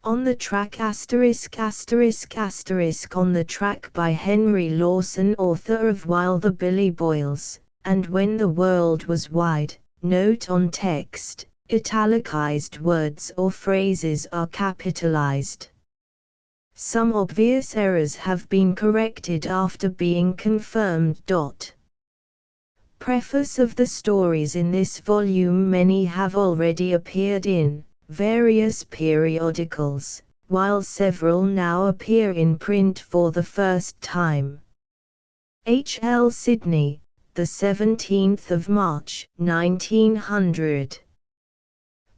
On the Track ******* On the Track by Henry Lawson, author of While the Billy Boils, and When the World Was Wide. Note on text, italicized words or phrases are capitalized. Some obvious errors have been corrected after being confirmed. Preface of the stories in this volume. Many have already appeared in various periodicals, while several now appear in print for the first time. H. L. Sydney, the 17th of March, 1900.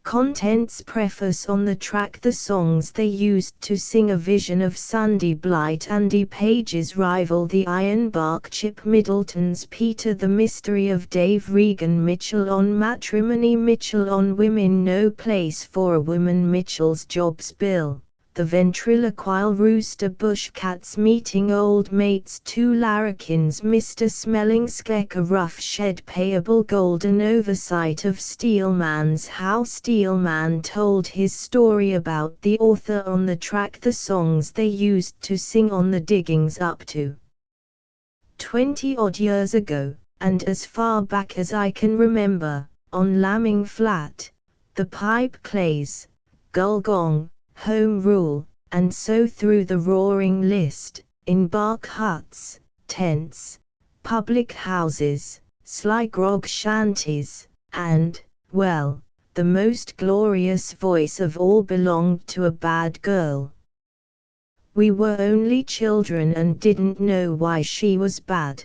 Contents. Preface. On the track, the songs they used to sing A Vision of Sandy Blight, Andy Page's Rival, The Ironbark, Chip Middleton's Peter, The Mystery of Dave Regan, Mitchell on Matrimony, Mitchell on Women, No Place for a Woman, Mitchell's Jobs Bill, The Ventriloquial Rooster, Bush Cats Meeting Old Mates, Two Larrikins, Mr. Smelling Skek, A Rough Shed, Payable, Golden Oversight of Steelman's House. Steelman told his story about the author. On the track, the songs they used to sing on the diggings up to 20-odd years ago, and as far back as I can remember, on Lambing Flat, The Pipe Clays, Gull Gong, Home Rule, and so through the roaring list, in bark huts, tents, public houses, sly grog shanties, and, well, the most glorious voice of all belonged to a bad girl. We were only children and didn't know why she was bad,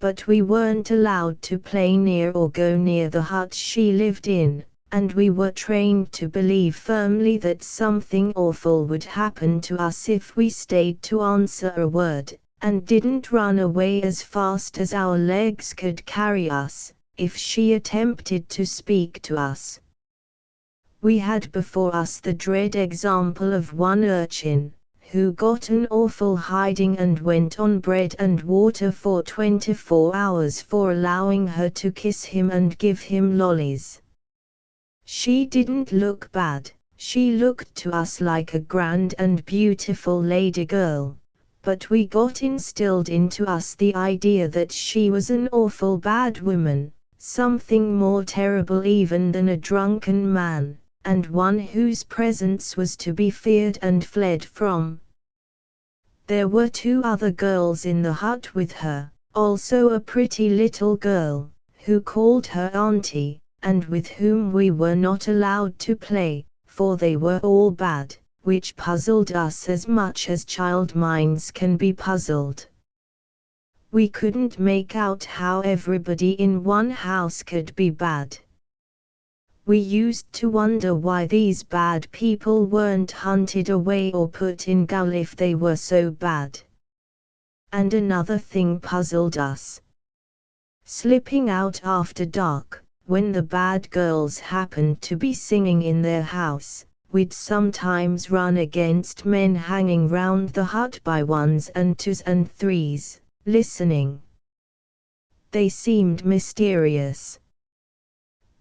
but we weren't allowed to play near or go near the hut she lived in, and we were trained to believe firmly that something awful would happen to us if we stayed to answer a word, and didn't run away as fast as our legs could carry us, if she attempted to speak to us. We had before us the dread example of one urchin, who got an awful hiding and went on bread and water for 24 hours for allowing her to kiss him and give him lollies. She didn't look bad, she looked to us like a grand and beautiful lady girl, but we got instilled into us the idea that she was an awful bad woman, something more terrible even than a drunken man, and one whose presence was to be feared and fled from. There were 2 other girls in the hut with her, also a pretty little girl, who called her auntie, and with whom we were not allowed to play, for they were all bad, which puzzled us as much as child minds can be puzzled. We couldn't make out how everybody in one house could be bad. We used to wonder why these bad people weren't hunted away or put in gaol if they were so bad. And another thing puzzled us. Slipping out after dark, when the bad girls happened to be singing in their house, we'd sometimes run against men hanging round the hut by 1s and 2s and 3s, listening. They seemed mysterious.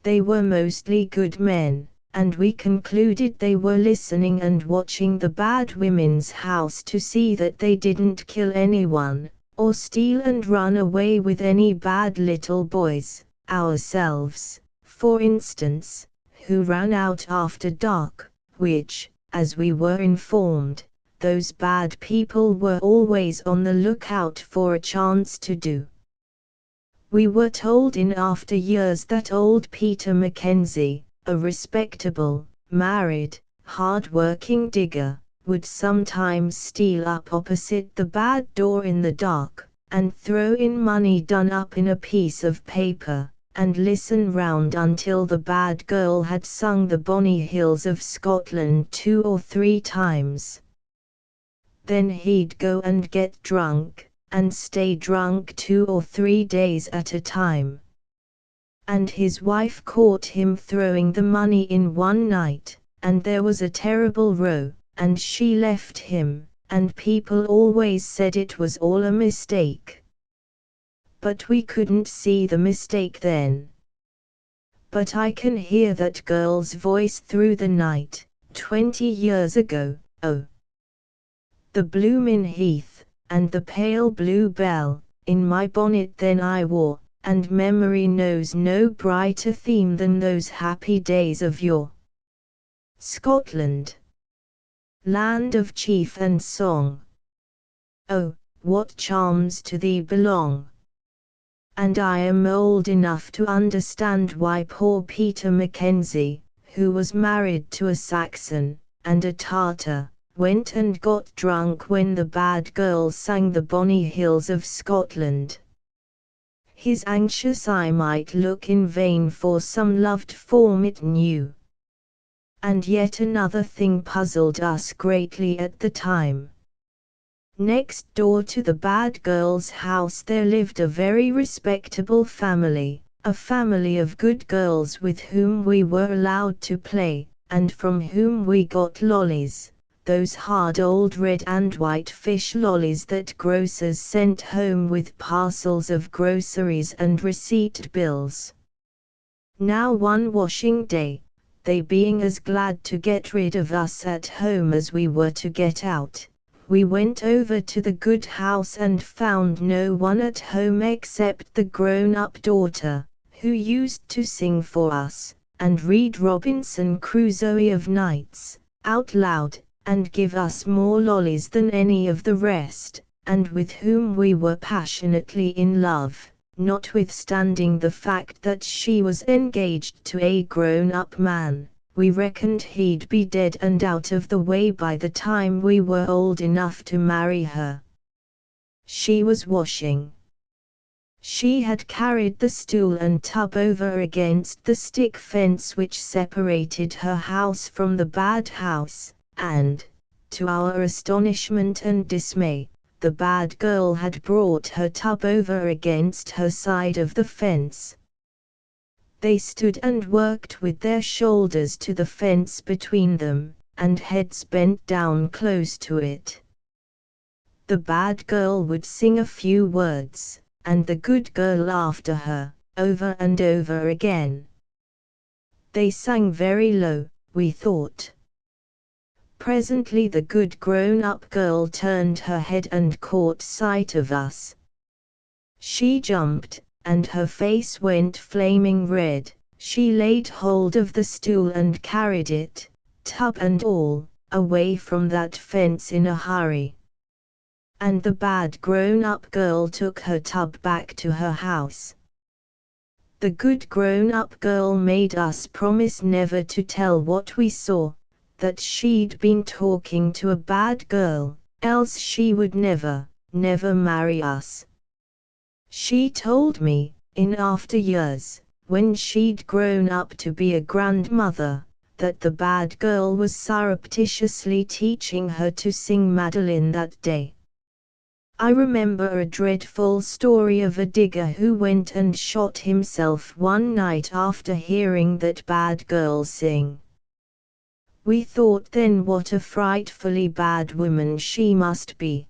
They were mostly good men, and we concluded they were listening and watching the bad women's house to see that they didn't kill anyone, or steal and run away with any bad little boys, ourselves, for instance, who ran out after dark, which, as we were informed, those bad people were always on the lookout for a chance to do. We were told in after years that old Peter Mackenzie, a respectable, married, hard-working digger, would sometimes steal up opposite the bad door in the dark, and throw in money done up in a piece of paper, and listen round until the bad girl had sung the Bonny Hills of Scotland 2 or 3 times. Then he'd go and get drunk, and stay drunk 2 or 3 days at a time. And his wife caught him throwing the money in one night, and there was a terrible row, and she left him, and people always said it was all a mistake. But we couldn't see the mistake then. But I can hear that girl's voice through the night, 20 years ago, oh! The bloomin' heath, and the pale blue bell, in my bonnet then I wore, and memory knows no brighter theme than those happy days of yore. Scotland, land of chief and song, oh, what charms to thee belong! And I am old enough to understand why poor Peter Mackenzie, who was married to a Saxon, and a Tartar, went and got drunk when the bad girl sang the bonny hills of Scotland. His anxious eye might look in vain for some loved form it knew. And yet another thing puzzled us greatly at the time. Next door to the bad girl's house there lived a very respectable family, a family of good girls with whom we were allowed to play, and from whom we got lollies. Those hard old red and white fish lollies that grocers sent home with parcels of groceries and receipt bills. Now one washing day, they being as glad to get rid of us at home as we were to get out, we went over to the good house and found no one at home except the grown-up daughter, who used to sing for us, and read Robinson Crusoe of nights, out loud, and give us more lollies than any of the rest, and with whom we were passionately in love, notwithstanding the fact that she was engaged to a grown-up man. We reckoned he'd be dead and out of the way by the time we were old enough to marry her. She was washing. She had carried the stool and tub over against the stick fence which separated her house from the bad house, and, to our astonishment and dismay, the bad girl had brought her tub over against her side of the fence. They stood and worked with their shoulders to the fence between them, and heads bent down close to it. The bad girl would sing a few words, and the good girl after her, over and over again. They sang very low, we thought. Presently the good grown-up girl turned her head and caught sight of us. She jumped, and her face went flaming red. She laid hold of the stool and carried it, tub and all, away from that fence in a hurry. And the bad grown-up girl took her tub back to her house. The good grown-up girl made us promise never to tell what we saw, that she'd been talking to a bad girl, else she would never, never marry us. She told me, in after years, when she'd grown up to be a grandmother, that the bad girl was surreptitiously teaching her to sing Madeline that day. I remember a dreadful story of a digger who went and shot himself one night after hearing that bad girl sing. We thought then what a frightfully bad woman she must be.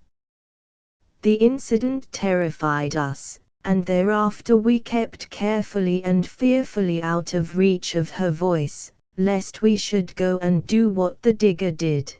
The incident terrified us, and thereafter we kept carefully and fearfully out of reach of her voice, lest we should go and do what the digger did.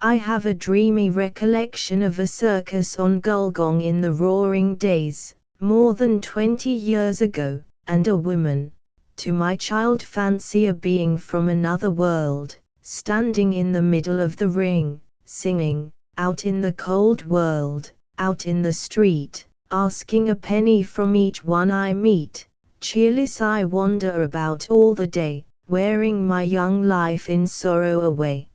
I have a dreamy recollection of a circus on Gulgong in the roaring days, more than 20 years ago, and a woman, to my child fancy a being from another world, standing in the middle of the ring, singing, out in the cold world, out in the street, asking a penny from each one I meet, cheerless I wander about all the day, wearing my young life in sorrow away.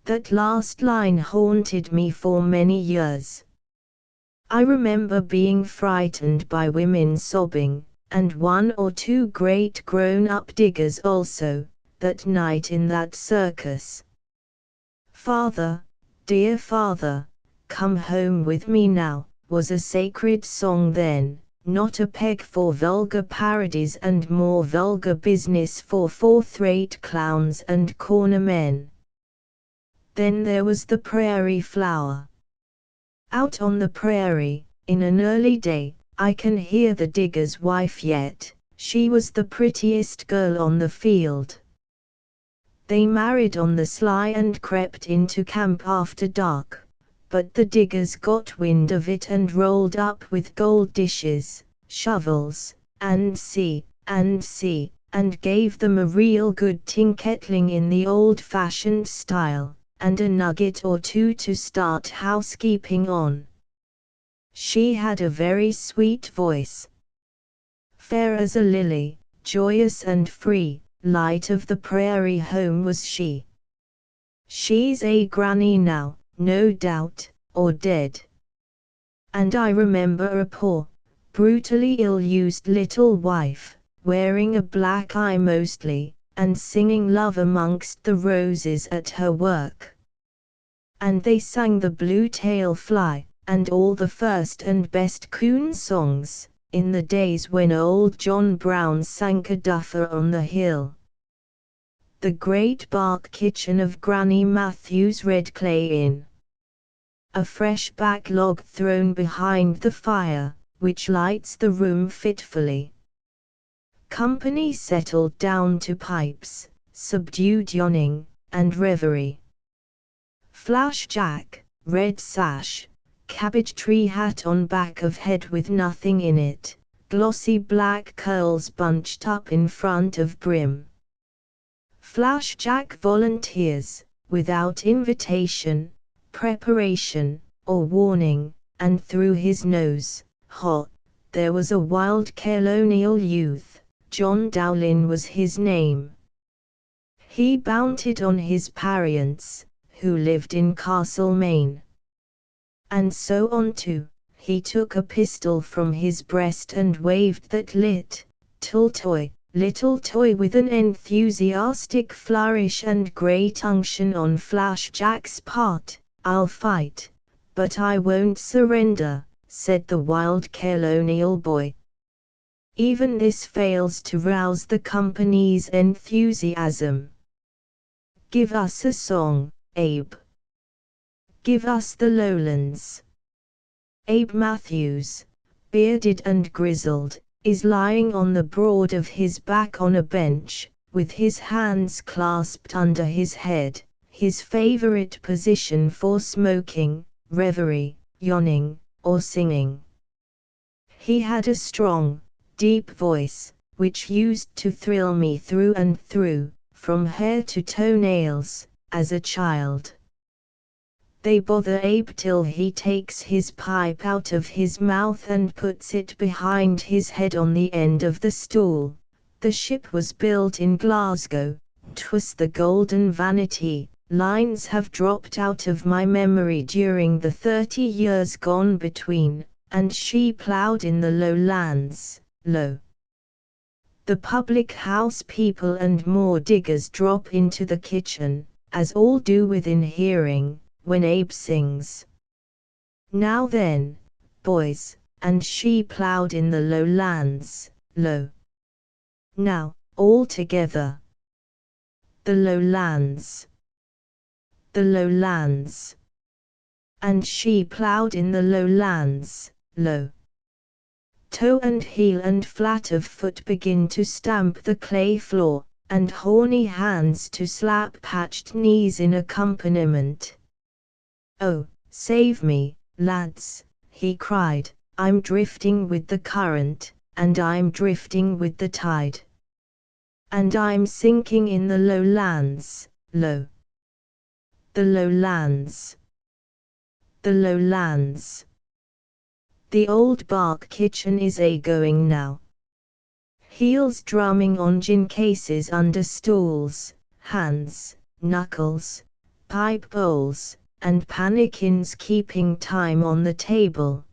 That last line haunted me for many years. I remember being frightened by women sobbing, and one or two great grown-up diggers also, that night in that circus. "Father, dear father, come home with me now," was a sacred song then, not a peg for vulgar parodies and more vulgar business for fourth-rate clowns and corner men. Then there was the prairie flower. Out on the prairie, in an early day, I can hear the digger's wife yet, she was the prettiest girl on the field. They married on the sly and crept into camp after dark, but the diggers got wind of it and rolled up with gold dishes, shovels, and gave them a real good tinkettling in the old-fashioned style, and a nugget or two to start housekeeping on. She had a very sweet voice, fair as a lily, joyous and free, light of the prairie home was she. She's a granny now, no doubt, or dead. And I remember a poor, brutally ill-used little wife, wearing a black eye mostly, and singing Love Amongst the Roses at her work. And they sang the Blue-tail Fly, and all the first and best coon songs, in the days when old John Brown sank a duffer on the hill. The great bark kitchen of Granny Matthews' red clay inn. A fresh back log thrown behind the fire, which lights the room fitfully. Company settled down to pipes, subdued yawning, and reverie. Flash Jack, red sash, cabbage tree hat on back of head with nothing in it, glossy black curls bunched up in front of brim. Flash Jack volunteers, without invitation, preparation, or warning, and through his nose, hot, there was a wild colonial youth, John Dowlin was his name. He bounted on his parents, who lived in Castlemaine. And so on too, he took a pistol from his breast and waved that little toy with an enthusiastic flourish and great unction on Flash Jack's part. "I'll fight, but I won't surrender," said the wild colonial boy. Even this fails to rouse the company's enthusiasm. "Give us a song, Abe. Give us the Lowlands." Abe Matthews, bearded and grizzled, is lying on the broad of his back on a bench, with his hands clasped under his head, his favorite position for smoking, reverie, yawning, or singing. He had a strong, deep voice, which used to thrill me through and through, from hair to toenails, as a child. They bother Abe till he takes his pipe out of his mouth and puts it behind his head on the end of the stool. The ship was built in Glasgow, 'twas the Golden Vanity. Lines have dropped out of my memory during the 30 years gone between, and she ploughed in the lowlands, lo. The public house people and more diggers drop into the kitchen, as all do within hearing, when Abe sings. "Now then, boys, and she ploughed in the lowlands, lo. Now, all together. The lowlands. The lowlands. And she ploughed in the lowlands, lo." Toe and heel and flat of foot begin to stamp the clay floor, and horny hands to slap patched knees in accompaniment. "Oh, save me, lads," he cried, "I'm drifting with the current, and I'm drifting with the tide. And I'm sinking in the lowlands, lo. The lowlands. The lowlands." The old bark kitchen is a-going now. Heels drumming on gin cases under stools, hands, knuckles, pipe bowls, and pannikins keeping time on the table.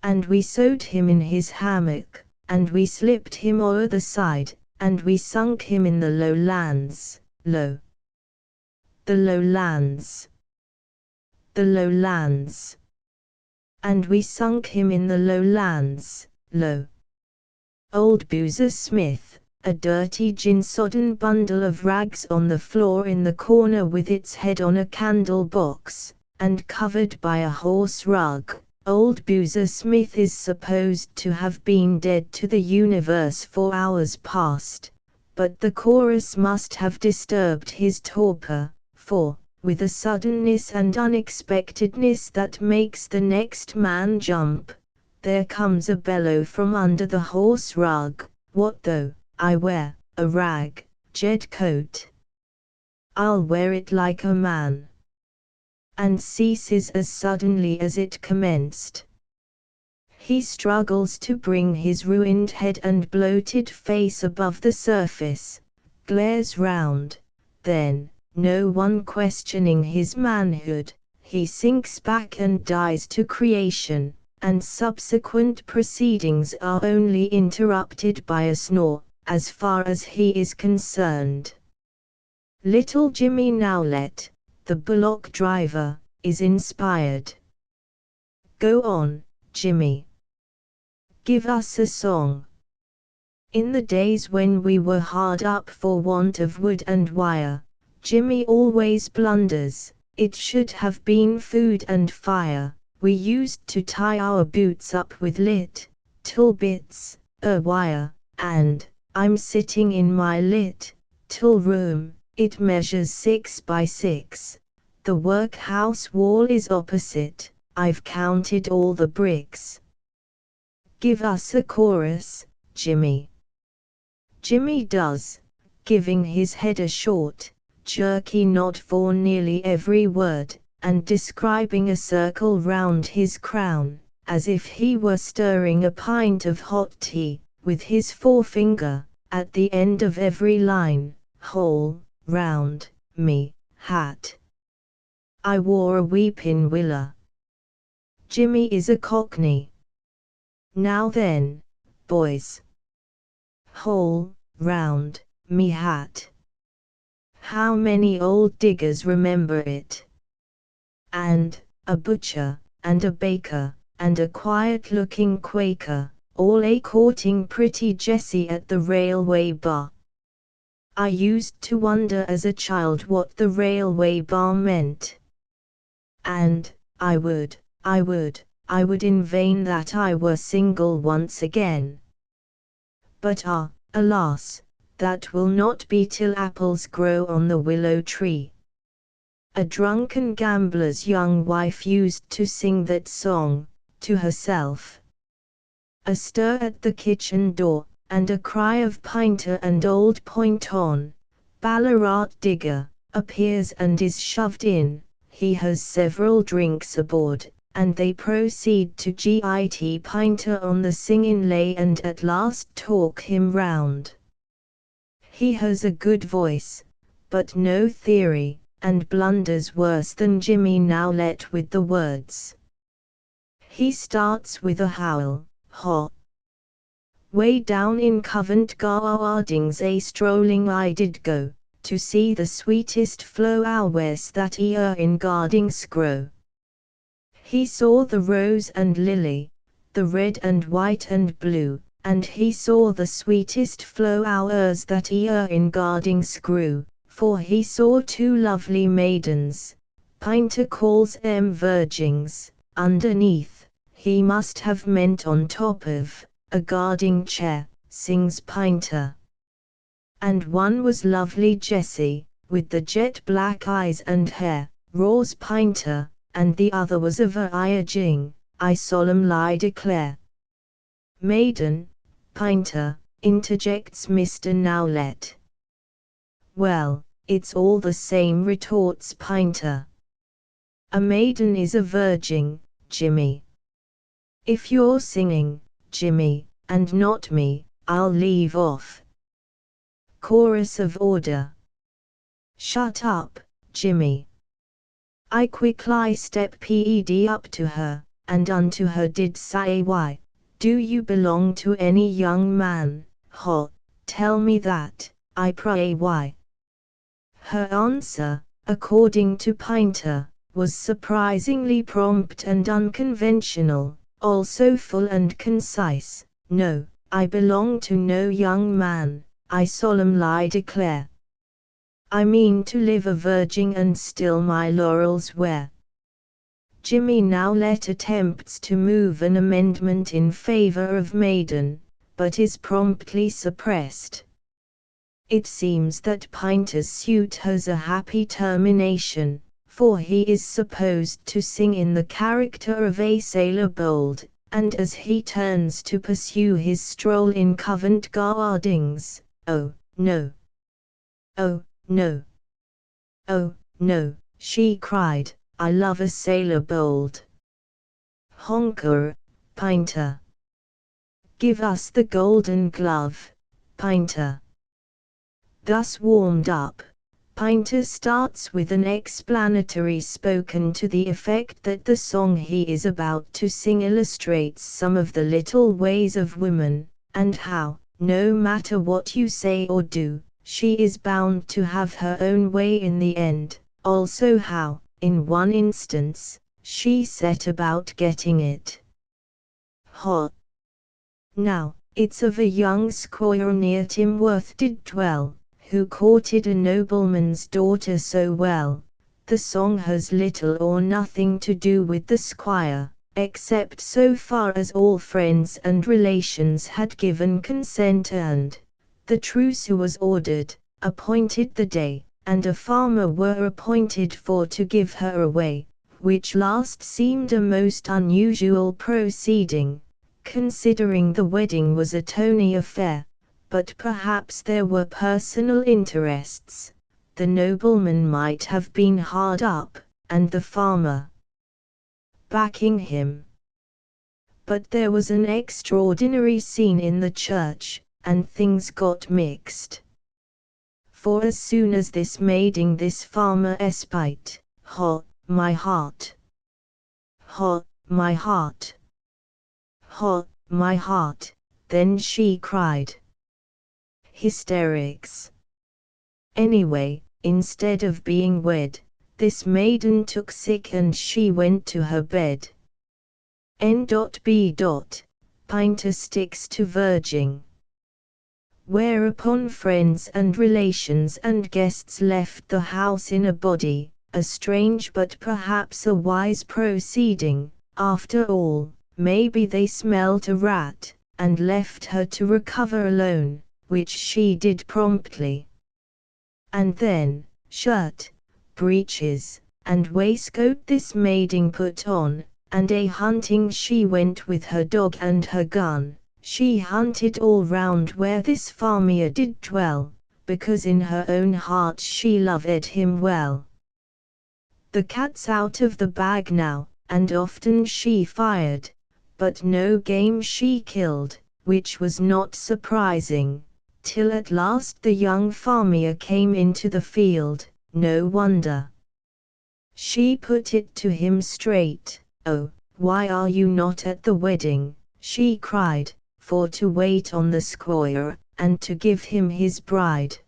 And we sewed him in his hammock, and we slipped him o'er the side, and we sunk him in the lowlands, lo. The lowlands. The lowlands. And we sunk him in the lowlands, lo. Old Boozer Smith, a dirty gin-sodden bundle of rags on the floor in the corner with its head on a candle box, and covered by a horse rug. Old Boozer Smith is supposed to have been dead to the universe for hours past, but the chorus must have disturbed his torpor, for, with a suddenness and unexpectedness that makes the next man jump, there comes a bellow from under the horse rug. What though I wear a rag, jet coat? I'll wear it like a man. And ceases as suddenly as it commenced. He struggles to bring his ruined head and bloated face above the surface, glares round, then, no one questioning his manhood, he sinks back and dies to creation, and subsequent proceedings are only interrupted by a snore, as far as he is concerned. Little Jimmy Nowlett, the bullock driver, is inspired. Go on, Jimmy. Give us a song. In the days when we were hard up for want of wood and wire, Jimmy always blunders. It should have been food and fire. We used to tie our boots up with little bits of wire, and I'm sitting in my little room. It measures 6 by 6. The workhouse wall is opposite. I've counted all the bricks. Give us a chorus, Jimmy. Jimmy does, giving his head a short, jerky nod for nearly every word, and describing a circle round his crown, as if he were stirring a pint of hot tea, with his forefinger, at the end of every line. Whole, round, me, hat. I wore a weepin' willow. Jimmy is a cockney. Now then, boys. Whole, round, me hat. How many old diggers remember it? And a butcher, and a baker, and a quiet-looking Quaker, all a-courting pretty Jessie at the railway bar. I used to wonder as a child what the railway bar meant. And I would in vain that I were single once again. But alas, that will not be till apples grow on the willow tree. A drunken gambler's young wife used to sing that song, to herself. A stir at the kitchen door, and a cry of Pinter and Old Point on, Ballarat digger, appears and is shoved in. He has several drinks aboard, and they proceed to git Pinter on the singin' lay and at last talk him round. He has a good voice, but no theory, and blunders worse than Jimmy Nowlett with the words. He starts with a howl, "Ho!" Way down in Covent Gardens a strolling I did go, to see the sweetest flowers that e'er in gardings grow. He saw the rose and lily, the red and white and blue, and he saw the sweetest flowers that e'er in gardings grew, for he saw 2 lovely maidens, Pinter calls 'em virgins, underneath, he must have meant on top of, a guarding chair, sings Pinter. And one was lovely Jessie, with the jet black eyes and hair, roars Pinter, and the other was a virgin, I solemnly declare. Maiden, Pinter, interjects Mr. Nowlett. Well, it's all the same, retorts Pinter. A maiden is a virgin, Jimmy. If you're singing, Jimmy, and not me, I'll leave off. Chorus of order. Shut up, Jimmy. I quickly stepped up to her, and unto her did say, why, do you belong to any young man? Ho, tell me that, I pray. Why? Her answer, according to Pinter, was surprisingly prompt and unconventional, also full and concise. No, I belong to no young man, I solemnly declare. I mean to live a virgin and still my laurels wear. Jimmy Nowlett attempts to move an amendment in favor of maiden, but is promptly suppressed. It seems that Pinter's suit has a happy termination, for he is supposed to sing in the character of a sailor bold, and as he turns to pursue his stroll in Covent Gardens, oh, no. Oh, no. Oh, no, she cried, I love a sailor bold. Honker, Pinter. Give us the golden glove, Pinter. Thus warmed up, Pinter starts with an explanatory spoken to the effect that the song he is about to sing illustrates some of the little ways of women, and how, no matter what you say or do, she is bound to have her own way in the end, also how, in one instance, she set about getting it. Now, it's of a young squire near Timworth did dwell, who courted a nobleman's daughter so well. The song has little or nothing to do with the squire, except so far as all friends and relations had given consent and the truce was ordered, appointed the day, and a farmer were appointed for to give her away, which last seemed a most unusual proceeding, considering the wedding was a tony affair, but perhaps there were personal interests. The nobleman might have been hard up, and the farmer backing him. But there was an extraordinary scene in the church, and things got mixed. For as soon as this maiding this farmer espied, my heart, my heart, my heart, then she cried. Hysterics. Anyway, instead of being wed, this maiden took sick and she went to her bed. N.B. Pinter sticks to verging. Whereupon friends and relations and guests left the house in a body, a strange but perhaps a wise proceeding. After all, maybe they smelt a rat, and left her to recover alone, which she did promptly. And then, shirt, breeches, and waistcoat this maiding put on, and a hunting she went with her dog and her gun. She hunted all round where this farmer did dwell, because in her own heart she loved him well. The cat's out of the bag now, and often she fired, but no game she killed, which was not surprising, till at last the young farmer came into the field. No wonder. She put it to him straight, oh, why are you not at the wedding, she cried, for to wait on the squire, and to give him his bride.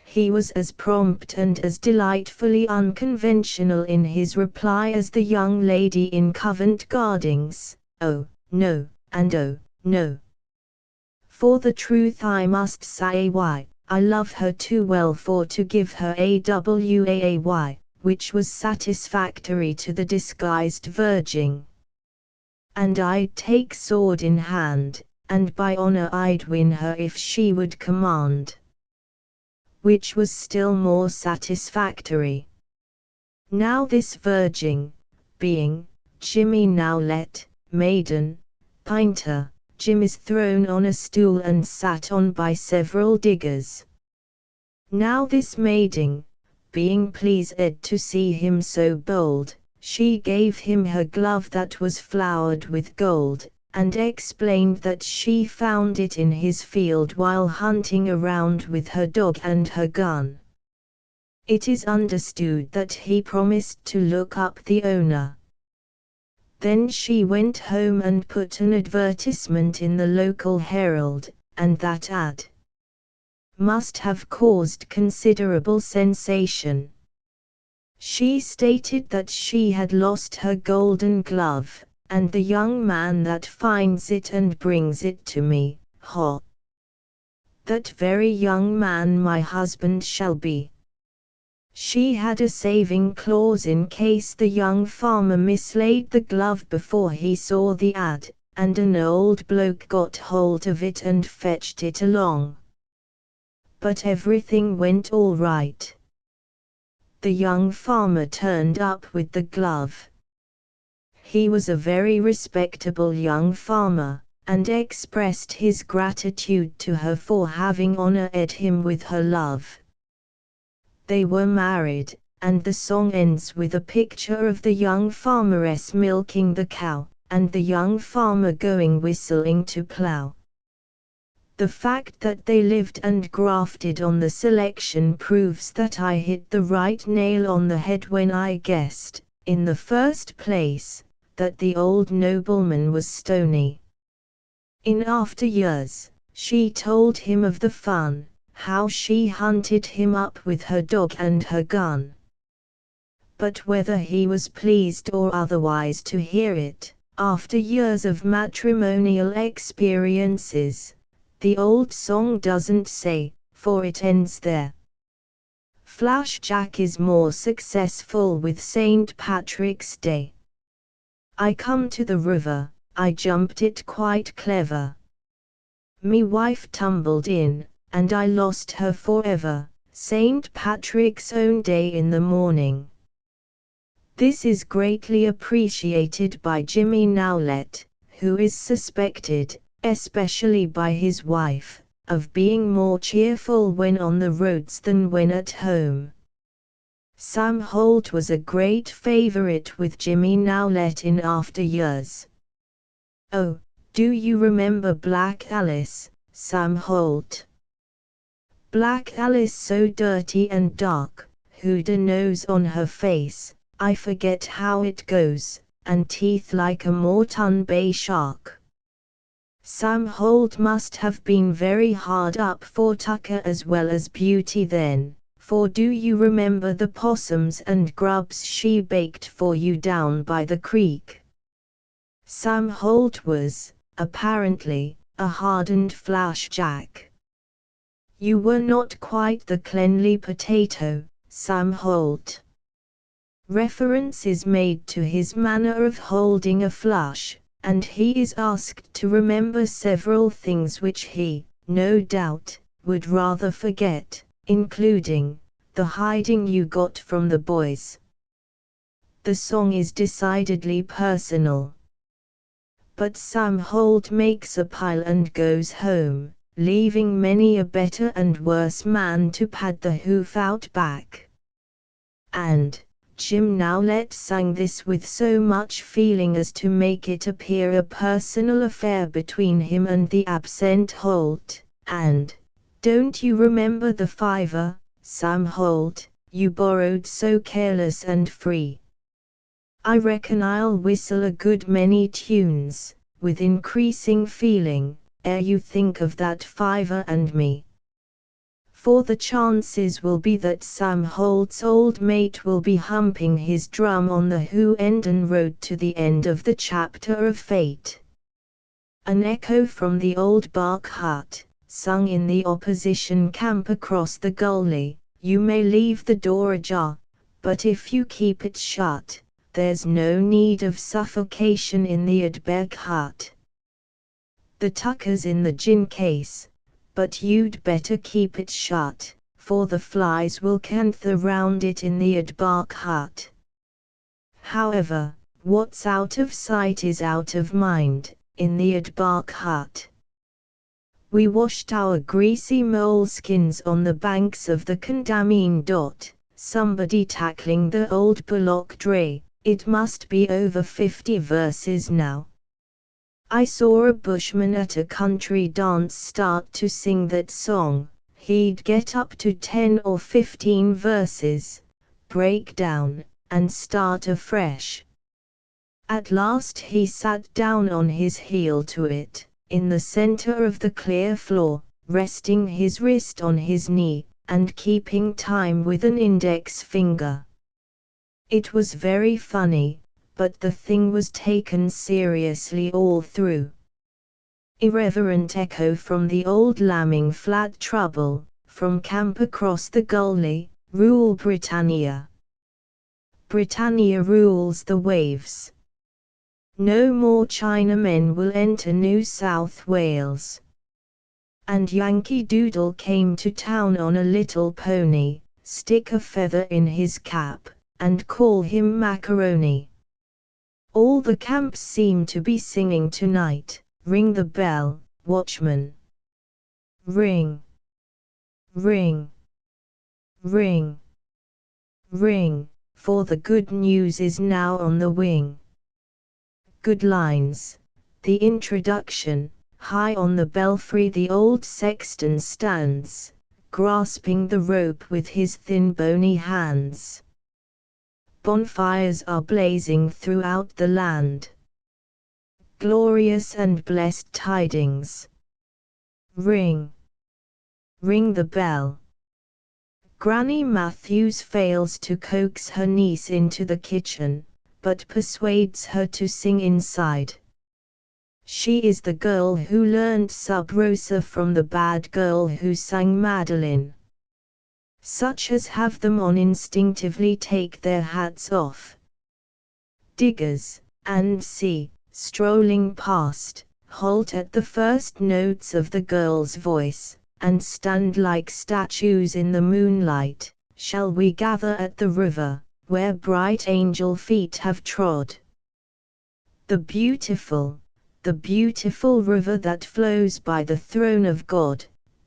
He was as prompt and as delightfully unconventional in his reply as the young lady in Covent Gardens, oh, no, and oh, no. For the truth I must say why, I love her too well for to give her away, which was satisfactory to the disguised virgin. And I'd take sword in hand, and by honor I'd win her if she would command. Which was still more satisfactory. Now this virgin, being, Jimmy now let, maiden, Pinter, Jim is thrown on a stool and sat on by several diggers. Now this maiden, being pleased to see him so bold, she gave him her glove that was flowered with gold, and explained that she found it in his field while hunting around with her dog and her gun. It is understood that he promised to look up the owner. Then she went home and put an advertisement in the local Herald, and that ad must have caused considerable sensation. She stated that she had lost her golden glove, and the young man that finds it and brings it to me, that very young man my husband shall be. She had a saving clause in case the young farmer mislaid the glove before he saw the ad, and an old bloke got hold of it and fetched it along. but everything went all right. The young farmer turned up with the glove. He was a very respectable young farmer, and expressed his gratitude to her for having honored him with her love. They were married, and the song ends with a picture of the young farmeress milking the cow, and the young farmer going whistling to plow. The fact that they lived and grafted on the selection proves that I hit the right nail on the head when I guessed, in the first place, that the old nobleman was stony. In after years, she told him of the fun, how she hunted him up with her dog and her gun. But whether he was pleased or otherwise to hear it, after years of matrimonial experiences, the old song doesn't say, for it ends there. Flash Jack is more successful with St. Patrick's Day. I come to the river, I jumped it quite clever. Me wife tumbled in, and I lost her forever, St. Patrick's own day in the morning. This is greatly appreciated by Jimmy Nowlett, who is suspected, especially by his wife, of being more cheerful when on the roads than when at home. Sam Holt was a great favorite with Jimmy Nowlett in after years. "Oh, do you remember Black Alice, Sam Holt? Black Alice so dirty and dark, who'd a nose on her face, I forget how it goes, and teeth like a Moreton Bay shark." Sam Holt must have been very hard up for tucker as well as beauty then, for do you remember the possums and grubs she baked for you down by the creek? Sam Holt was, apparently, a hardened Flash Jack. You were not quite the cleanly potato, Sam Holt. Reference is made to his manner of holding a flush, and he is asked to remember several things which he, no doubt, would rather forget, including the hiding you got from the boys. The song is decidedly personal. But Sam Holt makes a pile and goes home, leaving many a better and worse man to pad the hoof out back. And Jim Nowlett sang this with so much feeling as to make it appear a personal affair between him and the absent Holt, and, "Don't you remember the fiver, Sam Holt, you borrowed so careless and free? I reckon I'll whistle a good many tunes, with increasing feeling, ere you think of that fiver and me." For the chances will be that Sam Holt's old mate will be humping his drum on the Hoendon road to the end of the chapter of fate. An echo from the old bark hut, sung in the opposition camp across the gully. You may leave the door ajar, but if you keep it shut, there's no need of suffocation in the Ardbeg hut. The tucker's in the gin case, but you'd better keep it shut, for the flies will canther round it in the Ardbark hut. However, what's out of sight is out of mind, in the Ardbark hut. We washed our greasy moleskins on the banks of the Condamine. Somebody tackling the old bullock dray, it must be over 50 verses now. I saw a bushman at a country dance start to sing that song. He'd get up to 10 or 15 verses, break down, and start afresh. At last he sat down on his heel to it, in the center of the clear floor, resting his wrist on his knee, and keeping time with an index finger. It was very funny, but the thing was taken seriously all through. Irreverent echo from the old lambing flat trouble, from camp across the gully, rule Britannia. Britannia rules the waves. No more Chinamen will enter New South Wales. And Yankee Doodle came to town on a little pony, stick a feather in his cap, and call him Macaroni. All the camps seem to be singing tonight, ring the bell, watchman. Ring. Ring. Ring. Ring, for the good news is now on the wing. Good lines. The introduction. High on the belfry the old sexton stands, grasping the rope with his thin bony hands. Bonfires are blazing throughout the land. Glorious and blessed tidings. Ring. Ring the bell. Granny Matthews fails to coax her niece into the kitchen, but persuades her to sing inside. She is the girl who learned Sub Rosa from the bad girl who sang Madeline. Such as have them on instinctively take their hats off. Diggers, and see, strolling past, halt at the first notes of the girl's voice, and stand like statues in the moonlight. Shall we gather at the river, where bright angel feet have trod? The beautiful river that flows by the throne of God.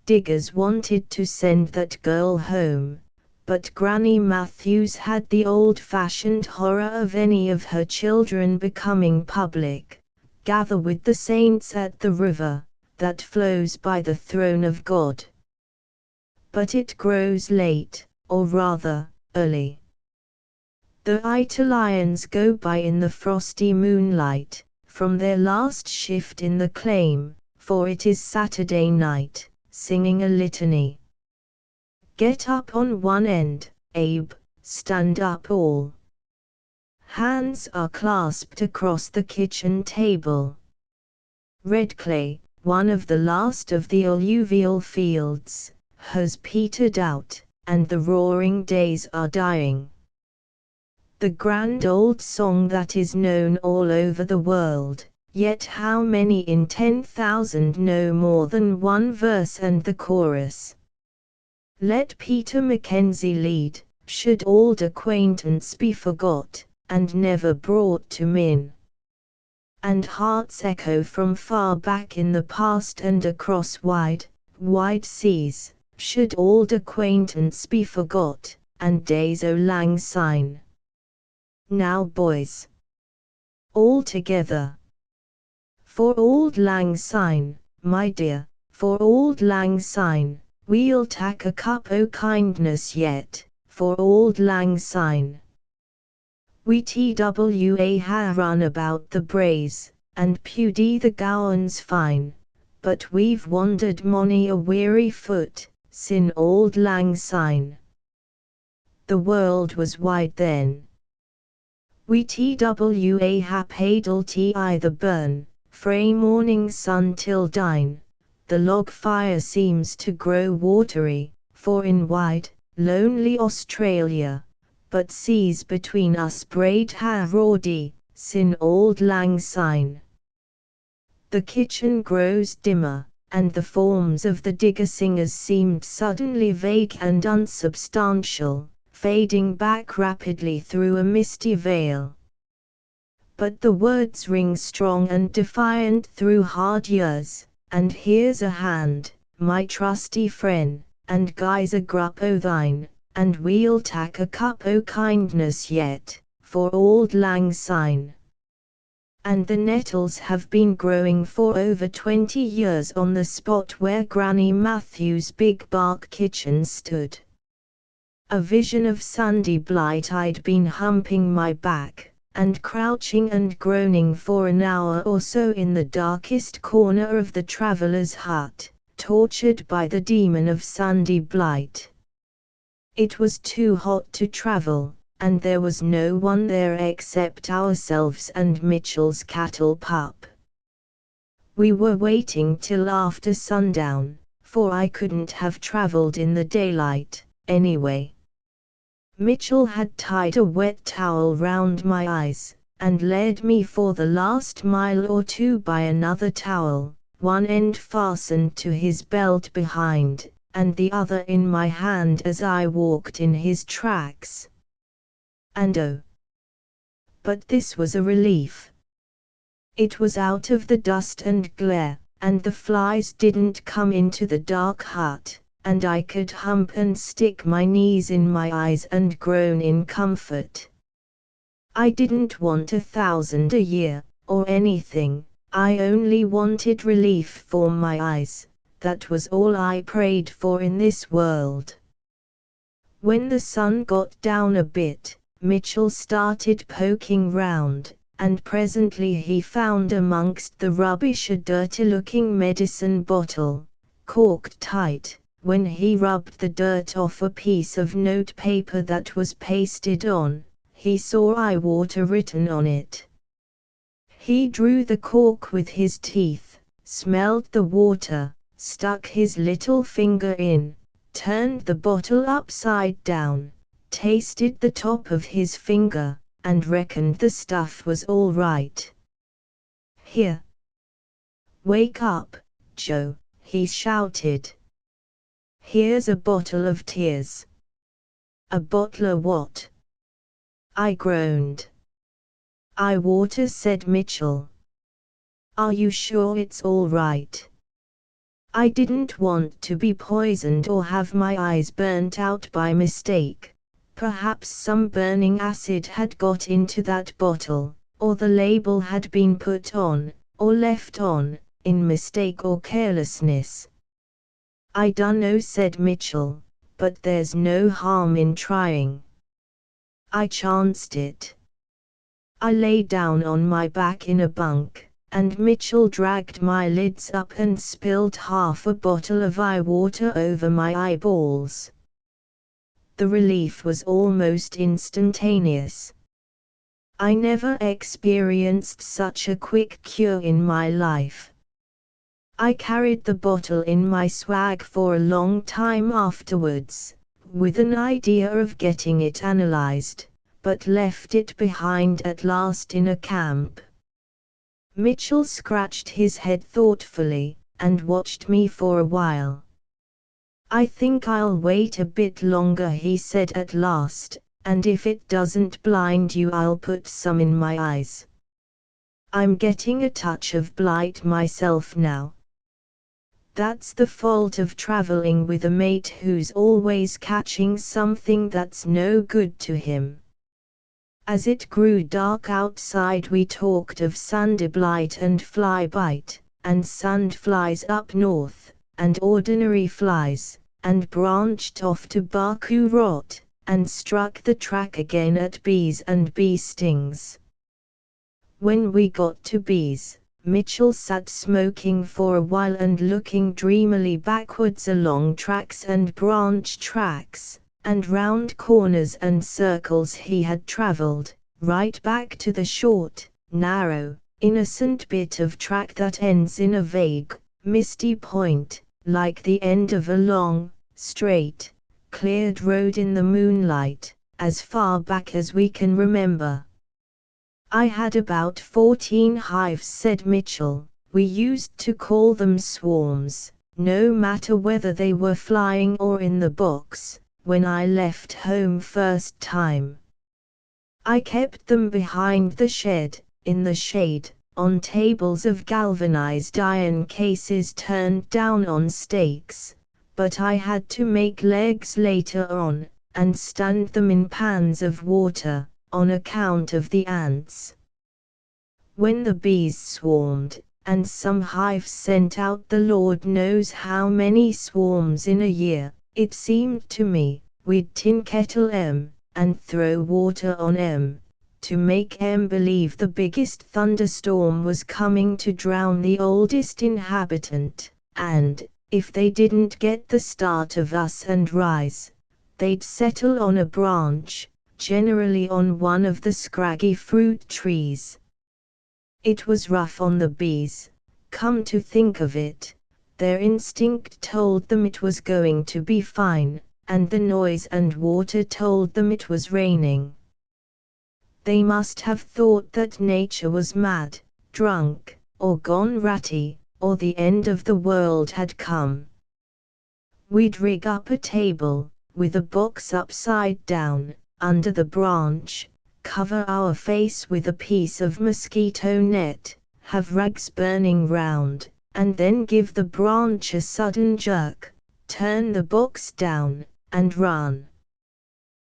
Diggers wanted to send that girl home, but Granny Matthews had the old-fashioned horror of any of her children becoming public. Gather with the saints at the river that flows by the throne of God. But it grows late, or rather, early. The Italians go by in the frosty moonlight, from their last shift in the claim, for it is Saturday night, singing a litany. Get up on one end, Abe, stand up all. Hands are clasped across the kitchen table. Red clay, one of the last of the alluvial fields, has petered out, and the roaring days are dying. The grand old song that is known all over the world, yet how many in 10,000 know more than one verse and the chorus? Let Peter Mackenzie lead, should old acquaintance be forgot, and never brought to min. And hearts echo from far back in the past and across wide, wide seas, should old acquaintance be forgot, and days o' lang syne. Now boys, all together. For auld lang syne, my dear, for auld lang syne, we'll tak a cup o' kindness yet, for auld lang syne. We twa ha run about the braes, and pewdie the gowans fine, but we've wandered mony a weary foot, sin auld lang syne. The world was wide then. We twa ha paidle I the burn, frae morning sun till dine. The log fire seems to grow watery, for in wide, lonely Australia, but seas between us braid ha rordy, sin auld lang syne. The kitchen grows dimmer, and the forms of the digger singers seemed suddenly vague and unsubstantial, fading back rapidly through a misty veil. But the words ring strong and defiant through hard years, and here's a hand, my trusty friend, and gie's a grup o' thine, and we'll tak a cup o' kindness yet, for auld lang syne. And the nettles have been growing for over 20 years on the spot where Granny Matthews' big bark kitchen stood. A vision of Sunday blight. I'd been humping my back, and crouching and groaning for an hour or so in the darkest corner of the traveller's hut, tortured by the demon of Sunday blight. It was too hot to travel, and there was no one there except ourselves and Mitchell's cattle pup. We were waiting till after sundown, for I couldn't have travelled in the daylight, anyway. Mitchell had tied a wet towel round my eyes, and led me for the last mile or two by another towel, one end fastened to his belt behind, and the other in my hand as I walked in his tracks. And oh, but this was a relief. It was out of the dust and glare, and the flies didn't come into the dark hut, and I could hump and stick my knees in my eyes and groan in comfort. I didn't want 1,000 a year, or anything, I only wanted relief for my eyes. That was all I prayed for in this world. When the sun got down a bit, Mitchell started poking round, and presently he found amongst the rubbish a dirty-looking medicine bottle, corked tight. When he rubbed the dirt off a piece of notepaper that was pasted on, he saw eye water written on it. He drew the cork with his teeth, smelled the water, stuck his little finger in, turned the bottle upside down, tasted the top of his finger, and reckoned the stuff was all right. "Here! Wake up, Joe," he shouted. "Here's a bottle of tears." "A bottle of what?" I groaned. "Eye water," said Mitchell. "Are you sure it's all right?" I didn't want to be poisoned or have my eyes burnt out by mistake. Perhaps some burning acid had got into that bottle, or the label had been put on, or left on, in mistake or carelessness. "I dunno," said Mitchell, "but there's no harm in trying." I chanced it. I lay down on my back in a bunk, and Mitchell dragged my lids up and spilled half a bottle of eye water over my eyeballs. The relief was almost instantaneous. I never experienced such a quick cure in my life. I carried the bottle in my swag for a long time afterwards, with an idea of getting it analyzed, but left it behind at last in a camp. Mitchell scratched his head thoughtfully, and watched me for a while. "I think I'll wait a bit longer," he said at last, "and if it doesn't blind you I'll put some in my eyes. I'm getting a touch of blight myself now. That's the fault of traveling with a mate who's always catching something that's no good to him." As it grew dark outside we talked of sandy-blight and fly-bite, and sandflies up north, and ordinary flies, and branched off to Baku rot, and struck the track again at bees and bee stings. When we got to bees, Mitchell sat smoking for a while and looking dreamily backwards along tracks and branch tracks, and round corners and circles he had travelled, right back to the short, narrow, innocent bit of track that ends in a vague, misty point, like the end of a long, straight, cleared road in the moonlight, as far back as we can remember. "I had about 14 hives," said Mitchell. "We used to call them swarms, no matter whether they were flying or in the box, when I left home first time. I kept them behind the shed, in the shade, on tables of galvanized iron cases turned down on stakes, but I had to make legs later on, and stand them in pans of water, on account of the ants. When the bees swarmed, and some hives sent out the Lord knows how many swarms in a year, it seemed to me, we'd tin kettle 'em, and throw water on 'em, to make 'em believe the biggest thunderstorm was coming to drown the oldest inhabitant, and, if they didn't get the start of us and rise, they'd settle on a branch, generally on one of the scraggy fruit trees. It was rough on the bees. Come to think of it, their instinct told them it was going to be fine, and the noise and water told them it was raining. They must have thought that nature was mad, drunk, or gone ratty, or the end of the world had come. We'd rig up a table, with a box upside down, under the branch, cover our face with a piece of mosquito net, have rags burning round, and then give the branch a sudden jerk, turn the box down, and run.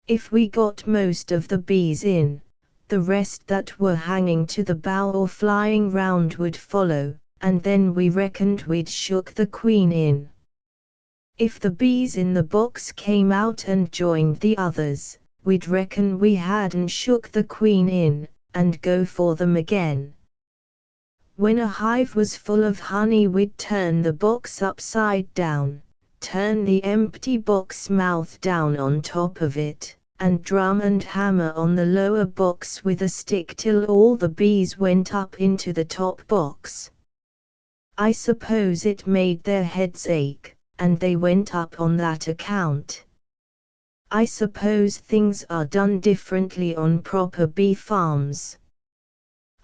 If we got most of the bees in, the rest that were hanging to the bough or flying round would follow, and then we reckoned we'd shook the queen in. If the bees in the box came out and joined the others, we'd reckon we hadn't shook the queen in, and go for them again. When a hive was full of honey, we'd turn the box upside down, turn the empty box mouth down on top of it, and drum and hammer on the lower box with a stick till all the bees went up into the top box. I suppose it made their heads ache, and they went up on that account. I suppose things are done differently on proper bee farms.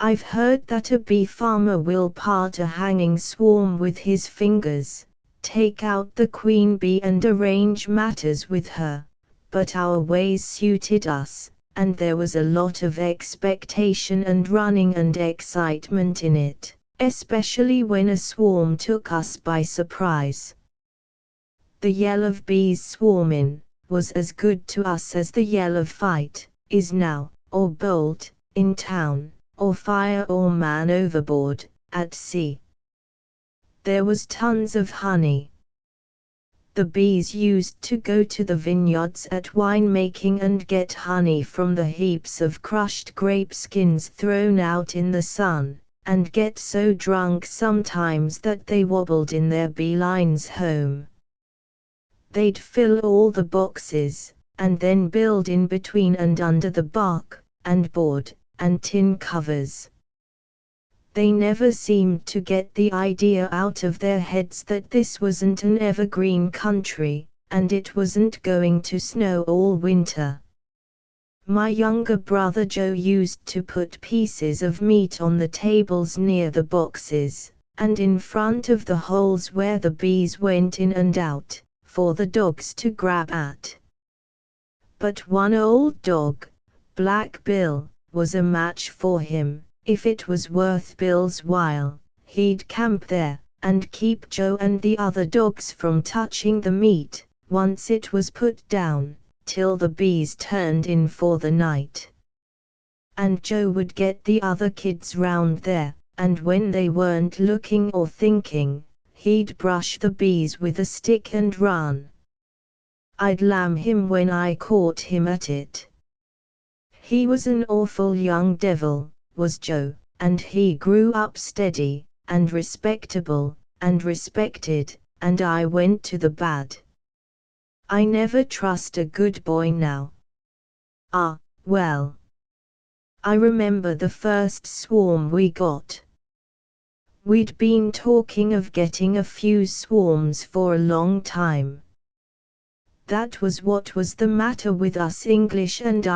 I've heard that a bee farmer will part a hanging swarm with his fingers, take out the queen bee and arrange matters with her, but our ways suited us, and there was a lot of expectation and running and excitement in it, especially when a swarm took us by surprise. The yell of bees swarming was as good to us as the yell of fight is now, or bolt, in town, or fire or man overboard, at sea. There was tons of honey. The bees used to go to the vineyards at winemaking and get honey from the heaps of crushed grape skins thrown out in the sun, and get so drunk sometimes that they wobbled in their beelines home. They'd fill all the boxes, and then build in between and under the bark, and board, and tin covers. They never seemed to get the idea out of their heads that this wasn't an evergreen country, and it wasn't going to snow all winter. My younger brother Joe used to put pieces of meat on the tables near the boxes, and in front of the holes where the bees went in and out, for the dogs to grab at. But one old dog, Black Bill, was a match for him. If it was worth Bill's while, he'd camp there, and keep Joe and the other dogs from touching the meat, once it was put down, till the bees turned in for the night. And Joe would get the other kids round there, and when they weren't looking or thinking, he'd brush the bees with a stick and run. I'd lam him when I caught him at it. He was an awful young devil, was Joe, and he grew up steady, and respectable, and respected, and I went to the bad. I never trust a good boy now. Well. I remember the first swarm we got. We'd been talking of getting a few swarms for a long time. That was what was the matter with us English and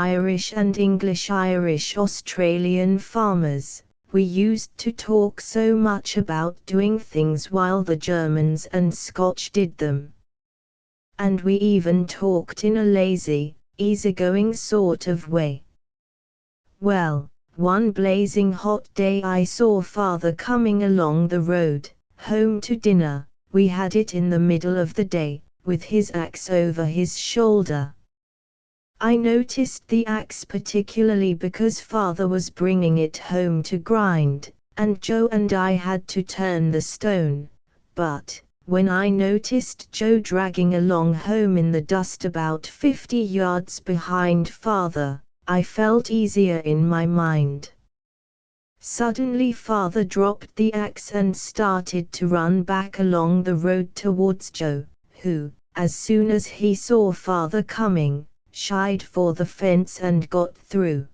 English-Irish Australian farmers. We used to talk so much about doing things while the Germans and Scotch did them. And we even talked in a lazy, easygoing sort of way. Well, one blazing hot day I saw Father coming along the road, home to dinner. We had it in the middle of the day, with his axe over his shoulder. I noticed the axe particularly because Father was bringing it home to grind, and Joe and I had to turn the stone, but when I noticed Joe dragging along home in the dust about 50 yards behind Father, I felt easier in my mind. Suddenly Father dropped the axe and started to run back along the road towards Joe, who, as soon as he saw Father coming, shied for the fence and got through.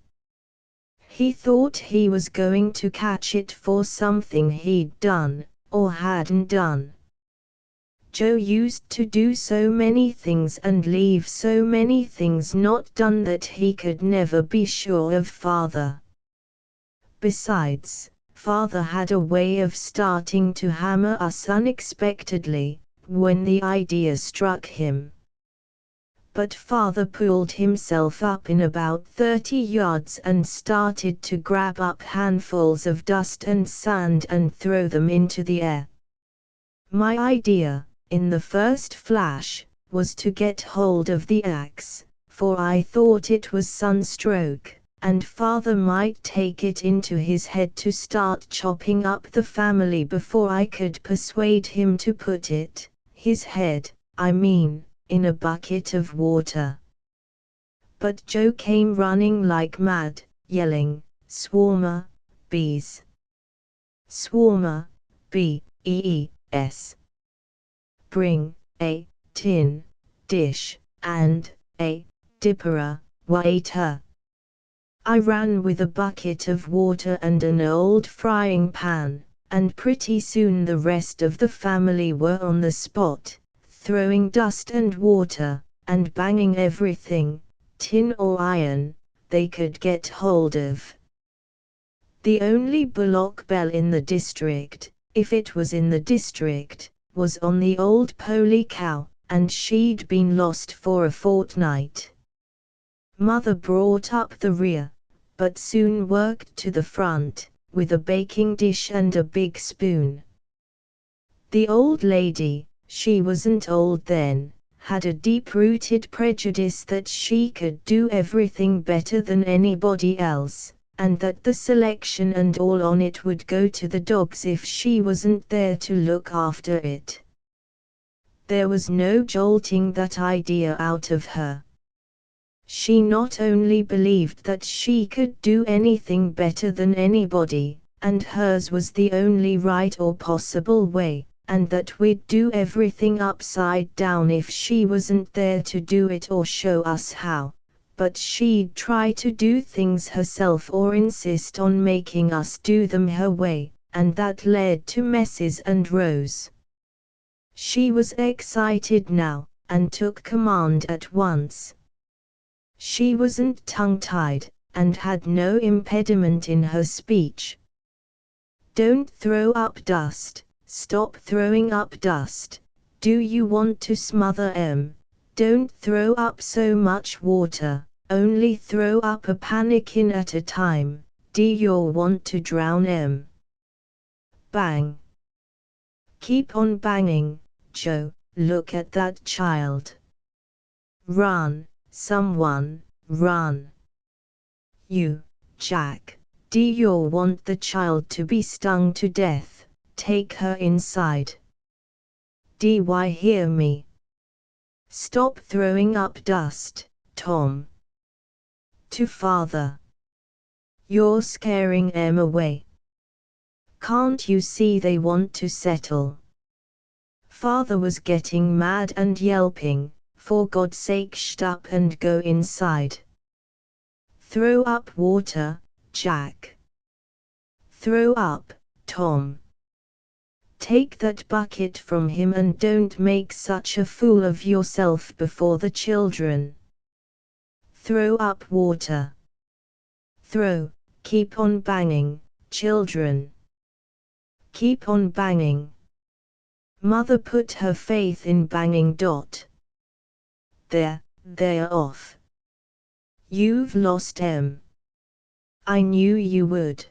He thought he was going to catch it for something he'd done, or hadn't done. Joe used to do so many things and leave so many things not done that he could never be sure of Father. Besides, Father had a way of starting to hammer us unexpectedly, when the idea struck him. But Father pulled himself up in about 30 yards and started to grab up handfuls of dust and sand and throw them into the air. My idea, in the first flash, was to get hold of the axe, for I thought it was sunstroke, and Father might take it into his head to start chopping up the family before I could persuade him to put it, his head, I mean, in a bucket of water. But Joe came running like mad, yelling, "Swarmer, bees! Swarmer, B-E-E-S! Bring a tin dish and a dipper, waiter!" I ran with a bucket of water and an old frying pan, and pretty soon the rest of the family were on the spot, throwing dust and water, and banging everything, tin or iron, they could get hold of. The only bullock bell in the district, if it was in the district, was on the old Poley cow, and she'd been lost for a fortnight. Mother brought up the rear, but soon worked to the front, with a baking dish and a big spoon. The old lady, she wasn't old then, had a deep-rooted prejudice that she could do everything better than anybody else, and that the selection and all on it would go to the dogs if she wasn't there to look after it. There was no jolting that idea out of her. She not only believed that she could do anything better than anybody, and hers was the only right or possible way, and that we'd do everything upside down if she wasn't there to do it or show us how, but she'd try to do things herself or insist on making us do them her way, and that led to messes and rows. She was excited now, and took command at once. She wasn't tongue-tied, and had no impediment in her speech. "Don't throw up dust, stop throwing up dust, do you want to smother 'em? Don't throw up so much water, only throw up a pannikin at a time, do you want to drown 'em?" Bang! "Keep on banging, Joe, look at that child. Run! Someone, run! You, Jack, do you want the child to be stung to death? Take her inside. Do you hear me? Stop throwing up dust, Tom." To Father. "You're scaring 'em away. Can't you see they want to settle?" Father was getting mad and yelping, "For God's sake shut up and go inside. Throw up water, Jack. Throw up, Tom. Take that bucket from him and don't make such a fool of yourself before the children. Throw up water. Throw, keep on banging, children. Keep on banging." Mother put her faith in banging. They're off. You've lost 'em. I knew you would.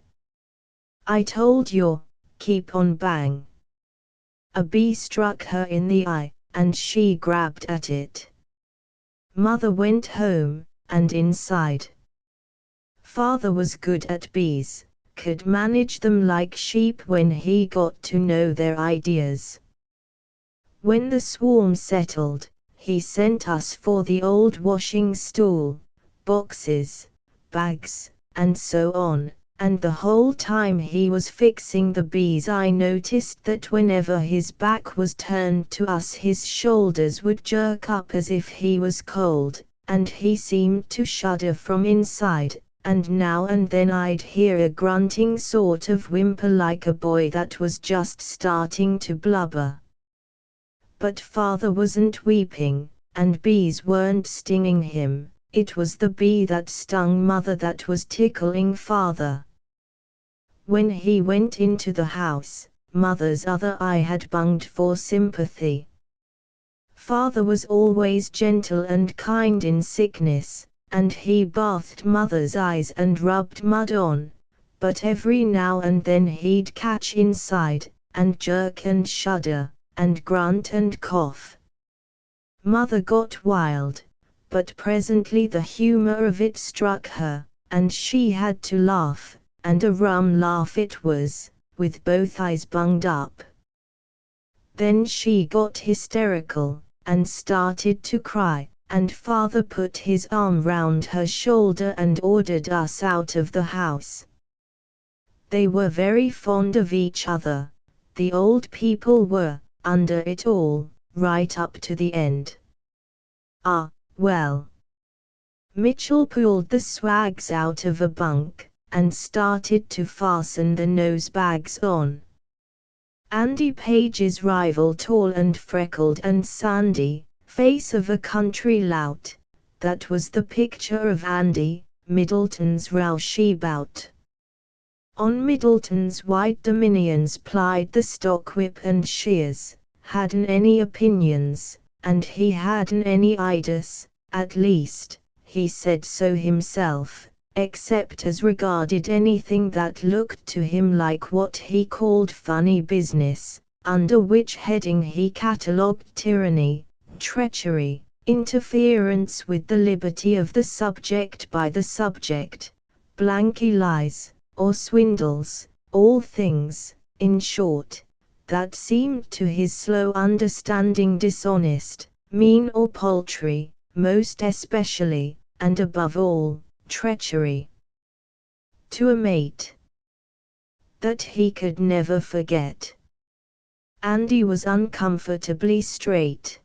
I told you, keep on bang. A bee struck her in the eye, and she grabbed at it. Mother went home, and inside. Father was good at bees, could manage them like sheep when he got to know their ideas. When the swarm settled, he sent us for the old washing stool, boxes, bags, and so on, and the whole time he was fixing the bees I noticed that whenever his back was turned to us his shoulders would jerk up as if he was cold, and he seemed to shudder from inside, and now and then I'd hear a grunting sort of whimper like a boy that was just starting to blubber. But Father wasn't weeping, and bees weren't stinging him, it was the bee that stung Mother that was tickling Father. When he went into the house, Mother's other eye had bunged for sympathy. Father was always gentle and kind in sickness, and he bathed Mother's eyes and rubbed mud on, but every now and then he'd catch inside, and jerk and shudder, and grunt and cough. Mother got wild, but presently the humor of it struck her, and she had to laugh, and a rum laugh it was, with both eyes bunged up. Then she got hysterical, and started to cry, and Father put his arm round her shoulder and ordered us out of the house. They were very fond of each other, the old people were, under it all, right up to the end. Ah, well. Mitchell pulled the swags out of a bunk, and started to fasten the nose bags on. Andy Page's rival, tall and freckled and sandy, face of a country lout, that was the picture of Andy Middleton's rouseabout. On Middleton's wide dominions plied the stockwhip and shears, hadn't any opinions, and he hadn't any ideas, at least, he said so himself, except as regarded anything that looked to him like what he called funny business, under which heading he catalogued tyranny, treachery, interference with the liberty of the subject by the subject, blanky lies, or swindles, all things, in short, that seemed to his slow understanding dishonest, mean or paltry, most especially, and above all, treachery. To a mate that he could never forget. Andy was uncomfortably straight.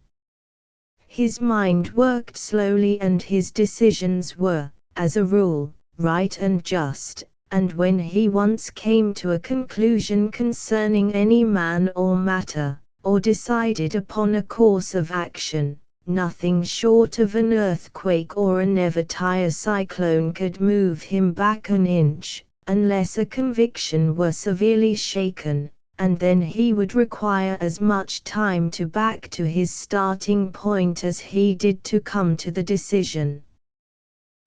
His mind worked slowly and his decisions were, as a rule, right and just, and when he once came to a conclusion concerning any man or matter, or decided upon a course of action, nothing short of an earthquake or a never-tire cyclone could move him back an inch, unless a conviction were severely shaken, and then he would require as much time to back to his starting point as he did to come to the decision.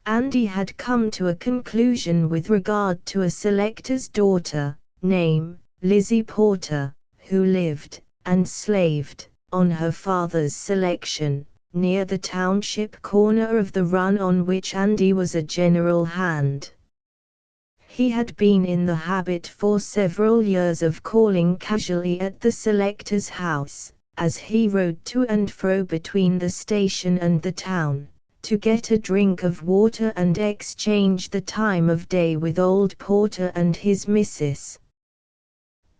Andy had come to a conclusion with regard to a selector's daughter, name Lizzie Porter, who lived, and slaved, on her father's selection, near the township corner of the run on which Andy was a general hand. He had been in the habit for several years of calling casually at the selector's house, as he rode to and fro between the station and the town, to get a drink of water and exchange the time of day with old Porter and his missus.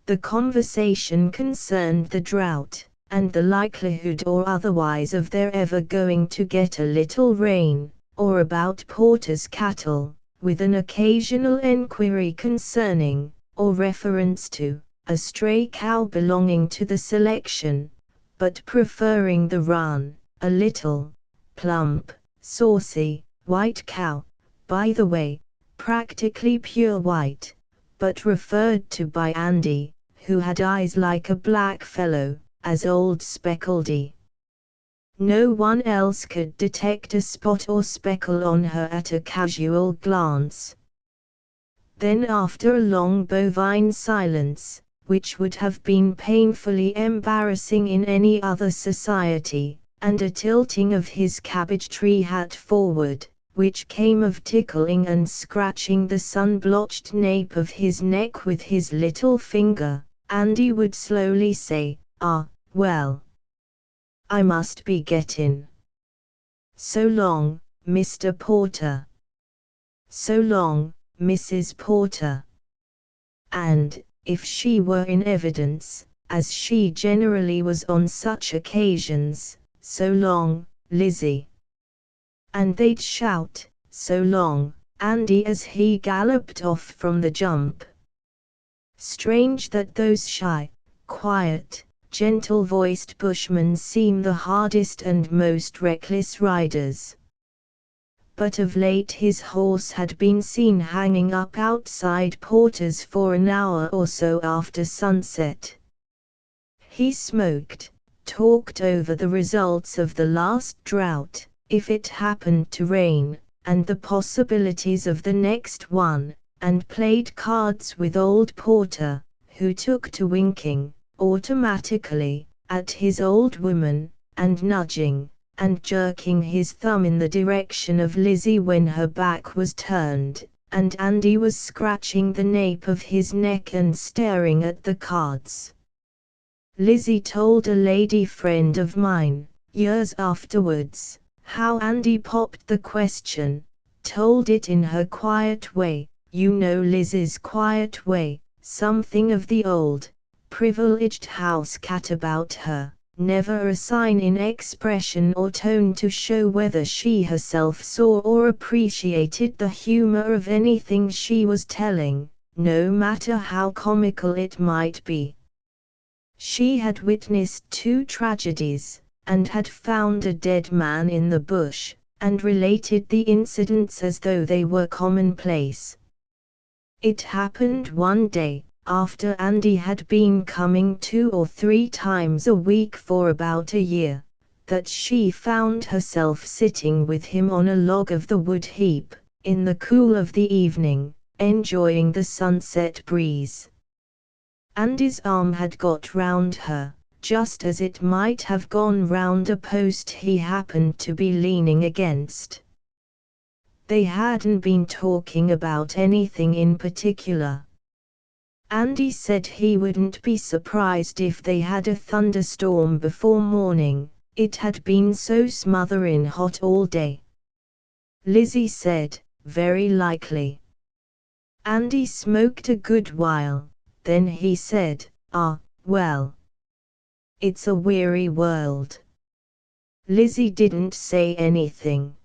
The conversation concerned the drought, and the likelihood or otherwise of their ever going to get a little rain, or about Porter's cattle, with an occasional enquiry concerning, or reference to, a stray cow belonging to the selection, but preferring the run, a little, plump, saucy, white cow, by the way, practically pure white, but referred to by Andy, who had eyes like a black fellow, as Old Speckledy. No one else could detect a spot or speckle on her at a casual glance. Then after a long bovine silence, which would have been painfully embarrassing in any other society, and a tilting of his cabbage tree hat forward, which came of tickling and scratching the sun-blotched nape of his neck with his little finger, Andy would slowly say, "Ah, well. I must be gettin'. So long, Mr. Porter. So long, Mrs. Porter." And, if she were in evidence, as she generally was on such occasions, "So long, Lizzie." And they'd shout, "So long, Andy," as he galloped off from the jump. Strange that those shy, quiet, gentle-voiced bushmen seem the hardest and most reckless riders. but of late his horse had been seen hanging up outside Porter's for an hour or so after sunset. He smoked, talked over the results of the last drought, if it happened to rain, and the possibilities of the next one, and played cards with old Porter, who took to winking, automatically, at his old woman, and nudging, and jerking his thumb in the direction of Lizzie when her back was turned, and Andy was scratching the nape of his neck and staring at the cards. Lizzie told a lady friend of mine, years afterwards, how Andy popped the question, told it in her quiet way, you know Lizzie's quiet way, something of the old, privileged house cat about her, never a sign in expression or tone to show whether she herself saw or appreciated the humor of anything she was telling, no matter how comical it might be. She had witnessed 2 tragedies, and had found a dead man in the bush, and related the incidents as though they were commonplace. It happened one day, after Andy had been coming 2 or 3 times a week for about a year, that she found herself sitting with him on a log of the wood heap, in the cool of the evening, enjoying the sunset breeze. Andy's arm had got round her, just as it might have gone round a post he happened to be leaning against. They hadn't been talking about anything in particular. Andy said he wouldn't be surprised if they had a thunderstorm before morning, it had been so smothering hot all day. Lizzie said, very likely. Andy smoked a good while, then he said, well. It's a weary world. Lizzie didn't say anything.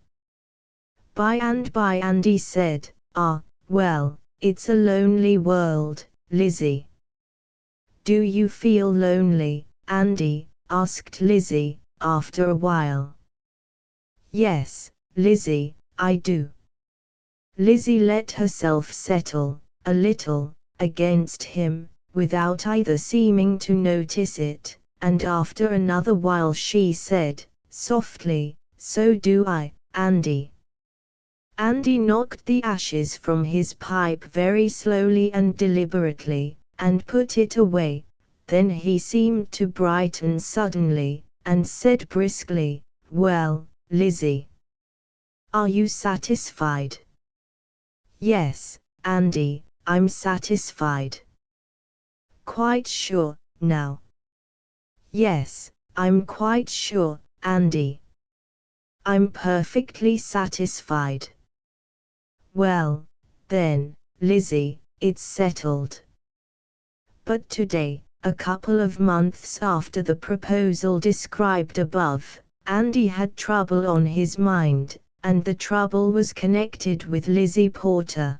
By and by Andy said, well, it's a lonely world, Lizzie. Do you feel lonely, Andy? Asked Lizzie, after a while. Yes, Lizzie, I do. Lizzie let herself settle, a little, against him, without either seeming to notice it, and after another while she said, softly, so do I, Andy. Andy knocked the ashes from his pipe very slowly and deliberately, and put it away. Then he seemed to brighten suddenly, and said briskly, well, Lizzie, are you satisfied? Yes, Andy, I'm satisfied. Quite sure, now? Yes, I'm quite sure, Andy. I'm perfectly satisfied. Well, then, Lizzie, it's settled. But today, a couple of months after the proposal described above, Andy had trouble on his mind, and the trouble was connected with Lizzie Porter.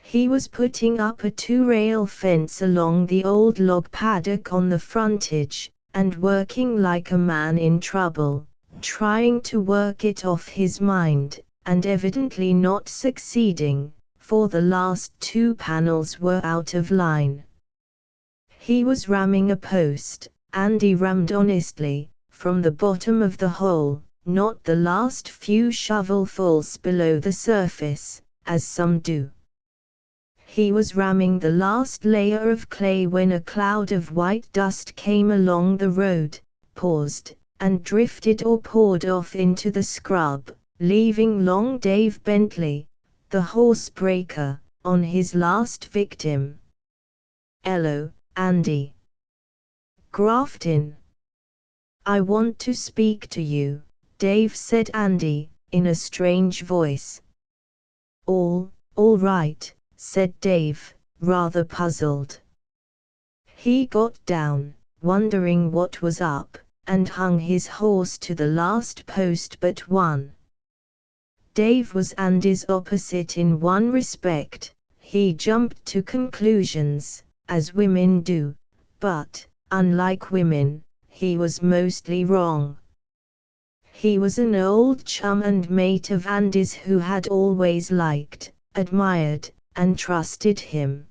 He was putting up a 2-rail fence along the old log paddock on the frontage, and working like a man in trouble, trying to work it off his mind, and evidently not succeeding, for the last 2 panels were out of line. He was ramming a post, Andy rammed honestly, from the bottom of the hole, not the last few shovelfuls below the surface, as some do. He was ramming the last layer of clay when a cloud of white dust came along the road, paused, and drifted or poured off into the scrub, leaving long Dave Bentley, the horsebreaker, on his last victim. "Hello, Andy." "Grafton." "I want to speak to you," Dave said. Andy, in a strange voice. All right," said Dave, rather puzzled. He got down, wondering what was up, and hung his horse to the last post but one. Dave was Andy's opposite in one respect. He jumped to conclusions, as women do, but, unlike women, he was mostly wrong. He was an old chum and mate of Andy's who had always liked, admired, and trusted him.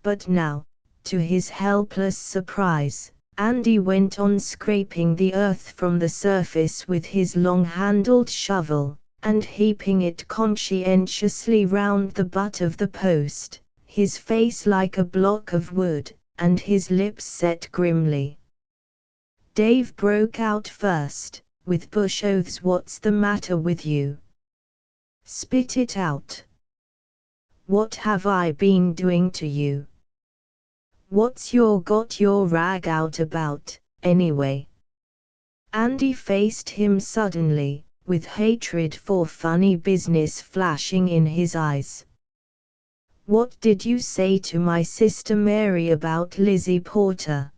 But now, to his helpless surprise, Andy went on scraping the earth from the surface with his long-handled shovel, and heaping it conscientiously round the butt of the post, his face like a block of wood, and his lips set grimly. Dave broke out first, with bush oaths. "What's the matter with you? Spit it out. What have I been doing to you? What's got your rag out about, anyway?" Andy faced him suddenly, with hatred for funny business flashing in his eyes. "What did you say to my sister Mary about Lizzie Porter?"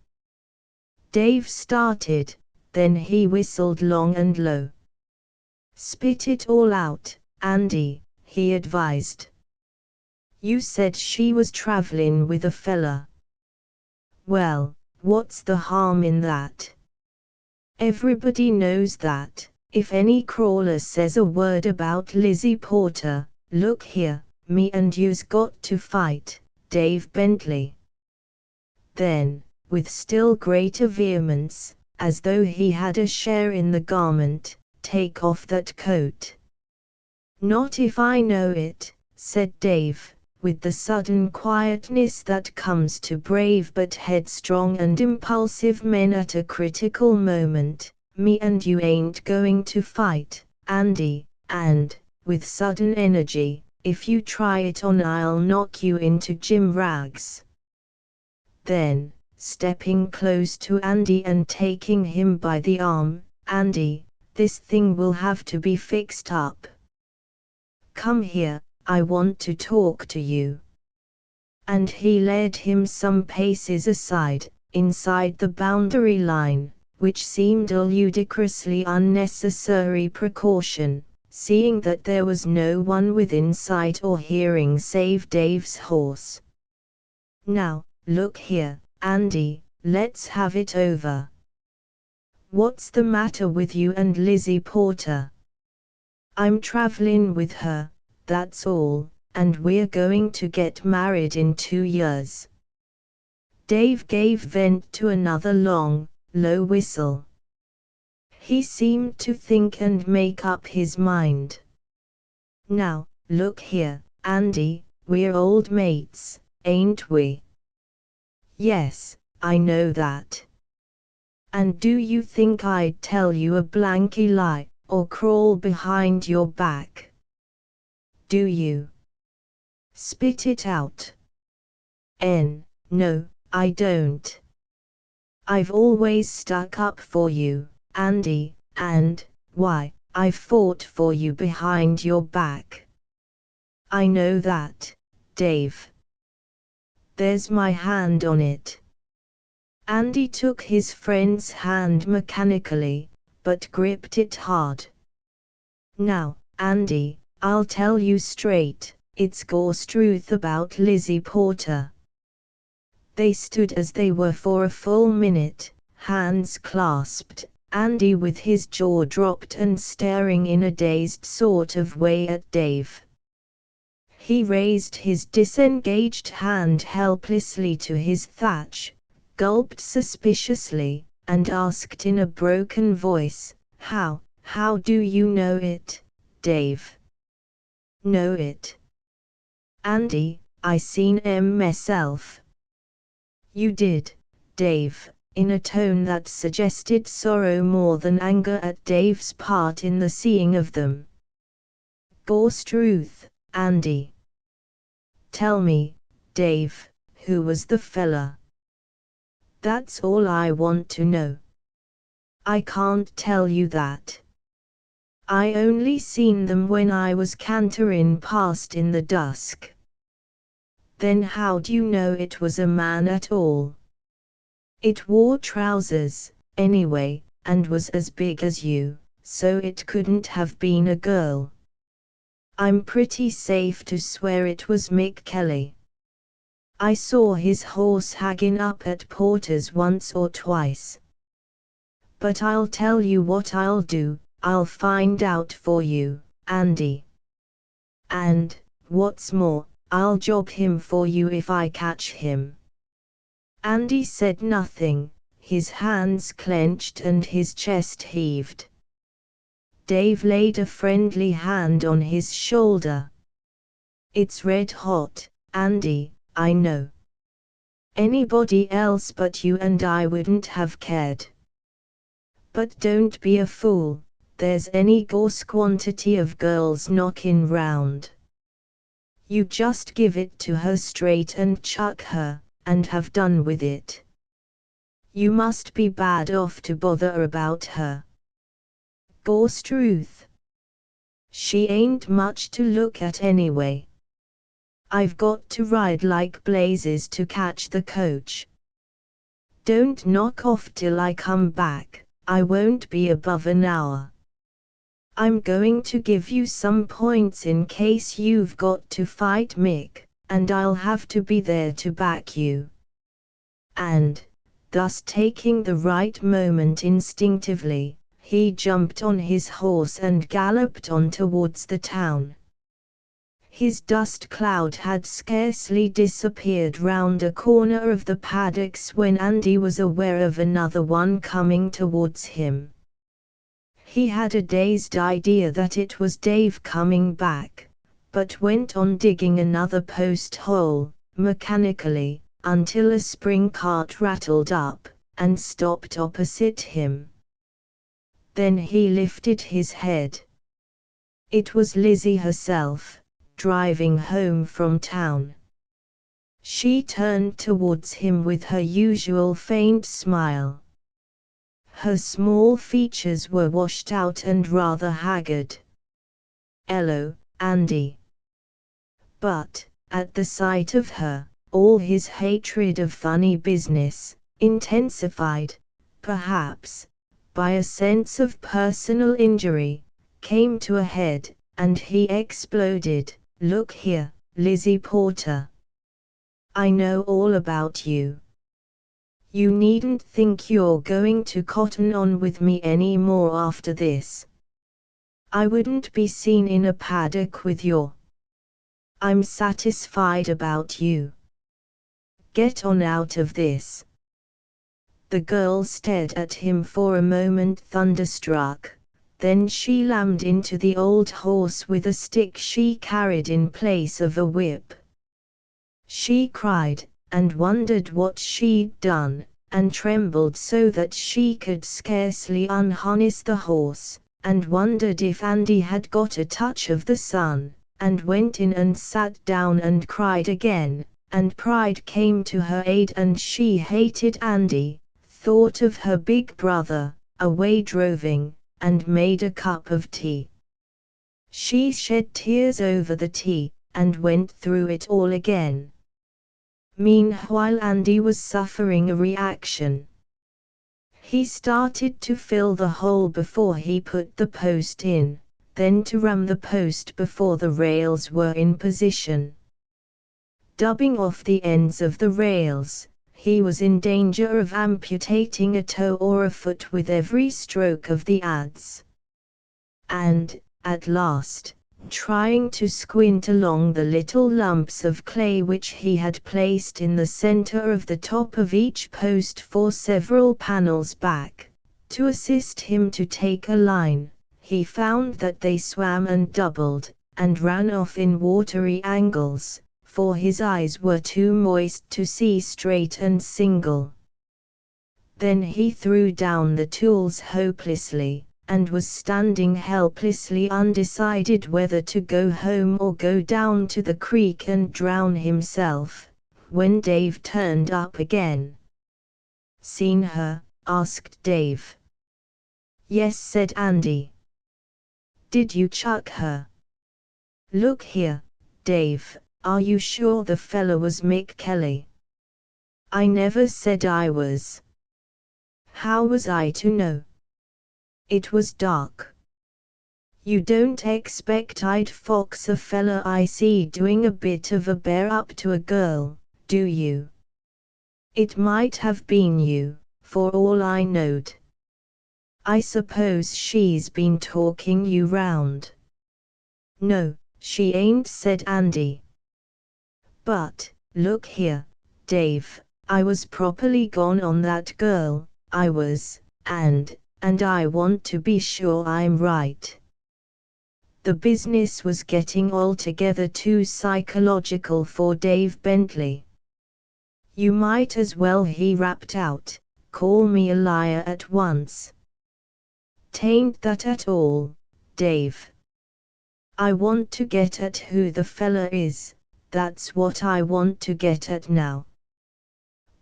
Dave started, then he whistled long and low. "Spit it all out, Andy," he advised. "You said she was travelin' with a fella. Well, what's the harm in that? Everybody knows that, if any crawler says a word about Lizzie Porter, look here, me and you's got to fight, Dave Bentley." Then, with still greater vehemence, as though he had a share in the garment, "Take off that coat." "Not if I know it," said Dave, with the sudden quietness that comes to brave but headstrong and impulsive men at a critical moment. "Me and you ain't going to fight, Andy, and," with sudden energy, "if you try it on I'll knock you into gym rags." Then, stepping close to Andy and taking him by the arm, "Andy, this thing will have to be fixed up. Come here, I want to talk to you." And he led him some paces aside, inside the boundary line, which seemed a ludicrously unnecessary precaution, seeing that there was no one within sight or hearing save Dave's horse. "Now, look here, Andy, let's have it over. What's the matter with you and Lizzie Porter?" "I'm travelin' with her, that's all, and we're going to get married in 2 years." Dave gave vent to another long, low whistle. He seemed to think and make up his mind. "Now, look here, Andy, we're old mates, ain't we?" "Yes, I know that. And do you think I'd tell you a blanky lie, or crawl behind your back? Do you? Spit it out." No, I don't. I've always stuck up for you, Andy, and, why, I've fought for you behind your back. I know that, Dave. There's my hand on it." Andy took his friend's hand mechanically, but gripped it hard. "Now, Andy, I'll tell you straight, it's God's truth about Lizzie Porter." They stood as they were for a full minute, hands clasped, Andy with his jaw dropped and staring in a dazed sort of way at Dave. He raised his disengaged hand helplessly to his thatch, gulped suspiciously, and asked in a broken voice, How do you know it, Dave?" "Know it? Andy, I seen 'em myself." "You did, Dave," in a tone that suggested sorrow more than anger at Dave's part in the seeing of them. "God's truth, Andy. Tell me, Dave, who was the fella?" "That's all I want to know." "I can't tell you that. I only seen them when I was canterin' past in the dusk." "Then how do you know it was a man at all?" "It wore trousers, anyway, and was as big as you, so it couldn't have been a girl. I'm pretty safe to swear it was Mick Kelly. I saw his horse haggin' up at Porter's once or twice." But I'll tell you what I'll do, I'll find out for you, Andy. And, what's more, I'll job him for you if I catch him." Andy said nothing, his hands clenched and his chest heaved. Dave laid a friendly hand on his shoulder. "It's red hot, Andy, I know. Anybody else but you and I wouldn't have cared. But don't be a fool, there's any gorse quantity of girls knockin' round. You just give it to her straight and chuck her, and have done with it. You must be bad off to bother about her. Gorse truth. She ain't much to look at anyway. I've got to ride like blazes to catch the coach. Don't knock off till I come back, I won't be above an hour. I'm going to give you some points in case you've got to fight Mick, and I'll have to be there to back you." And, thus taking the right moment instinctively, he jumped on his horse and galloped on towards the town. His dust cloud had scarcely disappeared round a corner of the paddocks when Andy was aware of another one coming towards him. He had a dazed idea that it was Dave coming back, but went on digging another post hole, mechanically, until a spring cart rattled up, and stopped opposite him. Then he lifted his head. It was Lizzie herself, driving home from town. She turned towards him with her usual faint smile. Her small features were washed out and rather haggard. "Hello, Andy." But, at the sight of her, all his hatred of funny business, intensified, perhaps, by a sense of personal injury, came to a head, and he exploded. "Look here, Lizzie Porter. I know all about you. You needn't think you're going to cotton on with me any more after this. I wouldn't be seen in a paddock with your. I'm satisfied about you. Get on out of this." The girl stared at him for a moment thunderstruck. Then she lammed into the old horse with a stick she carried in place of a whip. She cried, and wondered what she'd done, and trembled so that she could scarcely unharness the horse, and wondered if Andy had got a touch of the sun, and went in and sat down and cried again, and pride came to her aid and she hated Andy, thought of her big brother, away droving, and made a cup of tea. She shed tears over the tea, and went through it all again. Meanwhile Andy was suffering a reaction. He started to fill the hole before he put the post in, then to ram the post before the rails were in position. Dubbing off the ends of the rails, he was in danger of amputating a toe or a foot with every stroke of the adze. And, at last, trying to squint along the little lumps of clay which he had placed in the center of the top of each post for several panels back, to assist him to take a line, he found that they swam and doubled, and ran off in watery angles, for his eyes were too moist to see straight and single. Then he threw down the tools hopelessly, and was standing helplessly undecided whether to go home or go down to the creek and drown himself, when Dave turned up again. "Seen her?" asked Dave. "Yes," said Andy. "Did you chuck her?" "Look here, Dave, are you sure the fella was Mick Kelly?" "I never said I was." "How was I to know? It was dark." "You don't expect I'd fox a fella I see doing a bit of a bear up to a girl, do you?" "It might have been you, for all I knowed." I suppose she's been talking you round. No, she ain't, said Andy. But, look here, Dave, I was properly gone on that girl, I was, and I want to be sure I'm right. The business was getting altogether too psychological for Dave Bentley. You might as well, he rapped out, call me a liar at once. Tain't that at all, Dave. I want to get at who the fella is, that's what I want to get at now.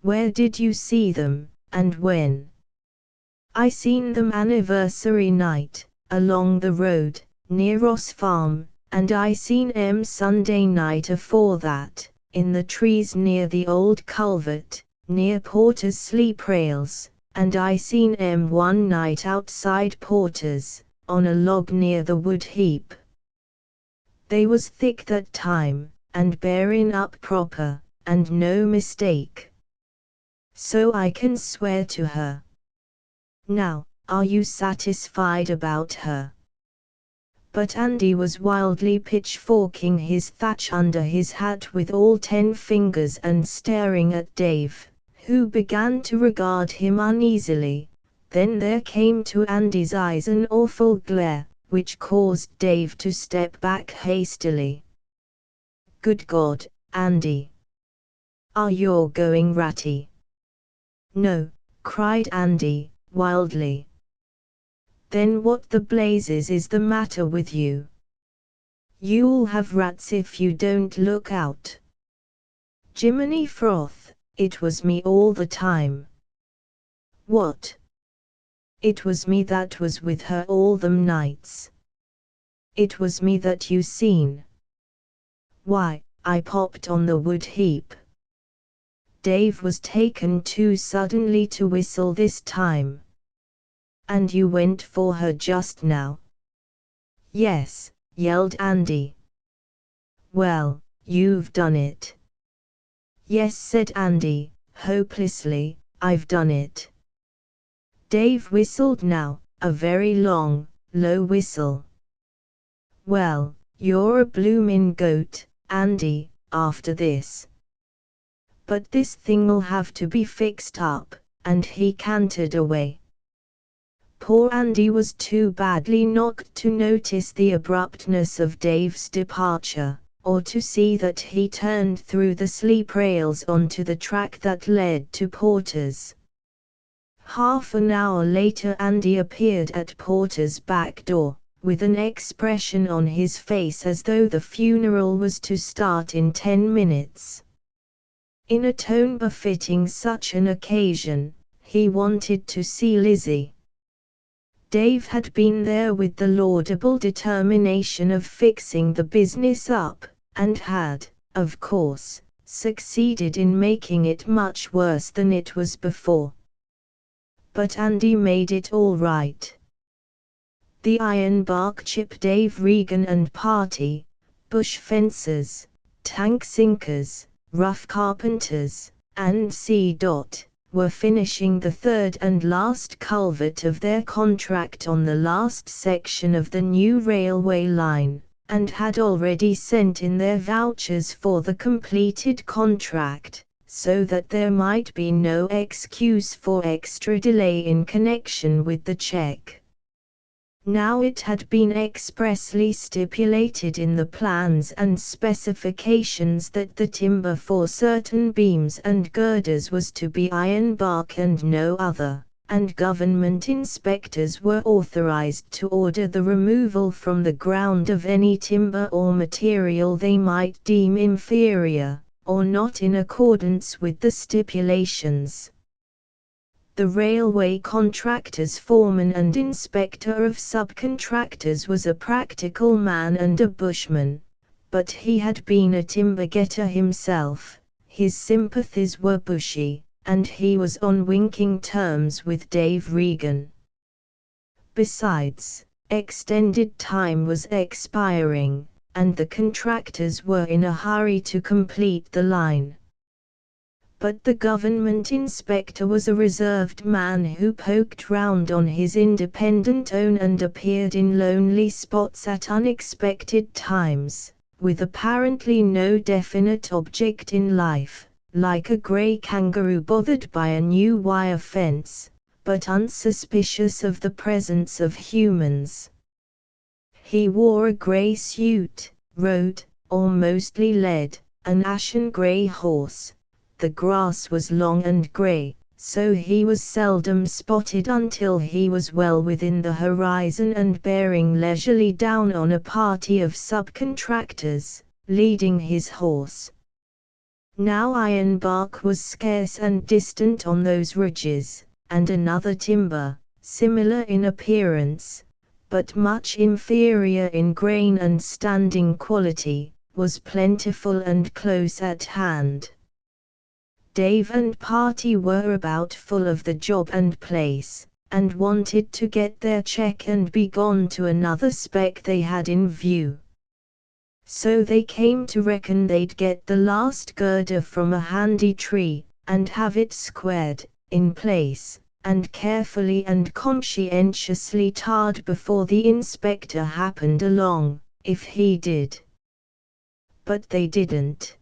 Where did you see them, and when? I seen them anniversary night, along the road, near Ross Farm, and I seen 'em Sunday night afore that, in the trees near the old culvert, near Porter's sleep rails, and I seen 'em one night outside Porter's, on a log near the wood heap. They was thick that time, and bearin' up proper, and no mistake. So I can swear to her. Now, are you satisfied about her? But Andy was wildly pitchforking his thatch under his hat with all 10 fingers and staring at Dave, who began to regard him uneasily. Then there came to Andy's eyes an awful glare, which caused Dave to step back hastily. Good God, Andy! Are you going ratty? No, cried Andy, wildly. Then what the blazes is the matter with you? You'll have rats if you don't look out. Jiminy froth, it was me all the time. What? It was me that was with her all them nights. It was me that you seen. Why, I popped on the wood heap. Dave was taken too suddenly to whistle this time. And you went for her just now? Yes, yelled Andy. Well, you've done it. Yes, said Andy, hopelessly, I've done it. Dave whistled now, a very long, low whistle. Well, you're a bloomin' goat, Andy, after this. But this thing'll have to be fixed up, and he cantered away. Poor Andy was too badly knocked to notice the abruptness of Dave's departure, or to see that he turned through the sleep rails onto the track that led to Porter's. Half an hour later Andy appeared at Porter's back door, with an expression on his face as though the funeral was to start in 10 minutes. In a tone befitting such an occasion, he wanted to see Lizzie. Dave had been there with the laudable determination of fixing the business up, and had, of course, succeeded in making it much worse than it was before. But Andy made it all right. The ironbark chip Dave Regan and party, bush fencers, tank sinkers, rough carpenters, and C.Dot, were finishing the third and last culvert of their contract on the last section of the new railway line, and had already sent in their vouchers for the completed contract, so that there might be no excuse for extra delay in connection with the check. Now it had been expressly stipulated in the plans and specifications that the timber for certain beams and girders was to be ironbark and no other, and government inspectors were authorized to order the removal from the ground of any timber or material they might deem inferior, or not in accordance with the stipulations. The railway contractor's foreman and inspector of subcontractors was a practical man and a bushman, but he had been a timber-getter himself, his sympathies were bushy, and he was on winking terms with Dave Regan. Besides, extended time was expiring, and the contractors were in a hurry to complete the line. But the government inspector was a reserved man who poked round on his independent own and appeared in lonely spots at unexpected times, with apparently no definite object in life, like a grey kangaroo bothered by a new wire fence, but unsuspicious of the presence of humans. He wore a grey suit, rode, or mostly led, an ashen grey horse. The grass was long and grey, so he was seldom spotted until he was well within the horizon and bearing leisurely down on a party of subcontractors, leading his horse. Now ironbark was scarce and distant on those ridges, and another timber, similar in appearance, but much inferior in grain and standing quality, was plentiful and close at hand. Dave and party were about full of the job and place, and wanted to get their check and be gone to another spec they had in view. So they came to reckon they'd get the last girder from a handy tree, and have it squared, in place, and carefully and conscientiously tarred before the inspector happened along, if he did. But they didn't.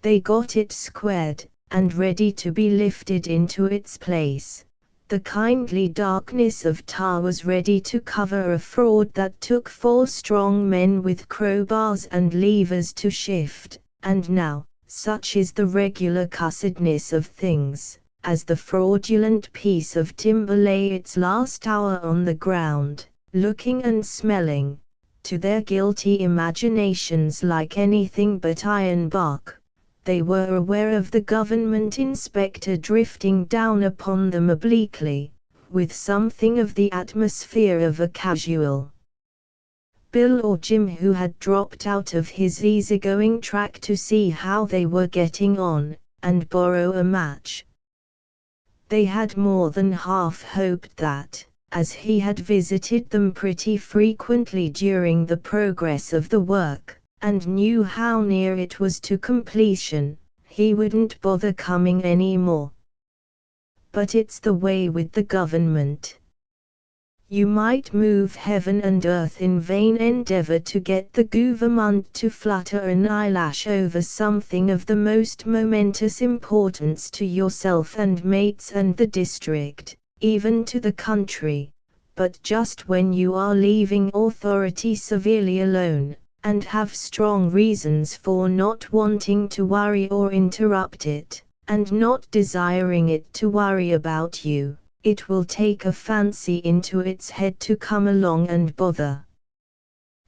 They got it squared, and ready to be lifted into its place. The kindly darkness of tar was ready to cover a fraud that took 4 strong men with crowbars and levers to shift, and now, such is the regular cussedness of things, as the fraudulent piece of timber lay its last hour on the ground, looking and smelling, to their guilty imaginations like anything but ironbark. They were aware of the government inspector drifting down upon them obliquely, with something of the atmosphere of a casual. Bill or Jim, who had dropped out of his easygoing track to see how they were getting on, and borrow a match. They had more than half hoped that, as he had visited them pretty frequently during the progress of the work, and knew how near it was to completion, he wouldn't bother coming any more. But it's the way with the government. You might move heaven and earth in vain endeavor to get the government to flutter an eyelash over something of the most momentous importance to yourself and mates and the district, even to the country, but just when you are leaving authority severely alone, and have strong reasons for not wanting to worry or interrupt it, and not desiring it to worry about you, it will take a fancy into its head to come along and bother.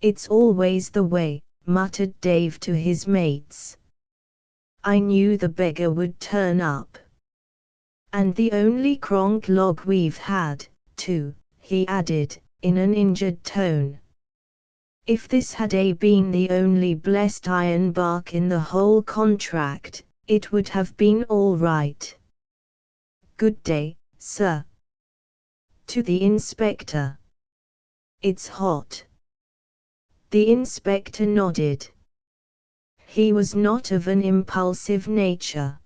It's always the way, muttered Dave to his mates. I knew the beggar would turn up. And the only cronk log we've had, too, he added, in an injured tone. If this had been the only blessed ironbark in the whole contract, it would have been all right. Good day, sir. To the inspector. It's hot. The inspector nodded. He was not of an impulsive nature.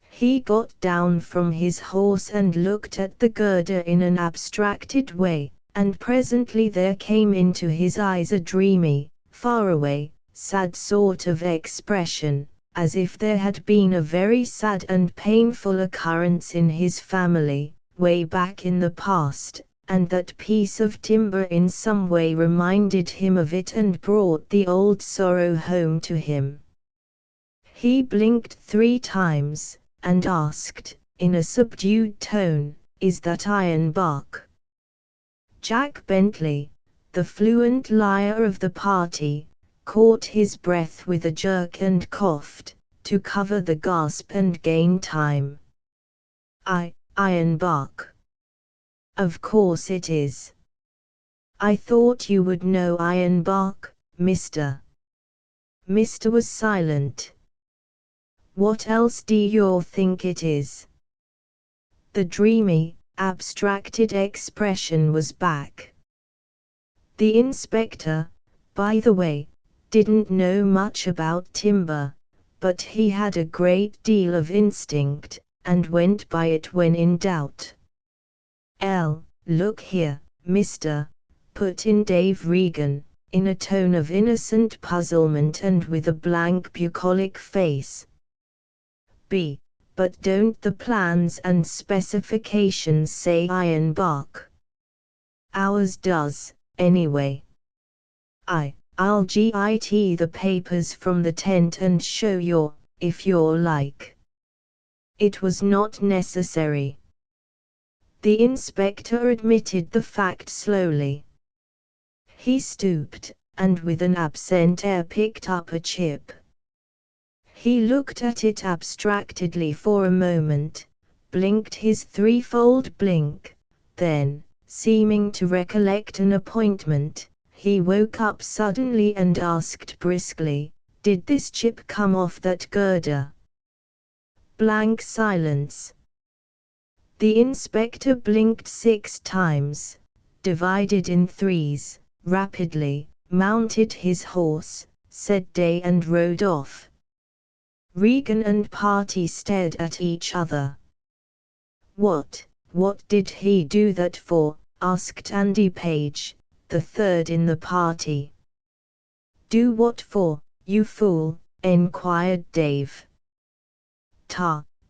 He got down from his horse and looked at the girder in an abstracted way, and presently there came into his eyes a dreamy, faraway, sad sort of expression, as if there had been a very sad and painful occurrence in his family, way back in the past, and that piece of timber in some way reminded him of it and brought the old sorrow home to him. He blinked 3 times, and asked, in a subdued tone, "Is that ironbark?" Jack Bentley, the fluent liar of the party, caught his breath with a jerk and coughed, to cover the gasp and gain time. Ironbark. Of course it is. I thought you would know ironbark, Mr. Mr. was silent. What else do you think it is? The dreamy, abstracted expression was back. The inspector, by the way, didn't know much about timber, but he had a great deal of instinct, and went by it when in doubt. Look here, mister," put in Dave Regan, in a tone of innocent puzzlement and with a blank bucolic face. But don't the plans and specifications say ironbark?" "Ours does, anyway. I'll get the papers from the tent and show you, if you're like." It was not necessary. The inspector admitted the fact slowly. He stooped, and with an absent air picked up a chip. He looked at it abstractedly for a moment, blinked his threefold blink, then, seeming to recollect an appointment, he woke up suddenly and asked briskly, "Did this chip come off that girder?" Blank silence. The inspector blinked 6 times, divided in threes, rapidly, mounted his horse, said day and rode off. Regan and party stared at each other. What did he do that for?" asked Andy Page, the third in the party. "Do what for, you fool?" enquired Dave.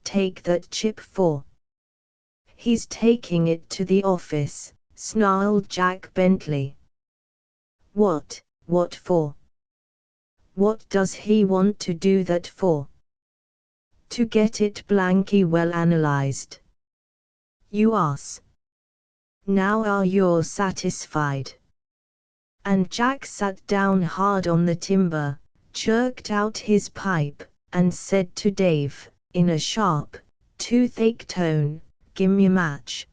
Take that chip for." "He's taking it to the office," snarled Jack Bentley. What for?" "What does he want to do that for?" "To get it blanky well analyzed." "You ass. Now are you satisfied?" And Jack sat down hard on the timber, jerked out his pipe, and said to Dave, in a sharp, toothache tone, "Gimme a match."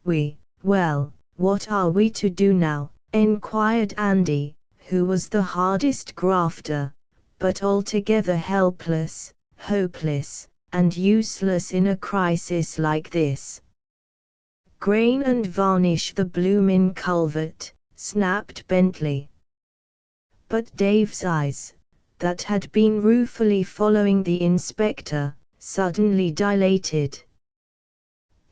Well, what are we to do now?" enquired Andy, who was the hardest grafter, but altogether helpless, hopeless, and useless in a crisis like this. "Grain and varnish the bloomin' culvert," snapped Bentley. But Dave's eyes, that had been ruefully following the inspector, suddenly dilated.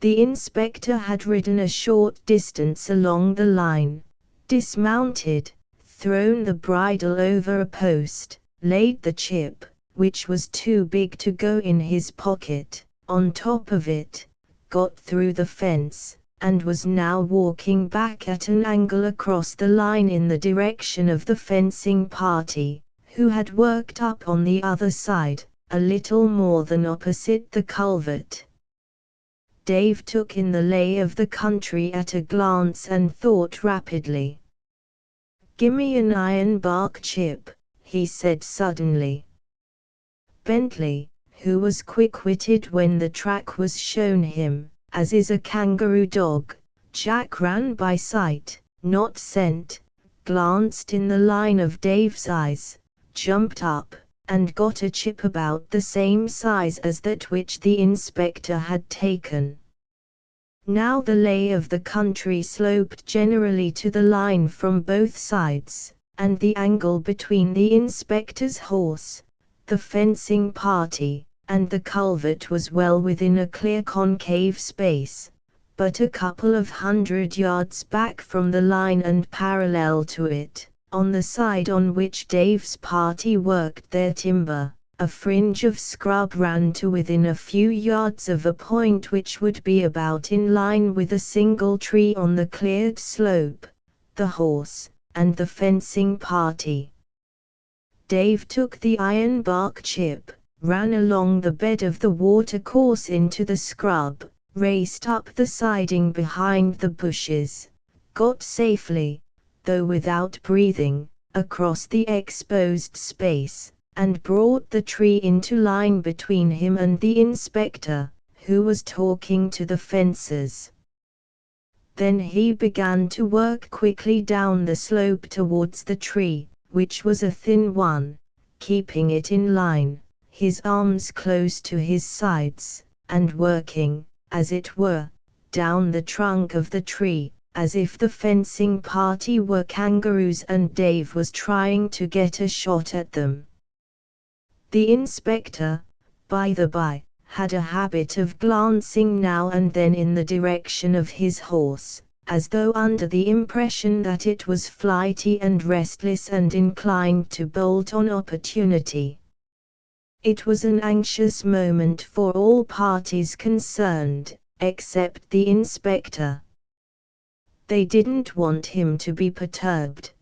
The inspector had ridden a short distance along the line, dismounted, thrown the bridle over a post, laid the chip, which was too big to go in his pocket, on top of it, got through the fence, and was now walking back at an angle across the line in the direction of the fencing party, who had worked up on the other side, a little more than opposite the culvert. Dave took in the lay of the country at a glance and thought rapidly. "Gimme an ironbark chip," he said suddenly. Bentley, who was quick-witted when the track was shown him, as is a kangaroo dog, Jack ran by sight, not scent, glanced in the line of Dave's eyes, jumped up, and got a chip about the same size as that which the inspector had taken. Now the lay of the country sloped generally to the line from both sides, and the angle between the inspector's horse, the fencing party, and the culvert was well within a clear concave space, but a couple of 100 yards back from the line and parallel to it, on the side on which Dave's party worked their timber, a fringe of scrub ran to within a few yards of a point which would be about in line with a single tree on the cleared slope, the horse, and the fencing party. Dave took the ironbark chip, ran along the bed of the watercourse into the scrub, raced up the siding behind the bushes, got safely, though without breathing, across the exposed space, and brought the tree into line between him and the inspector, who was talking to the fencers. Then he began to work quickly down the slope towards the tree, which was a thin one, keeping it in line, his arms close to his sides, and working, as it were, down the trunk of the tree, as if the fencing party were kangaroos and Dave was trying to get a shot at them. The inspector, by the by, had a habit of glancing now and then in the direction of his horse, as though under the impression that it was flighty and restless and inclined to bolt on opportunity. It was an anxious moment for all parties concerned, except the inspector. They didn't want him to be perturbed.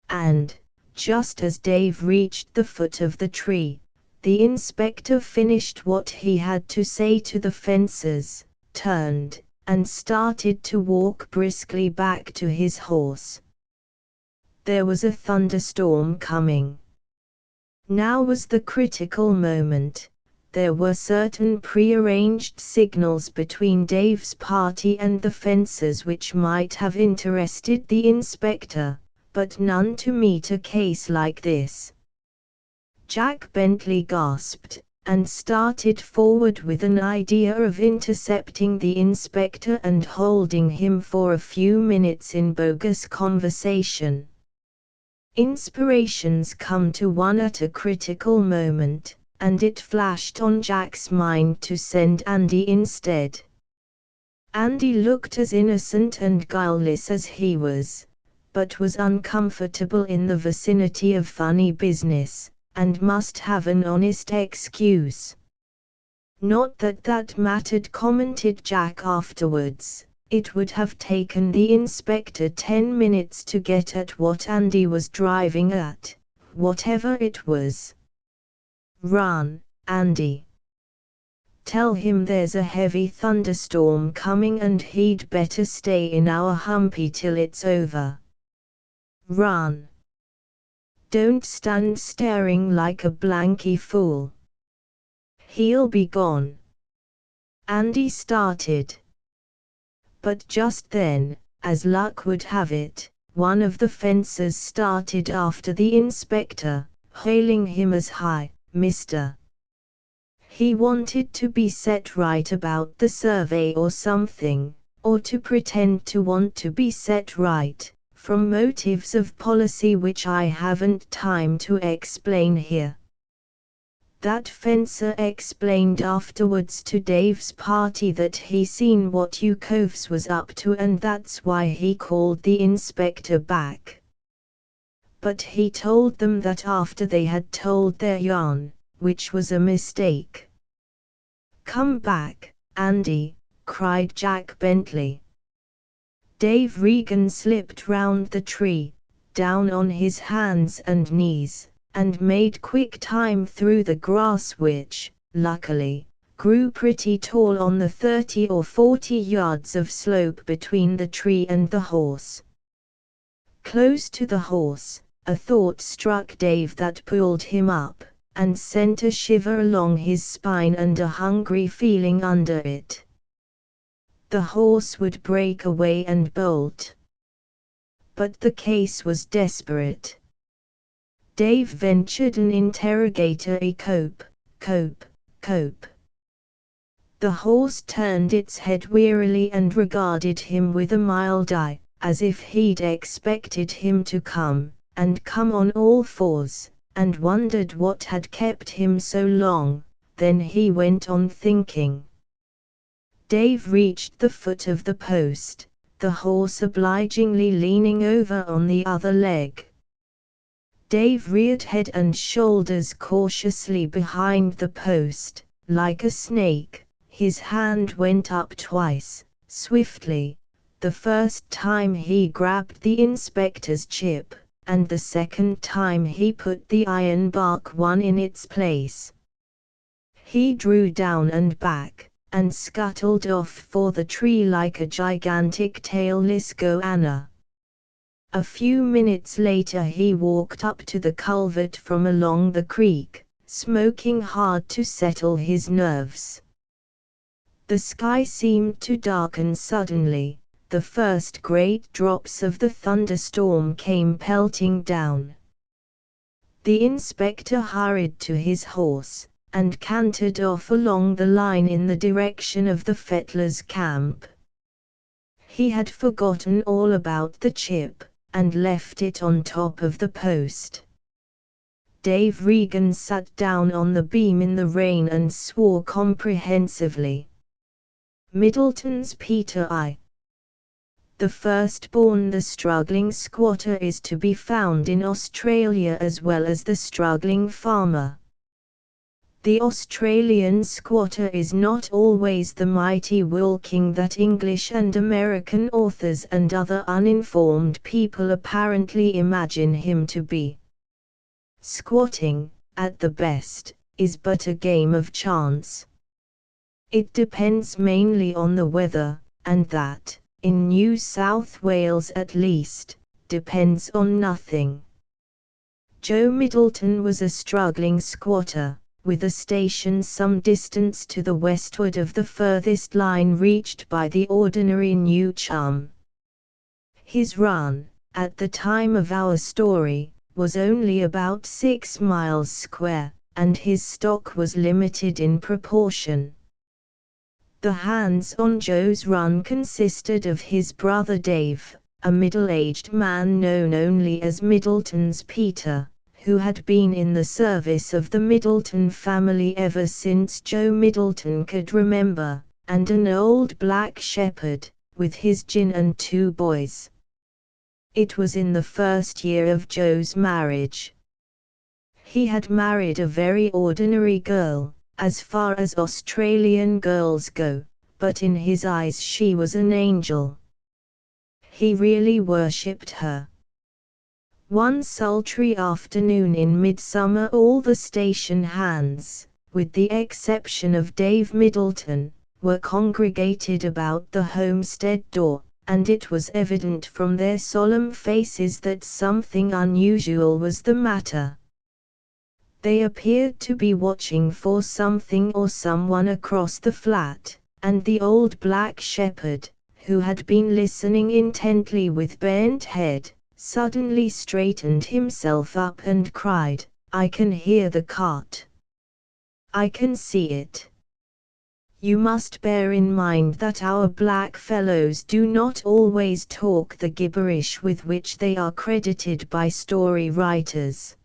And, just as Dave reached the foot of the tree, the inspector finished what he had to say to the fencers, turned, and started to walk briskly back to his horse. There was a thunderstorm coming. Now was the critical moment. There were certain prearranged signals between Dave's party and the fencers which might have interested the inspector, but none to meet a case like this. Jack Bentley gasped, and started forward with an idea of intercepting the inspector and holding him for a few minutes in bogus conversation. Inspirations come to one at a critical moment, and it flashed on Jack's mind to send Andy instead. Andy looked as innocent and guileless as he was, but was uncomfortable in the vicinity of funny business, and must have an honest excuse. Not that that mattered, commented Jack afterwards. It would have taken the inspector 10 minutes to get at what Andy was driving at, whatever it was. Run, Andy. Tell him there's a heavy thunderstorm coming and he'd better stay in our humpy till it's over. Run. Don't stand staring like a blanky fool. He'll be gone. Andy started. But just then, as luck would have it, one of the fencers started after the inspector, hailing him as "Hi, mister." He wanted to be set right about the survey or something, or to pretend to want to be set right, from motives of policy which I haven't time to explain here. That fencer explained afterwards to Dave's party that he seen what you coves was up to and that's why he called the inspector back. But he told them that after they had told their yarn, which was a mistake. Come back, Andy, cried Jack Bentley. Dave Regan slipped round the tree, down on his hands and knees, and made quick time through the grass which, luckily, grew pretty tall on the 30 or 40 yards of slope between the tree and the horse. Close to the horse, a thought struck Dave that pulled him up, and sent a shiver along his spine and a hungry feeling under it. The horse would break away and bolt. But the case was desperate. Dave ventured an interrogatory "Cope, Cope, Cope." The horse turned its head wearily and regarded him with a mild eye, as if he'd expected him to come on all fours, and wondered what had kept him so long. Then he went on thinking. Dave reached the foot of the post, the horse obligingly leaning over on the other leg. Dave reared head and shoulders cautiously behind the post, like a snake. His hand went up twice, swiftly, the first time he grabbed the inspector's chip, and the second time he put the iron bark one in its place. He drew down and back, and scuttled off for the tree like a gigantic tailless goanna. A few minutes later he walked up to the culvert from along the creek, smoking hard to settle his nerves. The sky seemed to darken suddenly. The first great drops of the thunderstorm came pelting down. The inspector hurried to his horse, and cantered off along the line in the direction of the Fettlers' camp. He had forgotten all about the chip, and left it on top of the post. Dave Regan sat down on the beam in the rain and swore comprehensively. Middleton's Peter I. The firstborn. The struggling squatter is to be found in Australia as well as the struggling farmer. The Australian squatter is not always the mighty wool king that English and American authors and other uninformed people apparently imagine him to be. Squatting, at the best, is but a game of chance. It depends mainly on the weather, and that, in New South Wales at least, depends on nothing. Joe Middleton was a struggling squatter, with a station some distance to the westward of the furthest line reached by the ordinary New Chum. His run, at the time of our story, was only about 6 miles square, and his stock was limited in proportion. The hands on Joe's run consisted of his brother Dave, a middle-aged man known only as Middleton's Peter, who had been in the service of the Middleton family ever since Joe Middleton could remember, and an old black shepherd, with his gin and 2 boys. It was in the first year of Joe's marriage. He had married a very ordinary girl, as far as Australian girls go, but in his eyes she was an angel. He really worshipped her. One sultry afternoon in midsummer all the station hands, with the exception of Dave Middleton, were congregated about the homestead door, and it was evident from their solemn faces that something unusual was the matter. They appeared to be watching for something or someone across the flat, and the old black shepherd, who had been listening intently with bent head, suddenly straightened himself up and cried, "I can hear the cart. I can see it." You must bear in mind that our black fellows do not always talk the gibberish with which they are credited by story writers.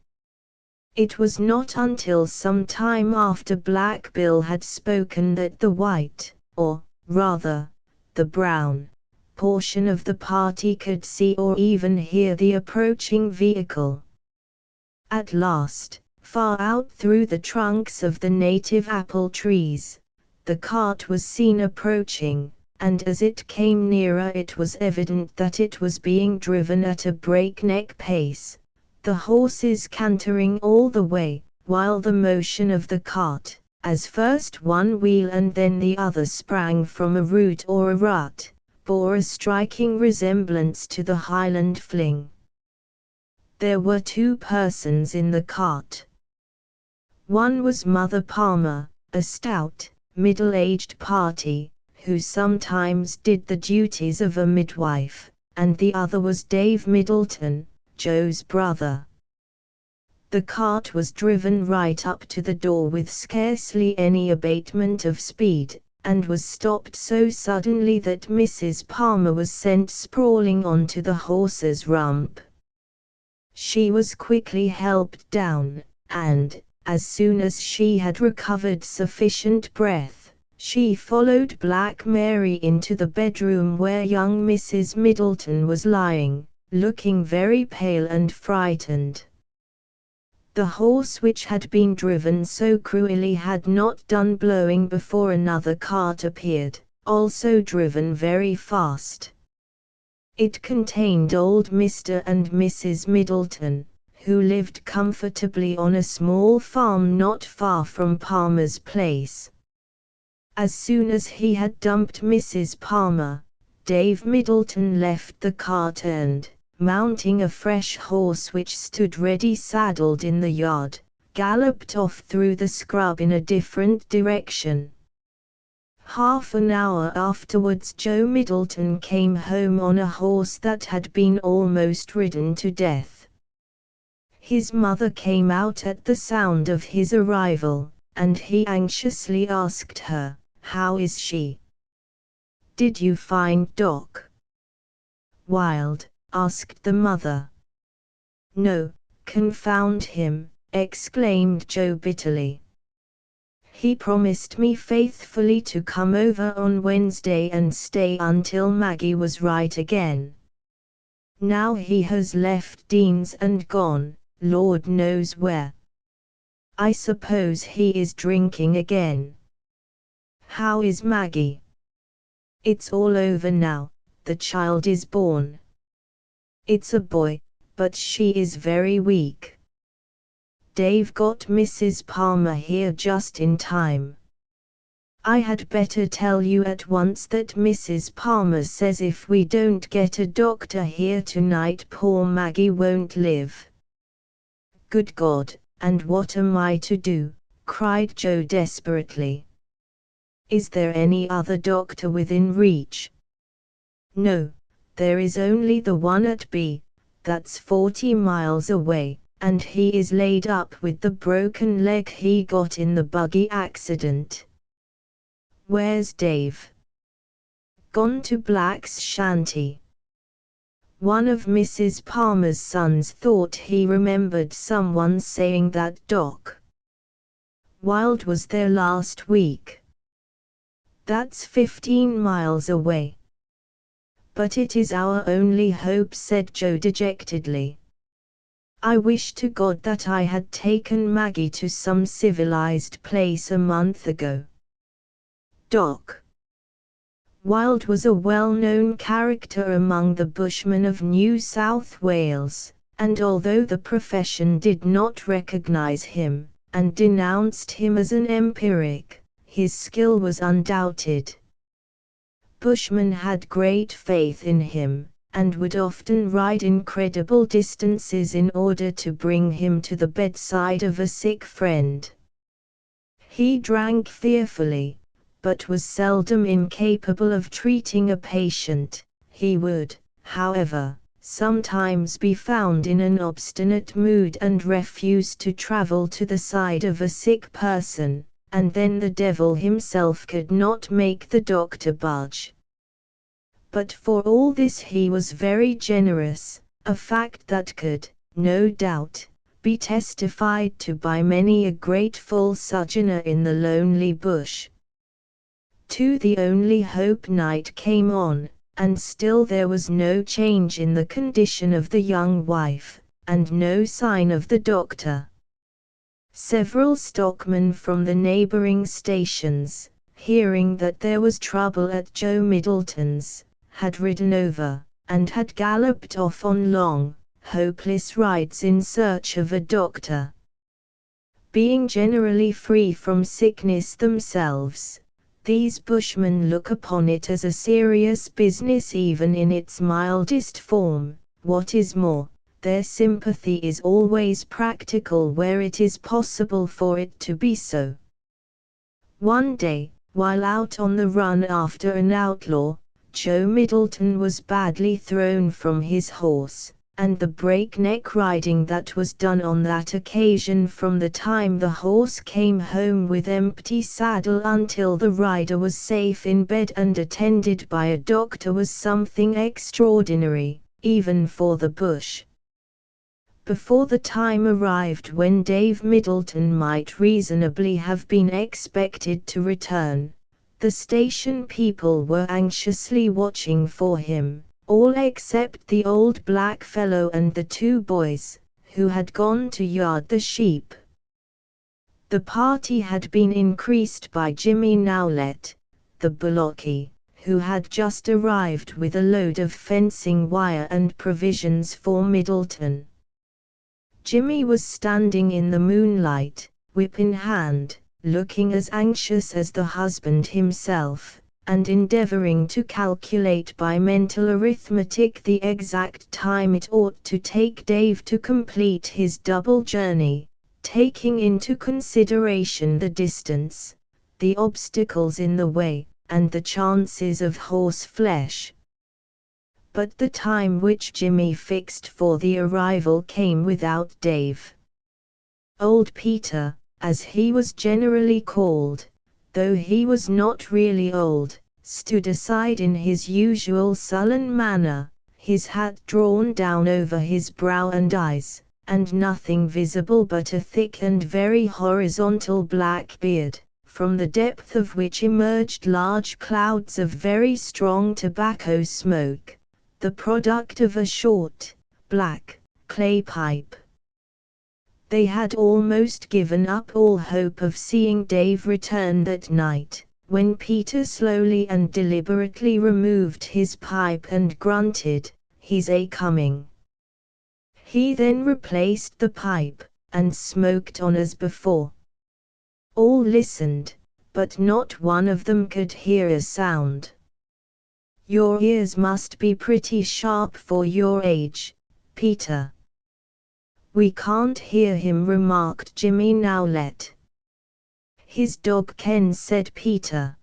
It was not until some time after Black Bill had spoken that the white, or, rather, the brown, portion of the party could see or even hear the approaching vehicle. At last, far out through the trunks of the native apple trees, the cart was seen approaching, and as it came nearer it was evident that it was being driven at a breakneck pace, the horses cantering all the way, while the motion of the cart, as first one wheel and then the other sprang from a root or a rut, bore a striking resemblance to the Highland fling. There were 2 persons in the cart. One was Mother Palmer, a stout, middle-aged party, who sometimes did the duties of a midwife, and the other was Dave Middleton, Joe's brother. The cart was driven right up to the door with scarcely any abatement of speed, and was stopped so suddenly that Mrs. Palmer was sent sprawling onto the horse's rump. She was quickly helped down, and, as soon as she had recovered sufficient breath, she followed Black Mary into the bedroom where young Mrs. Middleton was lying, looking very pale and frightened. The horse which had been driven so cruelly had not done blowing before another cart appeared, also driven very fast. It contained old Mr. and Mrs. Middleton, who lived comfortably on a small farm not far from Palmer's place. As soon as he had dumped Mrs. Palmer, Dave Middleton left the cart and, mounting a fresh horse which stood ready saddled in the yard, galloped off through the scrub in a different direction. Half an hour afterwards Joe Middleton came home on a horse that had been almost ridden to death. His mother came out at the sound of his arrival, and he anxiously asked her, "How is she? Did you find Doc Wild?" asked the mother. "No, confound him," exclaimed Joe bitterly. "He promised me faithfully to come over on Wednesday and stay until Maggie was right again. Now he has left Dean's and gone, Lord knows where. I suppose he is drinking again. How is Maggie?" "It's all over now, the child is born. It's a boy, but she is very weak. Dave got Mrs. Palmer here just in time. I had better tell you at once that Mrs. Palmer says if we don't get a doctor here tonight poor Maggie won't live." "Good God, and what am I to do?" cried Joe desperately. "Is there any other doctor within reach?" "No, there is only the one at B, that's 40 miles away, and he is laid up with the broken leg he got in the buggy accident." "Where's Dave?" "Gone to Black's shanty." One of Mrs. Palmer's sons thought he remembered someone saying that Doc Wild was there last week. "That's 15 miles away." "But it is our only hope," said Joe dejectedly. "I wish to God that I had taken Maggie to some civilized place a month ago." Doc Wild was a well-known character among the bushmen of New South Wales, and although the profession did not recognize him, and denounced him as an empiric, his skill was undoubted. Bushmen had great faith in him, and would often ride incredible distances in order to bring him to the bedside of a sick friend. He drank fearfully, but was seldom incapable of treating a patient. He would, however, sometimes be found in an obstinate mood and refuse to travel to the side of a sick person, and then the devil himself could not make the doctor budge. But for all this he was very generous, a fact that could, no doubt, be testified to by many a grateful sojourner in the lonely bush. The only hope night came on, and still there was no change in the condition of the young wife, and no sign of the doctor. Several stockmen from the neighboring stations, hearing that there was trouble at Joe Middleton's, had ridden over, and had galloped off on long, hopeless rides in search of a doctor. Being generally free from sickness themselves, these bushmen look upon it as a serious business even in its mildest form. What is more, their sympathy is always practical where it is possible for it to be so. One day, while out on the run after an outlaw, Joe Middleton was badly thrown from his horse, and the breakneck riding that was done on that occasion from the time the horse came home with empty saddle until the rider was safe in bed and attended by a doctor was something extraordinary, even for the bush. Before the time arrived when Dave Middleton might reasonably have been expected to return, the station people were anxiously watching for him, all except the old black fellow and the two boys, who had gone to yard the sheep. The party had been increased by Jimmy Nowlett, the bullocky, who had just arrived with a load of fencing wire and provisions for Middleton. Jimmy was standing in the moonlight, whip in hand, looking as anxious as the husband himself, and endeavoring to calculate by mental arithmetic the exact time it ought to take Dave to complete his double journey, taking into consideration the distance, the obstacles in the way, and the chances of horse flesh. But the time which Jimmy fixed for the arrival came without Dave. Old Peter, as he was generally called, though he was not really old, stood aside in his usual sullen manner, his hat drawn down over his brow and eyes, and nothing visible but a thick and very horizontal black beard, from the depth of which emerged large clouds of very strong tobacco smoke, the product of a short, black, clay pipe. They had almost given up all hope of seeing Dave return that night, when Peter slowly and deliberately removed his pipe and grunted, "He's a-coming." He then replaced the pipe, and smoked on as before. All listened, but not one of them could hear a sound. "Your ears must be pretty sharp for your age, Peter." "We can't hear him," remarked Jimmy Nowlet. "His dog Ken," said Peter.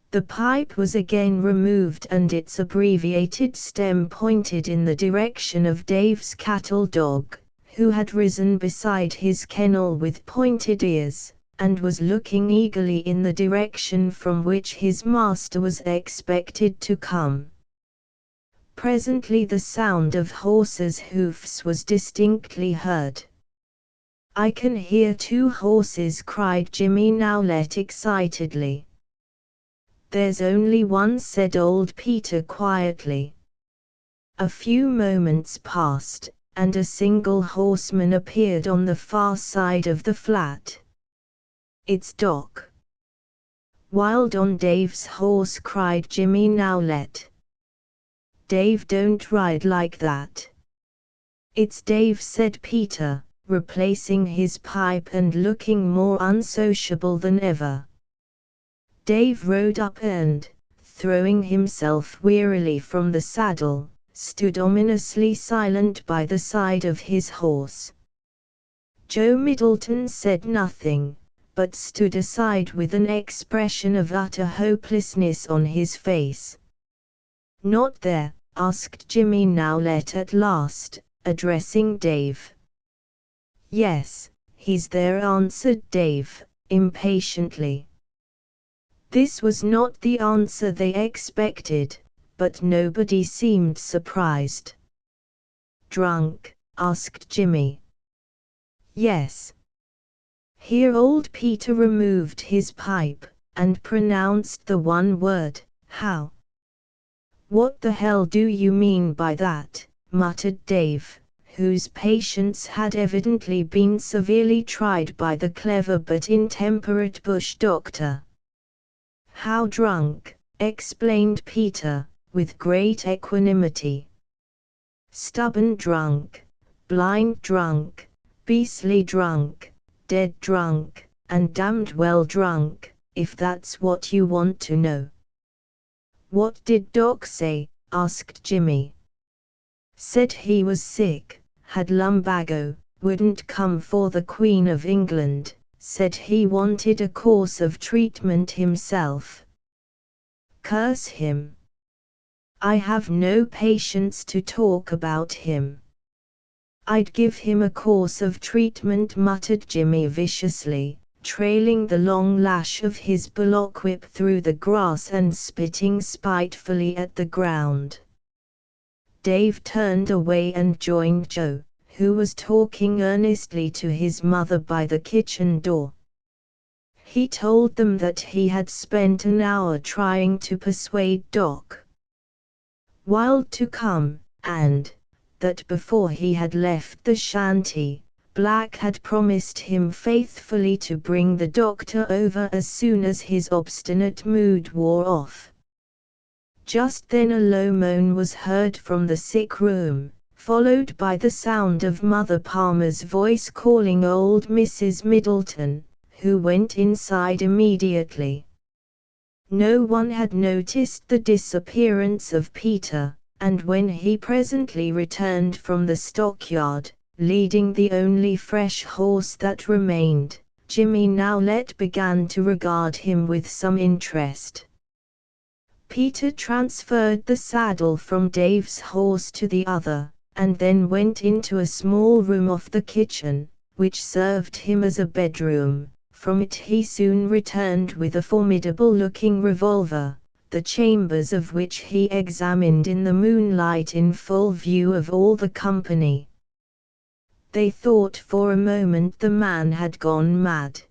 The pipe was again removed and its abbreviated stem pointed in the direction of Dave's cattle dog, who had risen beside his kennel with pointed ears, and was looking eagerly in the direction from which his master was expected to come. Presently the sound of horses' hoofs was distinctly heard. "I can hear 2 horses," cried Jimmy Nowlet excitedly. "There's only one," said old Peter quietly. A few moments passed, and a single horseman appeared on the far side of the flat. "It's Doc." "Wild on Dave's horse," cried Jimmy Nowlet. "Dave don't ride like that." "It's Dave," said Peter, replacing his pipe and looking more unsociable than ever. Dave rode up and, throwing himself wearily from the saddle, stood ominously silent by the side of his horse. Joe Middleton said nothing, but stood aside with an expression of utter hopelessness on his face. "Not there?" asked Jimmy Nowlet at last, addressing Dave. "Yes, he's there," answered Dave, impatiently. This was not the answer they expected, but nobody seemed surprised. "Drunk?" asked Jimmy. "Yes." Here old Peter removed his pipe, and pronounced the one word, "How?" "What the hell do you mean by that?" muttered Dave, whose patience had evidently been severely tried by the clever but intemperate bush doctor. "How drunk?" explained Peter, with great equanimity. "Stubborn drunk, blind drunk, beastly drunk, dead drunk, and damned well drunk, if that's what you want to know." "What did Doc say?" asked Jimmy. "Said he was sick, had lumbago, wouldn't come for the Queen of England, said he wanted a course of treatment himself." "Curse him. I have no patience to talk about him." "I'd give him a course of treatment," muttered Jimmy viciously, trailing the long lash of his bullock whip through the grass and spitting spitefully at the ground. Dave turned away and joined Joe, who was talking earnestly to his mother by the kitchen door. He told them that he had spent an hour trying to persuade Doc Wild to come, and that before he had left the shanty, Black had promised him faithfully to bring the doctor over as soon as his obstinate mood wore off. Just then a low moan was heard from the sick room, followed by the sound of Mother Palmer's voice calling old Mrs. Middleton, who went inside immediately. No one had noticed the disappearance of Peter, and when he presently returned from the stockyard, leading the only fresh horse that remained, Jimmy Nowlet began to regard him with some interest. Peter transferred the saddle from Dave's horse to the other, and then went into a small room off the kitchen, which served him as a bedroom. From it he soon returned with a formidable-looking revolver, the chambers of which he examined in the moonlight in full view of all the company. They thought for a moment the man had gone mad.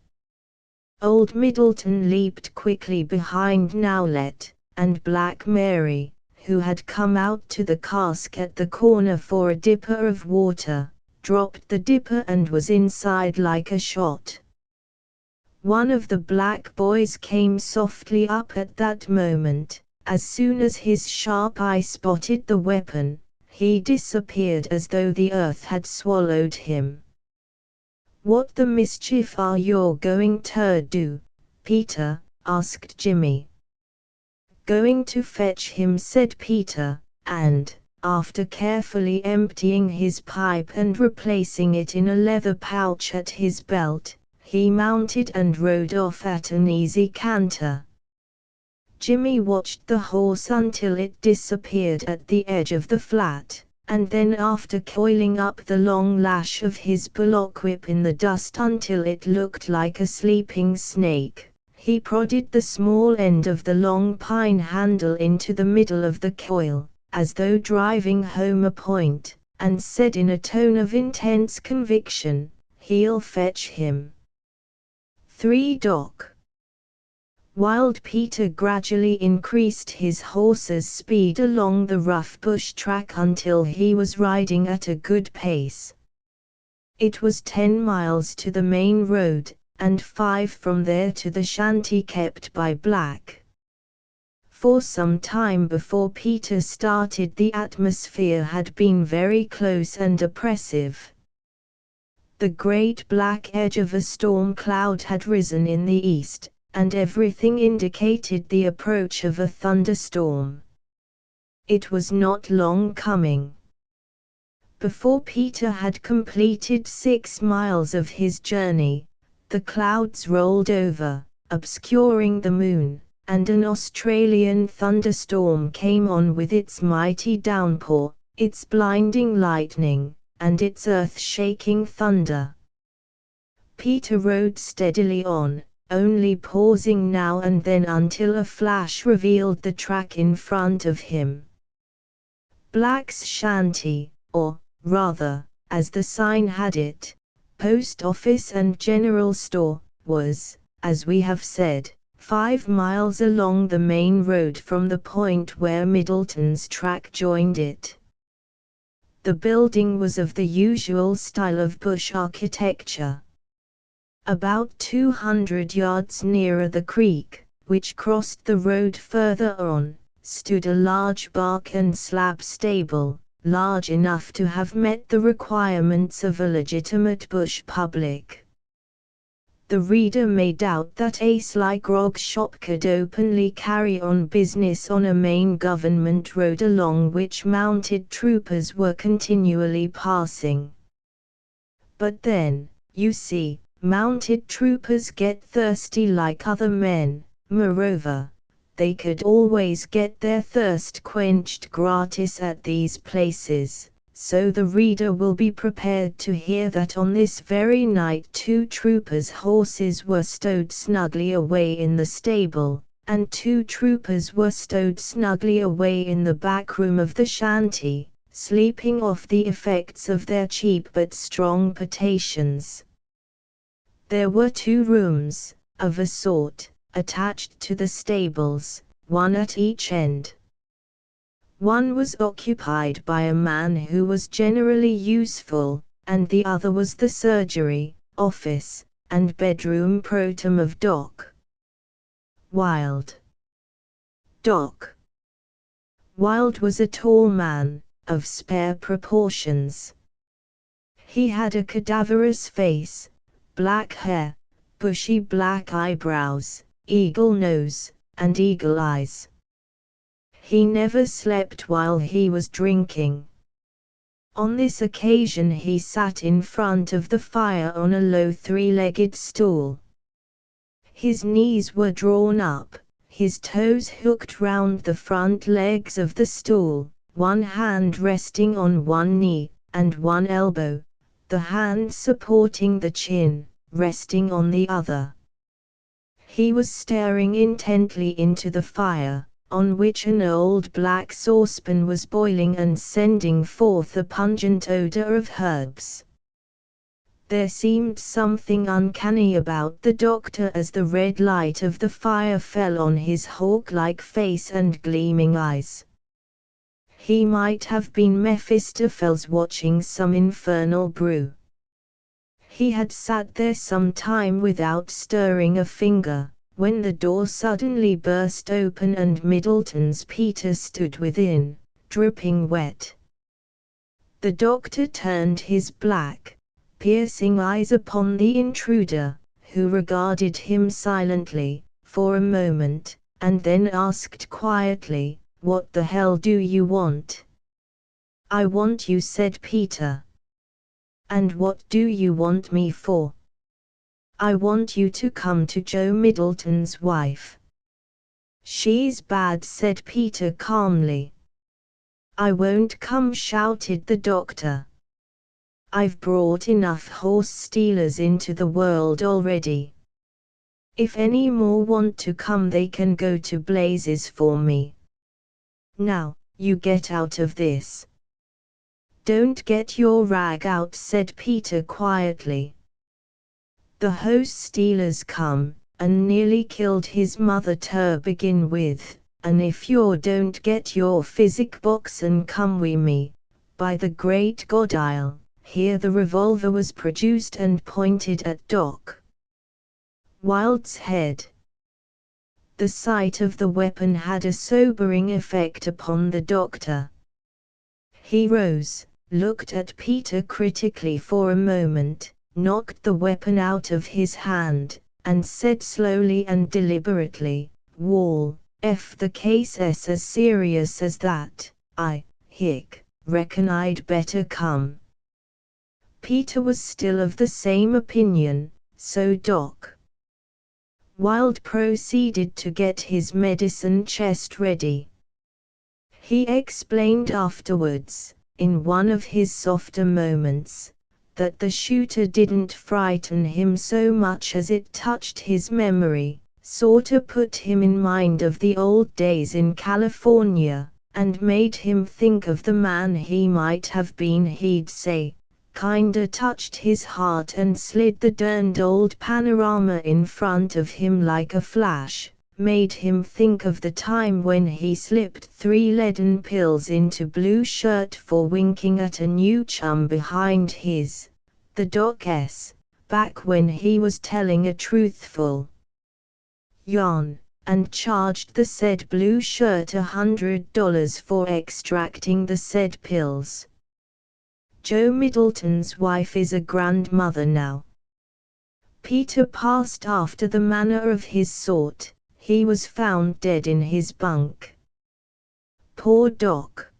Old Middleton leaped quickly behind Nowlett, and Black Mary, who had come out to the cask at the corner for a dipper of water, dropped the dipper and was inside like a shot. One of the black boys came softly up at that moment. As soon as his sharp eye spotted the weapon, he disappeared as though the earth had swallowed him. "What the mischief are you going to do, Peter?" asked Jimmy. "Going to fetch him," said Peter, and, after carefully emptying his pipe and replacing it in a leather pouch at his belt, he mounted and rode off at an easy canter. Jimmy watched the horse until it disappeared at the edge of the flat, and then after coiling up the long lash of his bullock whip in the dust until it looked like a sleeping snake, he prodded the small end of the long pine handle into the middle of the coil, as though driving home a point, and said in a tone of intense conviction, "He'll fetch him." 3. Doc. Wild Peter gradually increased his horse's speed along the rough bush track until he was riding at a good pace. It was 10 miles to the main road, and 5 from there to the shanty kept by Black. For some time before Peter started the atmosphere had been very close and oppressive. The great black edge of a storm cloud had risen in the east, and everything indicated the approach of a thunderstorm. It was not long coming. Before Peter had completed 6 miles of his journey, the clouds rolled over, obscuring the moon, and an Australian thunderstorm came on with its mighty downpour, its blinding lightning, and its earth-shaking thunder. Peter rode steadily on, only pausing now and then until a flash revealed the track in front of him. Black's shanty, or, rather, as the sign had it, post office and general store, was, as we have said, 5 miles along the main road from the point where Middleton's track joined it. The building was of the usual style of bush architecture. About 200 yards nearer the creek, which crossed the road further on, stood a large bark and slab stable, large enough to have met the requirements of a legitimate bush public. The reader may doubt that a sly grog shop could openly carry on business on a main government road along which mounted troopers were continually passing. But then, you see, mounted troopers get thirsty like other men. Moreover, they could always get their thirst quenched gratis at these places, so the reader will be prepared to hear that on this very night 2 troopers' horses were stowed snugly away in the stable, and 2 troopers were stowed snugly away in the back room of the shanty, sleeping off the effects of their cheap but strong potations. There were 2 rooms, of a sort, attached to the stables, one at each end. One was occupied by a man who was generally useful, and the other was the surgery, office, and bedroom protem of Doc. Wild. Doc. Wild was a tall man, of spare proportions. He had a cadaverous face, black hair, bushy black eyebrows, eagle nose, and eagle eyes. He never slept while he was drinking. On this occasion he sat in front of the fire on a low 3-legged stool. His knees were drawn up, his toes hooked round the front legs of the stool, one hand resting on one knee, and one elbow, the hand supporting the chin, resting on the other. He was staring intently into the fire, on which an old black saucepan was boiling and sending forth a pungent odor of herbs. There seemed something uncanny about the doctor as the red light of the fire fell on his hawk-like face and gleaming eyes. He might have been Mephistopheles watching some infernal brew. He had sat there some time without stirring a finger, when the door suddenly burst open and Middleton's Peter stood within, dripping wet. The doctor turned his black, piercing eyes upon the intruder, who regarded him silently, for a moment, and then asked quietly, "What the hell do you want?" "I want you," said Peter. "And what do you want me for?" "I want you to come to Joe Middleton's wife." "She's bad," said Peter calmly. "I won't come," shouted the doctor. "I've brought enough horse stealers into the world already. If any more want to come, they can go to blazes for me. Now, you get out of this." "Don't get your rag out," said Peter quietly. "The horse stealers come, and nearly killed his mother to begin with, and if you don't get your physic box and come wi' me, by the great God I'll—" Here the revolver was produced and pointed at Doc Wilde's head. The sight of the weapon had a sobering effect upon the doctor. He rose, looked at Peter critically for a moment, knocked the weapon out of his hand, and said slowly and deliberately, "Wall, if the case's as serious as that, I reckon I'd better come." Peter was still of the same opinion, so Doc Wilde proceeded to get his medicine chest ready. He explained afterwards, in one of his softer moments, that the shooter didn't frighten him so much as it touched his memory, sorta put him in mind of the old days in California, and made him think of the man he might have been. He'd say, "Kinda touched his heart and slid the derned old panorama in front of him like a flash," made him think of the time when he slipped 3 leaden pills into Blue Shirt for winking at a new chum behind the doc's back when he was telling a truthful yarn, and charged the said Blue Shirt $100 for extracting the said pills. Joe Middleton's wife is a grandmother now. Peter passed after the manner of his sort. He was found dead in his bunk. Poor Doc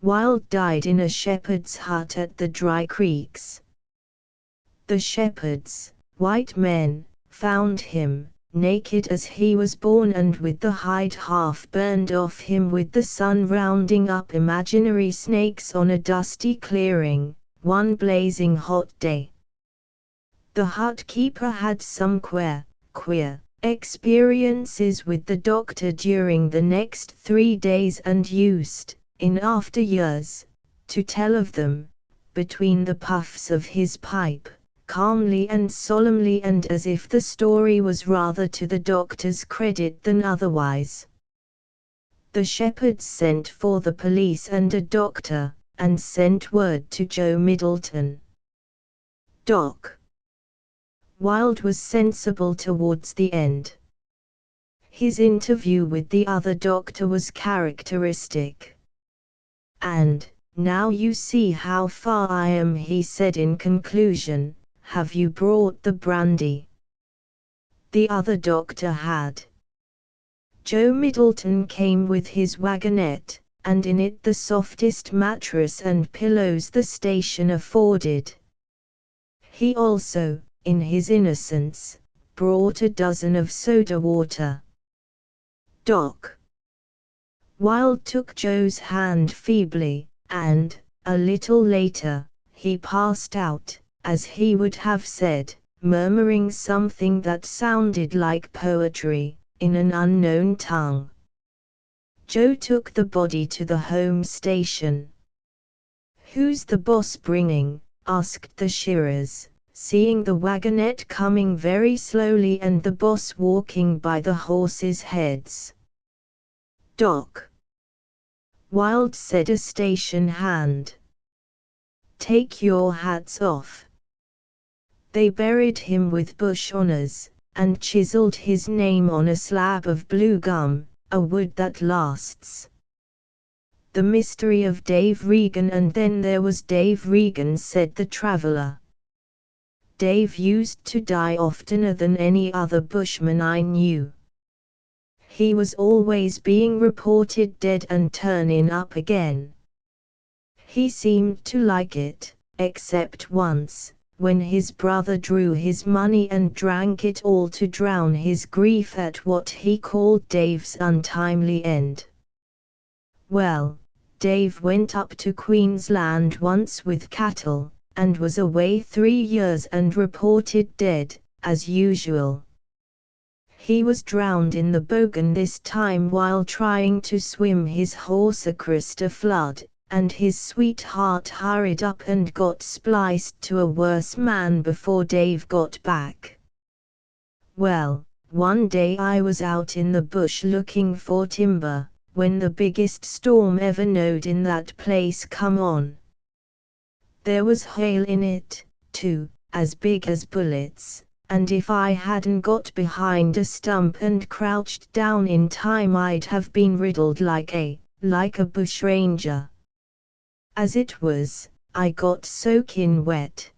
Wilde died in a shepherd's hut at the Dry Creeks. The shepherds, white men, found him, naked as he was born and with the hide half burned off him, with the sun rounding up imaginary snakes on a dusty clearing, one blazing hot day. The hut keeper had some queer experiences with the doctor during the next 3 days and used, in after years, to tell of them, between the puffs of his pipe, calmly and solemnly, and as if the story was rather to the doctor's credit than otherwise. The shepherds sent for the police and a doctor, and sent word to Joe Middleton. Doc Wilde was sensible towards the end. His interview with the other doctor was characteristic. "And, now you see how far I am," he said in conclusion. "Have you brought the brandy?" The other doctor had. Joe Middleton came with his wagonette, and in it the softest mattress and pillows the station afforded. He also, in his innocence, brought a dozen of soda water. Doc Wilde took Joe's hand feebly, and, a little later, he passed out, as he would have said, murmuring something that sounded like poetry, in an unknown tongue. Joe took the body to the home station. "Who's the boss bringing?" asked the shearers, seeing the wagonette coming very slowly and the boss walking by the horses' heads. "Doc," Wild said, a station hand. "Take your hats off." They buried him with bush honors, and chiseled his name on a slab of blue gum, a wood that lasts. "The mystery of Dave Regan." "And then there was Dave Regan," said the traveler. "Dave used to die oftener than any other bushman I knew. He was always being reported dead and turning up again. He seemed to like it, except once, when his brother drew his money and drank it all to drown his grief at what he called Dave's untimely end. Well, Dave went up to Queensland once with cattle, and was away 3 years and reported dead, as usual. He was drowned in the Bogan this time while trying to swim his horse across a flood, and his sweetheart hurried up and got spliced to a worse man before Dave got back. Well, one day I was out in the bush looking for timber, when the biggest storm ever knowed in that place come on. There was hail in it, too, as big as bullets, and if I hadn't got behind a stump and crouched down in time I'd have been riddled like a bushranger. As it was, I got soaking wet.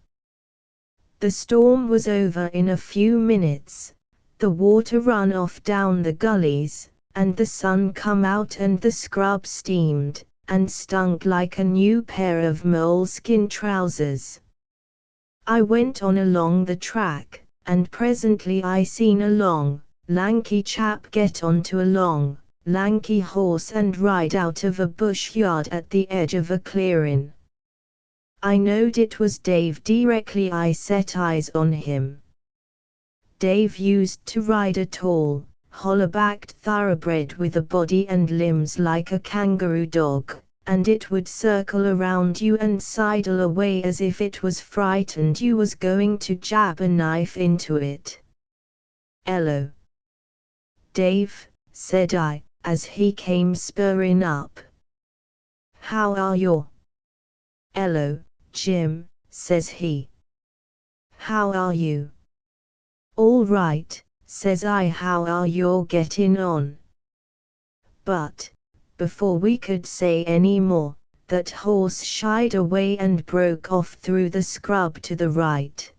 The storm was over in a few minutes, the water run off down the gullies, and the sun come out and the scrub steamed, and stunk like a new pair of moleskin trousers. I went on along the track, and presently I seen a long, lanky chap get onto a long, lanky horse and ride out of a bush yard at the edge of a clearing. I knowed it was Dave directly I set eyes on him. Dave used to ride a tall, hollow-backed thoroughbred with a body and limbs like a kangaroo dog, and it would circle around you and sidle away as if it was frightened you was going to jab a knife into it. "Ello, Dave," said I, as he came spurring up. "How are you?" "Ello, Jim," says he. "How are you?" "All right," says I. "How are you getting on?" But, before we could say any more, that horse shied away and broke off through the scrub to the right.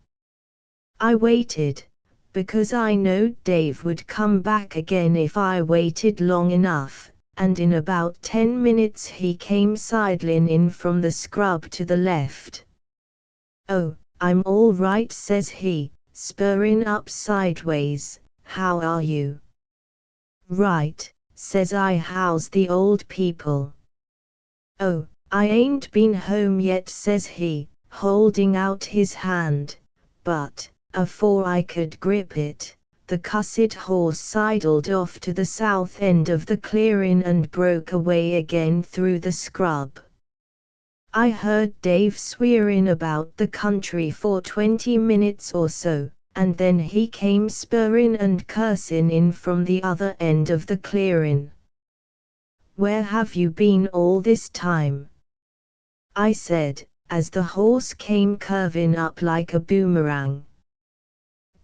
I waited, because I knowed Dave would come back again if I waited long enough, and in about 10 minutes he came sidling in from the scrub to the left. "Oh, I'm all right," says he, spurring up sideways. "How are you?" "Right," says I. "How's the old people?" "Oh, I ain't been home yet," says he, holding out his hand, but, afore I could grip it, the cussed horse sidled off to the south end of the clearing and broke away again through the scrub. I heard Dave swearing about the country for 20 minutes or so, and then he came spurring and cursing in from the other end of the clearing. "Where have you been all this time?" I said, as the horse came curving up like a boomerang.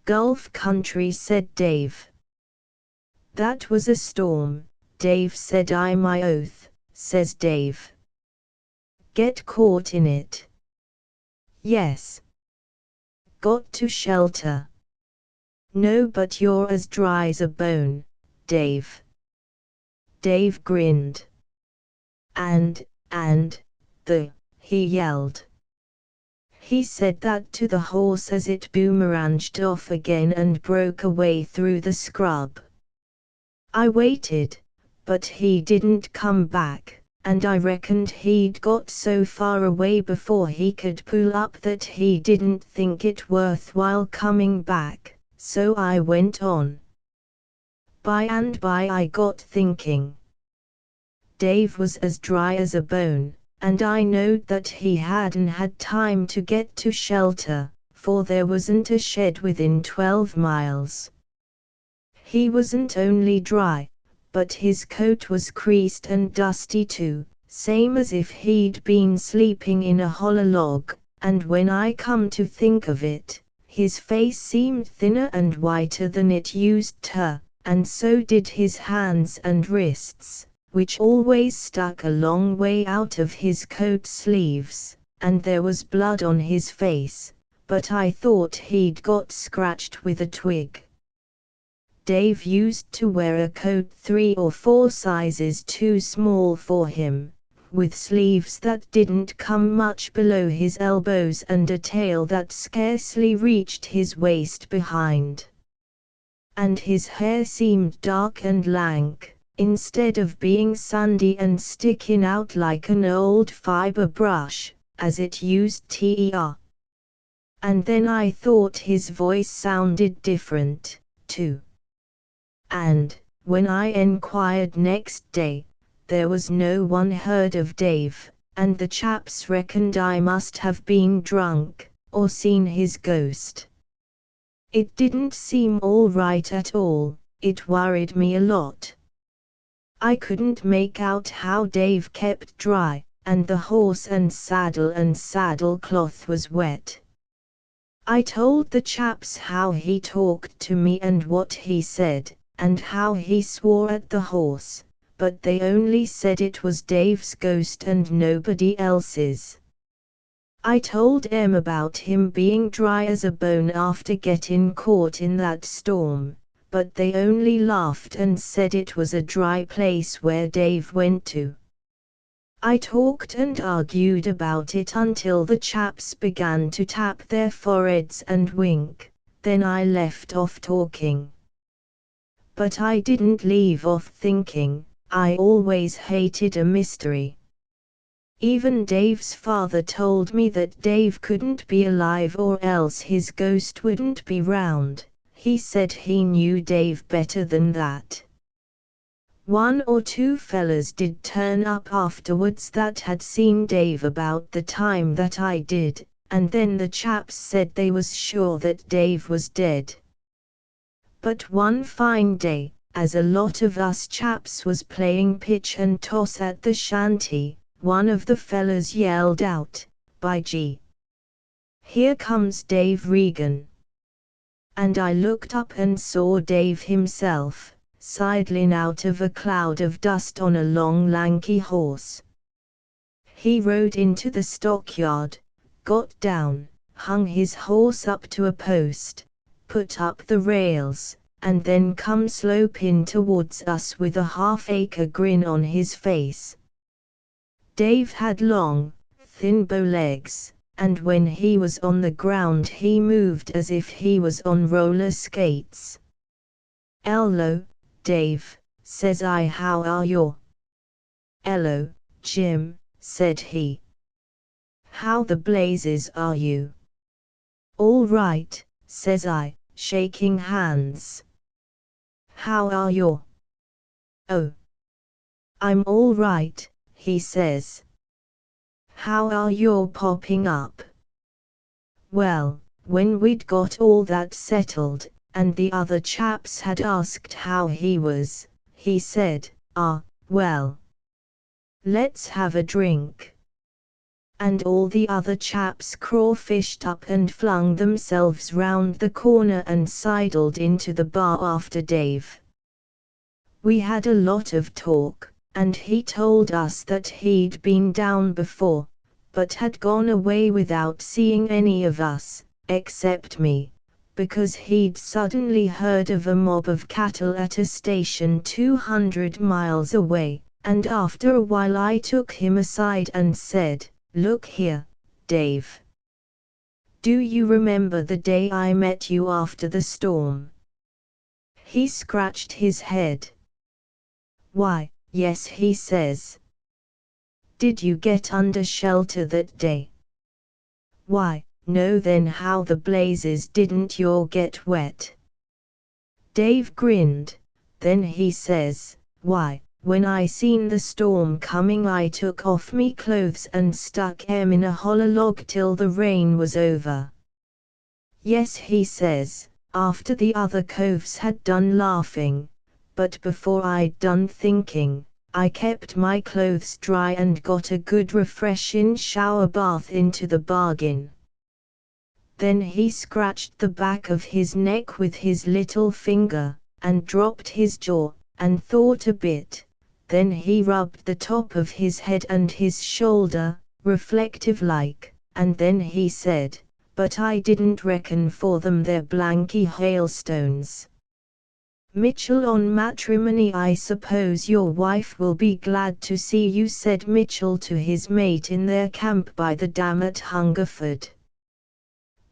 "Gulf country," said Dave. "That was a storm, Dave," said I. "My oath," says Dave. "Get caught in it?" "Yes." "Got to shelter?" "No, but you're as dry's a bone, Dave." Dave grinned. And, he yelled. He said that to the horse as it boomeranged off again and broke away through the scrub. I waited, but he didn't come back, and I reckoned he'd got so far away before he could pull up that he didn't think it worthwhile coming back, so I went on. By and by I got thinking. Dave was as dry as a bone, and I knowed that he hadn't had time to get to shelter, for there wasn't a shed within 12 miles. He wasn't only dry, but his coat was creased and dusty too, same as if he'd been sleeping in a hollow log, and when I come to think of it, his face seemed thinner and whiter than it used to, and so did his hands and wrists, which always stuck a long way out of his coat sleeves, and there was blood on his face, but I thought he'd got scratched with a twig. Dave used to wear a coat 3 or 4 sizes too small for him, with sleeves that didn't come much below his elbows and a tail that scarcely reached his waist behind. And his hair seemed dark and lank, instead of being sandy and sticking out like an old fiber brush, as it used to. And then I thought his voice sounded different, too. And, when I enquired next day, there was no one heard of Dave, and the chaps reckoned I must have been drunk, or seen his ghost. It didn't seem all right at all, it worried me a lot. I couldn't make out how Dave kept dry, and the horse and saddlecloth was wet. I told the chaps how he talked to me and what he said, and how he swore at the horse, but they only said it was Dave's ghost and nobody else's. I told them about him being dry as a bone after getting caught in that storm, but they only laughed and said it was a dry place where Dave went to. I talked and argued about it until the chaps began to tap their foreheads and wink, then I left off talking. But I didn't leave off thinking. I always hated a mystery. Even Dave's father told me that Dave couldn't be alive or else his ghost wouldn't be round. He said he knew Dave better than that. 1 or 2 fellas did turn up afterwards that had seen Dave about the time that I did, and then the chaps said they was sure that Dave was dead. But one fine day, as a lot of us chaps was playing pitch and toss at the shanty, one of the fellas yelled out, "By gee! Here comes Dave Regan." And I looked up and saw Dave himself, sidling out of a cloud of dust on a long lanky horse. He rode into the stockyard, got down, hung his horse up to a post, put up the rails, and then come sloping towards us with a half-acre grin on his face. Dave had long, thin bow legs, and when he was on the ground he moved as if he was on roller skates. "Ello, Dave," says I, "how are you?" "Ello, Jim," said he. "How the blazes are you?" "All right," says I, shaking hands. "How are you?" "Oh, I'm all right," he says. "How are you popping up?" Well, when we'd got all that settled, and the other chaps had asked how he was, he said, "Well, let's have a drink." And all the other chaps crawfished up and flung themselves round the corner and sidled into the bar after Dave. We had a lot of talk, and he told us that he'd been down before, but had gone away without seeing any of us, except me, because he'd suddenly heard of a mob of cattle at a station 200 miles away, and after a while I took him aside and said, "Look here, Dave. Do you remember the day I met you after the storm?" He scratched his head. "Why, yes," he says. "Did you get under shelter that day?" "Why, no." "Then how the blazes didn't you get wet?" Dave grinned, then he says, "Why, when I seen the storm coming I took off me clothes and stuck 'em in a holler log till the rain was over. Yes, he says, after the other coves had done laughing, but before I'd done thinking, I kept my clothes dry and got a good refreshin' shower bath into the bargain. Then he scratched the back of his neck with his little finger, and dropped his jaw, and thought a bit. Then he rubbed the top of his head and his shoulder, reflective like, and then he said, "But I didn't reckon for them they're blanky hailstones. Mitchell, on matrimony I suppose your wife will be glad to see you," said Mitchell to his mate in their camp by the dam at Hungerford.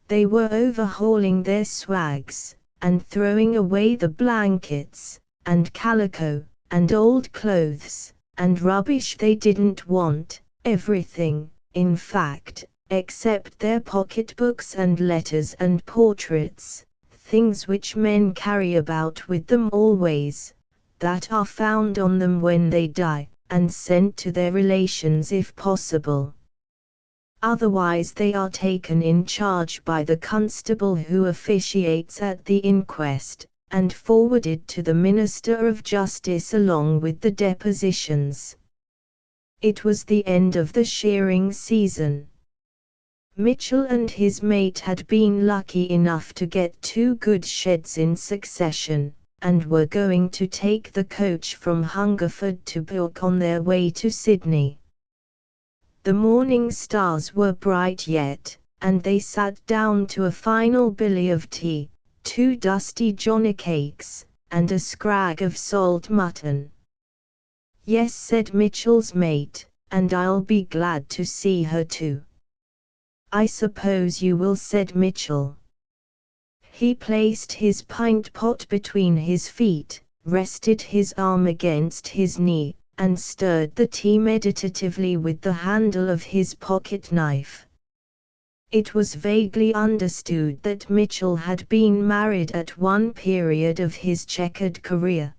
They were overhauling their swags, and throwing away the blankets, and calico, and old clothes, and rubbish they didn't want, everything, in fact, except their pocketbooks and letters and portraits, things which men carry about with them always, that are found on them when they die, and sent to their relations if possible. Otherwise they are taken in charge by the constable who officiates at the inquest, and forwarded to the Minister of Justice along with the depositions. It was the end of the shearing season. Mitchell and his mate had been lucky enough to get 2 good sheds in succession, and were going to take the coach from Hungerford to Book on their way to Sydney. The morning stars were bright yet, and they sat down to a final billy of tea, 2 dusty johnny cakes, and a scrag of salt mutton. "Yes," said Mitchell's mate, "and I'll be glad to see her too." "I suppose you will," said Mitchell. He placed his pint pot between his feet, rested his arm against his knee, and stirred the tea meditatively with the handle of his pocket knife. It was vaguely understood that Mitchell had been married at one period of his checkered career.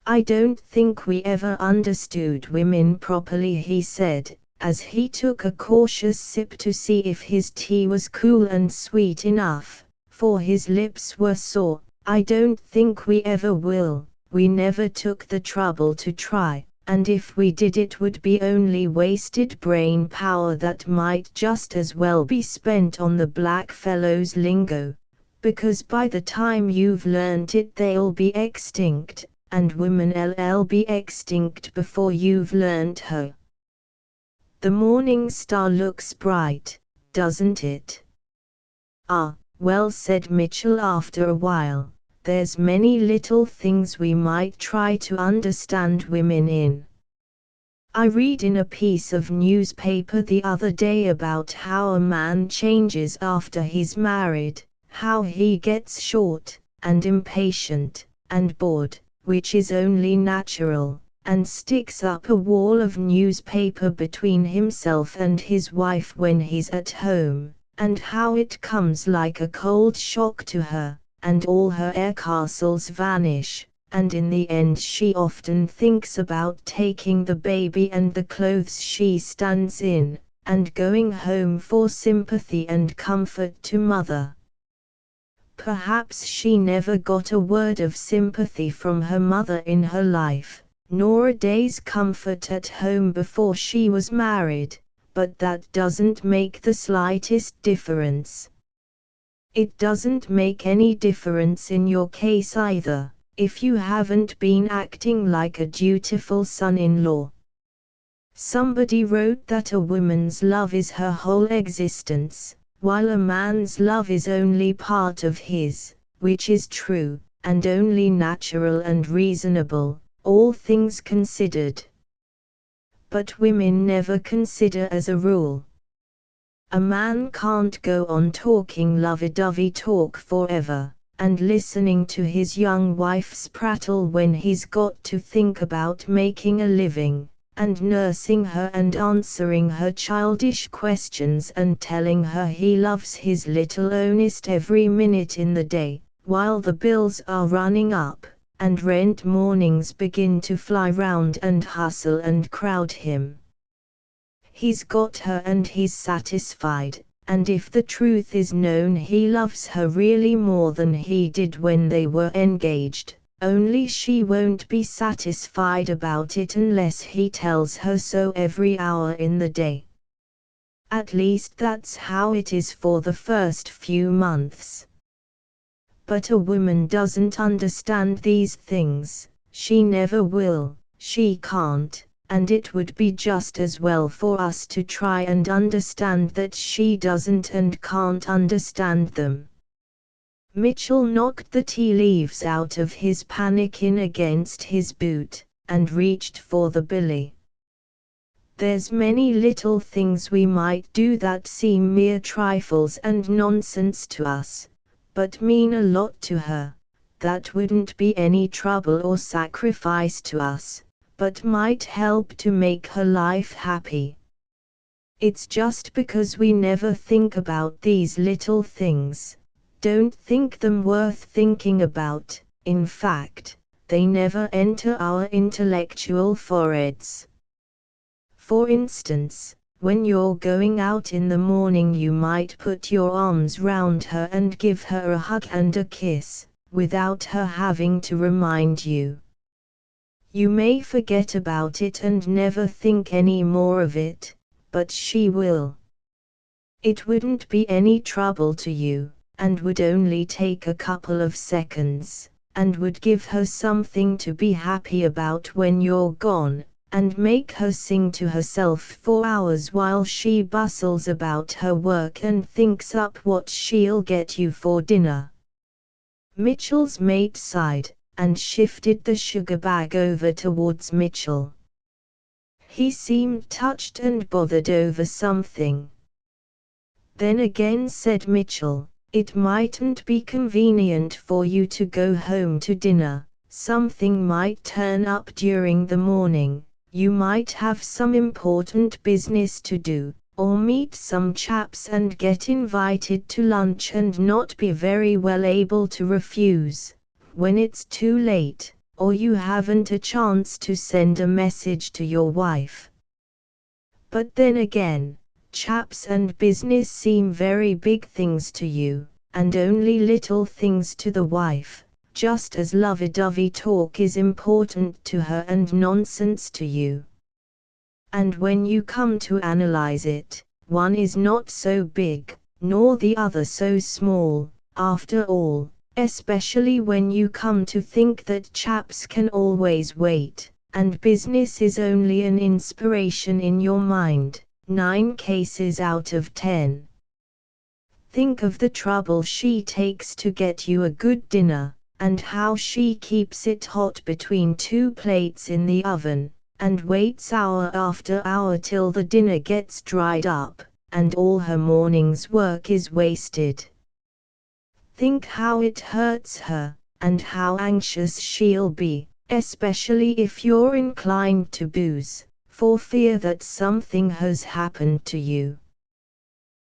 "I don't think we ever understood women properly," he said, as he took a cautious sip to see if his tea was cool and sweet enough, for his lips were sore. "I don't think we ever will. We never took the trouble to try, and if we did it would be only wasted brain power that might just as well be spent on the black fellows' lingo, because by the time you've learnt it they'll be extinct, and women'll be extinct before you've learnt her. The morning star looks bright, doesn't it?" "Ah, well," said Mitchell after a while, "there's many little things we might try to understand women in. I read in a piece of newspaper the other day about how a man changes after he's married, how he gets short, and impatient, and bored, which is only natural, and sticks up a wall of newspaper between himself and his wife when he's at home, and how it comes like a cold shock to her, and all her air castles vanish, and in the end she often thinks about taking the baby and the clothes she stands in, and going home for sympathy and comfort to mother. Perhaps she never got a word of sympathy from her mother in her life, nor a day's comfort at home before she was married, but that doesn't make the slightest difference. It doesn't make any difference in your case either, if you haven't been acting like a dutiful son-in-law. Somebody wrote that a woman's love is her whole existence, while a man's love is only part of his, which is true, and only natural and reasonable, all things considered. But women never consider as a rule. A man can't go on talking lovey-dovey talk forever, and listening to his young wife's prattle when he's got to think about making a living, and nursing her and answering her childish questions and telling her he loves his little ownest every minute in the day, while the bills are running up, and rent mornings begin to fly round and hustle and crowd him. He's got her and he's satisfied, and if the truth is known, he loves her really more than he did when they were engaged, only she won't be satisfied about it unless he tells her so every hour in the day. At least that's how it is for the first few months. But a woman doesn't understand these things, she never will, she can't, and it would be just as well for us to try and understand that she doesn't and can't understand them. Mitchell knocked the tea leaves out of his pannikin against his boot, and reached for the billy. There's many little things we might do that seem mere trifles and nonsense to us, but mean a lot to her, that wouldn't be any trouble or sacrifice to us, but might help to make her life happy. It's just because we never think about these little things, don't think them worth thinking about, in fact, they never enter our intellectual foreheads. For instance, when you're going out in the morning, you might put your arms round her and give her a hug and a kiss, without her having to remind you. You may forget about it and never think any more of it, but she will. It wouldn't be any trouble to you, and would only take a couple of seconds, and would give her something to be happy about when you're gone, and make her sing to herself for hours while she bustles about her work and thinks up what she'll get you for dinner. Mitchell's mate sighed, and shifted the sugar bag over towards Mitchell. He seemed touched and bothered over something. Then again, said Mitchell, it mightn't be convenient for you to go home to dinner, something might turn up during the morning, you might have some important business to do, or meet some chaps and get invited to lunch and not be very well able to refuse, when it's too late, or you haven't a chance to send a message to your wife. But then again, chaps and business seem very big things to you, and only little things to the wife, just as lovey-dovey talk is important to her and nonsense to you. And when you come to analyze it, one is not so big, nor the other so small, after all, especially when you come to think that chaps can always wait, and business is only an inspiration in your mind, 9 cases out of 10. Think of the trouble she takes to get you a good dinner, and how she keeps it hot between 2 plates in the oven, and waits hour after hour till the dinner gets dried up, and all her morning's work is wasted. Think how it hurts her, and how anxious she'll be, especially if you're inclined to booze, for fear that something has happened to you.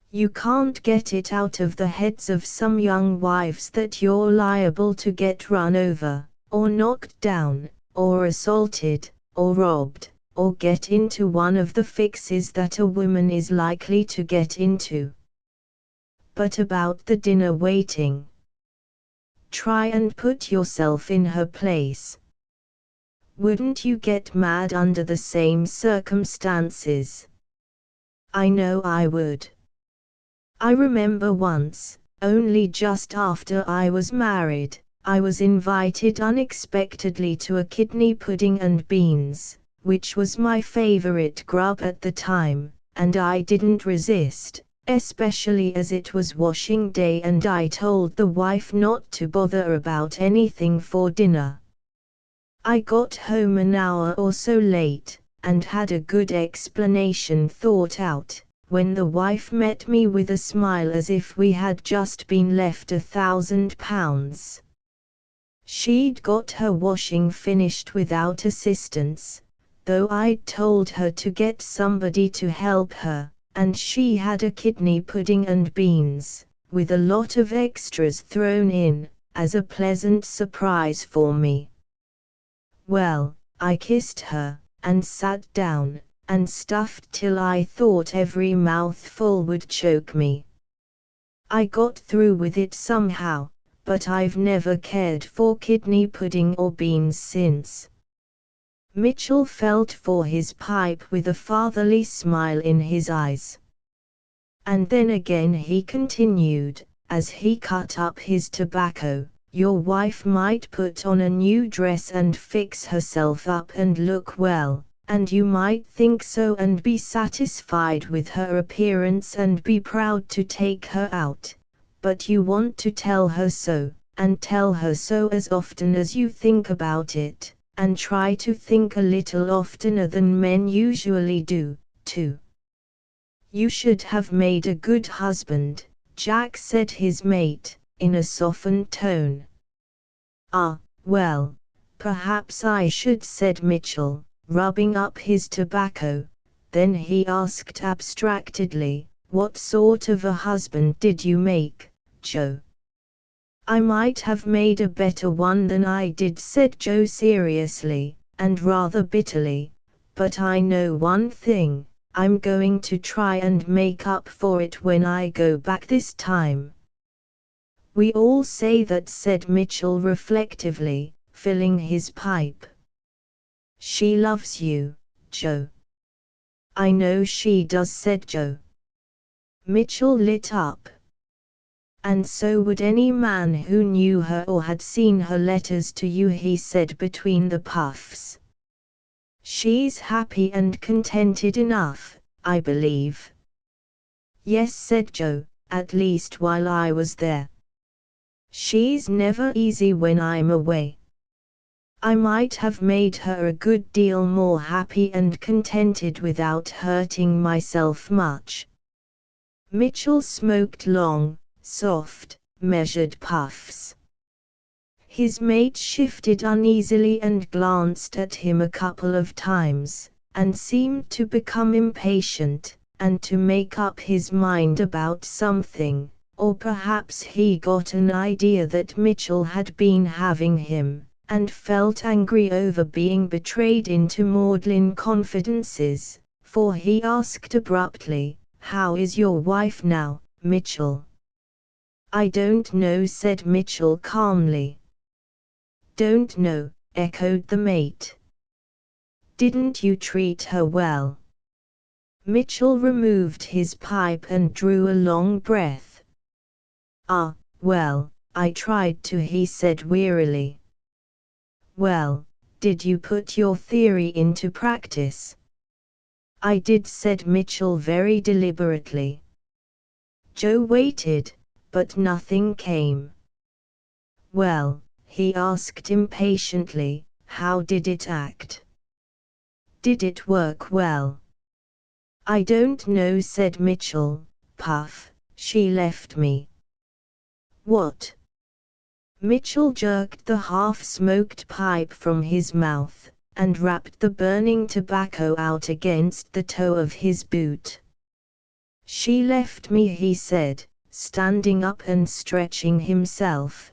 You can't get it out of the heads of some young wives that you're liable to get run over, or knocked down, or assaulted, or robbed, or get into one of the fixes that a woman is likely to get into. But about the dinner waiting. Try and put yourself in her place. Wouldn't you get mad under the same circumstances? I know I would. I remember once, only just after I was married, I was invited unexpectedly to a kidney pudding and beans, which was my favorite grub at the time, and I didn't resist, especially as it was washing day and I told the wife not to bother about anything for dinner. I got home an hour or so late, and had a good explanation thought out, when the wife met me with a smile as if we had just been left £1,000. She'd got her washing finished without assistance, though I'd told her to get somebody to help her, and she had a kidney pudding and beans, with a lot of extras thrown in, as a pleasant surprise for me. Well, I kissed her, and sat down, and stuffed till I thought every mouthful would choke me. I got through with it somehow, but I've never cared for kidney pudding or beans since. Mitchell felt for his pipe with a fatherly smile in his eyes. And then again he continued, as he cut up his tobacco, your wife might put on a new dress and fix herself up and look well, and you might think so and be satisfied with her appearance and be proud to take her out, but you want to tell her so, and tell her so as often as you think about it, and try to think a little oftener than men usually do, too. You should have made a good husband, Jack said his mate, in a softened tone. Ah, well, perhaps I should, said Mitchell, rubbing up his tobacco. Then he asked abstractedly, what sort of a husband did you make, Joe? I might have made a better one than I did, said Joe seriously, and rather bitterly, but I know one thing, I'm going to try and make up for it when I go back this time. We all say that, said Mitchell reflectively, filling his pipe. She loves you, Joe. I know she does, said Joe. Mitchell lit up. And so would any man who knew her or had seen her letters to you, he said between the puffs. She's happy and contented enough, I believe. Yes, said Joe, at least while I was there. She's never easy when I'm away. I might have made her a good deal more happy and contented without hurting myself much. Mitchell smoked long, soft, measured puffs. His mate shifted uneasily and glanced at him a couple of times, and seemed to become impatient, and to make up his mind about something, or perhaps he got an idea that Mitchell had been having him, and felt angry over being betrayed into maudlin confidences, for he asked abruptly, how is your wife now, Mitchell? I don't know, said Mitchell calmly. Don't know, echoed the mate. Didn't you treat her well? Mitchell removed his pipe and drew a long breath. Ah, well, I tried to, he said wearily. Well, did you put your theory into practice? I did, said Mitchell very deliberately. Joe waited, but nothing came. Well, he asked impatiently, how did it act? Did it work well? I don't know, said Mitchell, puff, she left me. What? Mitchell jerked the half-smoked pipe from his mouth, and rapped the burning tobacco out against the toe of his boot. She left me, he said, standing up and stretching himself.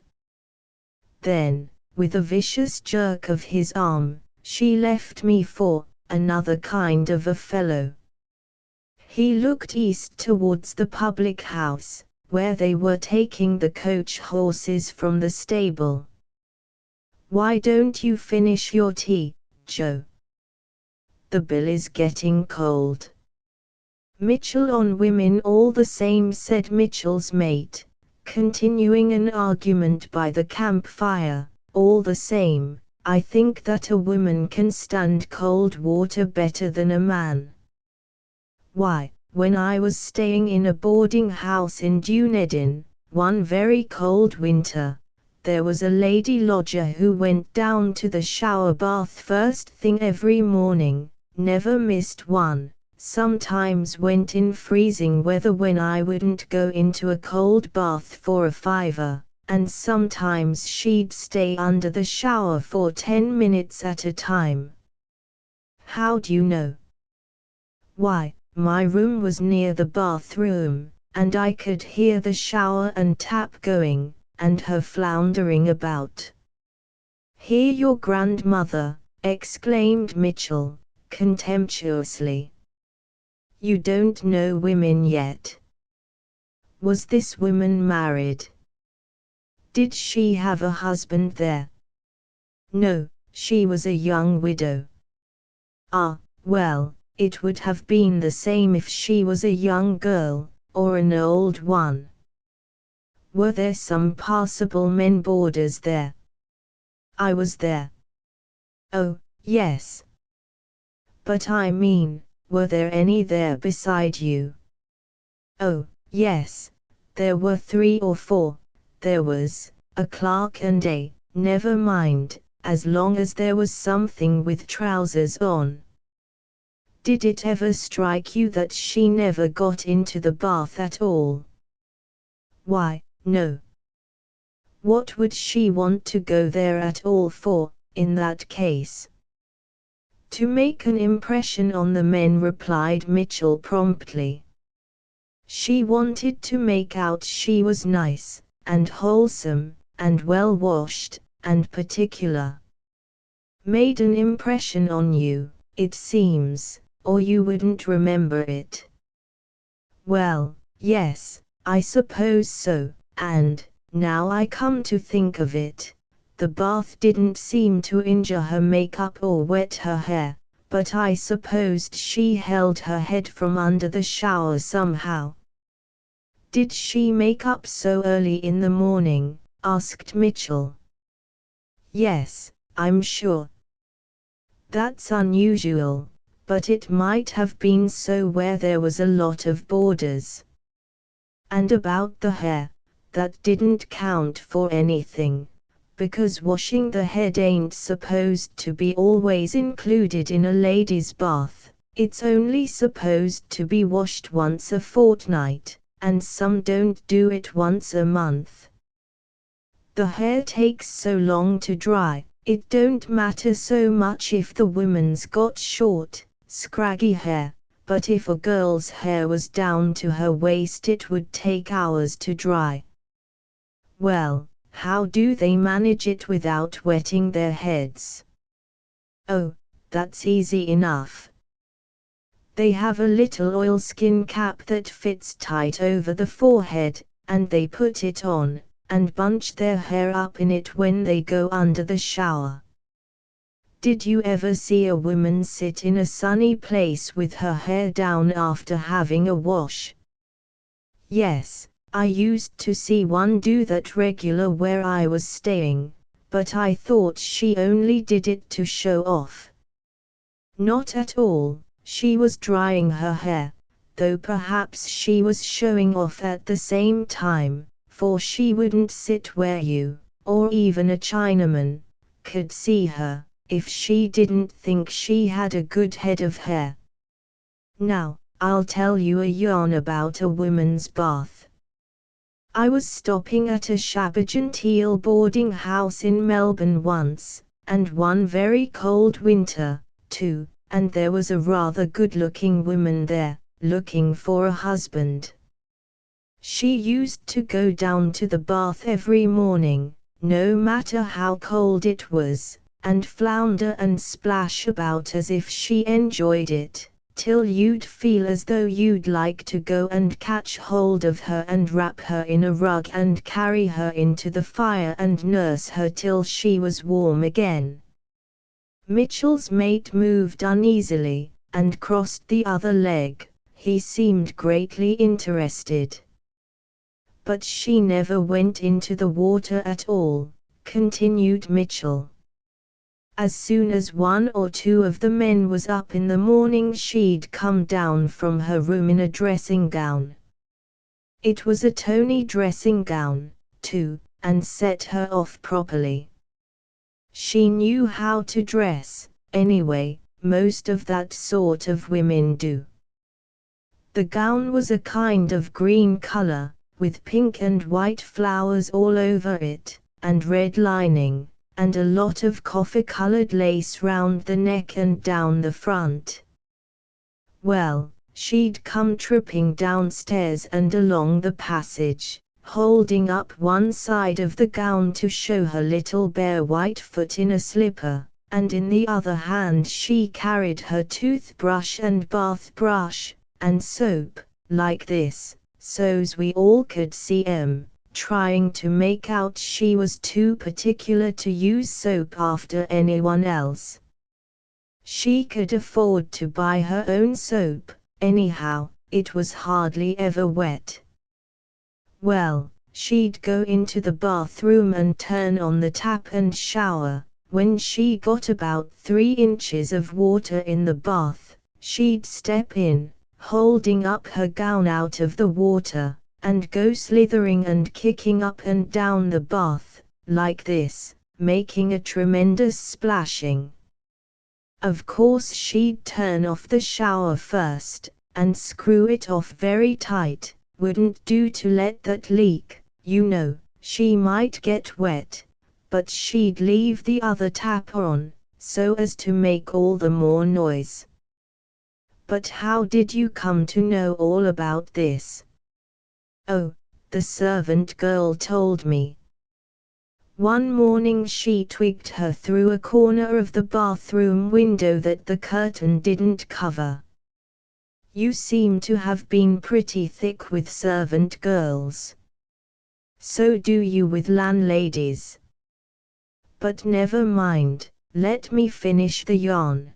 Then, with a vicious jerk of his arm, she left me for another kind of a fellow. He looked east towards the public house, where they were taking the coach horses from the stable. Why don't you finish your tea, Joe? The bill is getting cold. Mitchell on women all the same, said Mitchell's mate, continuing an argument by the campfire. All the same, I think that a woman can stand cold water better than a man. Why, when I was staying in a boarding house in Dunedin, one very cold winter, there was a lady lodger who went down to the shower bath first thing every morning, never missed one, sometimes went in freezing weather when I wouldn't go into a cold bath for a fiver, and sometimes she'd stay under the shower for 10 minutes at a time. How do you know? Why, my room was near the bathroom, and I could hear the shower and tap going, and her floundering about. Hear your grandmother, exclaimed Mitchell, contemptuously. You don't know women yet. Was this woman married? Did she have a husband there? No, she was a young widow. Ah, well, it would have been the same if she was a young girl, or an old one. Were there some passable men boarders there? I was there. Oh, yes. But I mean, were there any there beside you? Oh, yes, there were 3 or 4, there was a clerk and never mind, as long as there was something with trousers on. Did it ever strike you that she never got into the bath at all? Why, no. What would she want to go there at all for, in that case? To make an impression on the men, replied Mitchell promptly. She wanted to make out she was nice, and wholesome, and well washed, and particular. Made an impression on you, it seems, or you wouldn't remember it. Well, yes, I suppose so, and, now I come to think of it, the bath didn't seem to injure her makeup or wet her hair, but I supposed she held her head from under the shower somehow. Did she make up so early in the morning? Asked Mitchell. Yes, I'm sure. That's unusual, but it might have been so where there was a lot of boarders. And about the hair, that didn't count for anything, because washing the head ain't supposed to be always included in a lady's bath, it's only supposed to be washed once a fortnight, and some don't do it once a month. The hair takes so long to dry, it don't matter so much if the woman's got short, scraggy hair, but if a girl's hair was down to her waist it would take hours to dry. Well, how do they manage it without wetting their heads? Oh, that's easy enough. They have a little oilskin cap that fits tight over the forehead, and they put it on, and bunch their hair up in it when they go under the shower. Did you ever see a woman sit in a sunny place with her hair down after having a wash? Yes, I used to see one do that regular where I was staying, but I thought she only did it to show off. Not at all. She was drying her hair, though perhaps she was showing off at the same time, for she wouldn't sit where you, or even a Chinaman, could see her, if she didn't think she had a good head of hair. Now, I'll tell you a yarn about a woman's bath. I was stopping at a shabby-genteel boarding house in Melbourne once, and one very cold winter, too, and there was a rather good-looking woman there, looking for a husband. She used to go down to the bath every morning, no matter how cold it was, and flounder and splash about as if she enjoyed it, till you'd feel as though you'd like to go and catch hold of her and wrap her in a rug and carry her into the fire and nurse her till she was warm again. Mitchell's mate moved uneasily, and crossed the other leg. He seemed greatly interested. But she never went into the water at all, continued Mitchell. As soon as 1 or 2 of the men was up in the morning she'd come down from her room in a dressing gown. It was a Tony dressing gown, too, and set her off properly. She knew how to dress, anyway, most of that sort of women do. The gown was a kind of green color, with pink and white flowers all over it, and red lining, and a lot of coffee-colored lace round the neck and down the front. Well, she'd come tripping downstairs and along the passage, holding up one side of the gown to show her little bare white foot in a slipper, and in the other hand she carried her toothbrush and bath brush, and soap, like this, so's we all could see 'em, trying to make out she was too particular to use soap after anyone else. She could afford to buy her own soap, anyhow, it was hardly ever wet. Well, she'd go into the bathroom and turn on the tap and shower. When she got about 3 inches of water in the bath, she'd step in, holding up her gown out of the water, and go slithering and kicking up and down the bath, like this, making a tremendous splashing. Of course she'd turn off the shower first, and screw it off very tight. Wouldn't do to let that leak, you know, she might get wet, but she'd leave the other tap on, so as to make all the more noise. But how did you come to know all about this? Oh, the servant girl told me. One morning she twigged her through a corner of the bathroom window that the curtain didn't cover. You seem to have been pretty thick with servant girls. So do you with landladies. But never mind, let me finish the yarn.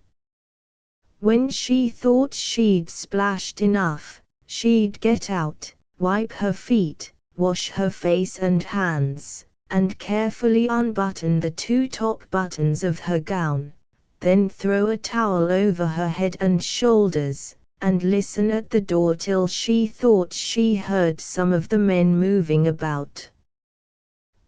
When she thought she'd splashed enough, she'd get out, wipe her feet, wash her face and hands, and carefully unbutton the 2 top buttons of her gown, then throw a towel over her head and shoulders, and listen at the door till she thought she heard some of the men moving about.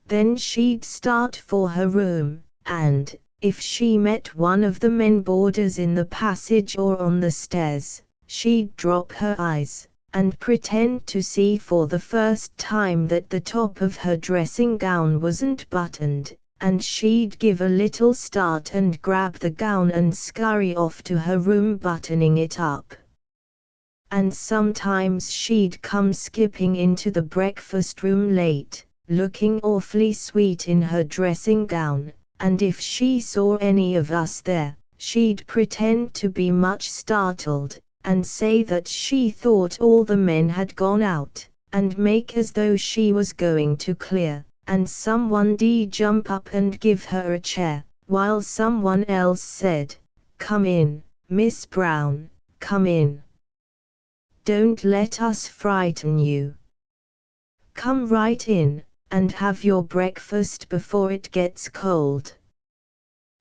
Then she'd start for her room, and, if she met one of the men boarders in the passage or on the stairs, she'd drop her eyes, and pretend to see for the first time that the top of her dressing gown wasn't buttoned, and she'd give a little start and grab the gown and scurry off to her room buttoning it up. And sometimes she'd come skipping into the breakfast room late, looking awfully sweet in her dressing gown, and if she saw any of us there, she'd pretend to be much startled, and say that she thought all the men had gone out, and make as though she was going to clear, and someone'd jump up and give her a chair, while someone else said, "Come in, Miss Brown, come in. Don't let us frighten you. Come right in, and have your breakfast before it gets cold."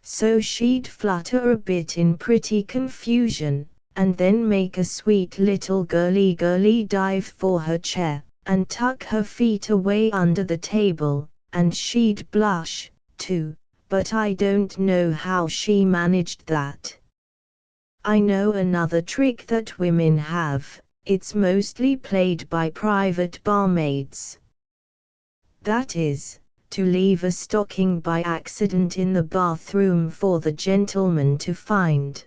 So she'd flutter a bit in pretty confusion, and then make a sweet little girly dive for her chair, and tuck her feet away under the table, and she'd blush, too, but I don't know how she managed that. I know another trick that women have, it's mostly played by private barmaids. That is, to leave a stocking by accident in the bathroom for the gentleman to find.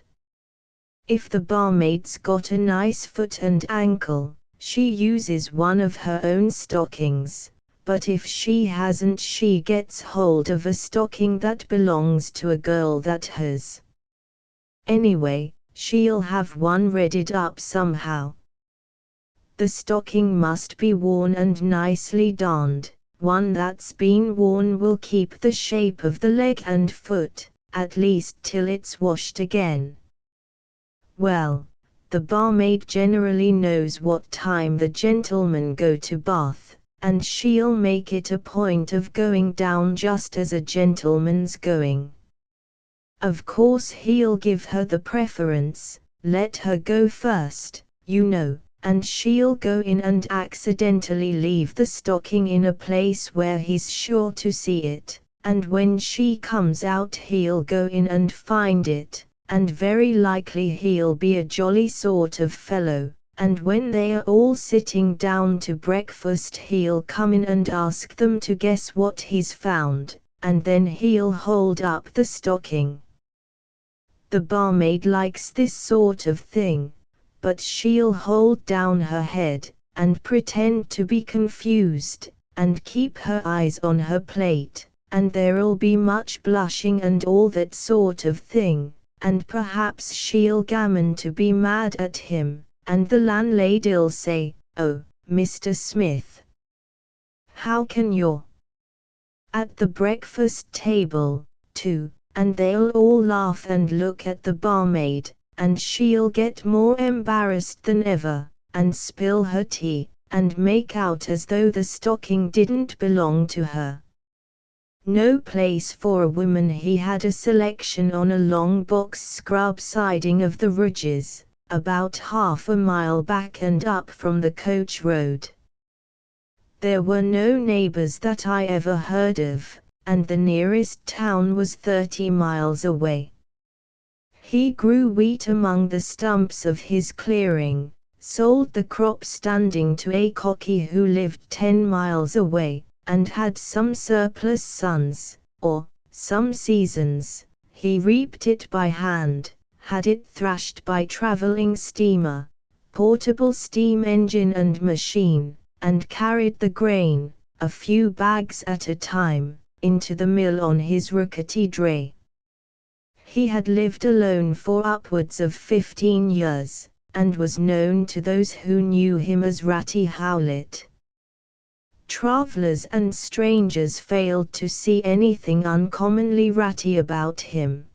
If the barmaid's got a nice foot and ankle, she uses one of her own stockings, but if she hasn't, she gets hold of a stocking that belongs to a girl that has. Anyway, she'll have one readied up somehow. The stocking must be worn and nicely darned. One that's been worn will keep the shape of the leg and foot, at least till it's washed again. Well, the barmaid generally knows what time the gentlemen go to bath, and she'll make it a point of going down just as a gentleman's going. Of course he'll give her the preference, let her go first, you know, and she'll go in and accidentally leave the stocking in a place where he's sure to see it, and when she comes out he'll go in and find it, and very likely he'll be a jolly sort of fellow, and when they are all sitting down to breakfast he'll come in and ask them to guess what he's found, and then he'll hold up the stocking. The barmaid likes this sort of thing, but she'll hold down her head, and pretend to be confused, and keep her eyes on her plate, and there'll be much blushing and all that sort of thing, and perhaps she'll gammon to be mad at him, and the landlady'll say, "Oh, Mr. Smith, how can you?" At the breakfast table, too, and they'll all laugh and look at the barmaid, and she'll get more embarrassed than ever, and spill her tea, and make out as though the stocking didn't belong to her. No place for a woman. He had a selection on a long box scrub siding of the Ridges, about half a mile back and up from the coach road. There were no neighbors that I ever heard of, and the nearest town was 30 miles away. He grew wheat among the stumps of his clearing, sold the crop standing to a cocky who lived 10 miles away, and had some surplus sons, or, some seasons, he reaped it by hand, had it thrashed by traveling steamer, portable steam engine and machine, and carried the grain, a few bags at a time, into the mill on his rickety dray. He had lived alone for upwards of 15 years, and was known to those who knew him as Ratty Howlett. Travellers and strangers failed to see anything uncommonly ratty about him.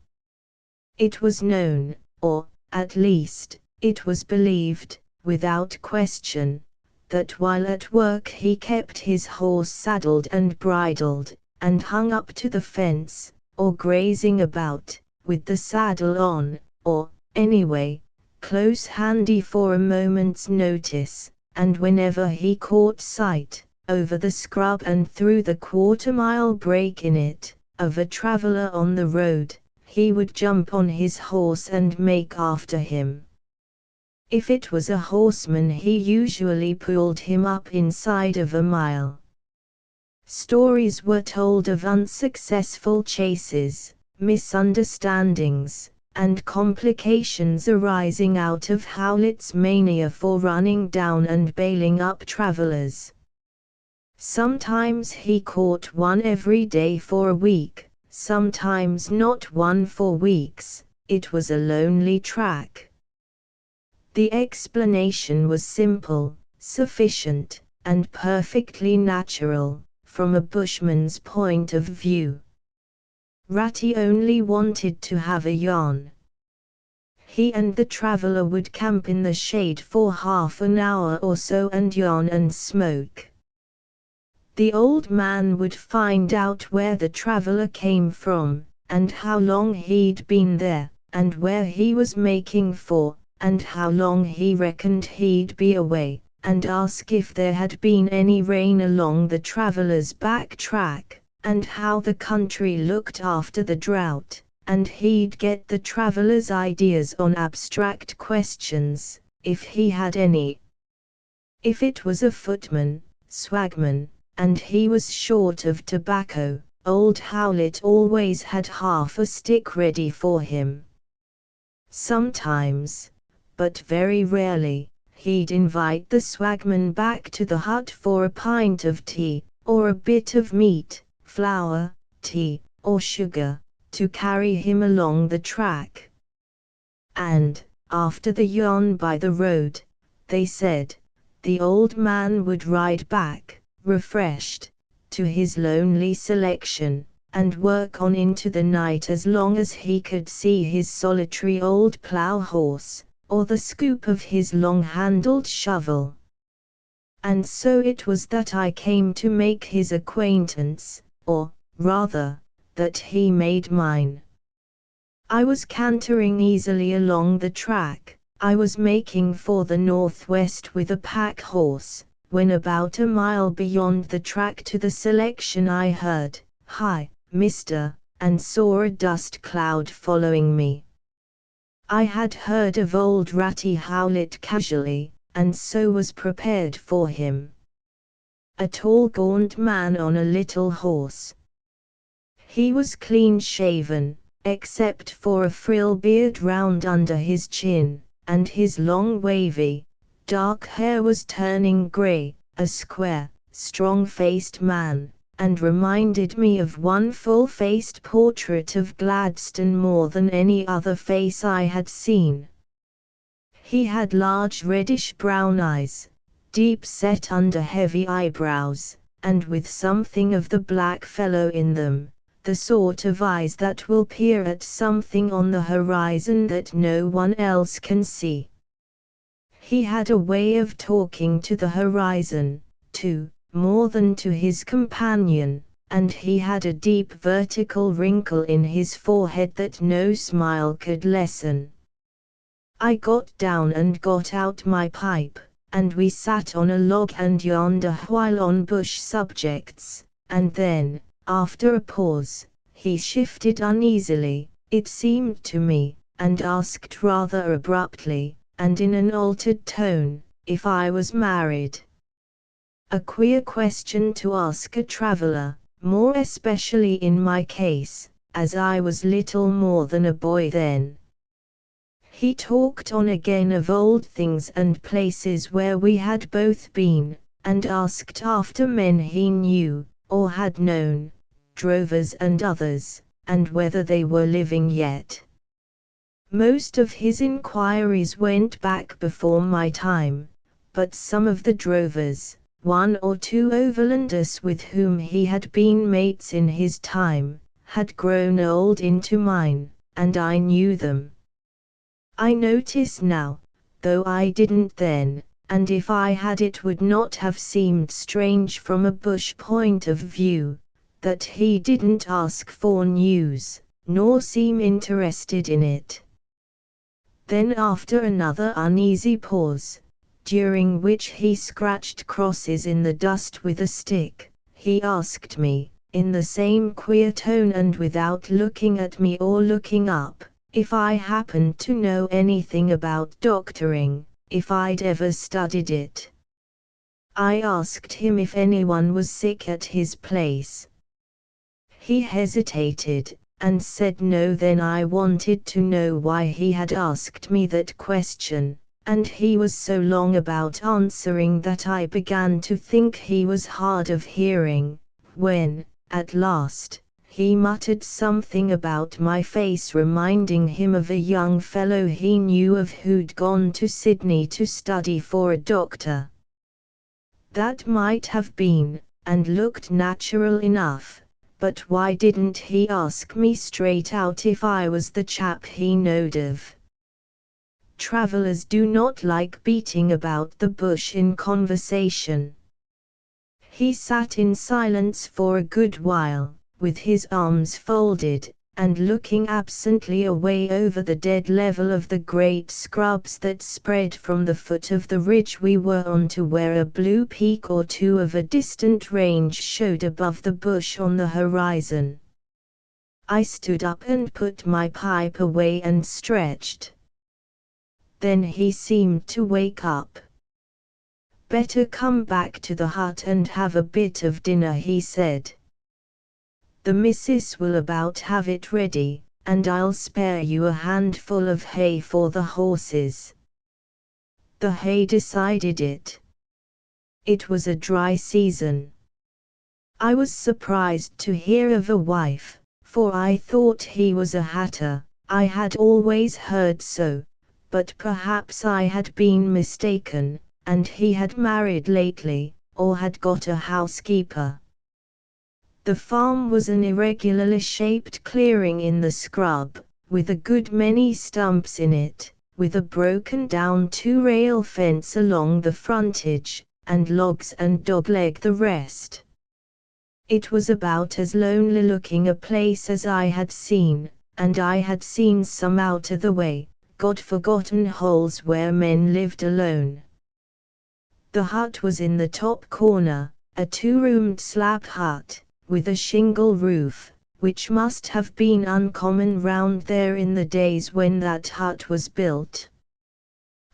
It was known, or, at least, it was believed, without question, that while at work he kept his horse saddled and bridled, and hung up to the fence, or grazing about, with the saddle on, or, anyway, close handy for a moment's notice, and whenever he caught sight, over the scrub and through the quarter-mile break in it, of a traveller on the road, he would jump on his horse and make after him. If it was a horseman, he usually pulled him up inside of a mile. Stories were told of unsuccessful chases, misunderstandings, and complications arising out of Howlett's mania for running down and bailing up travellers. Sometimes he caught one every day for a week, sometimes not one for weeks. It was a lonely track. The explanation was simple, sufficient, and perfectly natural, from a bushman's point of view. Ratty only wanted to have a yarn. He and the traveller would camp in the shade for half an hour or so and yarn and smoke. The old man would find out where the traveller came from, and how long he'd been there, and where he was making for, and how long he reckoned he'd be away, and ask if there had been any rain along the traveller's back track, and how the country looked after the drought, and he'd get the traveller's ideas on abstract questions, if he had any. If it was a footman, swagman, and he was short of tobacco, old Howlett always had half a stick ready for him. Sometimes, but very rarely, he'd invite the swagman back to the hut for a pint of tea, or a bit of meat, flour, tea, or sugar, to carry him along the track. And, after the yarn by the road, they said, the old man would ride back, refreshed, to his lonely selection, and work on into the night as long as he could see his solitary old plough horse, or the scoop of his long-handled shovel. And so it was that I came to make his acquaintance, or, rather, that he made mine. I was cantering easily along the track. I was making for the northwest with a pack horse, when about a mile beyond the track to the selection I heard, "Hi, mister," and saw a dust cloud following me. I had heard of old Ratty Howlett casually, and so was prepared for him. A tall gaunt man on a little horse. He was clean-shaven, except for a frill beard round under his chin, and his long wavy, dark hair was turning grey, a square, strong-faced man, and reminded me of one full-faced portrait of Gladstone more than any other face I had seen. He had large reddish-brown eyes, deep set under heavy eyebrows, and with something of the black fellow in them, the sort of eyes that will peer at something on the horizon that no one else can see. He had a way of talking to the horizon, too, more than to his companion, and he had a deep vertical wrinkle in his forehead that no smile could lessen. I got down and got out my pipe, and we sat on a log and yawned a while on bush subjects, and then, after a pause, he shifted uneasily, it seemed to me, and asked rather abruptly, and in an altered tone, if I was married. A queer question to ask a traveler, more especially in my case, as I was little more than a boy then. He talked on again of old things and places where we had both been, and asked after men he knew, or had known, drovers and others, and whether they were living yet. Most of his inquiries went back before my time, but some of the drovers, one or two overlanders with whom he had been mates in his time, had grown old into mine, and I knew them. I notice now, though I didn't then, and if I had it would not have seemed strange from a bush point of view, that he didn't ask for news, nor seem interested in it. Then after another uneasy pause, during which he scratched crosses in the dust with a stick, he asked me, in the same queer tone and without looking at me or looking up, if I happened to know anything about doctoring, if I'd ever studied it. I asked him if anyone was sick at his place. He hesitated, and said no. Then I wanted to know why he had asked me that question, and he was so long about answering that I began to think he was hard of hearing, when, at last, he muttered something about my face reminding him of a young fellow he knew of who'd gone to Sydney to study for a doctor. That might have been, and looked natural enough. But why didn't he ask me straight out if I was the chap he knowed of? Travellers do not like beating about the bush in conversation. He sat in silence for a good while, with his arms folded, and looking absently away over the dead level of the great scrubs that spread from the foot of the ridge we were on to where a blue peak or two of a distant range showed above the bush on the horizon. I stood up and put my pipe away and stretched. Then he seemed to wake up. "Better come back to the hut and have a bit of dinner," he said. "The missus will about have it ready, and I'll spare you a handful of hay for the horses." The hay decided it. It was a dry season. I was surprised to hear of a wife, for I thought he was a hatter. I had always heard so, but perhaps I had been mistaken, and he had married lately, or had got a housekeeper. The farm was an irregularly shaped clearing in the scrub, with a good many stumps in it, with a broken-down two-rail fence along the frontage, and logs and dogleg the rest. It was about as lonely-looking a place as I had seen, and I had seen some out-of-the-way, God-forgotten holes where men lived alone. The hut was in the top corner, a two-roomed slab hut, with a shingle roof, which must have been uncommon round there in the days when that hut was built.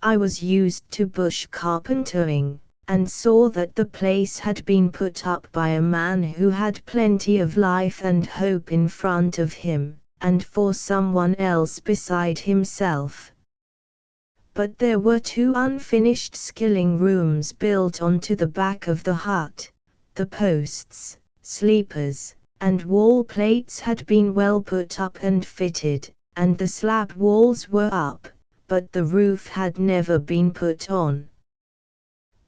I was used to bush carpentering, and saw that the place had been put up by a man who had plenty of life and hope in front of him, and for someone else beside himself. But there were two unfinished skilling rooms built onto the back of the hut. The posts, sleepers, and wall plates had been well put up and fitted, and the slab walls were up, but the roof had never been put on.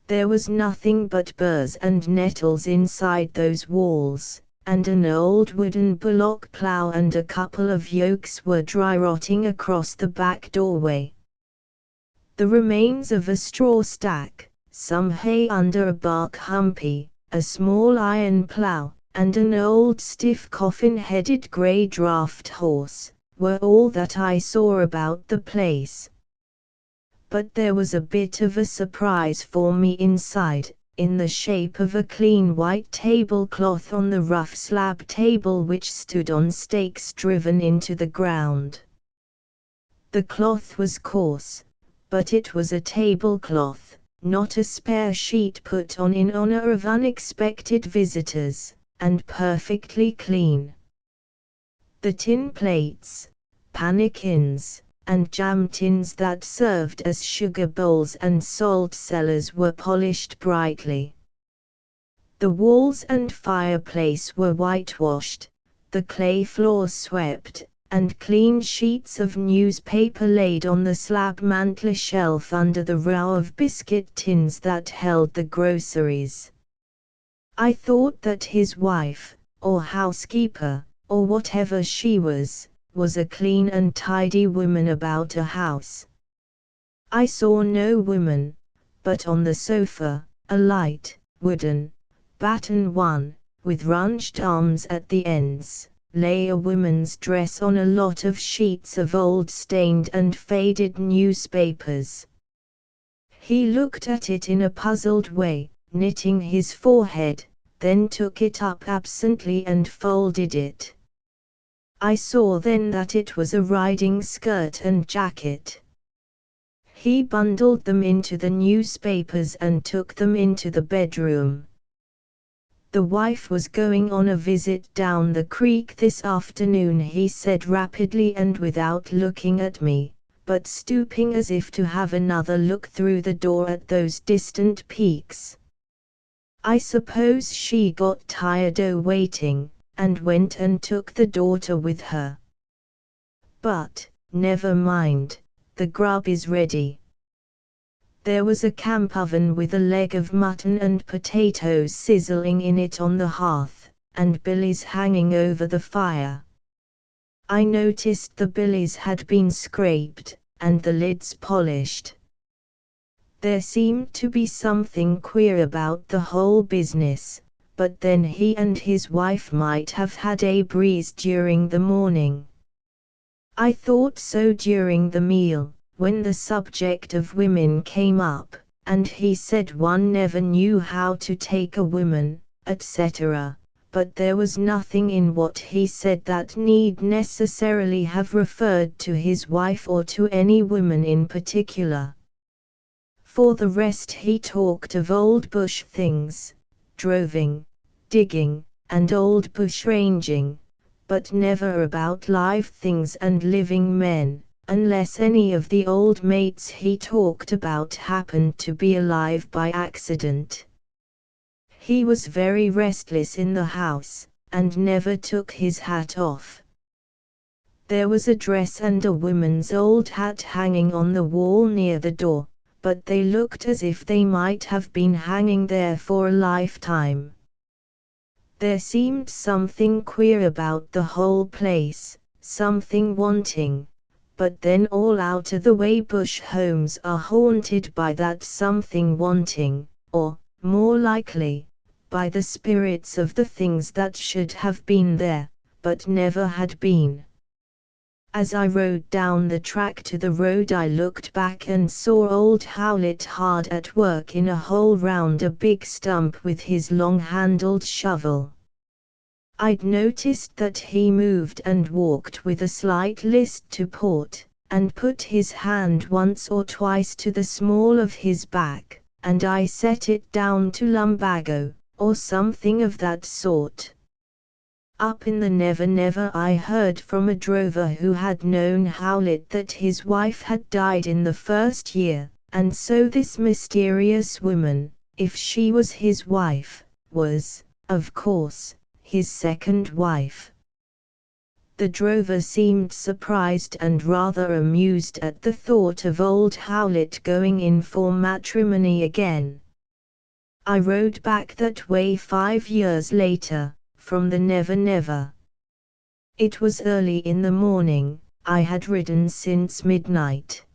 There was nothing but burrs and nettles inside those walls, and an old wooden bullock plough and a couple of yokes were dry rotting across the back doorway. The remains of a straw stack, some hay under a bark humpy, a small iron plough, and an old stiff coffin-headed grey draught horse, were all that I saw about the place. But there was a bit of a surprise for me inside, in the shape of a clean white tablecloth on the rough slab table which stood on stakes driven into the ground. The cloth was coarse, but it was a tablecloth, not a spare sheet put on in honor of unexpected visitors, and perfectly clean. The tin plates, pannikins, and jam tins that served as sugar bowls and salt cellars were polished brightly. The walls and fireplace were whitewashed, the clay floor swept, and clean sheets of newspaper laid on the slab mantel shelf under the row of biscuit tins that held the groceries. I thought that his wife, or housekeeper, or whatever she was a clean and tidy woman about a house. I saw no woman, but on the sofa, a light, wooden, batten one, with runched arms at the ends, lay a woman's dress on a lot of sheets of old stained and faded newspapers. He looked at it in a puzzled way, knitting his forehead, then took it up absently and folded it. I saw then that it was a riding skirt and jacket. He bundled them into the newspapers and took them into the bedroom. The wife was going on a visit down the creek this afternoon, he said rapidly and without looking at me, but stooping as if to have another look through the door at those distant peaks. I suppose she got tired waiting, and went and took the daughter with her. But, never mind, the grub is ready. There was a camp oven with a leg of mutton and potatoes sizzling in it on the hearth, and billies hanging over the fire. I noticed the billies had been scraped, and the lids polished. There seemed to be something queer about the whole business, but then he and his wife might have had a breeze during the morning. I thought so during the meal, when the subject of women came up, and he said one never knew how to take a woman, etc., but there was nothing in what he said that need necessarily have referred to his wife or to any woman in particular. For the rest he talked of old bush things, droving, digging, and old bushranging, but never about live things and living men, unless any of the old mates he talked about happened to be alive by accident. He was very restless in the house, and never took his hat off. There was a dress and a woman's old hat hanging on the wall near the door, but they looked as if they might have been hanging there for a lifetime. There seemed something queer about the whole place, something wanting, but then all out-of-the-way bush homes are haunted by that something wanting, or, more likely, by the spirits of the things that should have been there, but never had been. As I rode down the track to the road I looked back and saw old Howlett hard at work in a hole round a big stump with his long-handled shovel. I'd noticed that he moved and walked with a slight list to port, and put his hand once or twice to the small of his back, and I set it down to lumbago, or something of that sort. Up in the Never Never I heard from a drover who had known Howlett that his wife had died in the first year, and so this mysterious woman, if she was his wife, was, of course, his second wife. The drover seemed surprised and rather amused at the thought of old Howlett going in for matrimony again. I rode back that way 5 years later, from the Never Never. It was early in the morning, I had ridden since midnight.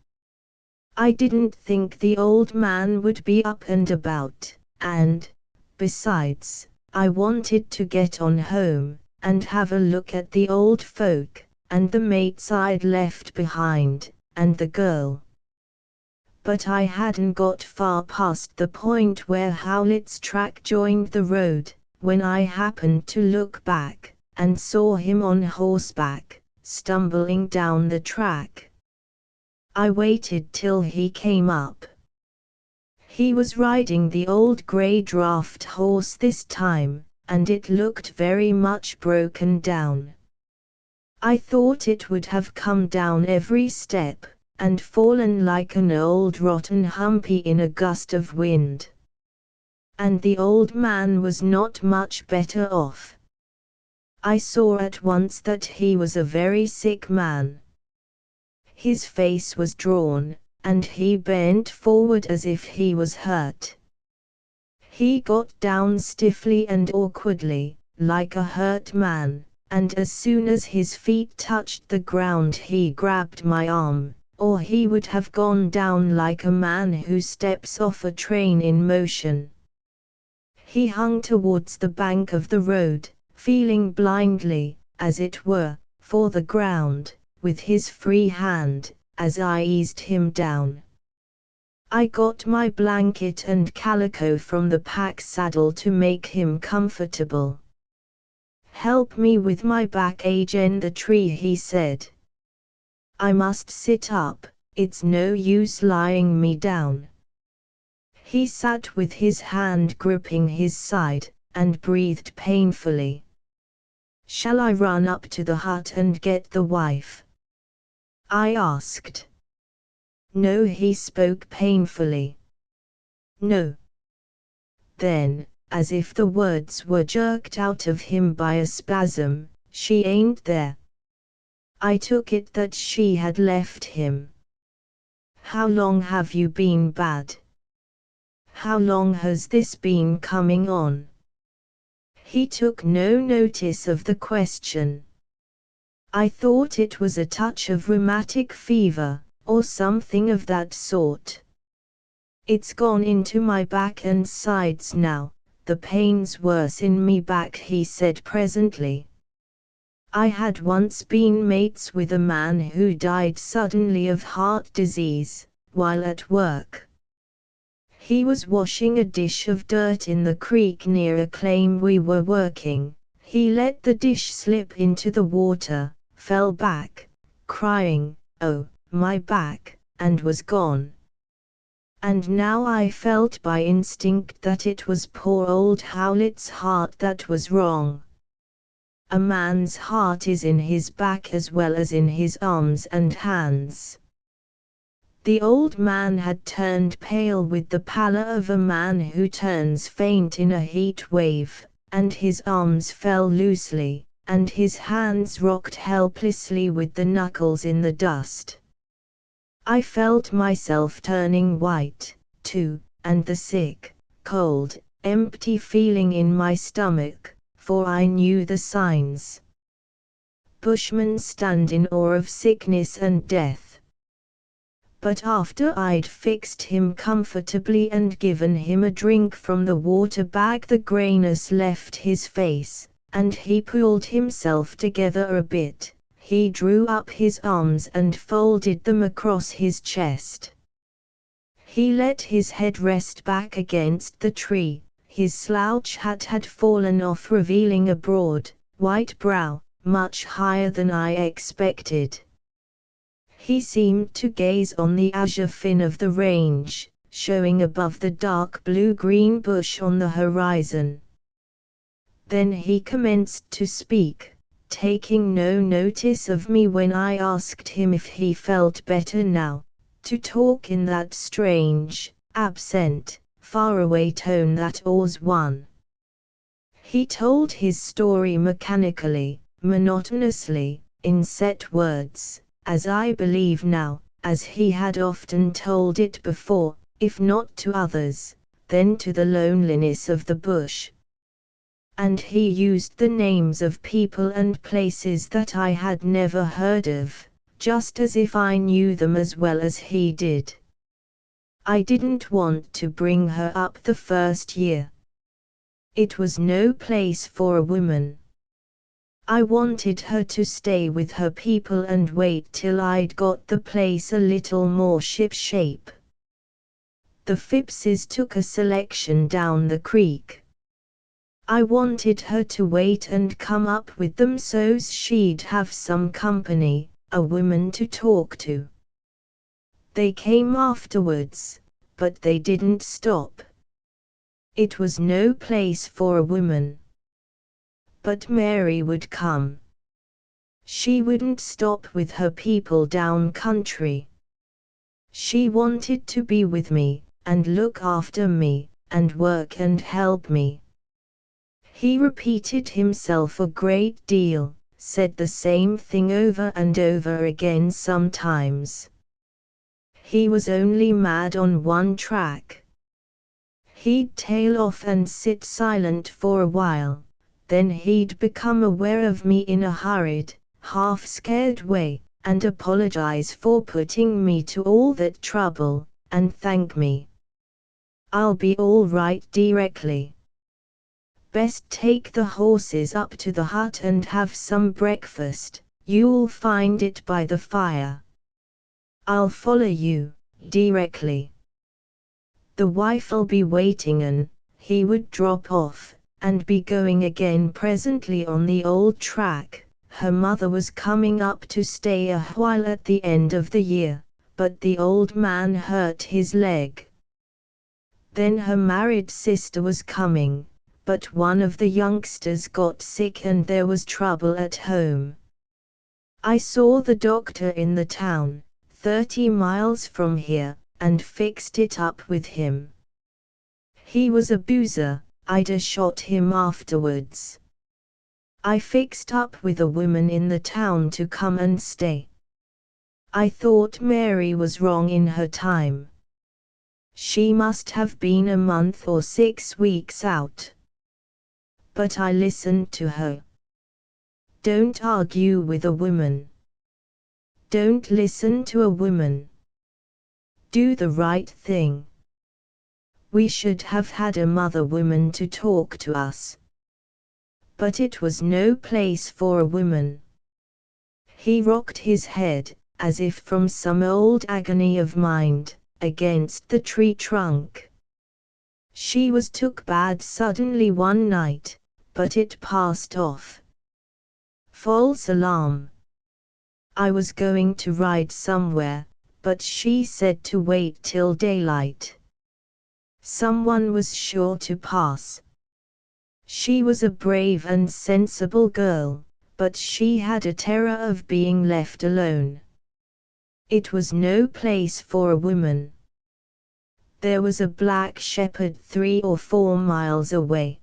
I didn't think the old man would be up and about, and, besides, I wanted to get on home, and have a look at the old folk, and the mates I'd left behind, and the girl. But I hadn't got far past the point where Howlett's track joined the road, when I happened to look back, and saw him on horseback, stumbling down the track. I waited till he came up. He was riding the old grey draft horse this time, and it looked very much broken down. I thought it would have come down every step, and fallen like an old rotten humpy in a gust of wind. And the old man was not much better off. I saw at once that he was a very sick man. His face was drawn, and he bent forward as if he was hurt. He got down stiffly and awkwardly, like a hurt man, and as soon as his feet touched the ground he grabbed my arm, or he would have gone down like a man who steps off a train in motion. He hung towards the bank of the road, feeling blindly, as it were, for the ground, with his free hand, as I eased him down. I got my blanket and calico from the pack saddle to make him comfortable. "Help me with my back again the tree," he said. "I must sit up, it's no use lying me down." He sat with his hand gripping his side, and breathed painfully. "Shall I run up to the hut and get the wife?" I asked. "No," he spoke painfully. "No." Then, as if the words were jerked out of him by a spasm, "She ain't there." I took it that she had left him. "How long have you been bad? How long has this been coming on?" He took no notice of the question. I thought it was a touch of rheumatic fever, or something of that sort. "It's gone into my back and sides now, the pain's worse in me back," he said presently. I had once been mates with a man who died suddenly of heart disease, while at work. He was washing a dish of dirt in the creek near a claim we were working. He let the dish slip into the water, fell back, crying, "Oh, my back," and was gone. And now I felt by instinct that it was poor old Howlett's heart that was wrong. A man's heart is in his back as well as in his arms and hands. The old man had turned pale with the pallor of a man who turns faint in a heat wave, and his arms fell loosely, and his hands rocked helplessly with the knuckles in the dust. I felt myself turning white, too, and the sick, cold, empty feeling in my stomach, for I knew the signs. Bushmen stand in awe of sickness and death. But after I'd fixed him comfortably and given him a drink from the water bag, the grayness left his face, and he pulled himself together a bit. He drew up his arms and folded them across his chest. He let his head rest back against the tree. His slouch hat had fallen off, revealing a broad, white brow, much higher than I expected. He seemed to gaze on the azure fin of the range, showing above the dark blue-green bush on the horizon. Then he commenced to speak, taking no notice of me when I asked him if he felt better now, to talk in that strange, absent, faraway tone that awes one. He told his story mechanically, monotonously, in set words, as I believe now, as he had often told it before, if not to others, then to the loneliness of the bush. And he used the names of people and places that I had never heard of, just as if I knew them as well as he did. I didn't want to bring her up the first year. It was no place for a woman. I wanted her to stay with her people and wait till I'd got the place a little more ship-shape. The Phippses took a selection down the creek. I wanted her to wait and come up with them so's she'd have some company, a woman to talk to. They came afterwards, but they didn't stop. It was no place for a woman. But Mary would come. She wouldn't stop with her people down country. She wanted to be with me, and look after me, and work and help me. He repeated himself a great deal, said the same thing over and over again sometimes. He was only mad on one track. He'd tail off and sit silent for a while, then he'd become aware of me in a hurried, half-scared way, and apologize for putting me to all that trouble, and thank me. "I'll be all right directly. Best take the horses up to the hut and have some breakfast, you'll find it by the fire. I'll follow you, directly. The wife'll be waiting," and he would drop off, and be going again presently on the old track. Her mother was coming up to stay a while at the end of the year, but the old man hurt his leg. Then her married sister was coming, but one of the youngsters got sick and there was trouble at home. I saw the doctor in the town, 30 miles from here, and fixed it up with him. He was a boozer, I'd a shot him afterwards. I fixed up with a woman in the town to come and stay. I thought Mary was wrong in her time. She must have been a month or 6 weeks out. But I listened to her. Don't argue with a woman. Don't listen to a woman. Do the right thing. We should have had a mother woman to talk to us. But it was no place for a woman. He rocked his head, as if from some old agony of mind, against the tree trunk. She was took bad suddenly one night, but it passed off. False alarm. I was going to ride somewhere, but she said to wait till daylight. Someone was sure to pass. She was a brave and sensible girl, but she had a terror of being left alone. It was no place for a woman. There was a black shepherd 3 or 4 miles away.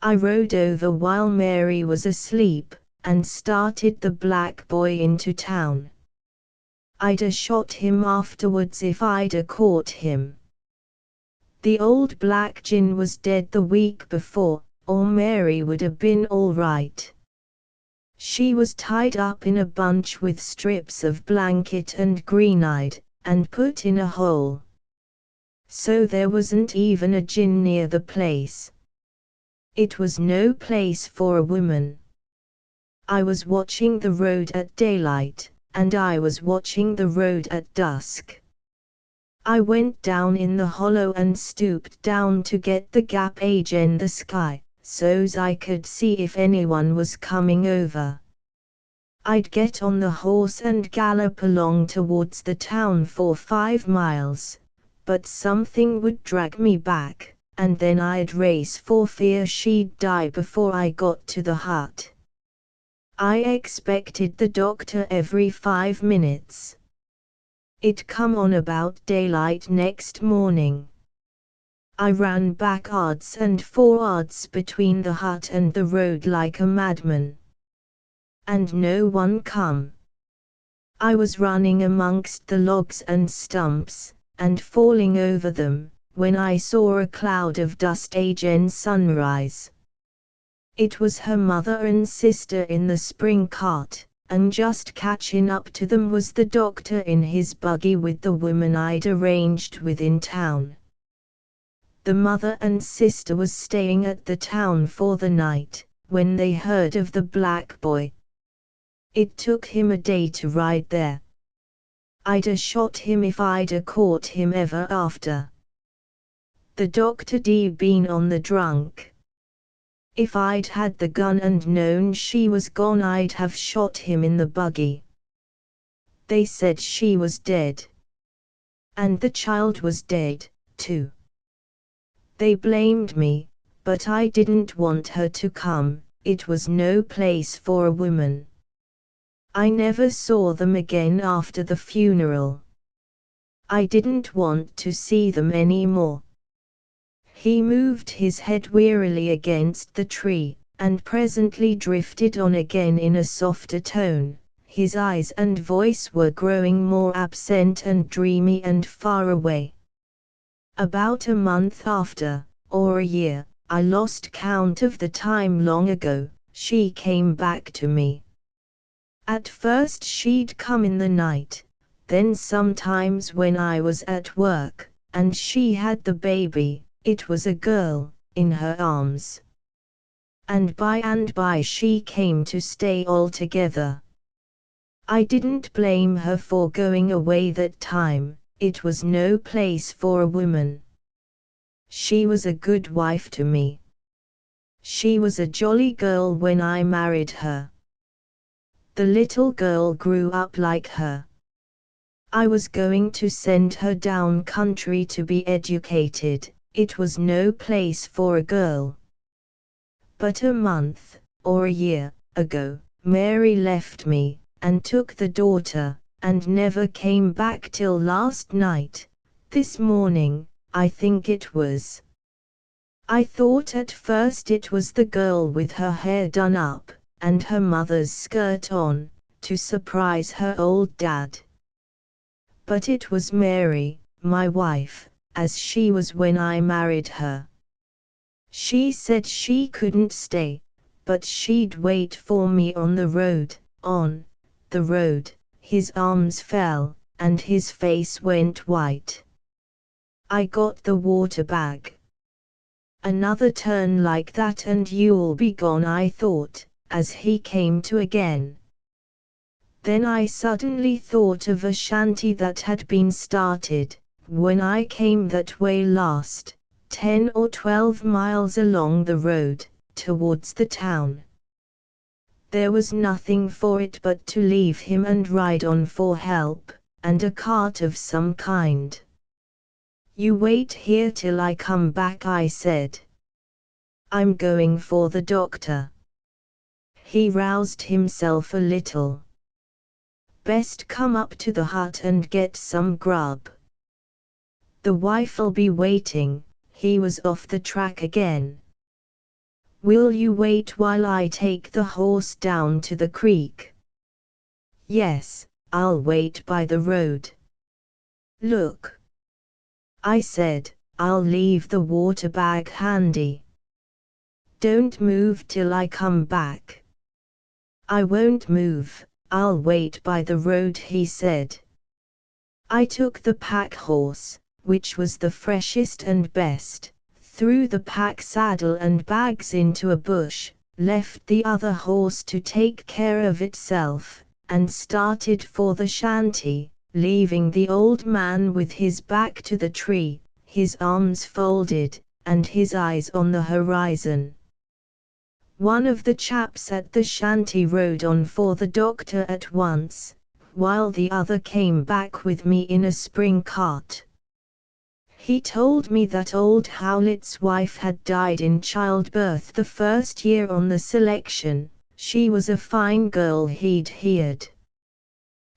I rode over while Mary was asleep, and started the black boy into town. I'd a shot him afterwards if I'd a caught him. The old black gin was dead the week before, or Mary would have been all right. She was tied up in a bunch with strips of blanket and green-eyed, and put in a hole. So there wasn't even a gin near the place. It was no place for a woman. I was watching the road at daylight, and I was watching the road at dusk. I went down in the hollow and stooped down to get the gap age in the sky, so's I could see if anyone was coming over. I'd get on the horse and gallop along towards the town for 5 miles, but something would drag me back, and then I'd race for fear she'd die before I got to the hut. I expected the doctor every 5 minutes. It come on about daylight next morning. I ran backwards and forwards between the hut and the road like a madman. And no one come. I was running amongst the logs and stumps, and falling over them, when I saw a cloud of dust again sunrise. It was her mother and sister in the spring cart, and just catching up to them was the doctor in his buggy with the woman I'd arranged with in town. The mother and sister was staying at the town for the night, when they heard of the black boy. It took him a day to ride there. I'd a shot him if I'd a caught him ever after. The doctor'd been on the drunk. If I'd had the gun and known she was gone I'd have shot him in the buggy. They said she was dead. And the child was dead, too. They blamed me, but I didn't want her to come, it was no place for a woman. I never saw them again after the funeral. I didn't want to see them any more. He moved his head wearily against the tree, and presently drifted on again in a softer tone. His eyes and voice were growing more absent and dreamy and far away. About a month after, or a year, I lost count of the time long ago, she came back to me. At first she'd come in the night, then sometimes when I was at work, and she had the baby, it was a girl, in her arms. And by she came to stay altogether. I didn't blame her for going away that time, it was no place for a woman. She was a good wife to me. She was a jolly girl when I married her. The little girl grew up like her. I was going to send her down country to be educated, it was no place for a girl. But a month, or a year, ago, Mary left me, and took the daughter, and never came back till last night, this morning, I think it was. I thought at first it was the girl with her hair done up, and her mother's skirt on, to surprise her old dad. But it was Mary, my wife, as she was when I married her. She said she couldn't stay, but she'd wait for me on the road. On the road, his arms fell, and his face went white. I got the water bag. Another turn like that and you'll be gone, I thought, as he came to again. Then I suddenly thought of a shanty that had been started, when I came that way last, 10 or 12 miles along the road, towards the town. There was nothing for it but to leave him and ride on for help, and a cart of some kind. You wait here till I come back, I said. I'm going for the doctor. He roused himself a little. Best come up to the hut and get some grub. The wife'll be waiting. He was off the track again. Will you wait while I take the horse down to the creek? Yes, I'll wait by the road. Look, I said, I'll leave the water bag handy. Don't move till I come back. I won't move, I'll wait by the road, he said. I took the pack horse, which was the freshest and best, threw the pack saddle and bags into a bush, left the other horse to take care of itself, and started for the shanty, leaving the old man with his back to the tree, his arms folded, and his eyes on the horizon. One of the chaps at the shanty rode on for the doctor at once, while the other came back with me in a spring cart. He told me that old Howlett's wife had died in childbirth the first year on the selection. She was a fine girl he'd heard.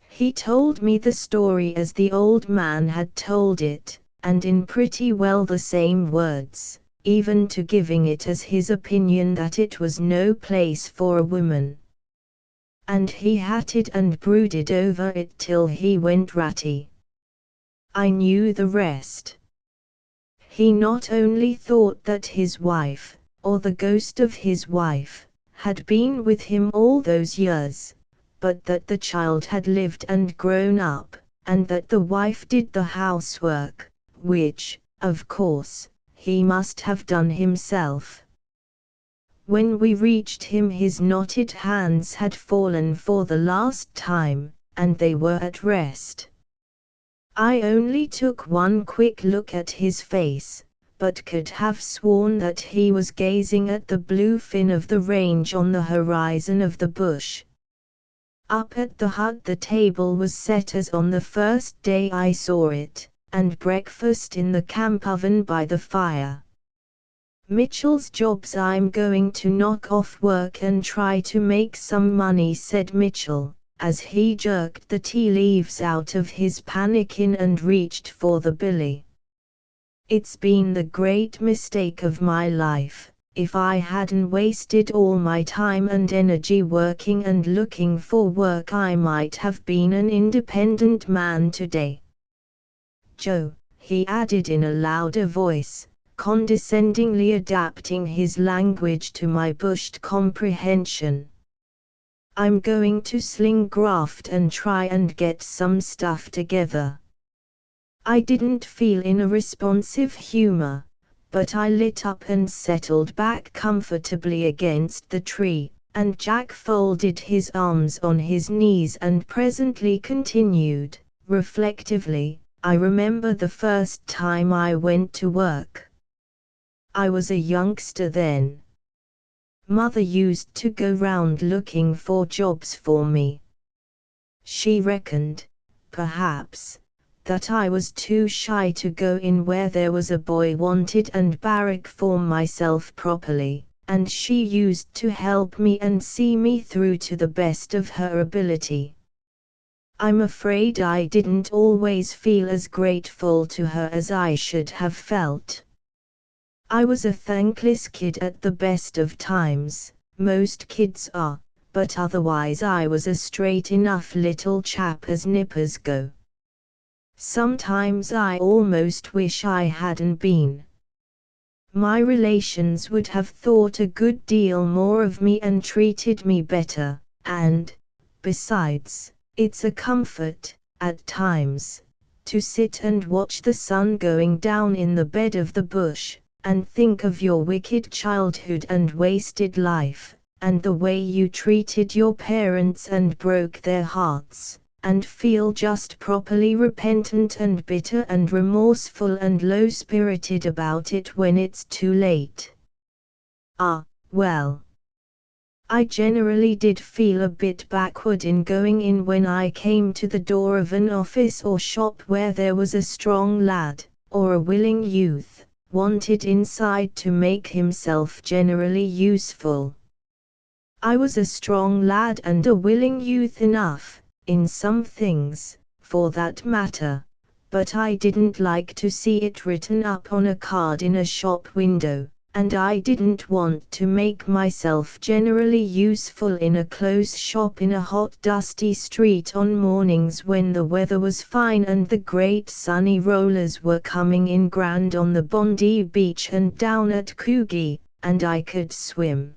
He told me the story as the old man had told it, and in pretty well the same words, even to giving it as his opinion that it was no place for a woman. And he hatted and brooded over it till he went ratty. I knew the rest. He not only thought that his wife, or the ghost of his wife, had been with him all those years, but that the child had lived and grown up, and that the wife did the housework, which, of course, he must have done himself. When we reached him his knotted hands had fallen for the last time, and they were at rest. I only took one quick look at his face, but could have sworn that he was gazing at the blue fin of the range on the horizon of the bush. Up at the hut the table was set as on the first day I saw it, and breakfast in the camp oven by the fire. "Mitchell's job's I'm going to knock off work and try to make some money," said Mitchell, as he jerked the tea leaves out of his pannikin and reached for the billy. "It's been the great mistake of my life. If I hadn't wasted all my time and energy working and looking for work, I might have been an independent man today. Joe," he added in a louder voice, condescendingly adapting his language to my bushed comprehension, "I'm going to sling graft and try and get some stuff together." I didn't feel in a responsive humor, but I lit up and settled back comfortably against the tree, and Jack folded his arms on his knees and presently continued, reflectively, "I remember the first time I went to work. I was a youngster then. Mother used to go round looking for jobs for me. She reckoned, perhaps, that I was too shy to go in where there was a boy wanted and barrack for myself properly, and she used to help me and see me through to the best of her ability. I'm afraid I didn't always feel as grateful to her as I should have felt. I was a thankless kid at the best of times, most kids are, but otherwise I was a straight enough little chap as nippers go. Sometimes I almost wish I hadn't been. My relations would have thought a good deal more of me and treated me better, and, besides, it's a comfort, at times, to sit and watch the sun going down in the bed of the bush, and think of your wicked childhood and wasted life, and the way you treated your parents and broke their hearts, and feel just properly repentant and bitter and remorseful and low-spirited about it when it's too late. Well, I generally did feel a bit backward in going in when I came to the door of an office or shop where there was a strong lad, or a willing youth, wanted inside to make himself generally useful. I was a strong lad and a willing youth enough, in some things, for that matter, but I didn't like to see it written up on a card in a shop window, and I didn't want to make myself generally useful in a clothes shop in a hot dusty street on mornings when the weather was fine and the great sunny rollers were coming in grand on the Bondi beach and down at Coogee, and I could swim.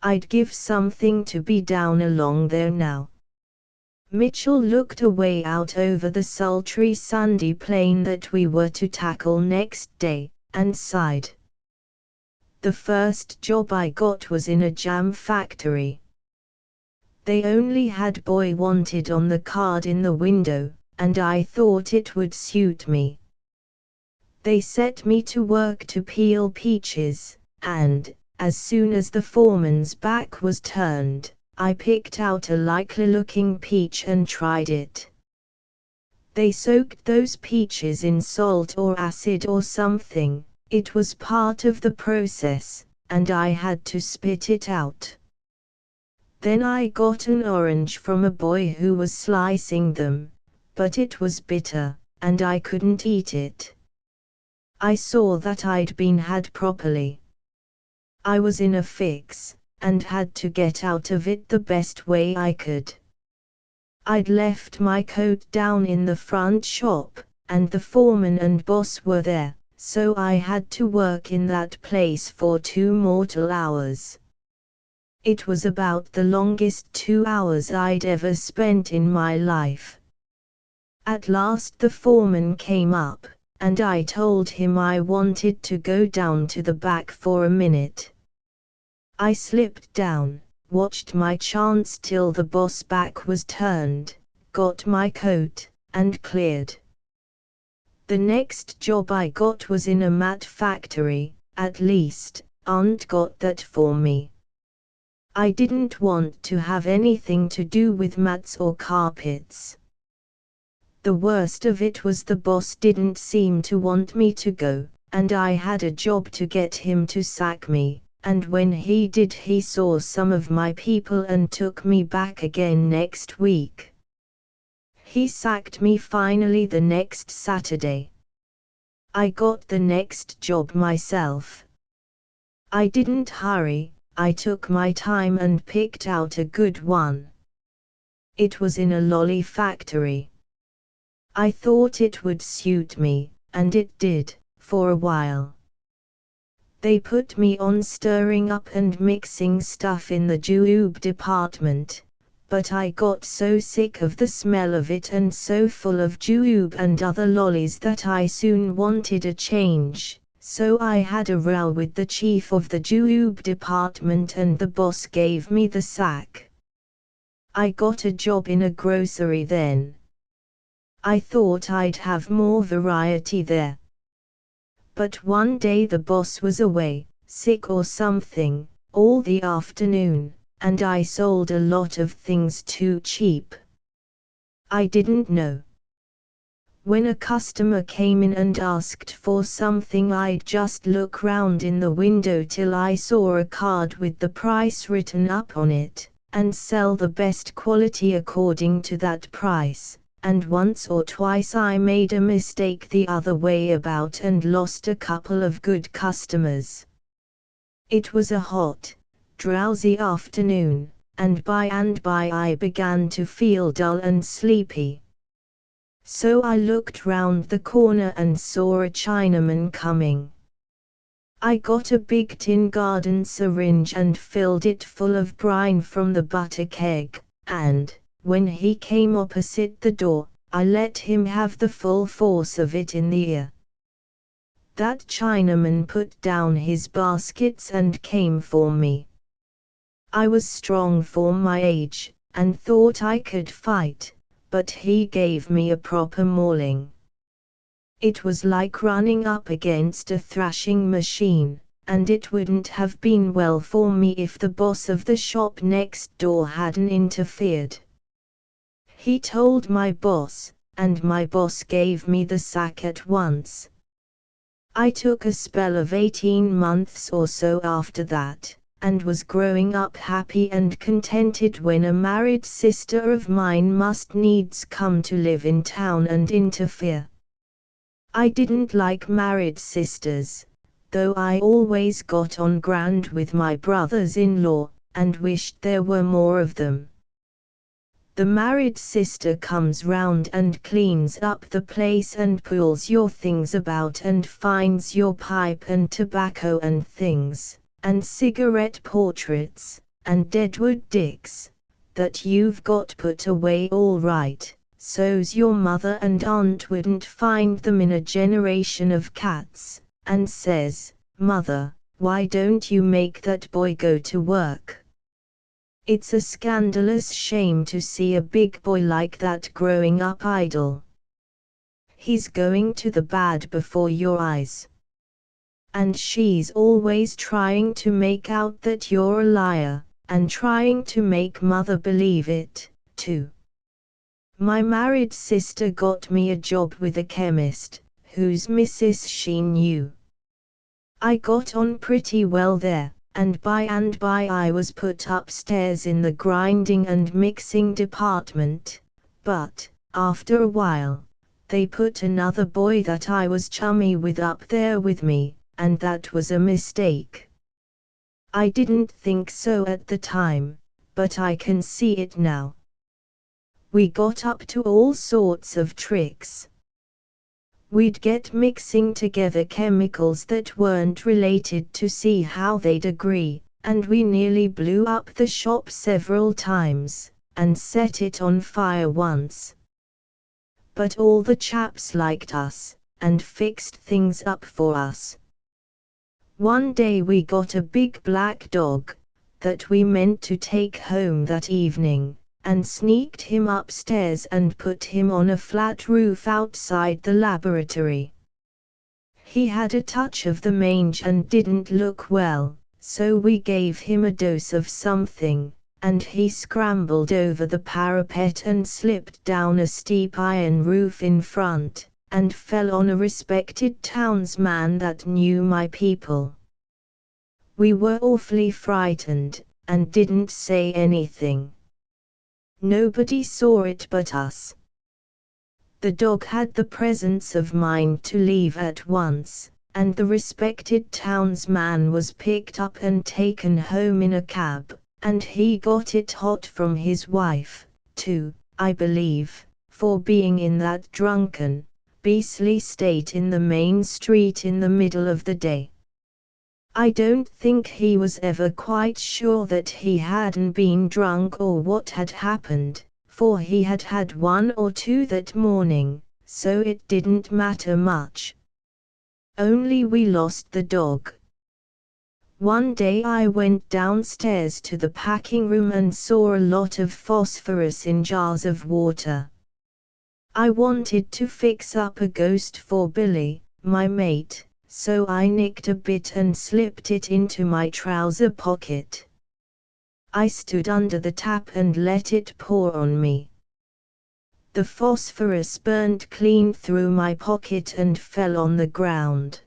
I'd give something to be down along there now. Mitchell looked away out over the sultry sandy plain that we were to tackle next day, and sighed. The first job I got was in a jam factory. They only had "boy wanted" on the card in the window, and I thought it would suit me. They set me to work to peel peaches, and, as soon as the foreman's back was turned, I picked out a likely-looking peach and tried it. They soaked those peaches in salt or acid or something. It was part of the process, and I had to spit it out. Then I got an orange from a boy who was slicing them, but it was bitter, and I couldn't eat it. I saw that I'd been had properly. I was in a fix, and had to get out of it the best way I could. I'd left my coat down in the front shop, and the foreman and boss were there, so I had to work in that place for 2 mortal hours. It was about the longest 2 hours I'd ever spent in my life. At last the foreman came up, and I told him I wanted to go down to the back for a minute. I slipped down, watched my chance till the boss back was turned, got my coat, and cleared. The next job I got was in a mat factory. At least, Aunt got that for me. I didn't want to have anything to do with mats or carpets. The worst of it was the boss didn't seem to want me to go, and I had a job to get him to sack me, and when he did he saw some of my people and took me back again next week. He sacked me finally the next Saturday. I got the next job myself. I didn't hurry, I took my time and picked out a good one. It was in a lolly factory. I thought it would suit me, and it did, for a while. They put me on stirring up and mixing stuff in the jujube department, but I got so sick of the smell of it and so full of jujube and other lollies that I soon wanted a change, so I had a row with the chief of the jujube department and the boss gave me the sack. I got a job in a grocery then. I thought I'd have more variety there. But one day the boss was away, sick or something, all the afternoon, and I sold a lot of things too cheap. I didn't know. When a customer came in and asked for something, I'd just look round in the window till I saw a card with the price written up on it, and sell the best quality according to that price. And once or twice I made a mistake the other way about and lost a couple of good customers. It was a hot, drowsy afternoon, and by I began to feel dull and sleepy. So I looked round the corner and saw a Chinaman coming. I got a big tin garden syringe and filled it full of brine from the butter keg, and when he came opposite the door, I let him have the full force of it in the ear. That Chinaman put down his baskets and came for me. I was strong for my age, and thought I could fight, but he gave me a proper mauling. It was like running up against a thrashing machine, and it wouldn't have been well for me if the boss of the shop next door hadn't interfered. He told my boss, and my boss gave me the sack at once. I took a spell of 18 months or so after that, and was growing up happy and contented when a married sister of mine must needs come to live in town and interfere. I didn't like married sisters, though I always got on grand with my brothers-in-law, and wished there were more of them. The married sister comes round and cleans up the place and pulls your things about and finds your pipe and tobacco and things, and cigarette portraits, and deadwood dicks, that you've got put away all right, so's your mother and aunt wouldn't find them in a generation of cats, and says, "Mother, why don't you make that boy go to work? It's a scandalous shame to see a big boy like that growing up idle. He's going to the bad before your eyes." And she's always trying to make out that you're a liar, and trying to make mother believe it, too. My married sister got me a job with a chemist, whose missus she knew. I got on pretty well there, and by I was put upstairs in the grinding and mixing department, but, after a while, They put another boy that I was chummy with up there with me, and that was a mistake. I didn't think so at the time, but I can see it now. We got up to all sorts of tricks. We'd get mixing together chemicals that weren't related to see how they'd agree, and we nearly blew up the shop several times, and set it on fire once. But all the chaps liked us, and fixed things up for us. One day we got a big black dog, that we meant to take home that evening, and sneaked him upstairs and put him on a flat roof outside the laboratory. He had a touch of the mange and didn't look well, so we gave him a dose of something, and he scrambled over the parapet and slipped down a steep iron roof in front, and fell on a respected townsman that knew my people. We were awfully frightened, and didn't say anything. Nobody saw it but us. The dog had the presence of mind to leave at once, and the respected townsman was picked up and taken home in a cab, and he got it hot from his wife, too, I believe, for being in that drunken, beastly state in the main street in the middle of the day. I don't think he was ever quite sure that he hadn't been drunk or what had happened, for he had had one or two that morning, so it didn't matter much. Only we lost the dog. One day I went downstairs to the packing room and saw a lot of phosphorus in jars of water. I wanted to fix up a ghost for Billy, my mate, so I nicked a bit and slipped it into my trouser pocket. I stood under the tap and let it pour on me. The phosphorus burned clean through my pocket and fell on the ground.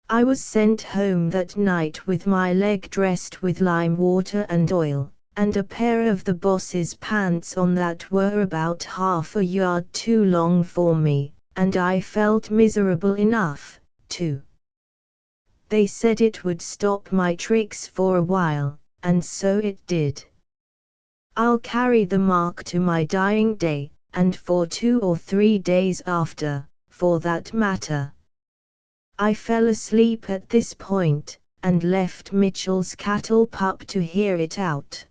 I was sent home that night with my leg dressed with lime water and oil, and a pair of the boss's pants on that were about half a yard too long for me, and I felt miserable enough, too. They said it would stop my tricks for a while, and so it did. I'll carry the mark to my dying day, and for 2 or 3 days after, for that matter. I fell asleep at this point, and left Mitchell's cattle pup to hear it out.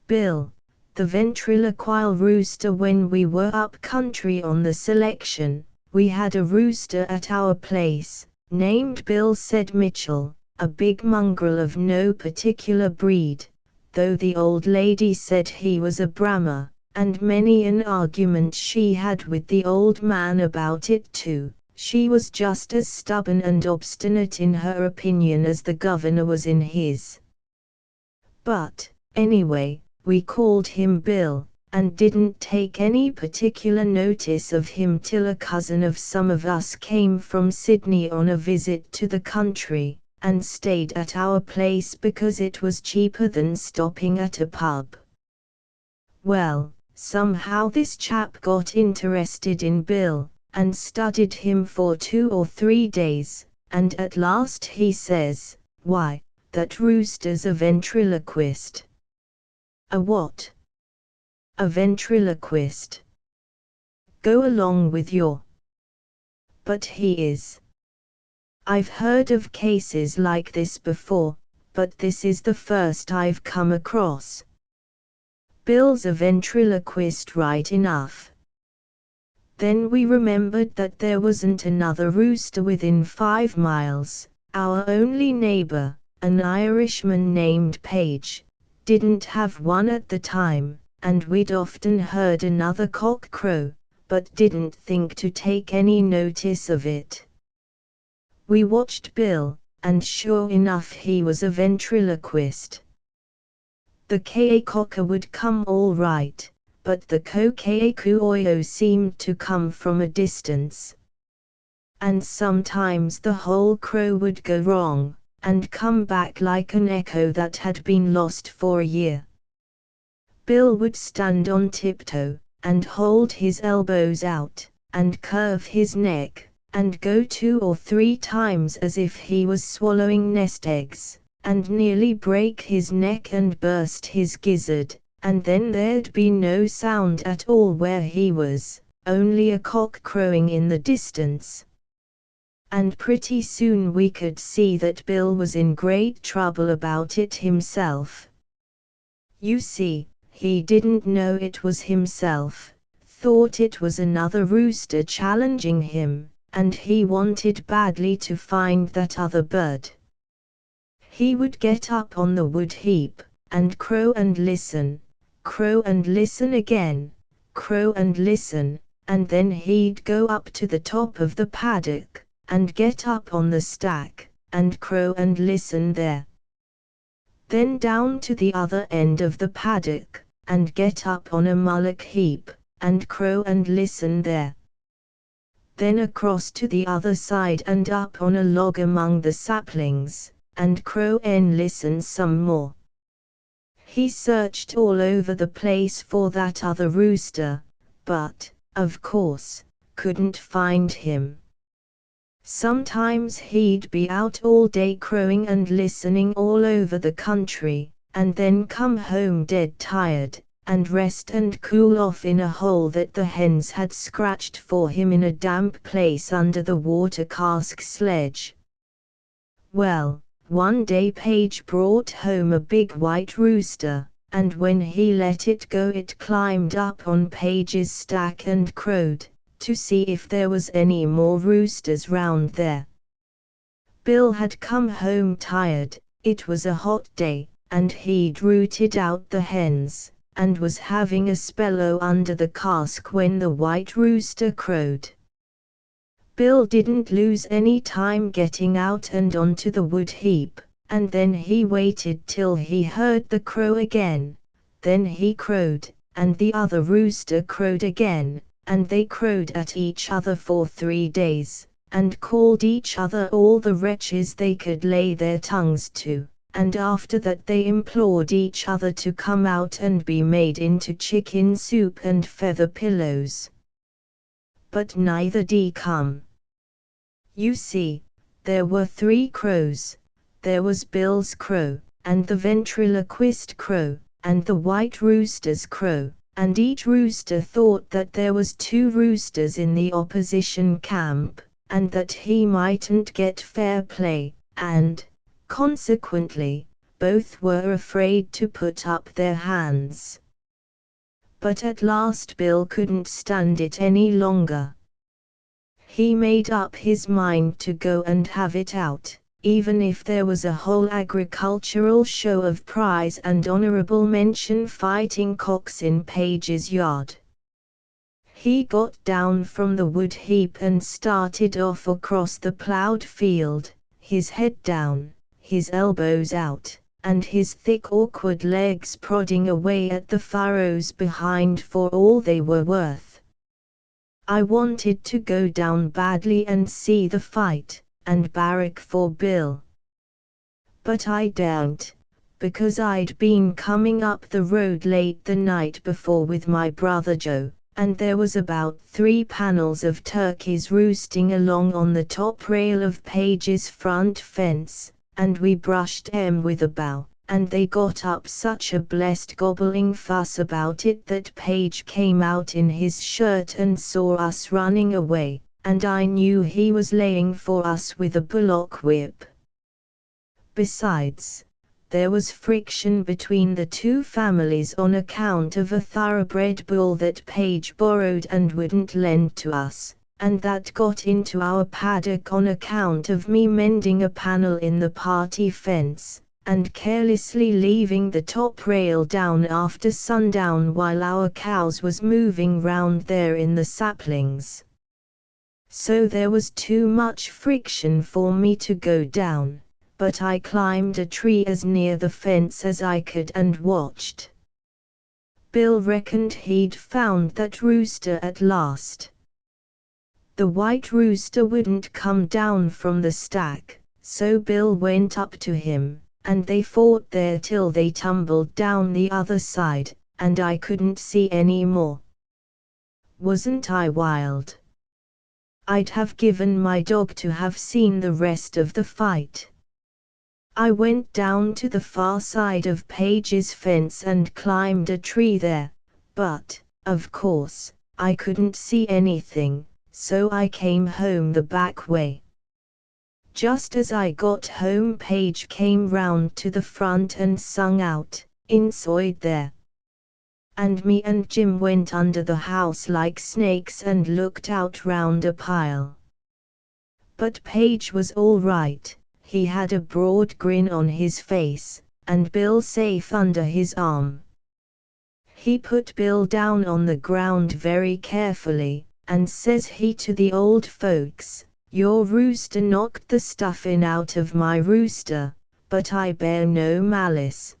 Bill, the ventriloquial rooster. When we were up country on the selection, we had a rooster at our place, named Bill, said Mitchell, a big mongrel of no particular breed, though the old lady said he was a Brahma, and many an argument she had with the old man about it too. She was just as stubborn and obstinate in her opinion as the governor was in his. But, anyway, we called him Bill, and didn't take any particular notice of him till a cousin of some of us came from Sydney on a visit to the country, and stayed at our place because it was cheaper than stopping at a pub. Well, somehow this chap got interested in Bill, and studied him for 2 or 3 days, and at last he says, "Why, that rooster's a ventriloquist." "A what?" "A ventriloquist." "Go along with your—" "But he is. I've heard of cases like this before, but this is the first I've come across." "Bill's a ventriloquist right enough." Then we remembered that there wasn't another rooster within 5 miles. Our only neighbor, an Irishman named Page, didn't have one at the time, and we'd often heard another cock crow, but didn't think to take any notice of it. We watched Bill, and sure enough he was a ventriloquist. The ka-cocker would come all right, but the ko-ka-ku-oyo seemed to come from a distance. And sometimes the whole crow would go wrong, and come back like an echo that had been lost for a year. Bill would stand on tiptoe, and hold his elbows out, and curve his neck, and go 2 or 3 times as if he was swallowing nest eggs, and nearly break his neck and burst his gizzard, and then there'd be no sound at all where he was, only a cock crowing in the distance. And pretty soon we could see that Bill was in great trouble about it himself. You see, he didn't know it was himself, thought it was another rooster challenging him, and he wanted badly to find that other bird. He would get up on the wood heap, and crow and listen again, crow and listen, and then he'd go up to the top of the paddock, and get up on the stack, and crow and listen there. Then down to the other end of the paddock, and get up on a mullock heap, and crow and listen there. Then across to the other side and up on a log among the saplings, and crow and listen some more. He searched all over the place for that other rooster, but, of course, couldn't find him. Sometimes he'd be out all day crowing and listening all over the country, and then come home dead tired, and rest and cool off in a hole that the hens had scratched for him in a damp place under the water cask sledge. Well, one day Page brought home a big white rooster, and when he let it go it climbed up on Page's stack and crowed, to see if there was any more roosters round there. Bill had come home tired, it was a hot day, and he'd rooted out the hens, and was having a spellow under the cask when the white rooster crowed. Bill didn't lose any time getting out and onto the wood heap, and then he waited till he heard the crow again, then he crowed, and the other rooster crowed again, and they crowed at each other for 3 days, and called each other all the wretches they could lay their tongues to, and after that they implored each other to come out and be made into chicken soup and feather pillows. But neither did come. You see, there were 3 crows. There was Bill's crow, and the ventriloquist crow, and the white rooster's crow, and each rooster thought that there was 2 roosters in the opposition camp, and that he mightn't get fair play, and, consequently, both were afraid to put up their hands. But at last Bill couldn't stand it any longer. He made up his mind to go and have it out, even if there was a whole agricultural show of prize and honorable mention fighting cocks in Page's yard. He got down from the wood heap and started off across the plowed field, his head down, his elbows out, and his thick awkward legs prodding away at the furrows behind for all they were worth. I wanted to go down badly and see the fight, and barrack for Bill. But I daren't, because I'd been coming up the road late the night before with my brother Joe, and there was about 3 panels of turkeys roosting along on the top rail of Page's front fence, and we brushed 'em with a bough, and they got up such a blessed gobbling fuss about it that Page came out in his shirt and saw us running away, and I knew he was laying for us with a bullock whip. Besides, there was friction between the 2 families on account of a thoroughbred bull that Page borrowed and wouldn't lend to us, and that got into our paddock on account of me mending a panel in the party fence, and carelessly leaving the top rail down after sundown while our cows was moving round there in the saplings. So there was too much friction for me to go down, but I climbed a tree as near the fence as I could and watched. Bill reckoned he'd found that rooster at last. The white rooster wouldn't come down from the stack, so Bill went up to him, and they fought there till they tumbled down the other side, and I couldn't see any more. Wasn't I wild? I'd have given my dog to have seen the rest of the fight. I went down to the far side of Page's fence and climbed a tree there, but, of course, I couldn't see anything, so I came home the back way. Just as I got home, Page came round to the front and sung out, "Inside there!" And me and Jim went under the house like snakes and looked out round a pile. But Page was all right. He had a broad grin on his face, and Bill safe under his arm. He put Bill down on the ground very carefully, and says he to the old folks, "Your rooster knocked the stuffin' out of my rooster, but I bear no malice.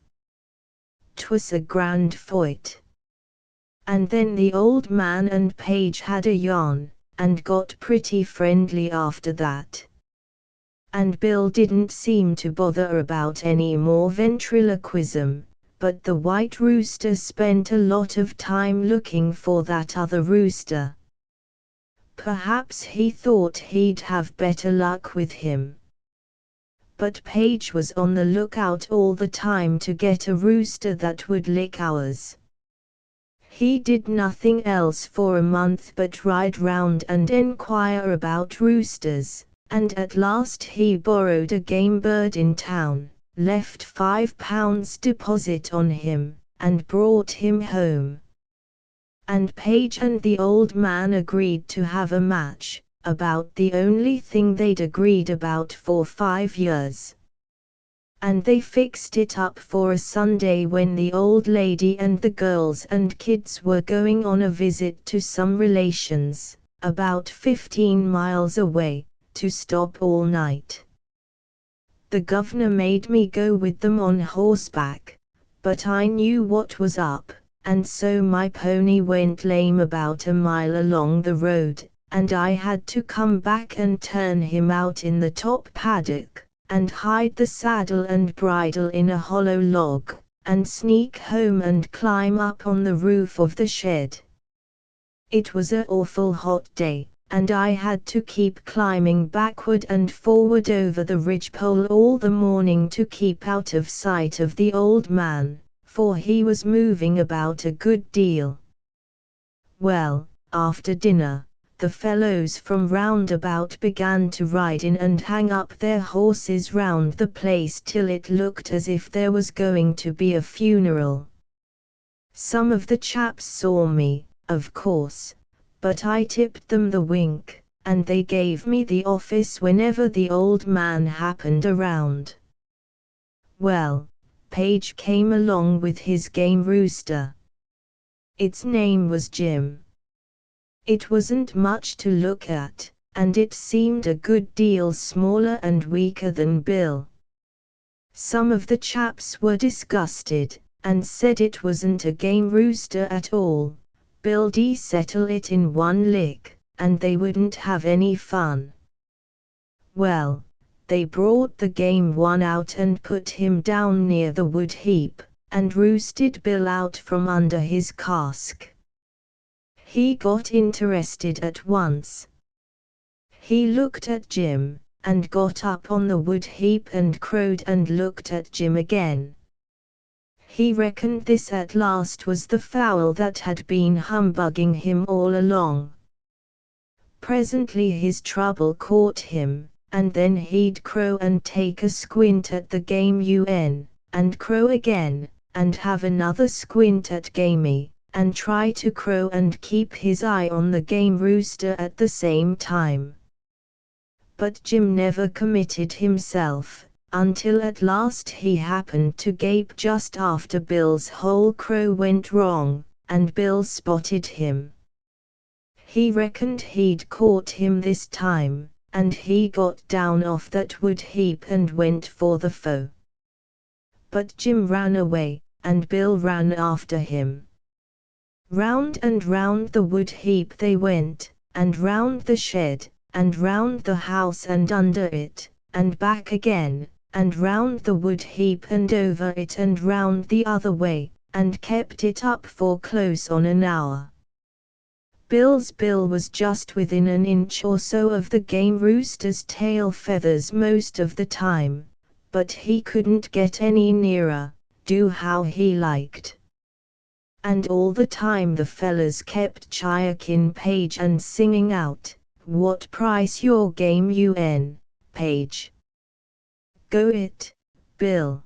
'Twas a grand fight." And then the old man and Page had a yarn, and got pretty friendly after that. And Bill didn't seem to bother about any more ventriloquism, but the white rooster spent a lot of time looking for that other rooster. Perhaps he thought he'd have better luck with him. But Page was on the lookout all the time to get a rooster that would lick ours. He did nothing else for a month but ride round and enquire about roosters, and at last he borrowed a game bird in town, left £5 deposit on him, and brought him home. And Page and the old man agreed to have a match, about the only thing they'd agreed about for 5 years. And they fixed it up for a Sunday when the old lady and the girls and kids were going on a visit to some relations, about 15 miles away, to stop all night. The governor made me go with them on horseback, but I knew what was up, and so my pony went lame about a mile along the road, and I had to come back and turn him out in the top paddock, and hide the saddle and bridle in a hollow log, and sneak home and climb up on the roof of the shed. It was an awful hot day, and I had to keep climbing backward and forward over the ridgepole all the morning to keep out of sight of the old man, for he was moving about a good deal. Well, after dinner, the fellows from round about began to ride in and hang up their horses round the place till it looked as if there was going to be a funeral. Some of the chaps saw me, of course, but I tipped them the wink, and they gave me the office whenever the old man happened around. Well, Page came along with his game rooster. Its name was Jim. It wasn't much to look at, and it seemed a good deal smaller and weaker than Bill. Some of the chaps were disgusted, and said it wasn't a game rooster at all. Bill'd settle it in one lick, and they wouldn't have any fun. Well, they brought the game one out and put him down near the wood heap, and roosted Bill out from under his cask. He got interested at once. He looked at Jim, and got up on the wood heap and crowed and looked at Jim again. He reckoned this at last was the fowl that had been humbugging him all along. Presently his trouble caught him, and then he'd crow and take a squint at the game and crow again, and have another squint at gamey, and try to crow and keep his eye on the game rooster at the same time. But Jim never committed himself, until at last he happened to gape just after Bill's whole crow went wrong, and Bill spotted him. He reckoned he'd caught him this time, and he got down off that wood heap and went for the foe. But Jim ran away, and Bill ran after him. Round and round the wood heap they went, and round the shed, and round the house and under it, and back again, and round the wood heap and over it and round the other way, and kept it up for close on an hour. Bill's bill was just within an inch or so of the game rooster's tail feathers most of the time, but he couldn't get any nearer, do how he liked. And all the time the fellas kept chirking Page and singing out, "What price your game UN, Page? Go it, Bill.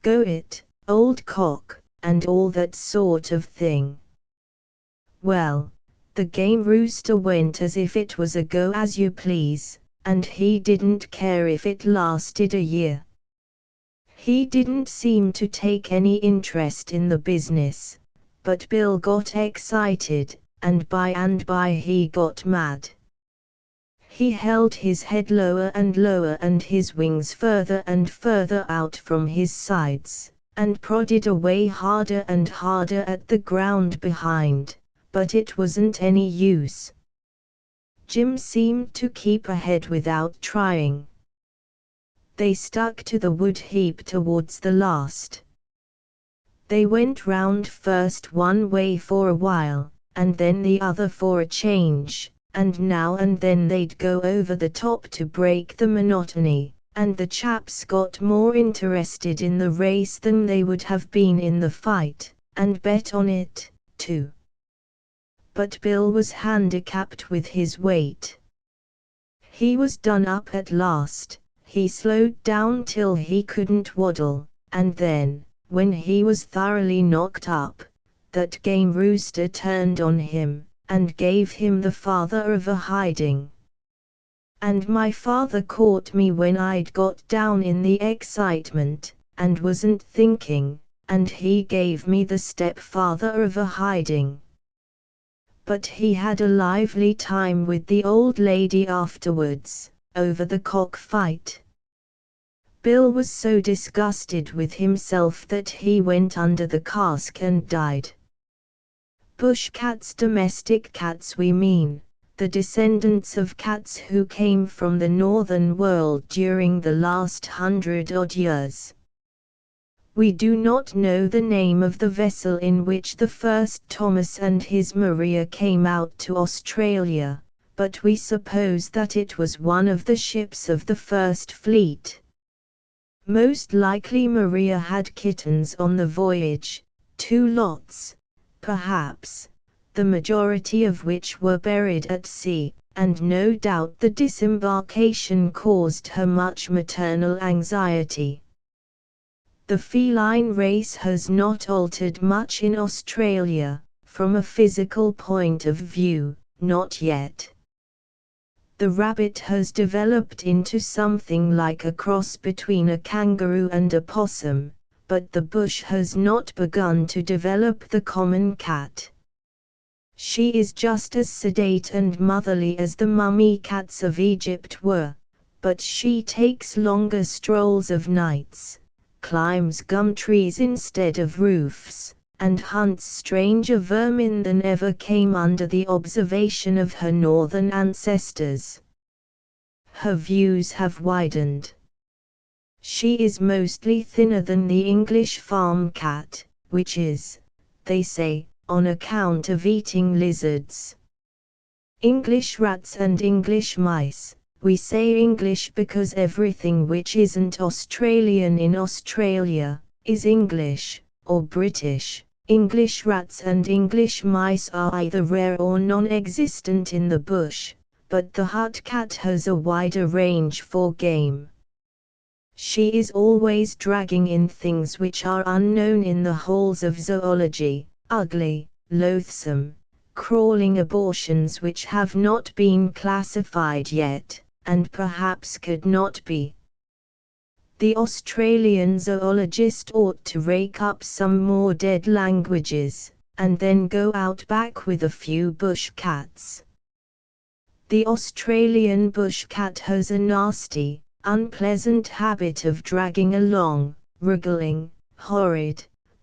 Go it, old cock," and all that sort of thing. Well, the game rooster went as if it was a go as you please, and he didn't care if it lasted a year. He didn't seem to take any interest in the business, but Bill got excited, and by he got mad. He held his head lower and lower and his wings further and further out from his sides, and prodded away harder and harder at the ground behind, but it wasn't any use. Jim seemed to keep ahead without trying. They stuck to the wood heap towards the last. They went round first one way for a while, and then the other for a change, and now and then they'd go over the top to break the monotony, and the chaps got more interested in the race than they would have been in the fight, and bet on it, too. But Bill was handicapped with his weight. He was done up at last. He slowed down till he couldn't waddle, and then, when he was thoroughly knocked up, that game rooster turned on him, and gave him the father of a hiding. And my father caught me when I'd got down in the excitement, and wasn't thinking, and he gave me the stepfather of a hiding. But he had a lively time with the old lady afterwards, over the cockfight. Bill was so disgusted with himself that he went under the cask and died. Bush cats, domestic cats we mean, the descendants of cats who came from the northern world during the last 100-odd years. We do not know the name of the vessel in which the first Thomas and his Maria came out to Australia, but we suppose that it was one of the ships of the First Fleet. Most likely Maria had kittens on the voyage, 2 lots, perhaps, the majority of which were buried at sea, and no doubt the disembarkation caused her much maternal anxiety. The feline race has not altered much in Australia, from a physical point of view, not yet. The rabbit has developed into something like a cross between a kangaroo and a possum, but the bush has not begun to develop the common cat. She is just as sedate and motherly as the mummy cats of Egypt were, but she takes longer strolls of nights, climbs gum trees instead of roofs, and hunts stranger vermin than ever came under the observation of her northern ancestors. Her views have widened. She is mostly thinner than the English farm cat, which is, they say, on account of eating lizards. English rats and English mice. We say English because everything which isn't Australian in Australia is English, or British. English rats and English mice are either rare or non-existent in the bush, but the hut cat has a wider range for game. She is always dragging in things which are unknown in the halls of zoology, ugly, loathsome, crawling abortions which have not been classified yet, and perhaps could not be. The Australian zoologist ought to rake up some more dead languages, and then go out back with a few bush cats. The Australian bush cat has a nasty, unpleasant habit of dragging along, wriggling, horrid,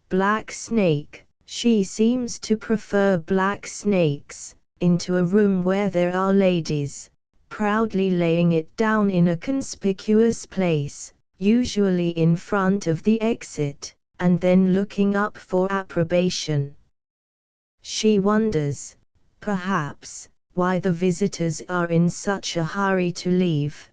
black snake. She seems to prefer black snakes, into a room where there are ladies, proudly laying it down in a conspicuous place, usually in front of the exit, and then looking up for approbation. She wonders, perhaps, why the visitors are in such a hurry to leave.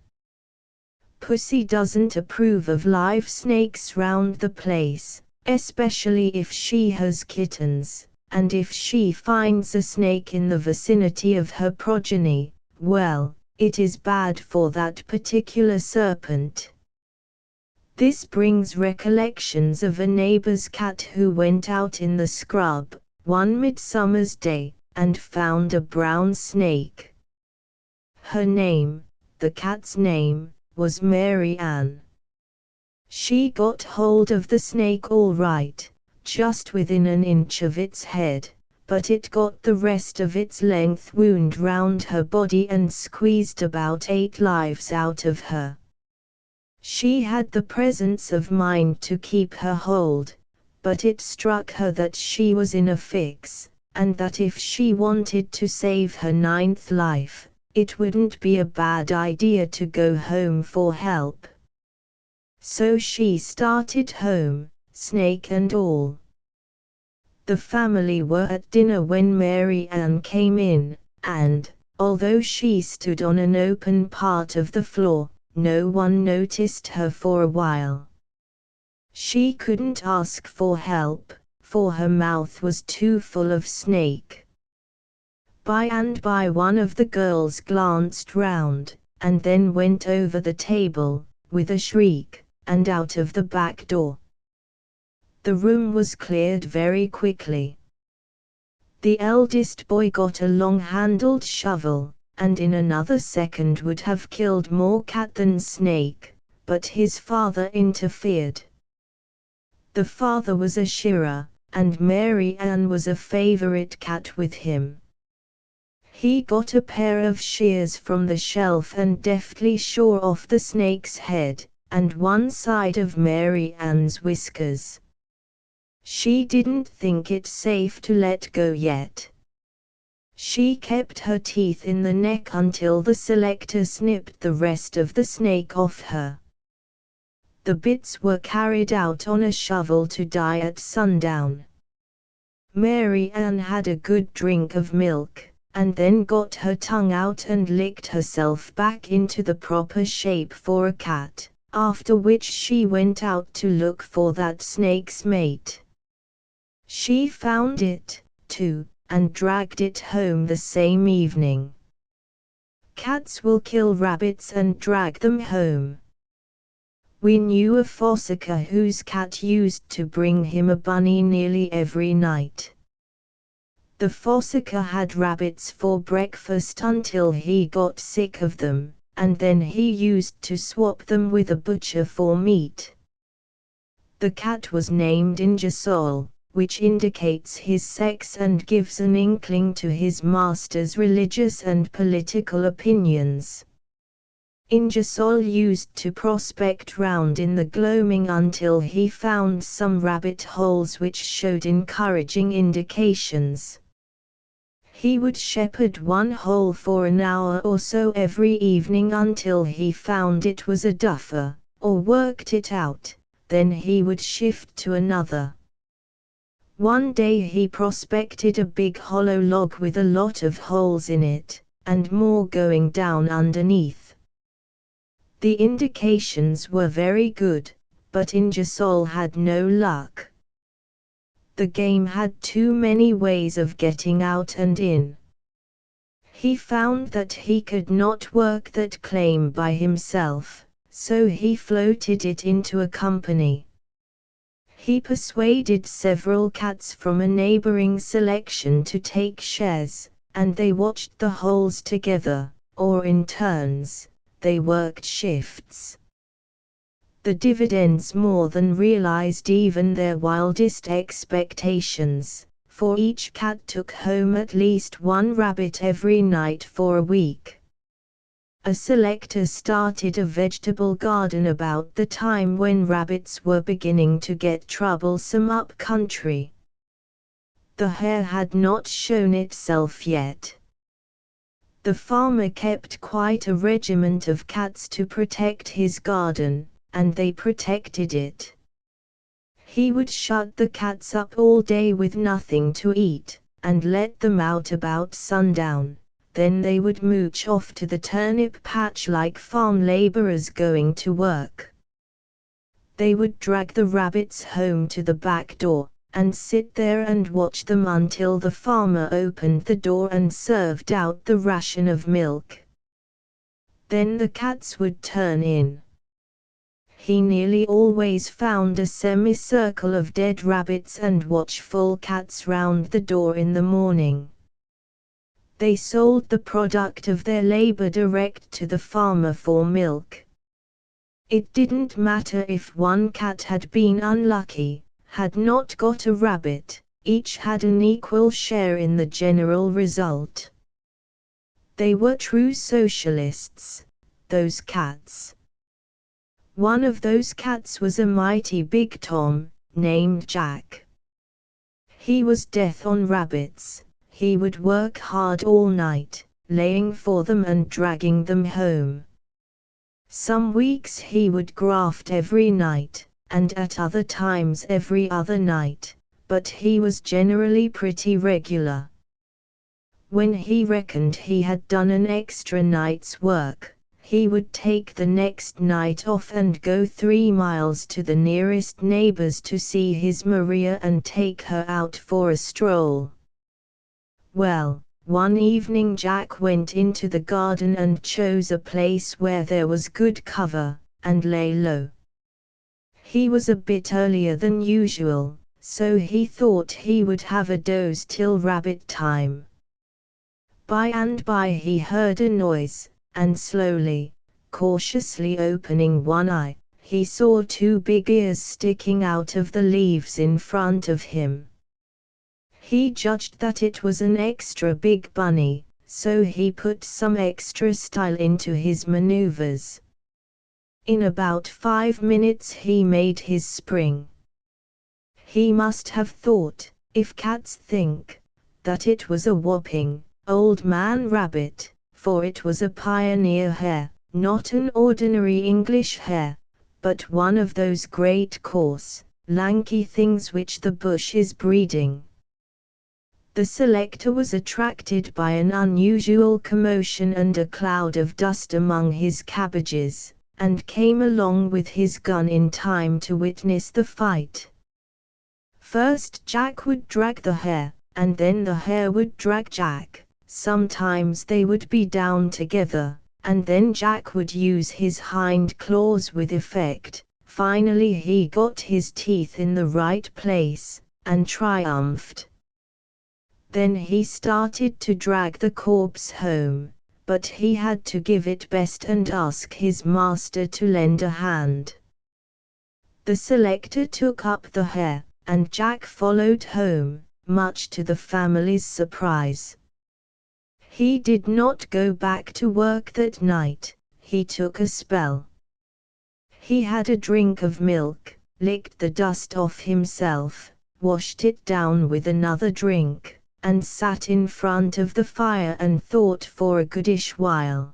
Pussy doesn't approve of live snakes round the place, especially if she has kittens, and if she finds a snake in the vicinity of her progeny, well, it is bad for that particular serpent. This brings recollections of a neighbor's cat who went out in the scrub, one midsummer's day, and found a brown snake. Her name, the cat's name, was Mary Ann. She got hold of the snake all right, just within an inch of its head, but it got the rest of its length wound round her body and squeezed about 8 lives out of her. She had the presence of mind to keep her hold, but it struck her that she was in a fix, and that if she wanted to save her 9th life, it wouldn't be a bad idea to go home for help. So she started home, snake and all. The family were at dinner when Mary Ann came in, and, although she stood on an open part of the floor, no one noticed her for a while. She couldn't ask for help, for her mouth was too full of snake. By and by one of the girls glanced round, and then went over the table, with a shriek, and out of the back door. The room was cleared very quickly. The eldest boy got a long-handled shovel, and in another second would have killed more cat than snake, but his father interfered. The father was a shearer, and Mary Ann was a favorite cat with him. He got a pair of shears from the shelf and deftly shore off the snake's head, and one side of Mary Ann's whiskers. She didn't think it safe to let go yet. She kept her teeth in the neck until the selector snipped the rest of the snake off her. The bits were carried out on a shovel to die at sundown. Mary Ann had a good drink of milk, and then got her tongue out and licked herself back into the proper shape for a cat, after which she went out to look for that snake's mate. She found it, too, and dragged it home the same evening. Cats will kill rabbits and drag them home. We knew a fossicker whose cat used to bring him a bunny nearly every night. The fossicker had rabbits for breakfast until he got sick of them, and then he used to swap them with a butcher for meat. The cat was named Ingersoll, which indicates his sex and gives an inkling to his master's religious and political opinions. Ingersoll used to prospect round in the gloaming until he found some rabbit holes which showed encouraging indications. He would shepherd one hole for an hour or so every evening until he found it was a duffer, or worked it out, then he would shift to another. One day he prospected a big hollow log with a lot of holes in it, and more going down underneath. The indications were very good, but Ingersoll had no luck. The game had too many ways of getting out and in. He found that he could not work that claim by himself, so he floated it into a company. He persuaded several cats from a neighboring selection to take shares, and they watched the holes together, or in turns, they worked shifts. The dividends more than realized even their wildest expectations, for each cat took home at least one rabbit every night for a week. A selector started a vegetable garden about the time when rabbits were beginning to get troublesome up country. The hare had not shown itself yet. The farmer kept quite a regiment of cats to protect his garden, and they protected it. He would shut the cats up all day with nothing to eat, and let them out about sundown. Then they would mooch off to the turnip patch like farm laborers going to work. They would drag the rabbits home to the back door, and sit there and watch them until the farmer opened the door and served out the ration of milk. Then the cats would turn in. He nearly always found a semicircle of dead rabbits and watchful cats round the door in the morning. They sold the product of their labor direct to the farmer for milk. It didn't matter if one cat had been unlucky, had not got a rabbit, each had an equal share in the general result. They were true socialists, those cats. One of those cats was a mighty big Tom, named Jack. He was death on rabbits. He would work hard all night, laying for them and dragging them home. Some weeks he would graft every night, and at other times every other night, but he was generally pretty regular. When he reckoned he had done an extra night's work, he would take the next night off and go 3 miles to the nearest neighbor's to see his Maria and take her out for a stroll. Well, one evening Jack went into the garden and chose a place where there was good cover, and lay low. He was a bit earlier than usual, so he thought he would have a doze till rabbit time. By and by he heard a noise, and slowly, cautiously opening one eye, he saw 2 big ears sticking out of the leaves in front of him. He judged that it was an extra big bunny, so he put some extra style into his maneuvers. In about 5 minutes he made his spring. He must have thought, if cats think, that it was a whopping, old man rabbit, for it was a pioneer hare, not an ordinary English hare, but one of those great coarse, lanky things which the bush is breeding. The selector was attracted by an unusual commotion and a cloud of dust among his cabbages, and came along with his gun in time to witness the fight. First Jack would drag the hare, and then the hare would drag Jack. Sometimes they would be down together, and then Jack would use his hind claws with effect. Finally he got his teeth in the right place, and triumphed. Then he started to drag the corpse home, but he had to give it best and ask his master to lend a hand. The selector took up the hare, and Jack followed home, much to the family's surprise. He did not go back to work that night. He took a spell. He had a drink of milk, licked the dust off himself, washed it down with another drink, and sat in front of the fire and thought for a goodish while.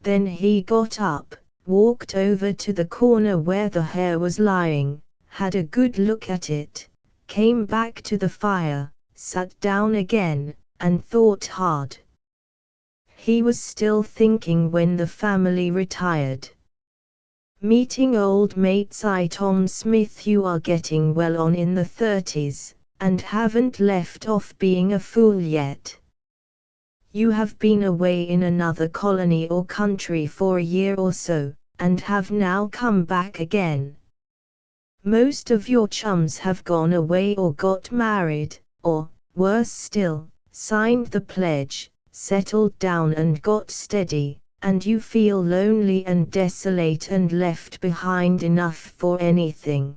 Then he got up, walked over to the corner where the hare was lying, had a good look at it, came back to the fire, sat down again, and thought hard. He was still thinking when the family retired. Meeting old mates. Tom Smith, you are getting well on in the 30s, and haven't left off being a fool yet. You have been away in another colony or country for a year or so, and have now come back again. Most of your chums have gone away or got married, or, worse still, signed the pledge, settled down and got steady, and you feel lonely and desolate and left behind enough for anything.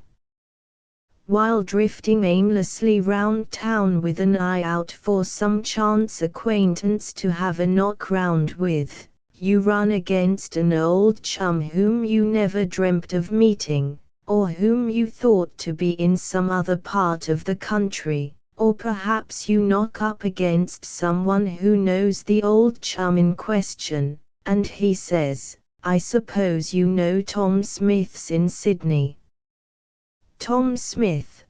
While drifting aimlessly round town with an eye out for some chance acquaintance to have a knock round with, you run against an old chum whom you never dreamt of meeting, or whom you thought to be in some other part of the country, or perhaps you knock up against someone who knows the old chum in question, and he says, "I suppose you know Tom Smith's in Sydney." Tom Smith?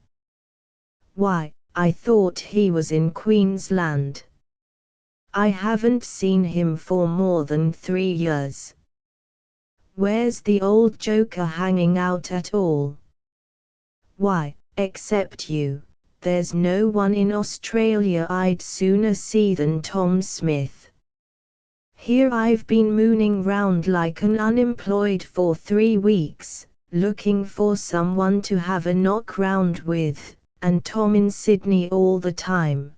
Why, I thought he was in Queensland. I haven't seen him for more than 3 years. Where's the old joker hanging out at all? Why, except you, there's no one in Australia I'd sooner see than Tom Smith. Here I've been mooning round like an unemployed for 3 weeks, looking for someone to have a knock round with, and Tom in Sydney all the time.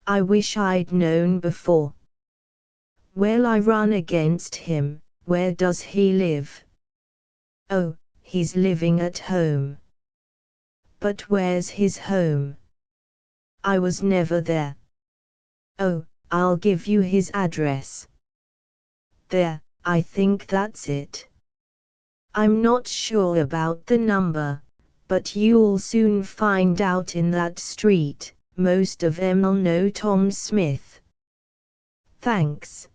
I wish I'd known before. Well, I run against him. Where does he live? Oh, he's living at home. But where's his home? I was never there. Oh, I'll give you his address. There, I think that's it. I'm not sure about the number, but you'll soon find out in that street. Most of 'em'll know Tom Smith. Thanks.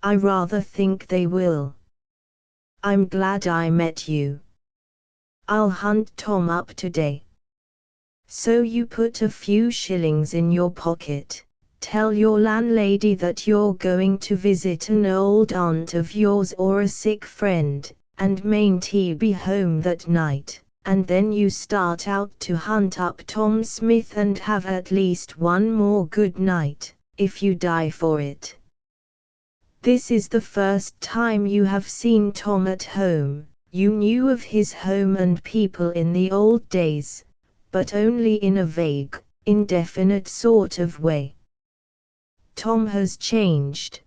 I rather think they will. I'm glad I met you. I'll hunt Tom up today. So you put a few shillings in your pocket, tell your landlady that you're going to visit an old aunt of yours or a sick friend, and mayn't he be home that night, and then you start out to hunt up Tom Smith and have at least one more good night, if you die for it. This is the first time you have seen Tom at home. You knew of his home and people in the old days, but only in a vague, indefinite sort of way. Tom has changed.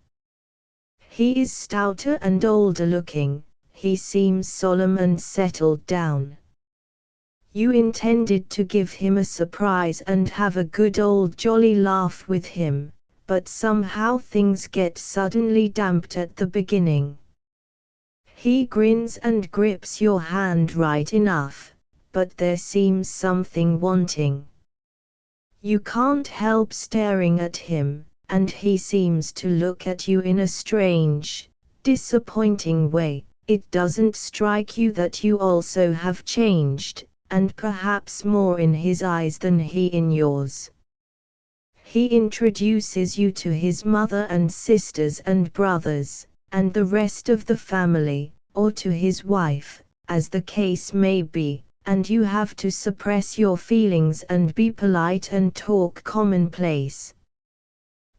He is stouter and older looking, he seems solemn and settled down. You intended to give him a surprise and have a good old jolly laugh with him, but somehow things get suddenly damped at the beginning. He grins and grips your hand right enough, but there seems something wanting. You can't help staring at him, and he seems to look at you in a strange, disappointing way. It doesn't strike you that you also have changed, and perhaps more in his eyes than he in yours. He introduces you to his mother and sisters and brothers, and the rest of the family, or to his wife, as the case may be, and you have to suppress your feelings and be polite and talk commonplace.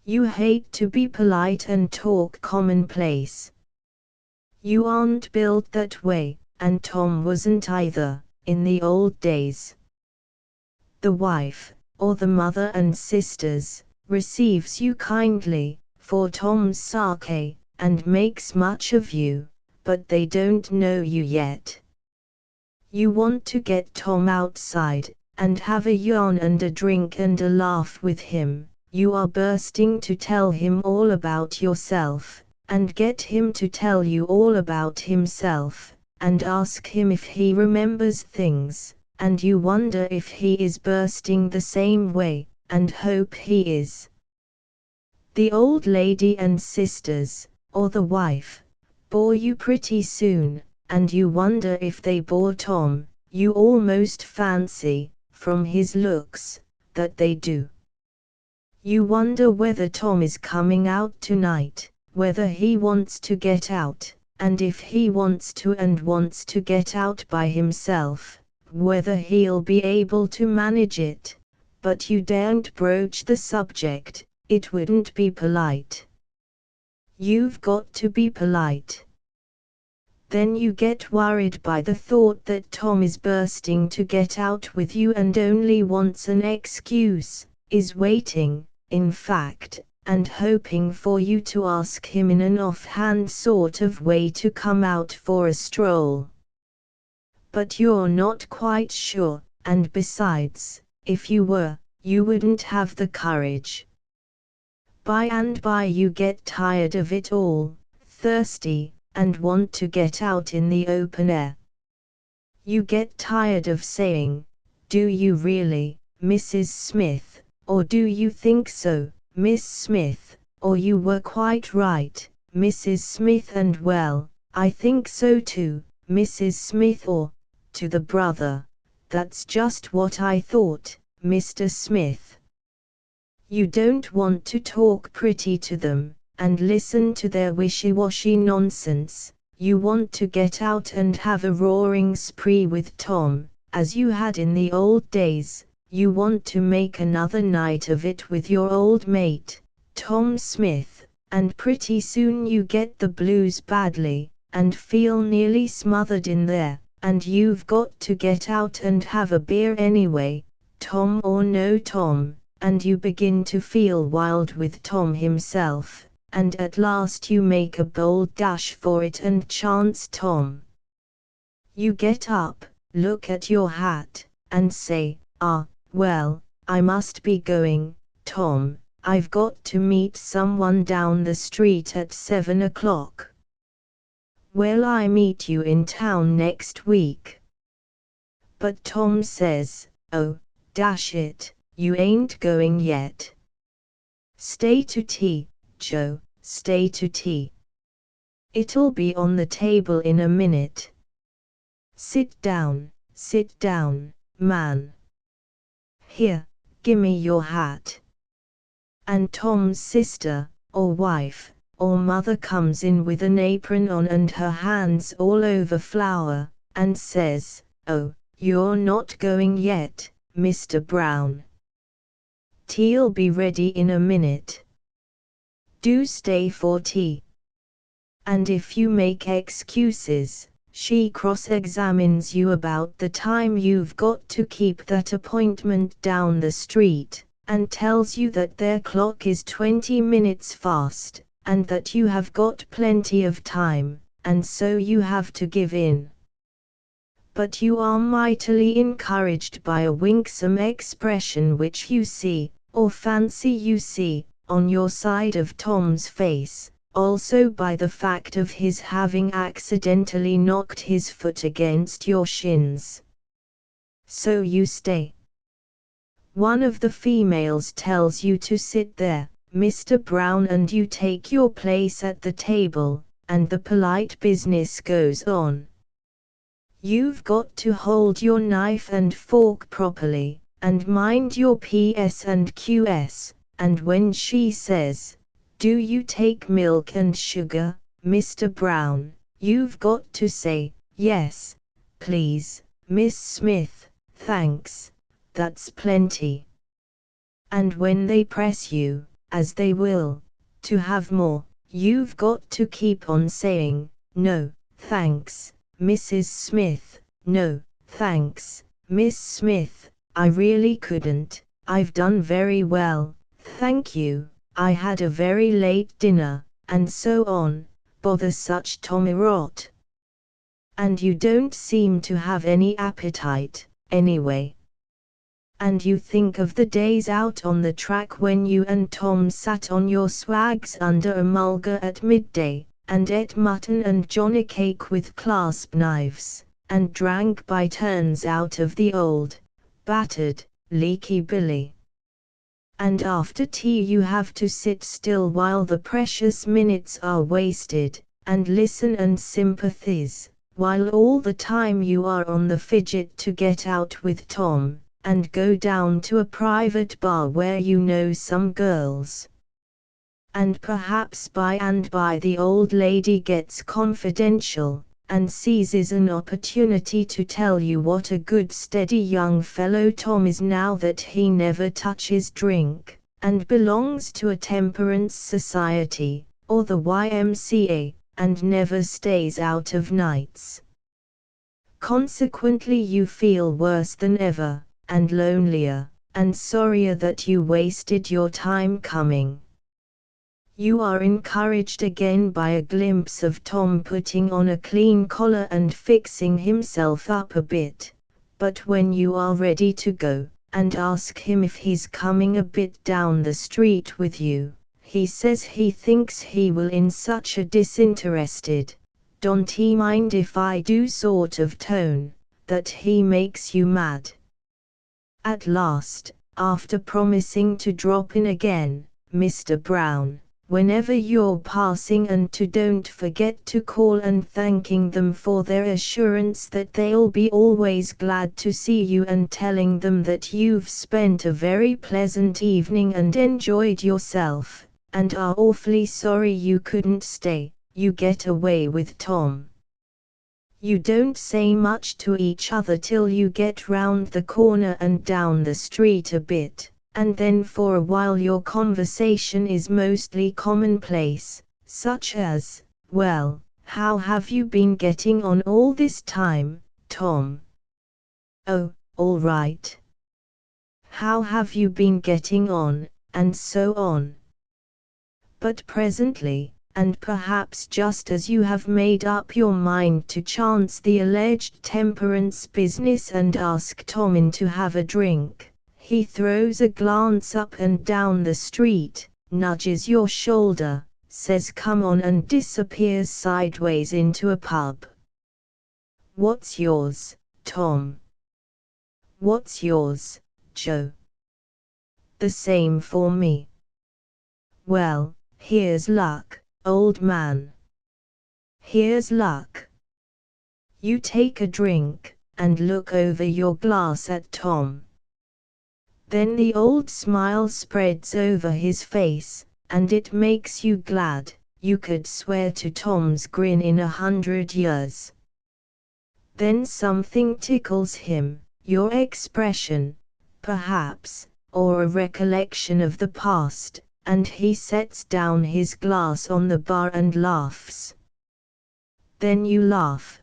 You hate to be polite and talk commonplace. You aren't built that way, and Tom wasn't either, in the old days. The wife, or the mother and sisters, receives you kindly, for Tom's sake, and makes much of you, but they don't know you yet. You want to get Tom outside, and have a yarn and a drink and a laugh with him. You are bursting to tell him all about yourself, and get him to tell you all about himself, and ask him if he remembers things, and you wonder if he is bursting the same way, and hope he is. The old lady and sisters, or the wife, bore you pretty soon, and you wonder if they bore Tom. You almost fancy, from his looks, that they do. You wonder whether Tom is coming out tonight, whether he wants to get out, and if he wants to get out by himself, whether he'll be able to manage it, but you daren't broach the subject, it wouldn't be polite. You've got to be polite. Then you get worried by the thought that Tom is bursting to get out with you and only wants an excuse, is waiting, in fact, and hoping for you to ask him in an offhand sort of way to come out for a stroll. But you're not quite sure, and besides, if you were, you wouldn't have the courage. By and by you get tired of it all, thirsty, and want to get out in the open air. You get tired of saying, "Do you really, Mrs. Smith, or do you think so, Miss Smith, or you were quite right, Mrs. Smith, and well, I think so too, Mrs. Smith," or, to the brother, "That's just what I thought, Mr. Smith. You don't want to talk pretty to them, and listen to their wishy-washy nonsense. You want to get out and have a roaring spree with Tom, as you had in the old days. You want to make another night of it with your old mate, Tom Smith, and pretty soon you get the blues badly, and feel nearly smothered in there, and you've got to get out and have a beer anyway, Tom or no Tom, and you begin to feel wild with Tom himself, and at last you make a bold dash for it and chance Tom. You get up, look at your hat, and say, "Ah, well, I must be going, Tom, I've got to meet someone down the street at 7 o'clock. Will I meet you in town next week?" But Tom says, "Oh, dash it, you ain't going yet. Stay to tea, Joe, stay to tea. It'll be on the table in a minute. Sit down, man. Here, gimme your hat." And Tom's sister, or wife, or mother comes in with an apron on and her hands all over flour, and says, "Oh, you're not going yet, Mr. Brown. Tea'll be ready in a minute. Do stay for tea." And if you make excuses, she cross-examines you about the time you've got to keep that appointment down the street, and tells you that their clock is 20 minutes fast, and that you have got plenty of time, and so you have to give in. But you are mightily encouraged by a winksome expression which you see, or fancy you see, on your side of Tom's face, also by the fact of his having accidentally knocked his foot against your shins. So you stay. One of the females tells you to sit there, Mr. Brown, and you take your place at the table, and the polite business goes on. You've got to hold your knife and fork properly, and mind your PS and QS, and when she says, "Do you take milk and sugar, Mr. Brown?" you've got to say, "Yes, please, Miss Smith, thanks, that's plenty." And when they press you, as they will, to have more, you've got to keep on saying, "No, thanks, Mrs. Smith, no, thanks, Miss Smith, I really couldn't, I've done very well, thank you, I had a very late dinner," and so on, bother such tommy rot. And you don't seem to have any appetite, anyway. And you think of the days out on the track when you and Tom sat on your swags under a mulga at midday, and ate mutton and johnny cake with clasp knives, and drank by turns out of the old, battered, leaky billy. And after tea you have to sit still while the precious minutes are wasted, and listen and sympathize, while all the time you are on the fidget to get out with Tom, and go down to a private bar where you know some girls. And perhaps by and by the old lady gets confidential, and seizes an opportunity to tell you what a good steady young fellow Tom is now that he never touches drink, and belongs to a temperance society, or the YMCA, and never stays out of nights. Consequently you feel worse than ever, and lonelier, and sorrier that you wasted your time coming. You are encouraged again by a glimpse of Tom putting on a clean collar and fixing himself up a bit, but when you are ready to go, and ask him if he's coming a bit down the street with you, he says he thinks he will in such a disinterested, "Don't he mind if I do" sort of tone, that he makes you mad. At last, after promising to drop in again, Mr. Brown, whenever you're passing, and to don't forget to call and thanking them for their assurance that they'll be always glad to see you, and telling them that you've spent a very pleasant evening and enjoyed yourself, and are awfully sorry you couldn't stay. You get away with Tom. You don't say much to each other till you get round the corner and down the street a bit, and then for a while your conversation is mostly commonplace, such as, "Well, how have you been getting on all this time, Tom?" "Oh, all right." "How have you been getting on?" and so on. But presently, and perhaps just as you have made up your mind to chance the alleged temperance business and ask Tom in to have a drink, he throws a glance up and down the street, nudges your shoulder, says "Come on," and disappears sideways into a pub. What's yours, Tom? What's yours, Joe? The same for me. Well, here's luck, old man. Here's luck. You take a drink, and look over your glass at Tom. Then the old smile spreads over his face, and it makes you glad. You could swear to Tom's grin in 100 years. Then something tickles him, your expression, perhaps, or a recollection of the past, and he sets down his glass on the bar and laughs. Then you laugh.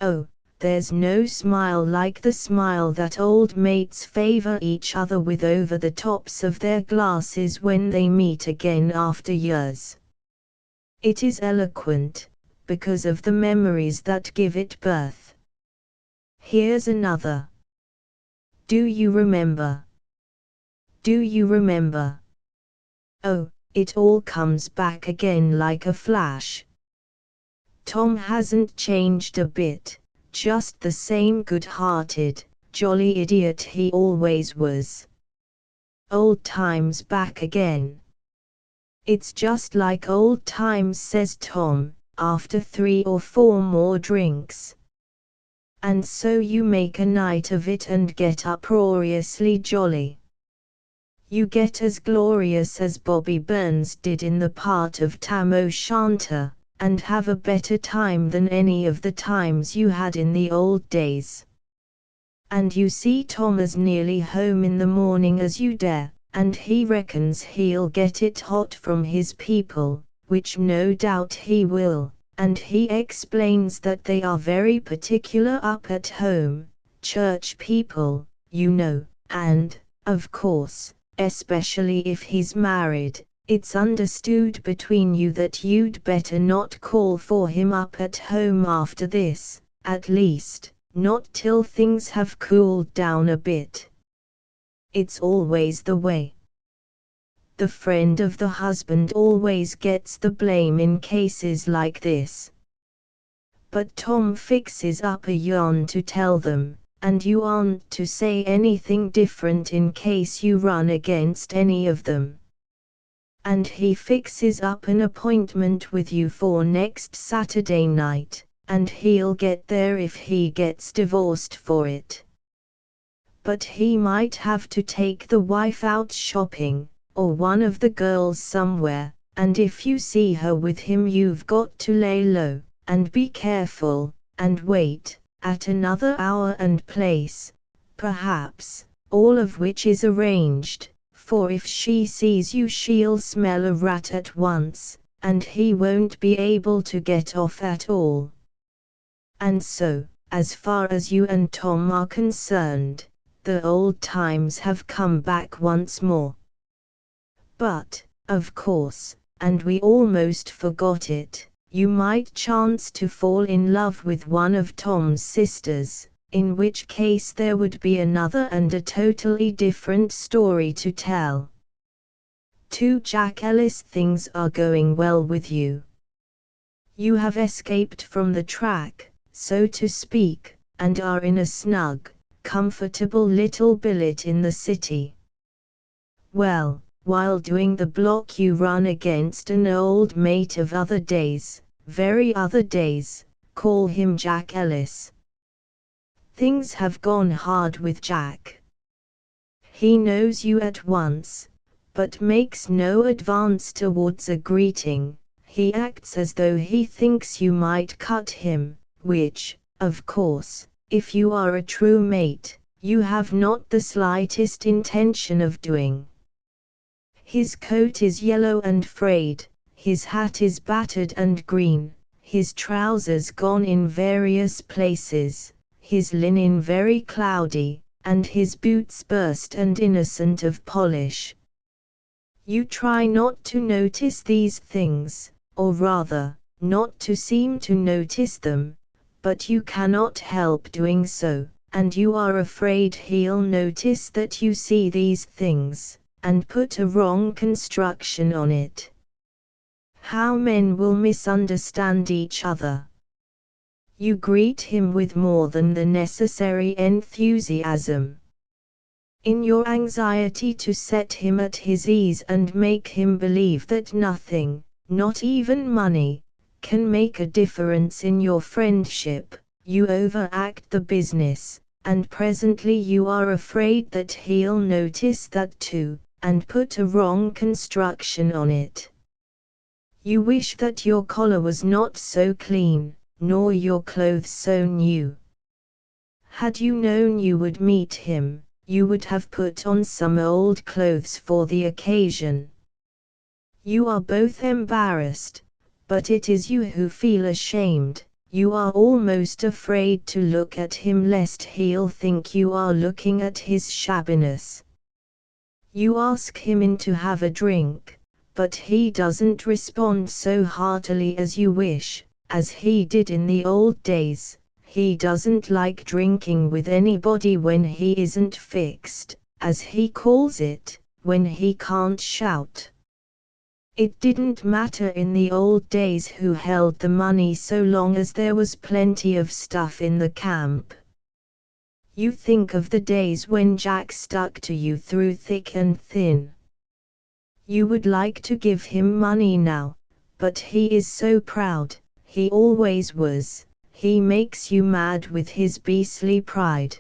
Oh, there's no smile like the smile that old mates favor each other with over the tops of their glasses when they meet again after years. It is eloquent, because of the memories that give it birth. Here's another. Do you remember? Do you remember? Oh, it all comes back again like a flash. Tom hasn't changed a bit, just the same good-hearted, jolly idiot he always was. Old times back again. It's just like old times, says Tom, after 3 or 4 more drinks. And so you make a night of it and get uproariously jolly. You get as glorious as Bobby Burns did in the part of Tam O'Shanter, and have a better time than any of the times you had in the old days. And you see Tom as nearly home in the morning as you dare, and he reckons he'll get it hot from his people, which no doubt he will, and he explains that they are very particular up at home, church people, you know, and, of course, especially if he's married, it's understood between you that you'd better not call for him up at home after this, at least, not till things have cooled down a bit. It's always the way. The friend of the husband always gets the blame in cases like this. But Tom fixes up a yarn to tell them, and you aren't to say anything different in case you run against any of them. And he fixes up an appointment with you for next Saturday night, and he'll get there if he gets divorced for it. But he might have to take the wife out shopping, or one of the girls somewhere, and if you see her with him you've got to lay low, and be careful, and wait, at another hour and place, perhaps, all of which is arranged, for if she sees you she'll smell a rat at once, and he won't be able to get off at all. And so, as far as you and Tom are concerned, the old times have come back once more. But, of course, and we almost forgot it, you might chance to fall in love with one of Tom's sisters, in which case there would be another and a totally different story to tell. 2 Jack Ellis things are going well with you. You have escaped from the track, so to speak, and are in a snug, comfortable little billet in the city. Well, while doing the block you run against an old mate of other days, very other days, call him Jack Ellis. Things have gone hard with Jack. He knows you at once, but makes no advance towards a greeting. He acts as though he thinks you might cut him, which, of course, if you are a true mate, you have not the slightest intention of doing. His coat is yellow and frayed, his hat is battered and green, his trousers gone in various places, his linen very cloudy, and his boots burst and innocent of polish. You try not to notice these things, or rather, not to seem to notice them, but you cannot help doing so, and you are afraid he'll notice that you see these things, and put a wrong construction on it. How men will misunderstand each other. You greet him with more than the necessary enthusiasm. In your anxiety to set him at his ease and make him believe that nothing, not even money, can make a difference in your friendship, you overact the business, and presently you are afraid that he'll notice that too, and put a wrong construction on it. You wish that your collar was not so clean, nor your clothes so new. Had you known you would meet him, you would have put on some old clothes for the occasion. You are both embarrassed, but it is you who feel ashamed. You are almost afraid to look at him lest he'll think you are looking at his shabbiness. You ask him in to have a drink, but he doesn't respond so heartily as you wish, as he did in the old days. He doesn't like drinking with anybody when he isn't fixed, as he calls it, when he can't shout. It didn't matter in the old days who held the money so long as there was plenty of stuff in the camp. You think of the days when Jack stuck to you through thick and thin. You would like to give him money now, but he is so proud, he always was, he makes you mad with his beastly pride.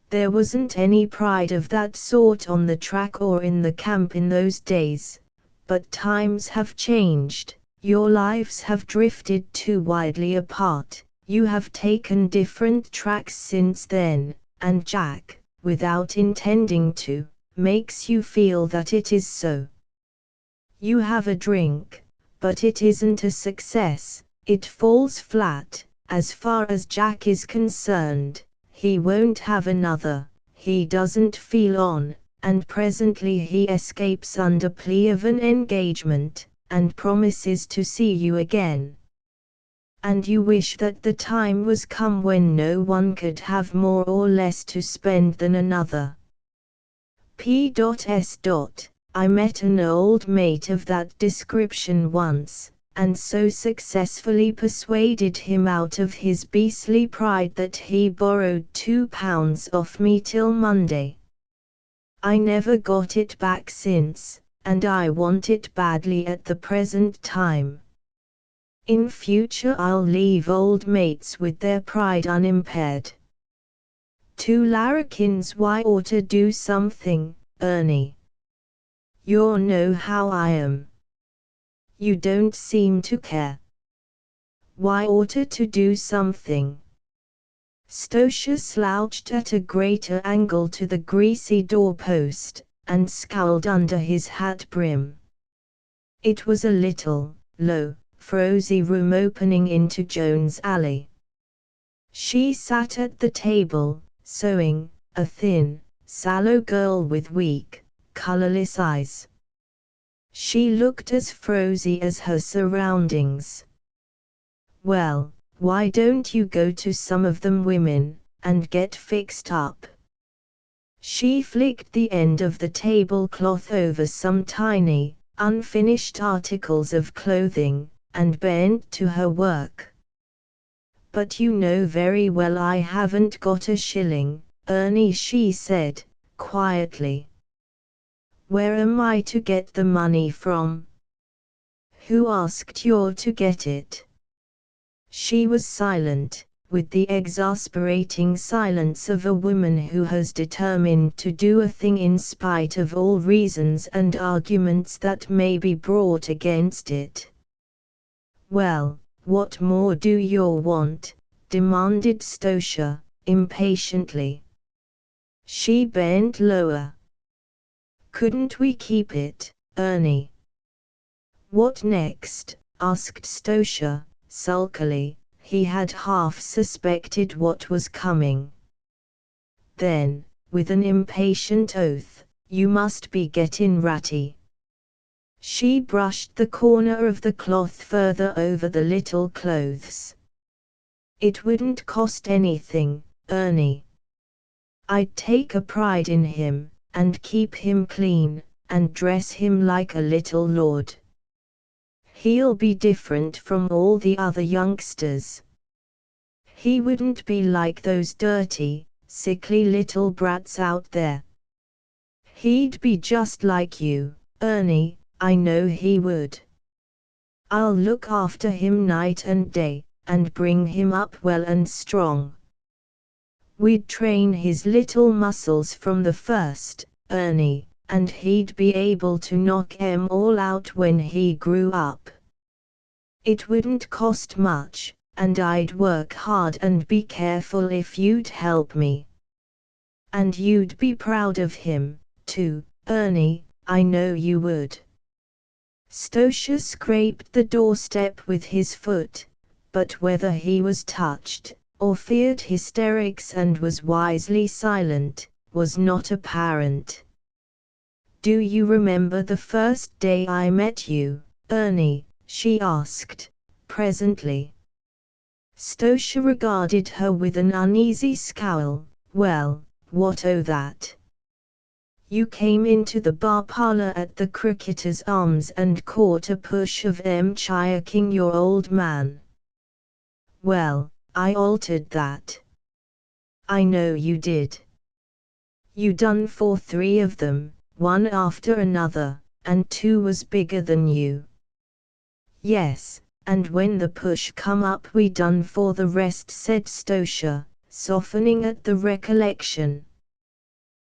There wasn't any pride of that sort on the track or in the camp in those days, but times have changed, your lives have drifted too widely apart, you have taken different tracks since then, and Jack, without intending to, makes you feel that it is so. You have a drink, but it isn't a success, it falls flat. As far as Jack is concerned, he won't have another, he doesn't feel on, and presently he escapes under plea of an engagement, and promises to see you again. And you wish that the time was come when no one could have more or less to spend than another. P.S. I met an old mate of that description once, and so successfully persuaded him out of his beastly pride that he borrowed £2 off me till Monday. I never got it back since, and I want it badly at the present time. In future I'll leave old mates with their pride unimpaired. Two larrikins, why oughta do something, Ernie. You know how I am. You don't seem to care. Why oughta to do something? Stosha slouched at a greater angle to the greasy doorpost, and scowled under his hat brim. It was a little, low, frosy room opening into Joan's alley. She sat at the table, sewing, a thin, sallow girl with weak, colorless eyes. She looked as frosy as her surroundings. Well, why don't you go to some of them women, and get fixed up? She flicked the end of the tablecloth over some tiny, unfinished articles of clothing, and bent to her work. But you know very well I haven't got a shilling, Ernie, she said, quietly. Where am I to get the money from? Who asked you to get it? She was silent, with the exasperating silence of a woman who has determined to do a thing in spite of all reasons and arguments that may be brought against it. Well, what more do you want? Demanded Stosha, impatiently. She bent lower. Couldn't we keep it, Ernie? What next? Asked Stosha, sulkily. He had half suspected what was coming. Then, with an impatient oath, you must be gettin' ratty. She brushed the corner of the cloth further over the little clothes. It wouldn't cost anything, Ernie. I'd take a pride in him, and keep him clean, and dress him like a little lord. He'll be different from all the other youngsters. He wouldn't be like those dirty, sickly little brats out there. He'd be just like you, Ernie, I know he would. I'll look after him night and day, and bring him up well and strong. We'd train his little muscles from the first, Ernie, and he'd be able to knock 'em all out when he grew up. It wouldn't cost much, and I'd work hard and be careful if you'd help me. And you'd be proud of him, too, Ernie, I know you would. Stosha scraped the doorstep with his foot, but whether he was touched, or feared hysterics and was wisely silent, was not apparent. Do you remember the first day I met you, Ernie? She asked, presently. Stosha regarded her with an uneasy scowl. Well, what o' that? You came into the bar parlour at the Cricketers' Arms and caught a push of 'em chiaking your old man. Well, I altered that. I know you did. You done for 3 of them, one after another, and 2 was bigger than you. Yes, and when the push come up we done for the rest, said Stosha, softening at the recollection.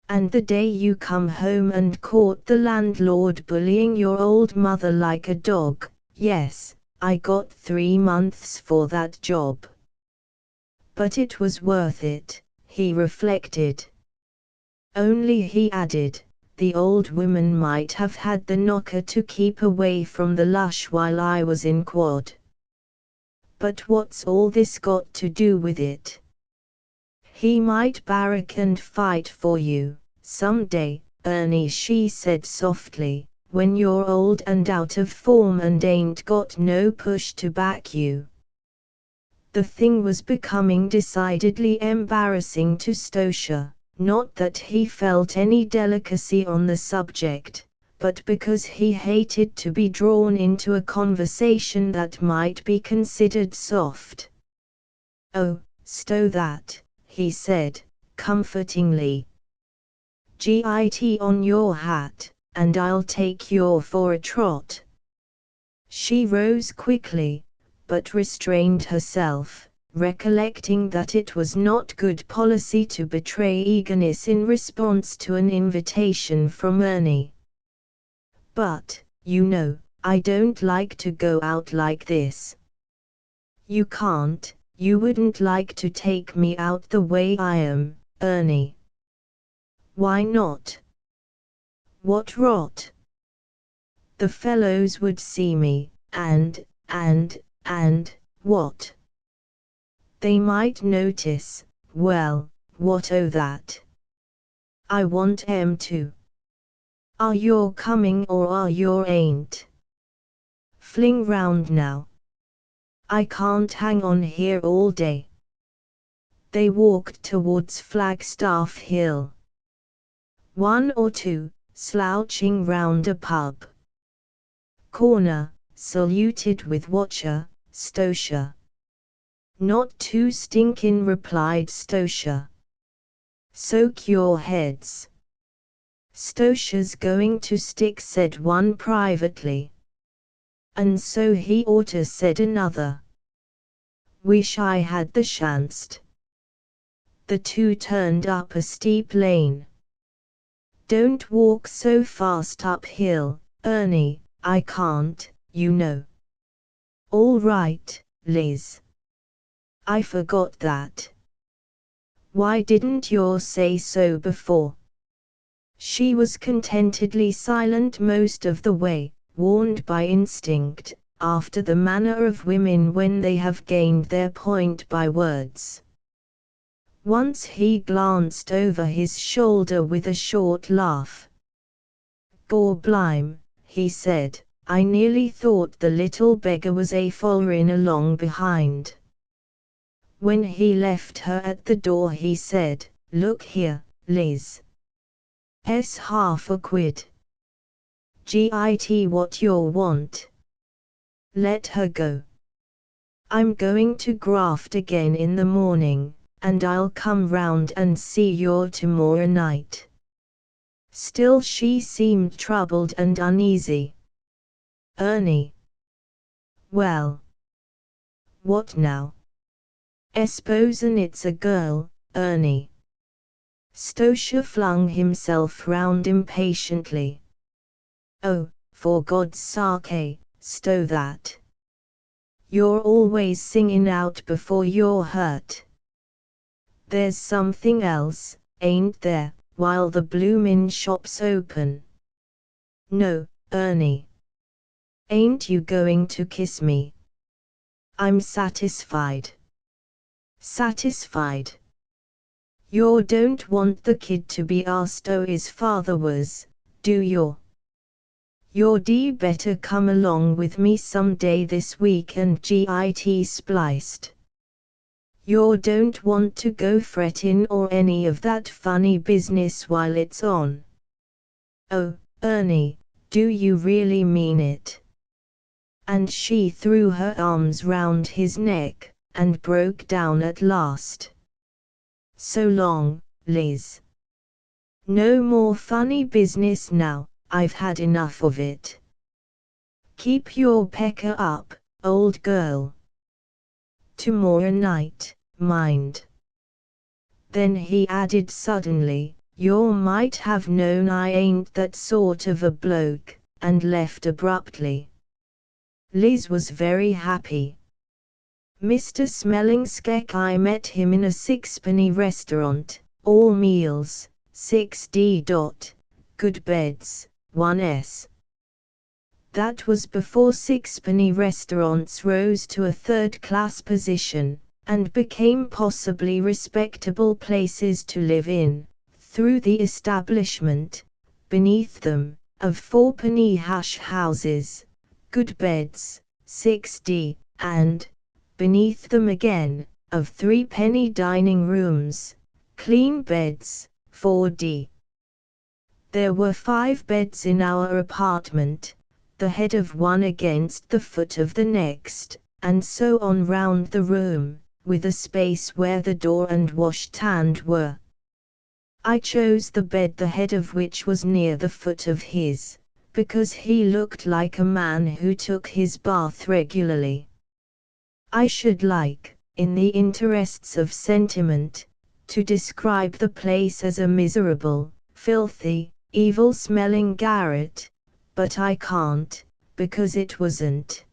And the day you come home and caught the landlord bullying your old mother like a dog, yes, I got 3 months for that job. But it was worth it, he reflected. Only, he added, the old woman might have had the knocker to keep away from the lush while I was in quad. But what's all this got to do with it? He might barrack and fight for you, some day, Ernie, she said softly, when you're old and out of form and ain't got no push to back you. The thing was becoming decidedly embarrassing to Stosha, not that he felt any delicacy on the subject, but because he hated to be drawn into a conversation that might be considered soft. Oh, stow that, he said, comfortingly. Git on your hat, and I'll take you for a trot. She rose quickly, but restrained herself, recollecting that it was not good policy to betray eagerness in response to an invitation from Ernie. But, you know, I don't like to go out like this. You can't, you wouldn't like to take me out the way I am, Ernie. Why not? What rot? The fellows would see me, and, what? They might notice. Well, what o' that? I want 'em to. Are you coming or are you ain't? Fling round now. I can't hang on here all day. They walked towards Flagstaff Hill. 1 or 2, slouching round a pub corner, saluted with watcher, Stosha. Not too stinkin', replied Stosha. Soak your heads. Stosha's going to stick, said one privately. And so he oughta, said another. Wish I had the chance. The two turned up a steep lane. Don't walk so fast uphill, Ernie, I can't, you know. All right, Liz. I forgot that. Why didn't you say so before? She was contentedly silent most of the way, warned by instinct, after the manner of women when they have gained their point by words. Once he glanced over his shoulder with a short laugh. Gorblime, he said, I nearly thought the little beggar was a followin' along behind. When he left her at the door he said, Look here, Liz. Half a quid. Git what you want. Let her go. I'm going to graft again in the morning, and I'll come round and see you tomorrow night. Still she seemed troubled and uneasy. Ernie. Well. What now? S'posen it's a girl, Ernie. Stosha flung himself round impatiently. Oh, for God's sake, stow that. You're always singing out before you're hurt. There's something else, ain't there, while the bloomin' shop's open? No, Ernie. Ain't you going to kiss me? I'm satisfied. Satisfied? You don't want the kid to be asked who his father was, do you? You'd better come along with me some day this week and get spliced. You don't want to go frettin' or any of that funny business while it's on. Oh, Ernie, do you really mean it? And she threw her arms round his neck, and broke down at last. So long, Liz. No more funny business now, I've had enough of it. Keep your pecker up, old girl. Tomorrow night, mind. Then he added suddenly, you might have known I ain't that sort of a bloke, and left abruptly. Liz was very happy. Mr. Smellingskeck, I met him in a sixpenny restaurant, all meals, 6d. Good beds, 1s. That was before sixpenny restaurants rose to a third-class position, and became possibly respectable places to live in, through the establishment, beneath them, of fourpenny hash houses, good beds, 6d, and, beneath them again, of threepenny dining rooms, clean beds, 4d. There were 5 beds in our apartment, the head of one against the foot of the next, and so on round the room, with a space where the door and washstand were. I chose the bed the head of which was near the foot of his, because he looked like a man who took his bath regularly. I should like, in the interests of sentiment, to describe the place as a miserable, filthy, evil-smelling garret, but I can't, because it wasn't.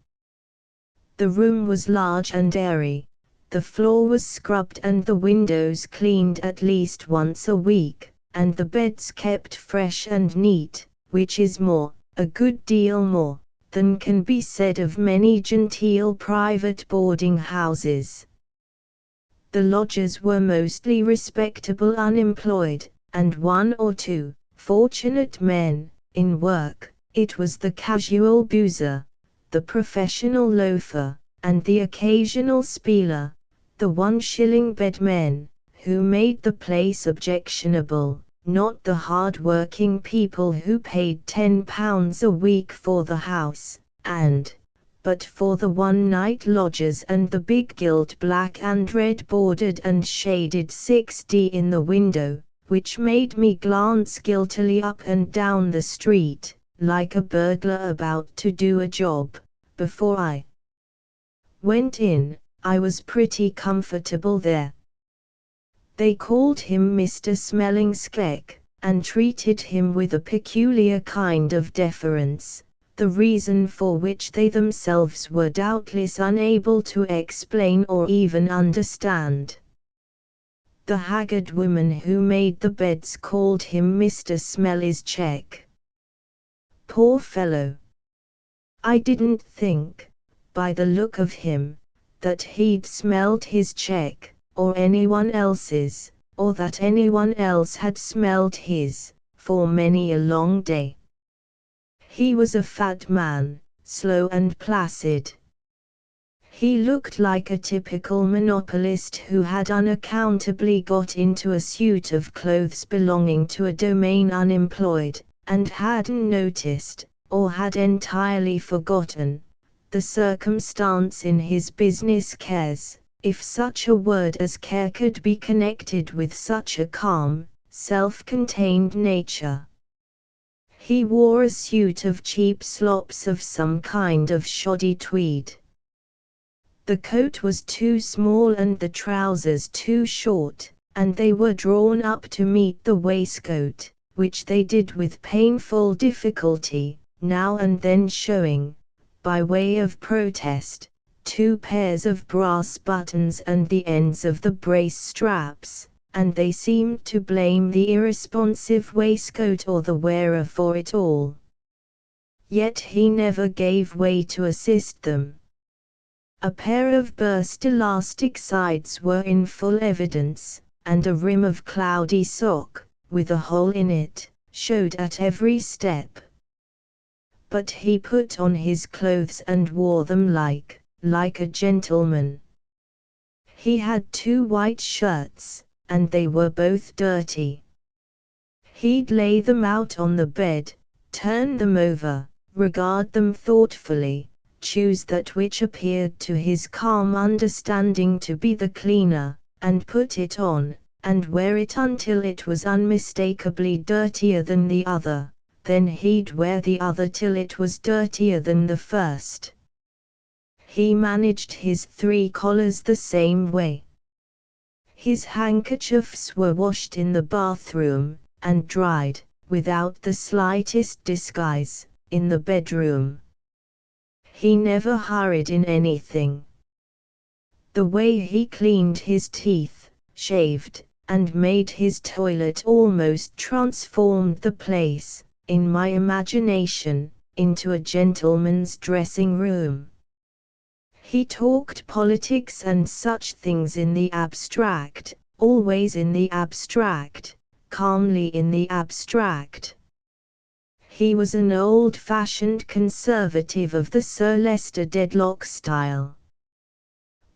The room was large and airy, the floor was scrubbed and the windows cleaned at least once a week, and the beds kept fresh and neat, which is more, a good deal more, than can be said of many genteel private boarding houses. The lodgers were mostly respectable unemployed, and 1 or 2, fortunate men, in work. It was the casual boozer, the professional loafer, and the occasional spieler, the 1-shilling bedmen, who made the place objectionable, not the hard-working people who paid £10 a week for the house, and, but for the one-night lodgers and the big gilt black and red bordered and shaded 6d in the window, which made me glance guiltily up and down the street, like a burglar about to do a job. Before I went in, I was pretty comfortable there. They called him Mr. Smelling Skek, and treated him with a peculiar kind of deference, the reason for which they themselves were doubtless unable to explain or even understand. The haggard woman who made the beds called him Mr. Smelly's Check. Poor fellow! I didn't think, by the look of him, that he'd smelled his check, or anyone else's, or that anyone else had smelled his, for many a long day. He was a fat man, slow and placid. He looked like a typical monopolist who had unaccountably got into a suit of clothes belonging to a domain unemployed, and hadn't noticed, or had entirely forgotten, the circumstance in his business cares, if such a word as care could be connected with such a calm, self-contained nature. He wore a suit of cheap slops of some kind of shoddy tweed. The coat was too small and the trousers too short, and they were drawn up to meet the waistcoat, which they did with painful difficulty, now and then showing, by way of protest, 2 pairs of brass buttons and the ends of the brace straps, and they seemed to blame the irresponsive waistcoat or the wearer for it all. Yet he never gave way to assist them. A pair of burst elastic sides were in full evidence, and a rim of cloudy sock, with a hole in it, showed at every step. But he put on his clothes and wore them like a gentleman. He had 2 white shirts, and they were both dirty. He'd lay them out on the bed, turn them over, regard them thoughtfully, choose that which appeared to his calm understanding to be the cleaner, and put it on, and wear it until it was unmistakably dirtier than the other, then he'd wear the other till it was dirtier than the first. He managed his 3 collars the same way. His handkerchiefs were washed in the bathroom, and dried, without the slightest disguise, in the bedroom. He never hurried in anything. The way he cleaned his teeth, shaved, and made his toilet almost transformed the place, in my imagination, into a gentleman's dressing room. He talked politics and such things in the abstract, always in the abstract, calmly in the abstract. He was an old-fashioned conservative of the Sir Leicester Dedlock style.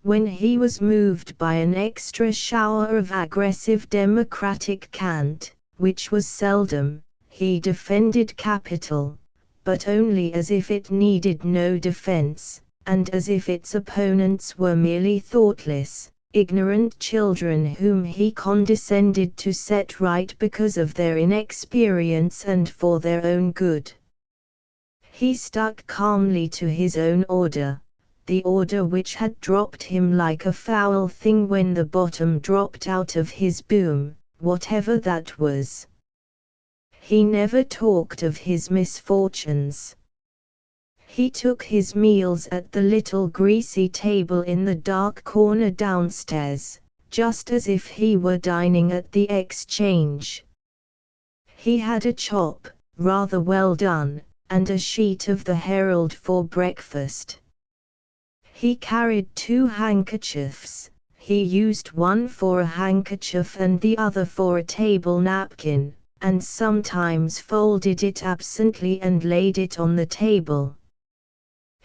When he was moved by an extra shower of aggressive democratic cant, which was seldom, he defended capital, but only as if it needed no defense, and as if its opponents were merely thoughtless, ignorant children whom he condescended to set right because of their inexperience and for their own good. He stuck calmly to his own order, the order which had dropped him like a foul thing when the bottom dropped out of his boom, whatever that was. He never talked of his misfortunes. He took his meals at the little greasy table in the dark corner downstairs, just as if he were dining at the Exchange. He had a chop, rather well done, and a sheet of the Herald for breakfast. He carried 2 handkerchiefs. He used one for a handkerchief and the other for a table napkin, and sometimes folded it absently and laid it on the table.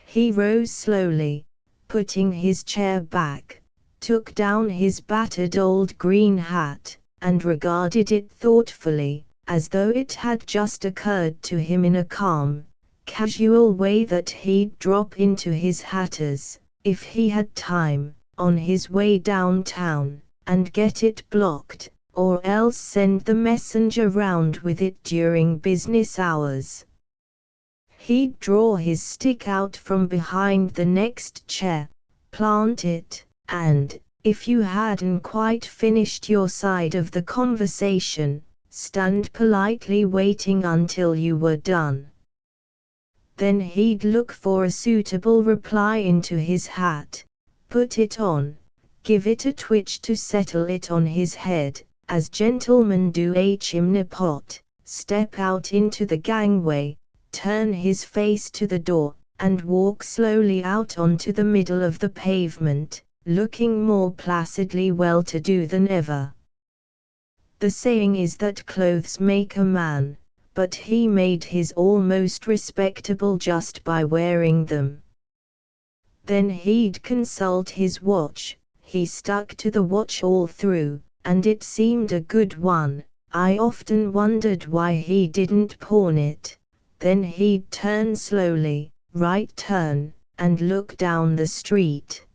He rose slowly, putting his chair back, took down his battered old green hat, and regarded it thoughtfully, as though it had just occurred to him in a calm, casual way that he'd drop into his hatter's, if he had time, on his way downtown, and get it blocked, or else send the messenger round with it during business hours. He'd draw his stick out from behind the next chair, plant it, and, if you hadn't quite finished your side of the conversation, stand politely waiting until you were done. Then he'd look for a suitable reply into his hat, put it on, give it a twitch to settle it on his head, as gentlemen do a chimney pot, step out into the gangway, turn his face to the door, and walk slowly out onto the middle of the pavement, looking more placidly well-to-do than ever. The saying is that clothes make a man, but he made his almost respectable just by wearing them. Then he'd consult his watch. He stuck to the watch all through, and it seemed a good one. I often wondered why he didn't pawn it. Then he'd turn slowly, right turn, and look down the street.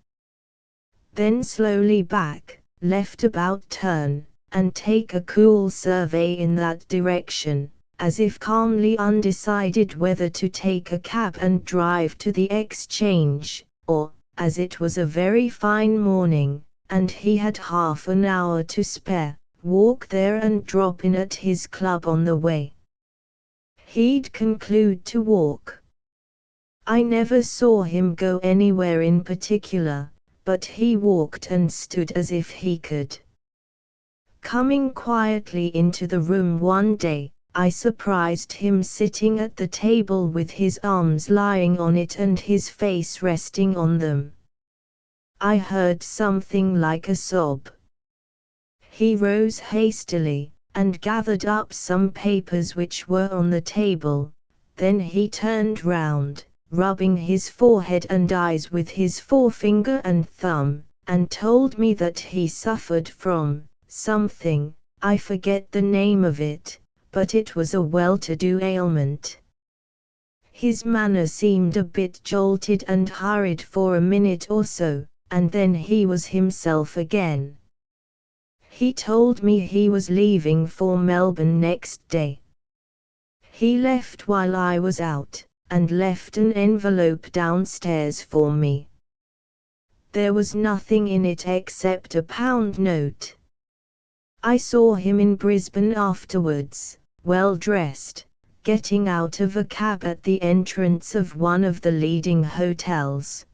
Then slowly back, left about turn, and take a cool survey in that direction, as if calmly undecided whether to take a cab and drive to the exchange, or, as it was a very fine morning, and he had half an hour to spare, walk there and drop in at his club on the way. He'd conclude to walk. I never saw him go anywhere in particular, but he walked and stood as if he could. Coming quietly into the room one day, I surprised him sitting at the table with his arms lying on it and his face resting on them. I heard something like a sob. He rose hastily, and gathered up some papers which were on the table. Then he turned round, rubbing his forehead and eyes with his forefinger and thumb, and told me that he suffered from something, I forget the name of it, but it was a well-to-do ailment. His manner seemed a bit jolted and hurried for a minute or so, and then he was himself again. He told me he was leaving for Melbourne next day. He left while I was out, and left an envelope downstairs for me. There was nothing in it except a £1 note. I saw him in Brisbane afterwards, well dressed, getting out of a cab at the entrance of one of the leading hotels.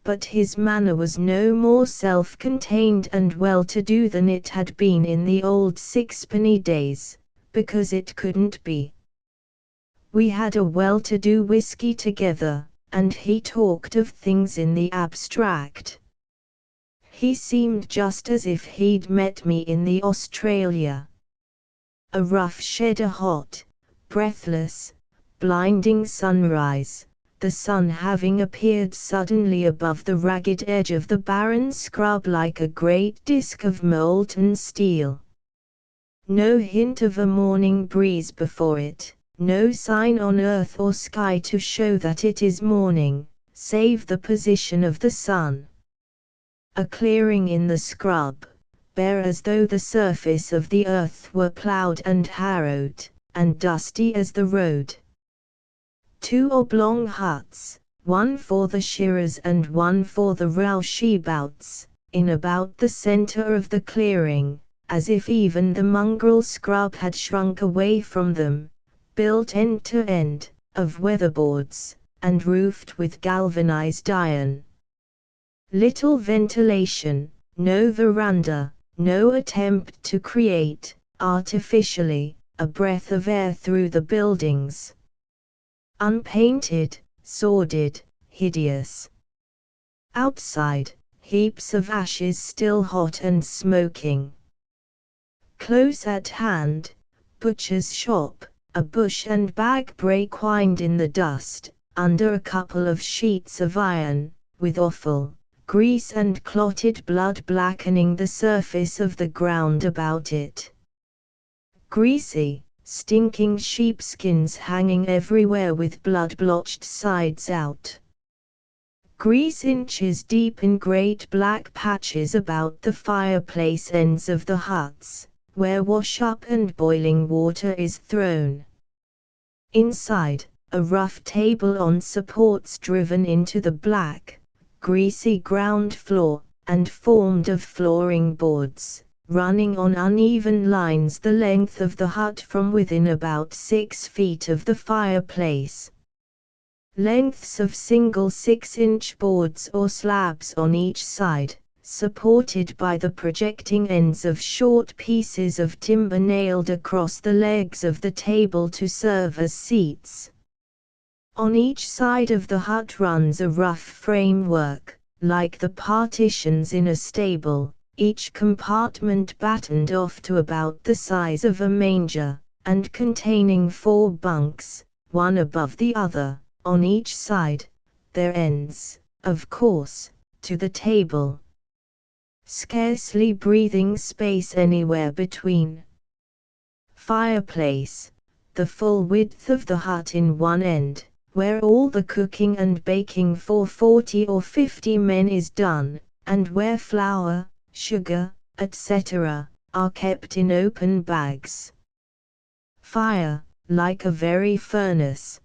But his manner was no more self-contained and well-to-do than it had been in the old sixpenny days, because it couldn't be. We had a well-to-do whisky together, and he talked of things in the abstract. He seemed just as if he'd met me in the Australia. A rough shed, a hot, breathless, blinding sunrise, the sun having appeared suddenly above the ragged edge of the barren scrub like a great disk of molten steel. No hint of a morning breeze before it, no sign on earth or sky to show that it is morning, save the position of the sun. A clearing in the scrub, bare as though the surface of the earth were ploughed and harrowed, and dusty as the road. 2 oblong huts, one for the shearers and one for the rouseabouts, in about the centre of the clearing, as if even the mongrel scrub had shrunk away from them, built end to end, of weatherboards, and roofed with galvanized iron. Little ventilation, no veranda, no attempt to create, artificially, a breath of air through the buildings. Unpainted, sordid, hideous. Outside, heaps of ashes still hot and smoking. Close at hand, butcher's shop, a bush and bag brake whined in the dust, under a couple of sheets of iron, with offal, grease and clotted blood blackening the surface of the ground about it. Greasy, stinking sheepskins hanging everywhere with blood-blotched sides out. Grease inches deep in great black patches about the fireplace ends of the huts, where wash-up and boiling water is thrown. Inside, a rough table on supports driven into the black, greasy ground floor, and formed of flooring boards, running on uneven lines the length of the hut from within about 6 feet of the fireplace. Lengths of single 6-inch boards or slabs on each side, supported by the projecting ends of short pieces of timber nailed across the legs of the table to serve as seats. On each side of the hut runs a rough framework, like the partitions in a stable, each compartment battened off to about the size of a manger, and containing 4 bunks, one above the other, on each side, their ends, of course, to the table. Scarcely breathing space anywhere between. Fireplace, the full width of the hut in one end, where all the cooking and baking for 40 or 50 men is done, and where flour, sugar, etc., are kept in open bags. Fire, like a very furnace.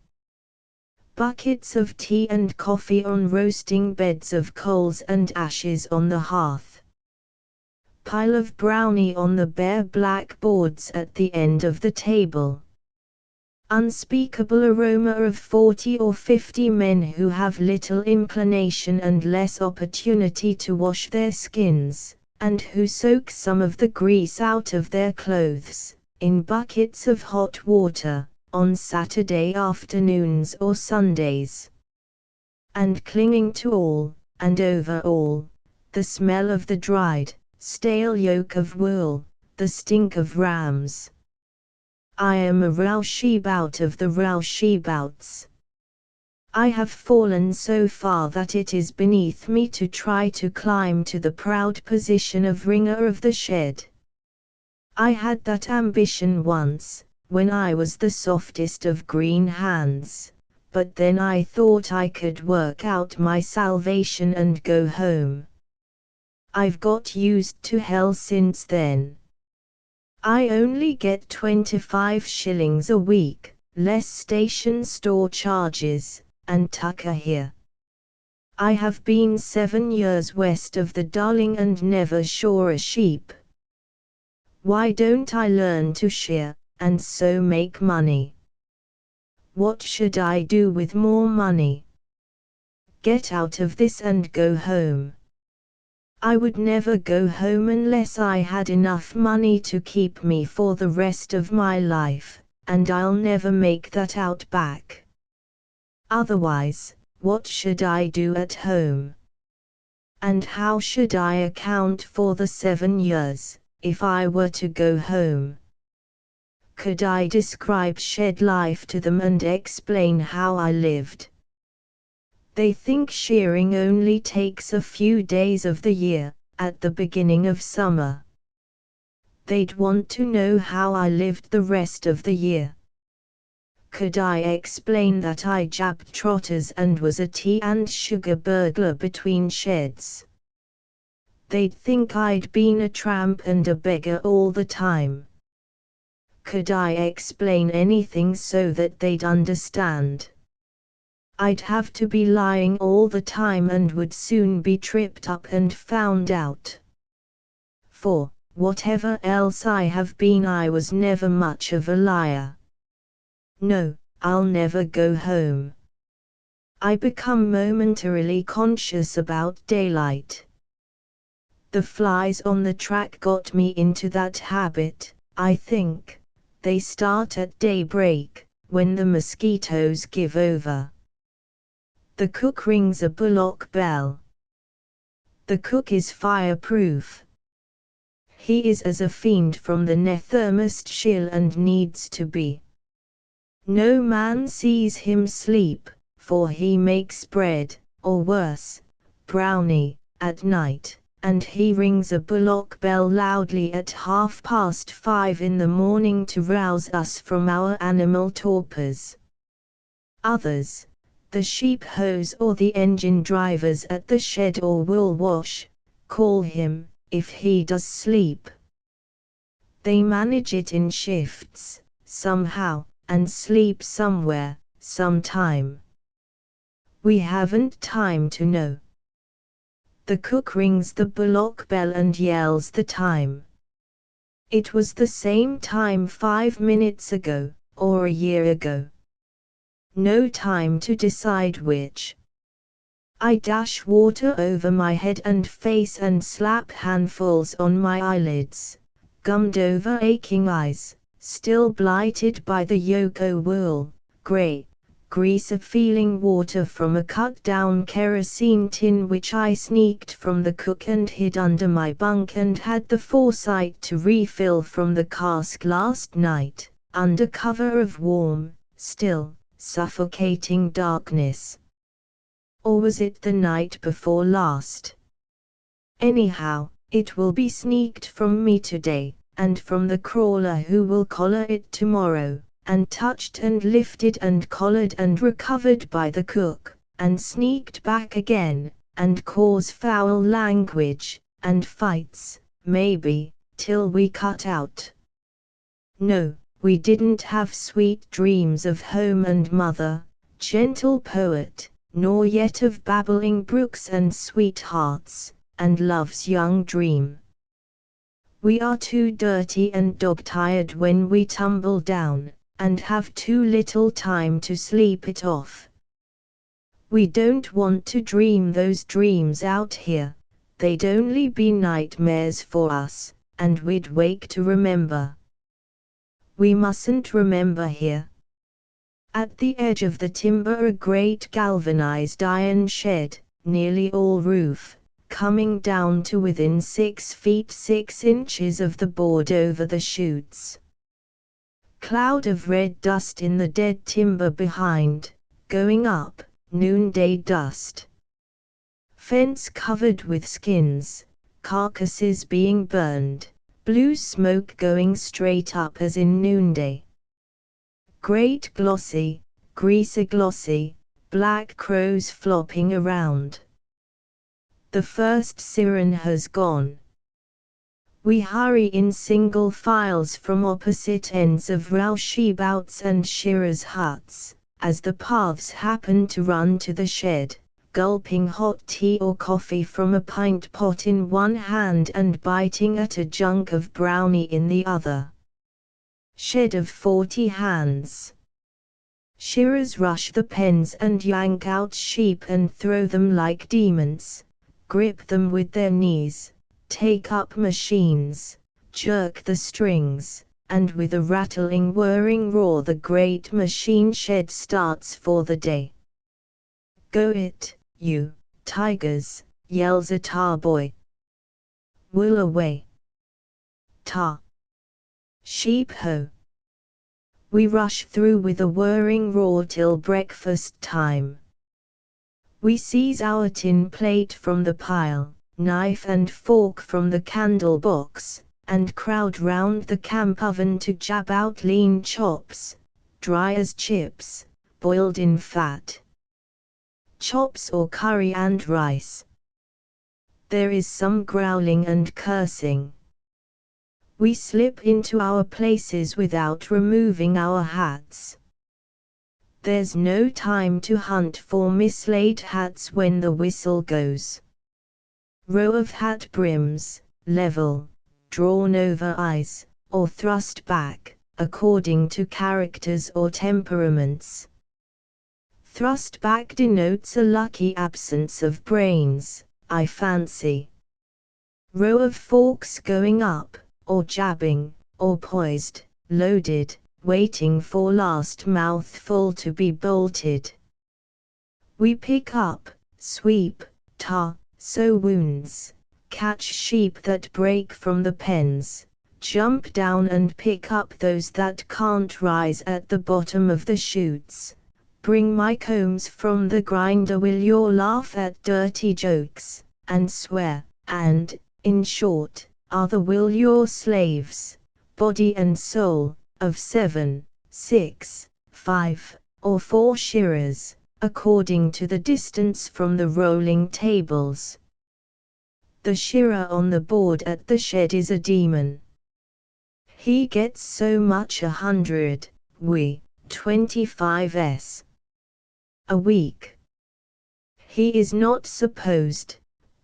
Buckets of tea and coffee on roasting beds of coals and ashes on the hearth. Pile of brownie on the bare black boards at the end of the table. Unspeakable aroma of 40 or 50 men who have little inclination and less opportunity to wash their skins, and who soak some of the grease out of their clothes, in buckets of hot water, on Saturday afternoons or Sundays. And clinging to all, and over all, the smell of the dried, stale yolk of wool, the stink of rams. I am a roushebout of the roushebouts. I have fallen so far that it is beneath me to try to climb to the proud position of ringer of the shed. I had that ambition once, when I was the softest of green hands, but then I thought I could work out my salvation and go home. I've got used to hell since then. I only get 25 shillings a week, less station store charges, and tucker here. I have been 7 years west of the Darling and never shore a sheep. Why don't I learn to shear, and so make money? What should I do with more money? Get out of this and go home. I would never go home unless I had enough money to keep me for the rest of my life, and I'll never make that out back. Otherwise, what should I do at home? And how should I account for the 7 years, if I were to go home? Could I describe shed life to them and explain how I lived? They think shearing only takes a few days of the year, at the beginning of summer. They'd want to know how I lived the rest of the year. Could I explain that I jabbed trotters and was a tea and sugar burglar between sheds? They'd think I'd been a tramp and a beggar all the time. Could I explain anything so that they'd understand? I'd have to be lying all the time and would soon be tripped up and found out. For, whatever else I have been, I was never much of a liar. No, I'll never go home. I become momentarily conscious about daylight. The flies on the track got me into that habit, I think. They start at daybreak, when the mosquitoes give over. The cook rings a bullock bell. The cook is fireproof. He is as a fiend from the nethermost shill and needs to be. No man sees him sleep, for he makes bread, or worse, brownie, at night, and he rings a bullock bell loudly at 5:30 in the morning to rouse us from our animal torpors. Others, the sheep hose or the engine drivers at the shed or wool wash, call him, if he does sleep. They manage it in shifts, somehow, and sleep somewhere, sometime. We haven't time to know. The cook rings the bullock bell and yells the time. It was the same time 5 minutes ago, or a year ago. No time to decide which. I dash water over my head and face and slap handfuls on my eyelids, gummed over aching eyes, still blighted by the yoko wool, grey, grease-feeling water from a cut-down kerosene tin which I sneaked from the cook and hid under my bunk and had the foresight to refill from the cask last night, under cover of warm, still, suffocating darkness. Or was it the night before last? Anyhow, it will be sneaked from me today, and from the crawler who will collar it tomorrow, and touched and lifted and collared and recovered by the cook, and sneaked back again, and cause foul language, and fights, maybe, till we cut out. No, we didn't have sweet dreams of home and mother, gentle poet, nor yet of babbling brooks and sweethearts, and love's young dream. We are too dirty and dog-tired when we tumble down, and have too little time to sleep it off. We don't want to dream those dreams out here, they'd only be nightmares for us, and we'd wake to remember. We mustn't remember here. At the edge of the timber a great galvanized iron shed, nearly all roof, coming down to within 6 feet 6 inches of the board over the chutes. Cloud of red dust in the dead timber behind, going up, noonday dust. Fence covered with skins, carcasses being burned, blue smoke going straight up as in noonday. Great glossy, greasy glossy, black crows flopping around. The first siren has gone. We hurry in single files from opposite ends of roushebouts and shearers' huts, as the paths happen to run to the shed, gulping hot tea or coffee from a pint pot in one hand and biting at a junk of brownie in the other. Shed of 40 hands. Shearers rush the pens and yank out sheep and throw them like demons, grip them with their knees, take up machines, jerk the strings, and with a rattling whirring roar the great machine shed starts for the day. Go it, you tigers, yells a tar boy. Wool away. Tar. Sheep ho. We rush through with a whirring roar till breakfast time. We seize our tin plate from the pile, knife and fork from the candle box, and crowd round the camp oven to jab out lean chops, dry as chips, boiled in fat. Chops or curry and rice. There is some growling and cursing. We slip into our places without removing our hats. There's no time to hunt for mislaid hats when the whistle goes. Row of hat brims, level, drawn over eyes, or thrust back, according to characters or temperaments. Thrust back denotes a lucky absence of brains, I fancy. Row of forks going up, or jabbing, or poised, loaded, waiting for last mouthful to be bolted. We pick up, sweep, tar, sow wounds, catch sheep that break from the pens, jump down and pick up those that can't rise at the bottom of the chutes, bring my combs from the grinder. Will you laugh at dirty jokes, and swear, and, in short, are the will your slaves, body and soul, of 7, 6, 5, or 4 shearers, according to the distance from the rolling tables. The shearer on the board at the shed is a demon. He gets so much 100, 25s a week. He is not supposed,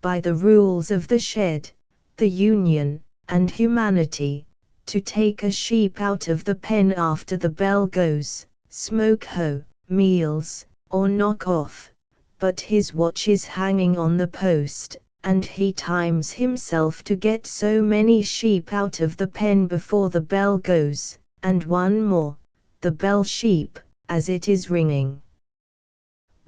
by the rules of the shed, the union, and humanity, to take a sheep out of the pen after the bell goes, smoke hoe, meals, or knock off, but his watch is hanging on the post, and he times himself to get so many sheep out of the pen before the bell goes, and one more, the bell sheep, as it is ringing.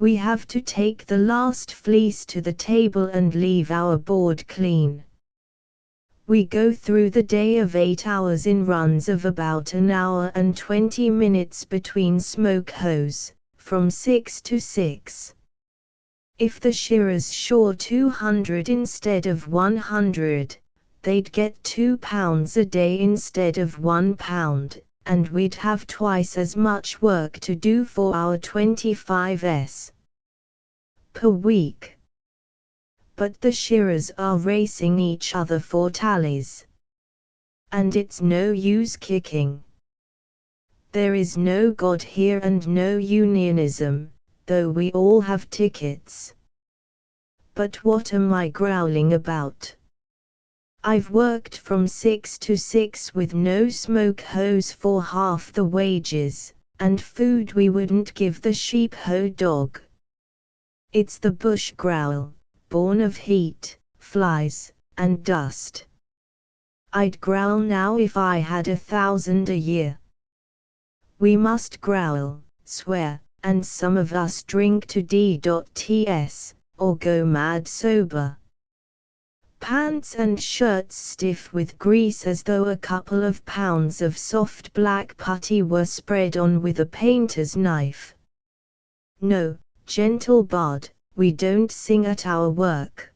We have to take the last fleece to the table and leave our board clean. We go through the day of 8 hours in runs of about an hour and 20 minutes between smoke hoes, from 6 to 6. If the shearers shore 200 instead of 100, they'd get £2 a day instead of £1, and we'd have twice as much work to do for our 25s per week. But the shearers are racing each other for tallies. And it's no use kicking. There is no God here and no unionism, though we all have tickets. But what am I growling about? I've worked from 6 to 6 with no smoke hose for half the wages, and food we wouldn't give the sheep hoe dog. It's the bush growl, born of heat, flies, and dust. I'd growl now if I had 1,000 a year. We must growl, swear, and some of us drink to D.Ts, or go mad sober. Pants and shirts stiff with grease as though a couple of pounds of soft black putty were spread on with a painter's knife. No, gentle bard, we don't sing at our work.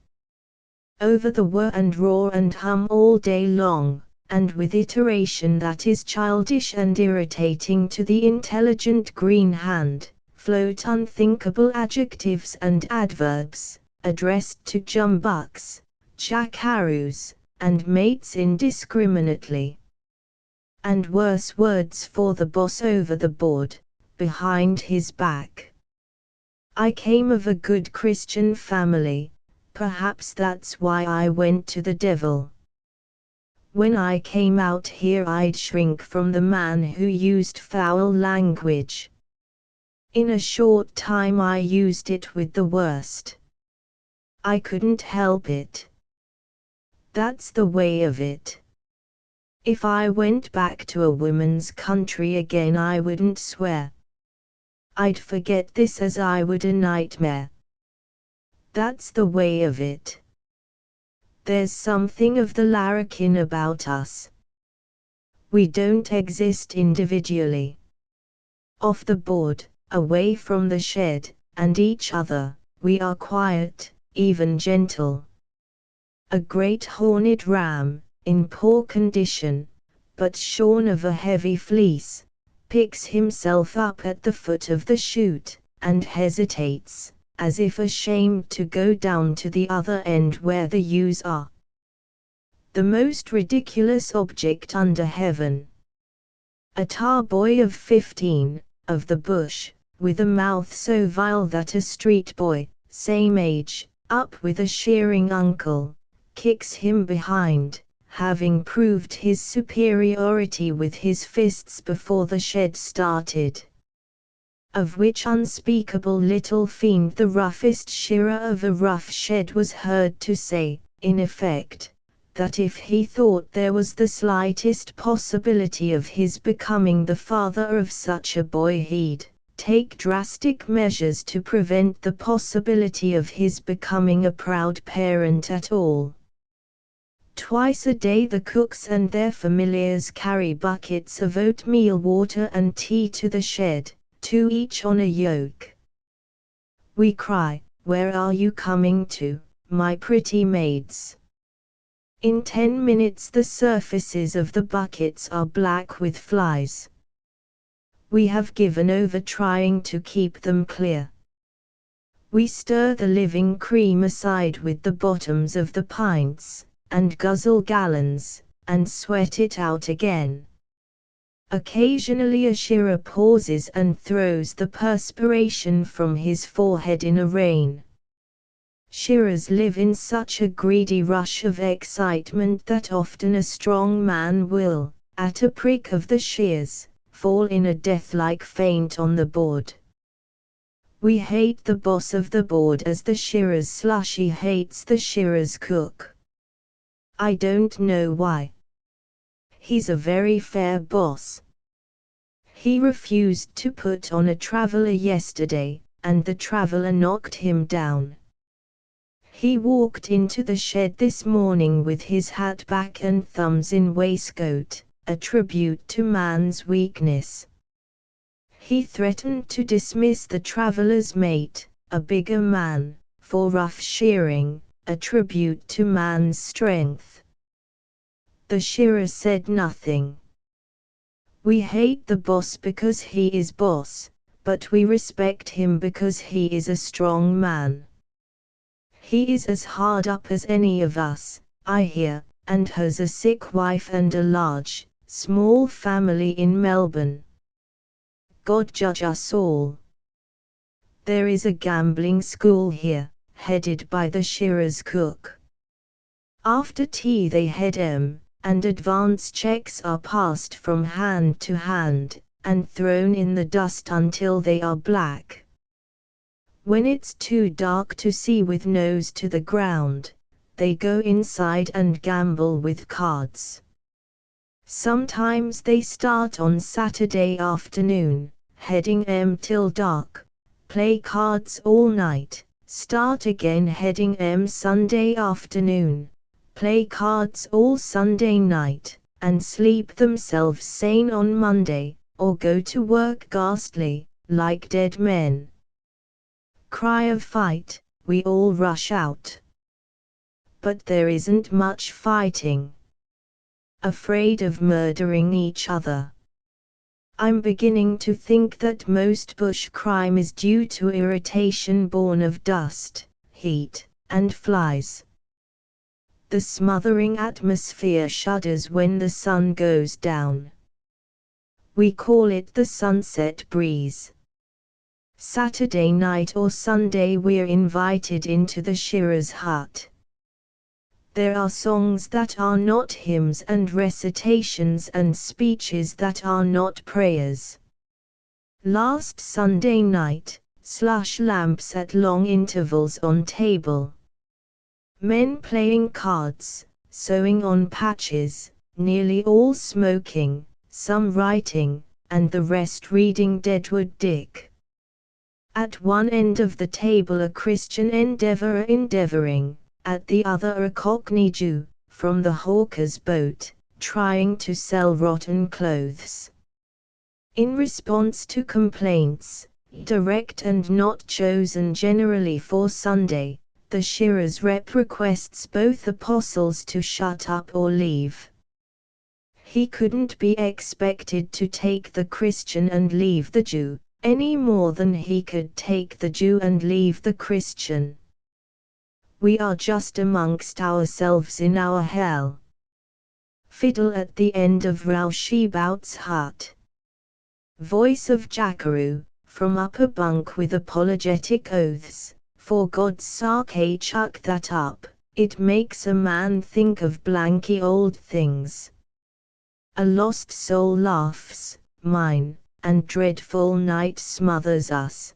Over the whir and roar and hum all day long, and with iteration that is childish and irritating to the intelligent green hand, float unthinkable adjectives and adverbs, addressed to jumbucks, jackaroos, and mates indiscriminately. And worse words for the boss over the board, behind his back. I came of a good Christian family, perhaps that's why I went to the devil. When I came out here I'd shrink from the man who used foul language. In a short time I used it with the worst. I couldn't help it. That's the way of it. If I went back to a woman's country again I wouldn't swear. I'd forget this as I would a nightmare. That's the way of it. There's something of the larrikin about us. We don't exist individually. Off the board, away from the shed, and each other, we are quiet, even gentle. A great horned ram, in poor condition, but shorn of a heavy fleece, picks himself up at the foot of the chute, and hesitates, as if ashamed to go down to the other end where the ewes are. The most ridiculous object under heaven. A tar boy of 15, of the bush, with a mouth so vile that a street boy, same age, up with a shearing uncle, kicks him behind, having proved his superiority with his fists before the shed started. Of which unspeakable little fiend the roughest shearer of a rough shed was heard to say, in effect, that if he thought there was the slightest possibility of his becoming the father of such a boy he'd take drastic measures to prevent the possibility of his becoming a proud parent at all. Twice a day the cooks and their familiars carry buckets of oatmeal water and tea to the shed, 2 each on a yoke. We cry, "Where are you coming to, my pretty maids?" In 10 minutes the surfaces of the buckets are black with flies. We have given over trying to keep them clear. We stir the living cream aside with the bottoms of the pints, and guzzle gallons, and sweat it out again. Occasionally a shearer pauses and throws the perspiration from his forehead in a rain. Shearers live in such a greedy rush of excitement that often a strong man will, at a prick of the shears, fall in a death-like faint on the board. We hate the boss of the board as the shearer's slushy hates the shearer's cook. I don't know why. He's a very fair boss. He refused to put on a traveler yesterday, and the traveler knocked him down. He walked into the shed this morning with his hat back and thumbs in waistcoat, a tribute to man's weakness. He threatened to dismiss the traveler's mate, a bigger man, for rough shearing, a tribute to man's strength. The shearer said nothing. We hate the boss because he is boss, but we respect him because he is a strong man. He is as hard up as any of us, I hear, and has a sick wife and a large, small family in Melbourne. God judge us all. There is a gambling school here, headed by the shearer's cook. After tea they head and advance checks are passed from hand to hand, and thrown in the dust until they are black. When it's too dark to see with nose to the ground, they go inside and gamble with cards. Sometimes they start on Saturday afternoon, heading till dark, play cards all night, start again heading Sunday afternoon, play cards all Sunday night, and sleep themselves sane on Monday, or go to work ghastly, like dead men. Cry of fight, we all rush out. But there isn't much fighting. Afraid of murdering each other. I'm beginning to think that most bush crime is due to irritation born of dust, heat, and flies. The smothering atmosphere shudders when the sun goes down. We call it the sunset breeze. Saturday night or Sunday we're invited into the shearer's hut. There are songs that are not hymns and recitations and speeches that are not prayers. Last Sunday night, slush lamps at long intervals on table. Men playing cards, sewing on patches, nearly all smoking, some writing, and the rest reading Deadwood Dick. At one end of the table a Christian endeavorer endeavoring, at the other a Cockney Jew, from the hawker's boat, trying to sell rotten clothes. In response to complaints, direct and not chosen generally for Sunday, the shearer's rep requests both apostles to shut up or leave. He couldn't be expected to take the Christian and leave the Jew, any more than he could take the Jew and leave the Christian. We are just amongst ourselves in our hell. Fiddle at the end of Roushebout's hut. Voice of Jackaroo, from upper bunk with apologetic oaths, for God's sake chuck that up, it makes a man think of blanky old things. A lost soul laughs, mine, and dreadful night smothers us.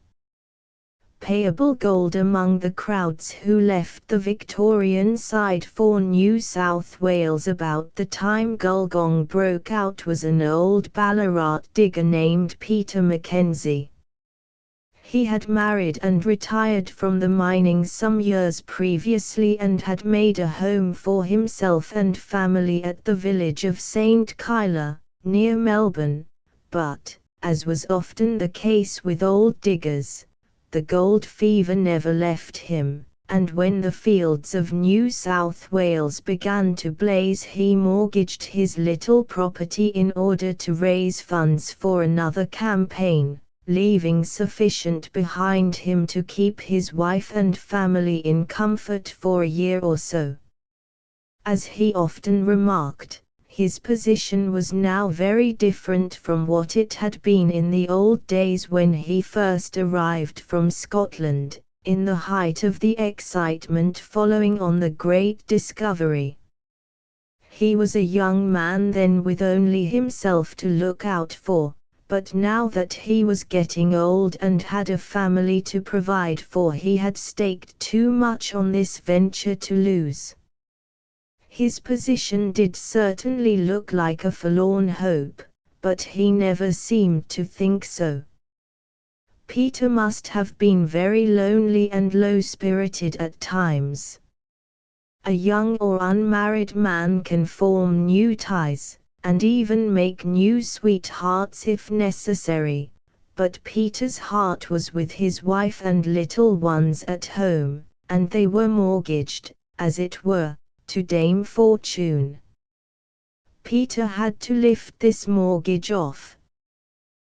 Payable gold among the crowds who left the Victorian side for New South Wales about the time Gulgong broke out was an old Ballarat digger named Peter Mackenzie. He had married and retired from the mining some years previously and had made a home for himself and family at the village of St. Kyla, near Melbourne, but, as was often the case with old diggers, the gold fever never left him, and when the fields of New South Wales began to blaze he mortgaged his little property in order to raise funds for another campaign, leaving sufficient behind him to keep his wife and family in comfort for a year or so. As he often remarked, his position was now very different from what it had been in the old days when he first arrived from Scotland, in the height of the excitement following on the great discovery. He was a young man then with only himself to look out for, but now that he was getting old and had a family to provide for, he had staked too much on this venture to lose. His position did certainly look like a forlorn hope, but he never seemed to think so. Peter must have been very lonely and low-spirited at times. A young or unmarried man can form new ties, and even make new sweethearts if necessary, but Peter's heart was with his wife and little ones at home, and they were mortgaged, as it were, to Dame Fortune. Peter had to lift this mortgage off.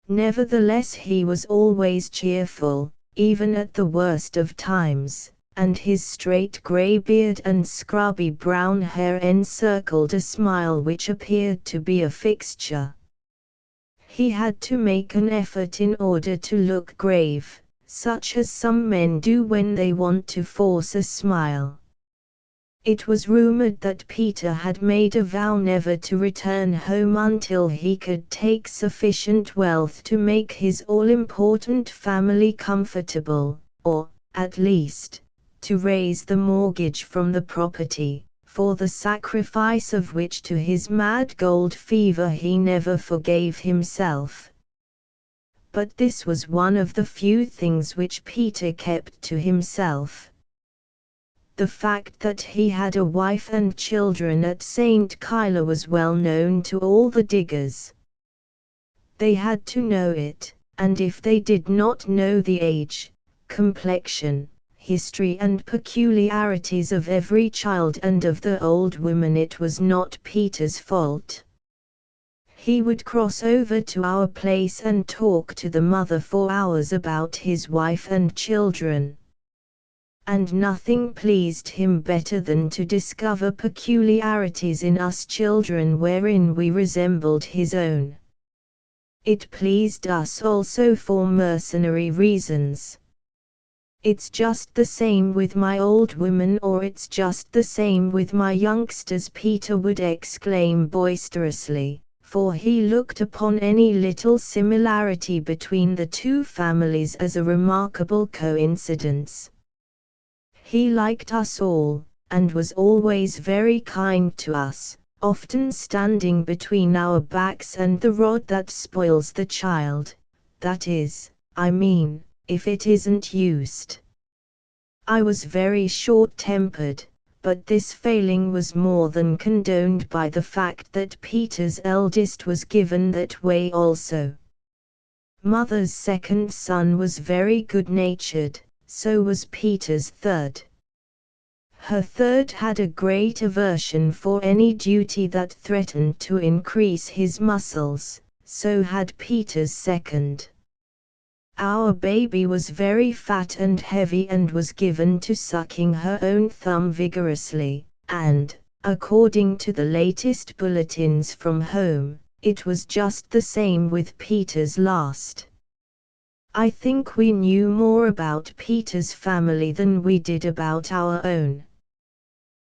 Nevertheless, he was always cheerful, even at the worst of times, and his straight grey beard and scrubby brown hair encircled a smile which appeared to be a fixture. He had to make an effort in order to look grave, such as some men do when they want to force a smile. It was rumored that Peter had made a vow never to return home until he could take sufficient wealth to make his all-important family comfortable, or, at least, to raise the mortgage from the property, for the sacrifice of which to his mad gold fever he never forgave himself. But this was one of the few things which Peter kept to himself. The fact that he had a wife and children at St. Kyla was well known to all the diggers. They had to know it, and if they did not know the age, complexion, history and peculiarities of every child and of the old woman, it was not Peter's fault. He would cross over to our place and talk to the mother for hours about his wife and children. And nothing pleased him better than to discover peculiarities in us children wherein we resembled his own. It pleased us also for mercenary reasons. "It's just the same with my old woman," or "it's just the same with my youngsters," Peter would exclaim boisterously, for he looked upon any little similarity between the two families as a remarkable coincidence. He liked us all, and was always very kind to us, often standing between our backs and the rod that spoils the child, that is, I mean, if it isn't used. I was very short-tempered, but this failing was more than condoned by the fact that Peter's eldest was given that way also. Mother's second son was very good-natured, so was Peter's third. Her third had a great aversion for any duty that threatened to increase his muscles, so had Peter's second. Our baby was very fat and heavy and was given to sucking her own thumb vigorously, and, according to the latest bulletins from home, it was just the same with Peter's last. I think we knew more about Peter's family than we did about our own.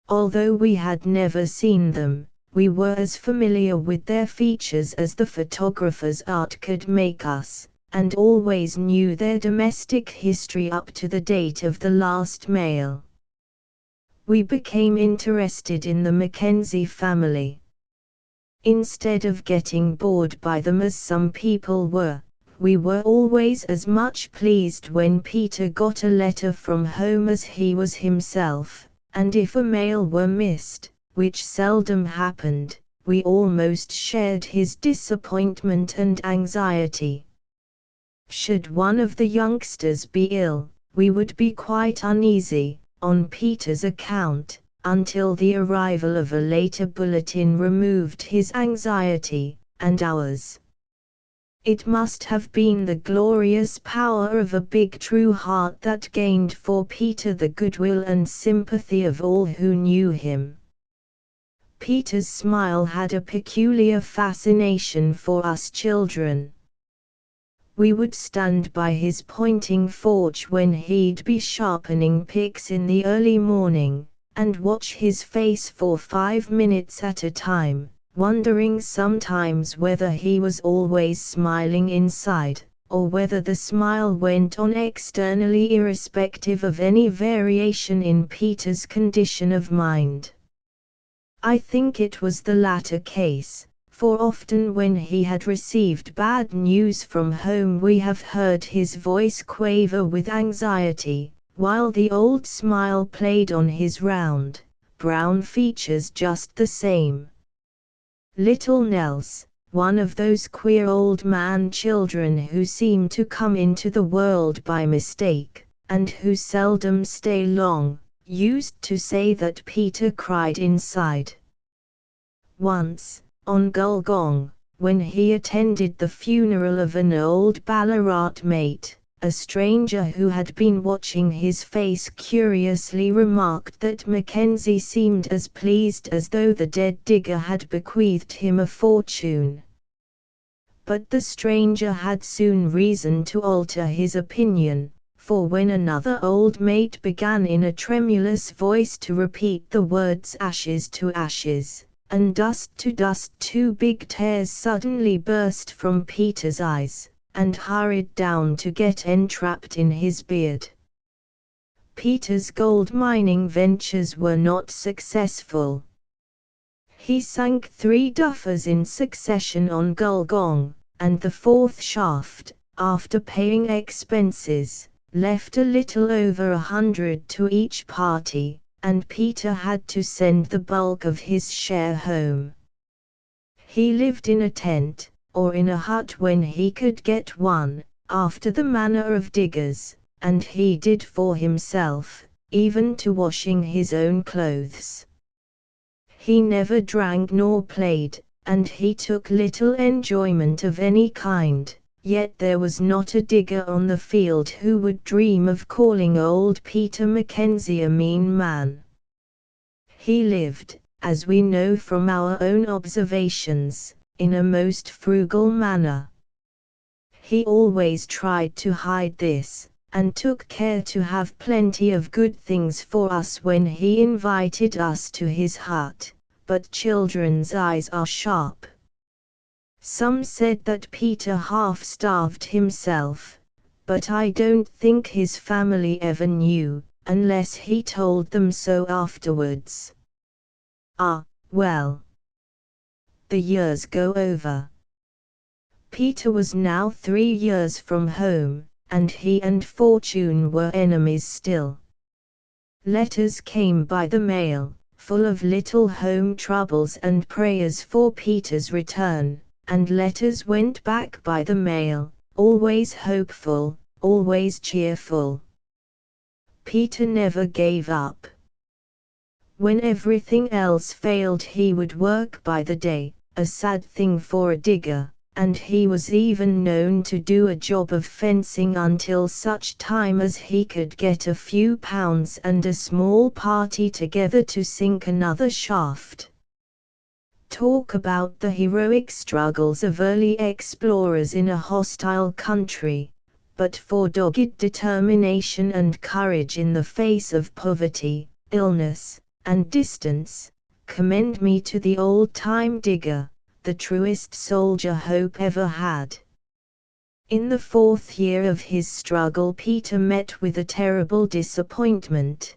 Although we had never seen them, we were as familiar with their features as the photographer's art could make us, and always knew their domestic history up to the date of the last mail. We became interested in the Mackenzie family. Instead of getting bored by them as some people were, we were always as much pleased when Peter got a letter from home as he was himself, and if a mail were missed, which seldom happened, we almost shared his disappointment and anxiety. Should one of the youngsters be ill, we would be quite uneasy, on Peter's account, until the arrival of a later bulletin removed his anxiety, and ours. It must have been the glorious power of a big true heart that gained for Peter the goodwill and sympathy of all who knew him. Peter's smile had a peculiar fascination for us children. We would stand by his pointing forge when he'd be sharpening picks in the early morning, and watch his face for 5 minutes at a time, wondering sometimes whether he was always smiling inside, or whether the smile went on externally irrespective of any variation in Peter's condition of mind. I think it was the latter case, for often when he had received bad news from home we have heard his voice quaver with anxiety, while the old smile played on his round, brown features just the same. Little Nels, one of those queer old man children who seem to come into the world by mistake, and who seldom stay long, used to say that Peter cried inside. Once, on Gulgong, when he attended the funeral of an old Ballarat mate, a stranger who had been watching his face curiously remarked that Mackenzie seemed as pleased as though the dead digger had bequeathed him a fortune. But the stranger had soon reason to alter his opinion, for when another old mate began in a tremulous voice to repeat the words ashes to ashes, and dust to dust, 2 big tears suddenly burst from Peter's eyes, and hurried down to get entrapped in his beard. Peter's gold mining ventures were not successful. He sank 3 duffers in succession on Gulgong, and the 4th shaft, after paying expenses, left a little over 100 to each party, and Peter had to send the bulk of his share home. He lived in a tent, or in a hut when he could get one, after the manner of diggers, and he did for himself, even to washing his own clothes. He never drank nor played, and he took little enjoyment of any kind, yet there was not a digger on the field who would dream of calling old Peter Mackenzie a mean man. He lived, as we know from our own observations, in a most frugal manner. He always tried to hide this, and took care to have plenty of good things for us when he invited us to his hut, but children's eyes are sharp. Some said that Peter half-starved himself, but I don't think his family ever knew, unless he told them so afterwards. Ah, well. The years go over. Peter was now 3 years from home, and he and Fortune were enemies still. Letters came by the mail, full of little home troubles and prayers for Peter's return, and letters went back by the mail, always hopeful, always cheerful. Peter never gave up. When everything else failed he would work by the day, a sad thing for a digger, and he was even known to do a job of fencing until such time as he could get a few pounds and a small party together to sink another shaft. Talk about the heroic struggles of early explorers in a hostile country, but for dogged determination and courage in the face of poverty, illness, and distance, commend me to the old-time digger, the truest soldier hope ever had. In the 4th year of his struggle Peter met with a terrible disappointment.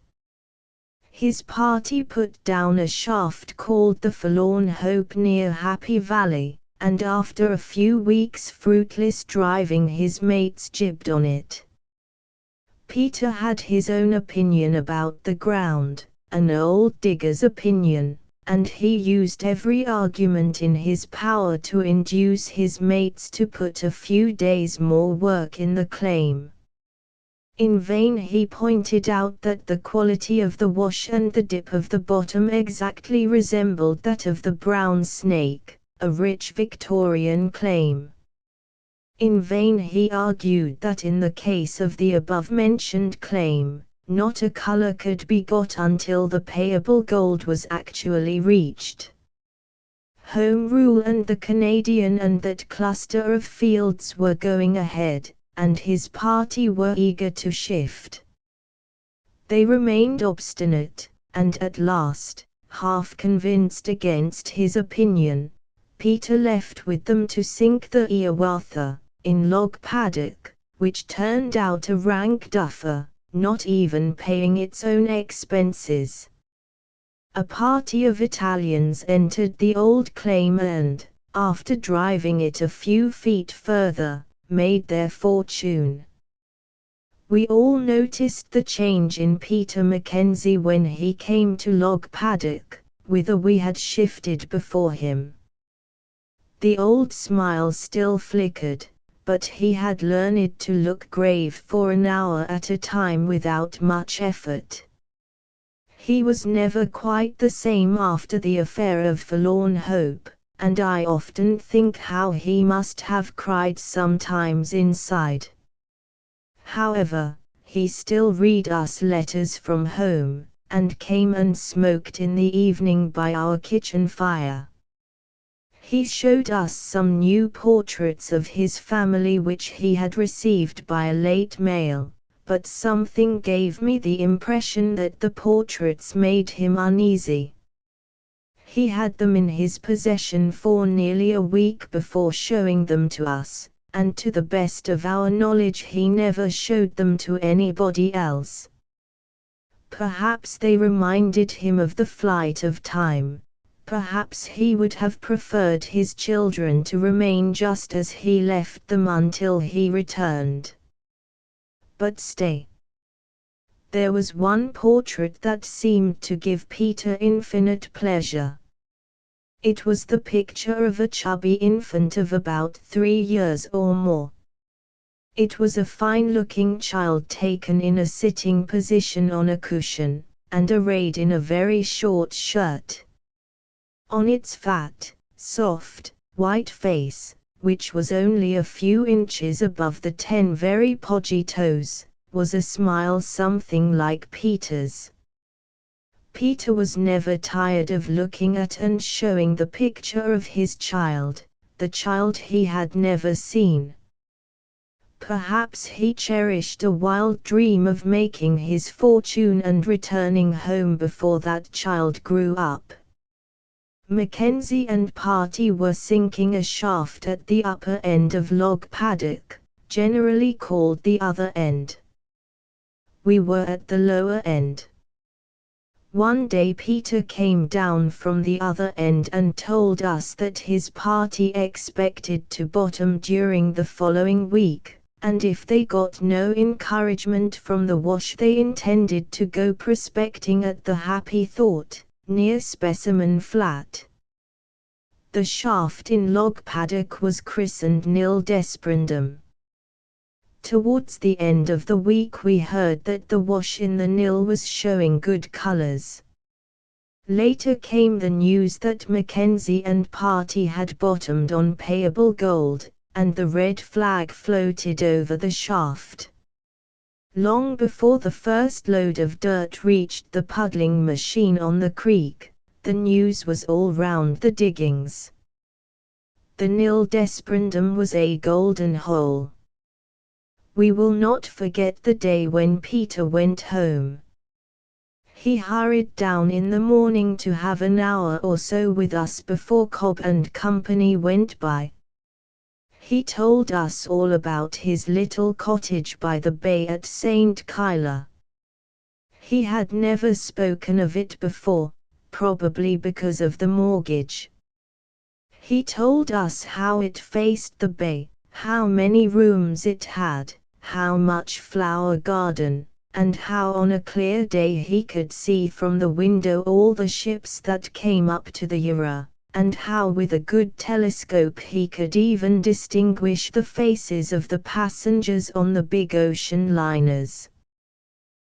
His party put down a shaft called the Forlorn Hope near Happy Valley, and after a few weeks' fruitless driving his mates jibbed on it. Peter had his own opinion about the ground, an old digger's opinion, and he used every argument in his power to induce his mates to put a few days more work in the claim. In vain he pointed out that the quality of the wash and the dip of the bottom exactly resembled that of the Brown Snake, a rich Victorian claim. In vain he argued that in the case of the above-mentioned claim, not a color could be got until the payable gold was actually reached. Home Rule and the Canadian and that cluster of fields were going ahead, and his party were eager to shift. They remained obstinate, and at last, half convinced against his opinion, Peter left with them to sink the Hiawatha in Log Paddock, which turned out a rank duffer, not even paying its own expenses. A party of Italians entered the old claim and, after driving it a few feet further, made their fortune. We all noticed the change in Peter Mackenzie when he came to Log Paddock, whither we had shifted before him. The old smile still flickered, but he had learned to look grave for an hour at a time without much effort. He was never quite the same after the affair of Forlorn Hope, and I often think how he must have cried sometimes inside. However, he still read us letters from home, and came and smoked in the evening by our kitchen fire. He showed us some new portraits of his family which he had received by a late mail, but something gave me the impression that the portraits made him uneasy. He had them in his possession for nearly a week before showing them to us, and to the best of our knowledge he never showed them to anybody else. Perhaps they reminded him of the flight of time. Perhaps he would have preferred his children to remain just as he left them until he returned. But stay. There was one portrait that seemed to give Peter infinite pleasure. It was the picture of a chubby infant of about 3 years or more. It was a fine-looking child taken in a sitting position on a cushion, and arrayed in a very short shirt. On its fat, soft, white face, which was only a few inches above the 10 very podgy toes, was a smile something like Peter's. Peter was never tired of looking at and showing the picture of his child, the child he had never seen. Perhaps he cherished a wild dream of making his fortune and returning home before that child grew up. Mackenzie and party were sinking a shaft at the upper end of Log Paddock, generally called the other end. We were at the lower end. One day Peter came down from the other end and told us that his party expected to bottom during the following week, and if they got no encouragement from the wash they intended to go prospecting at the Happy Thought, near Specimen Flat. The shaft in Log Paddock was christened Nil Desperandum. Towards the end of the week we heard that the wash in the Nil was showing good colors. Later came the news that Mackenzie and party had bottomed on payable gold, and the red flag floated over the shaft. Long before the first load of dirt reached the puddling machine on the creek, the news was all round the diggings. The Nil Desperandum was a golden hole. We will not forget the day when Peter went home. He hurried down in the morning to have an hour or so with us before Cobb and Company went by. He told us all about his little cottage by the bay at St. Kyla. He had never spoken of it before, probably because of the mortgage. He told us how it faced the bay, how many rooms it had, how much flower garden, and how on a clear day he could see from the window all the ships that came up to the Yarra, and how with a good telescope he could even distinguish the faces of the passengers on the big ocean liners.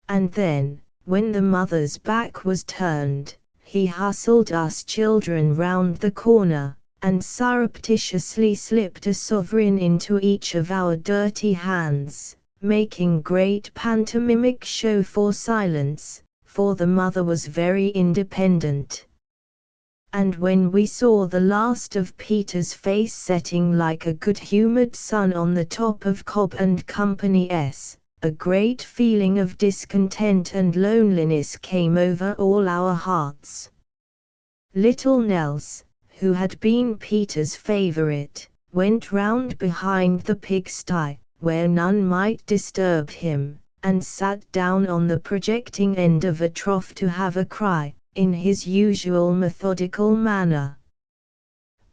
And then, when the mother's back was turned, he hustled us children round the corner, and surreptitiously slipped a sovereign into each of our dirty hands, making great pantomimic show for silence, for the mother was very independent. And when we saw the last of Peter's face setting like a good-humored sun on the top of Cobb and Company's, a great feeling of discontent and loneliness came over all our hearts. Little Nels, who had been Peter's favorite, went round behind the pigsty, where none might disturb him, and sat down on the projecting end of a trough to have a cry, in his usual methodical manner.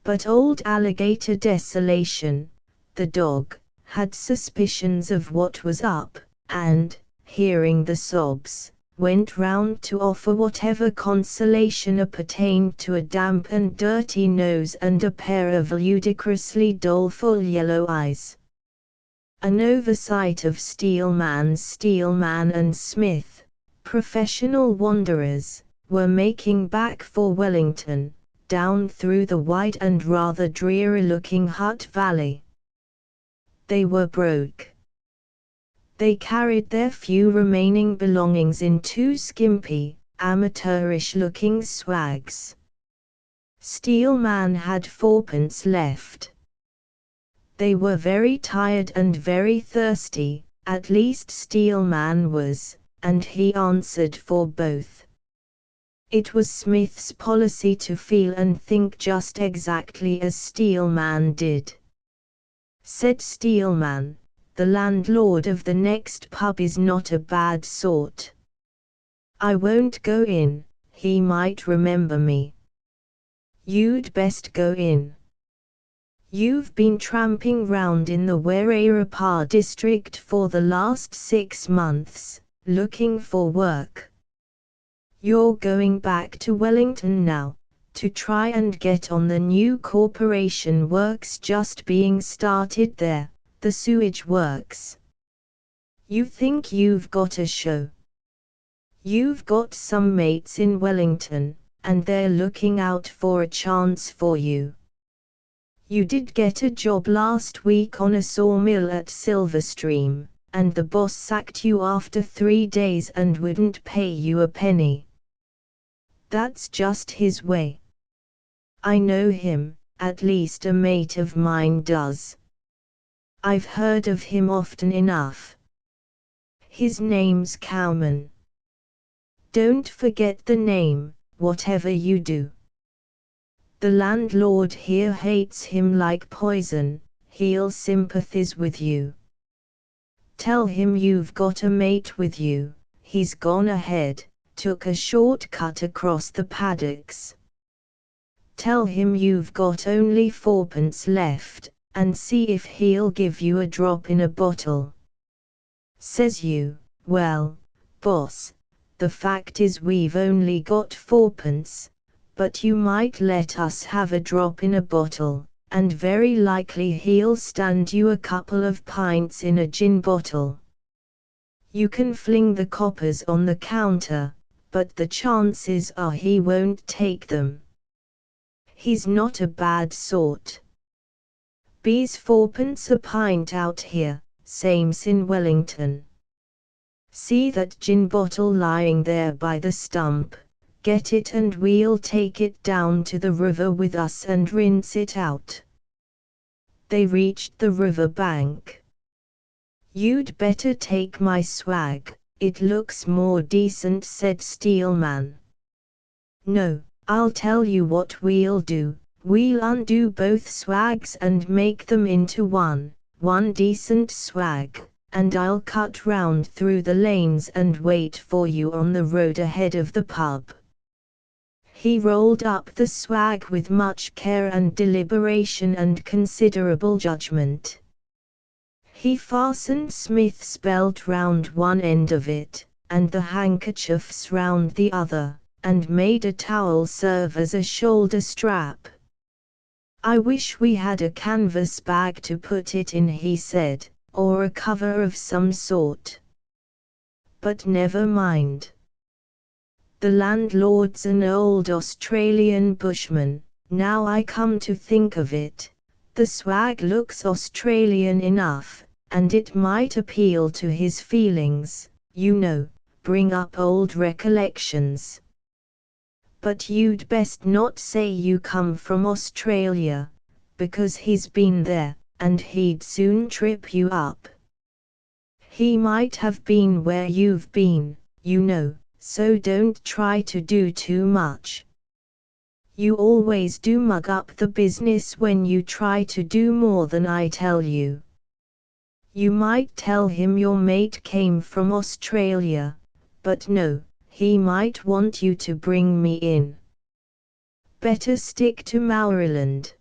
But old Alligator Desolation, the dog, had suspicions of what was up, and, hearing the sobs, went round to offer whatever consolation appertained to a damp and dirty nose and a pair of ludicrously doleful yellow eyes. An oversight of Steelman and Smith, professional wanderers, were making back for Wellington, down through the wide and rather dreary-looking Hutt Valley. They were broke. They carried their few remaining belongings in two skimpy, amateurish-looking swags. Steelman had fourpence left. They were very tired and very thirsty, at least Steelman was, and he answered for both. It was Smith's policy to feel and think just exactly as Steelman did. Said Steelman, "The landlord of the next pub is not a bad sort. I won't go in, he might remember me." "You'd best go in. You've been tramping round in the Warrapah district for the last 6 months, looking for work. You're going back to Wellington now, to try and get on the new corporation works just being started there, the sewage works. You think you've got a show. You've got some mates in Wellington, and they're looking out for a chance for you. You did get a job last week on a sawmill at Silverstream, and the boss sacked you after 3 days and wouldn't pay you a penny. That's just his way. I know him, at least a mate of mine does. I've heard of him often enough. His name's Cowman. Don't forget the name, whatever you do. The landlord here hates him like poison, he'll sympathize with you. Tell him you've got a mate with you, he's gone ahead, took a shortcut across the paddocks. Tell him you've got only fourpence left, and see if he'll give you a drop in a bottle. Says you, "Well, boss, the fact is we've only got fourpence, but you might let us have a drop in a bottle," and very likely he'll stand you a couple of pints in a gin bottle. You can fling the coppers on the counter, but the chances are he won't take them. He's not a bad sort. B's fourpence a pint out here, same's in Wellington. See that gin bottle lying there by the stump, get it and we'll take it down to the river with us and rinse it out. They reached the river bank. "You'd better take my swag, it looks more decent," said Steelman. "No, I'll tell you what we'll do, we'll undo both swags and make them into one decent swag, and I'll cut round through the lanes and wait for you on the road ahead of the pub." He rolled up the swag with much care and deliberation and considerable judgment. He fastened Smith's belt round one end of it, and the handkerchiefs round the other, and made a towel serve as a shoulder strap. "I wish we had a canvas bag to put it in," he said, "or a cover of some sort. But never mind. The landlord's an old Australian bushman, Now I come to think of it, the swag looks Australian enough, and it might appeal to his feelings, bring up old recollections. But you'd best not say you come from Australia, because he's been there, and he'd soon trip you up. He might have been where you've been, so don't try to do too much. You always do mug up the business when you try to do more than I tell you. You might tell him your mate came from Australia, but no, he might want you to bring me in. Better stick to Maoriland.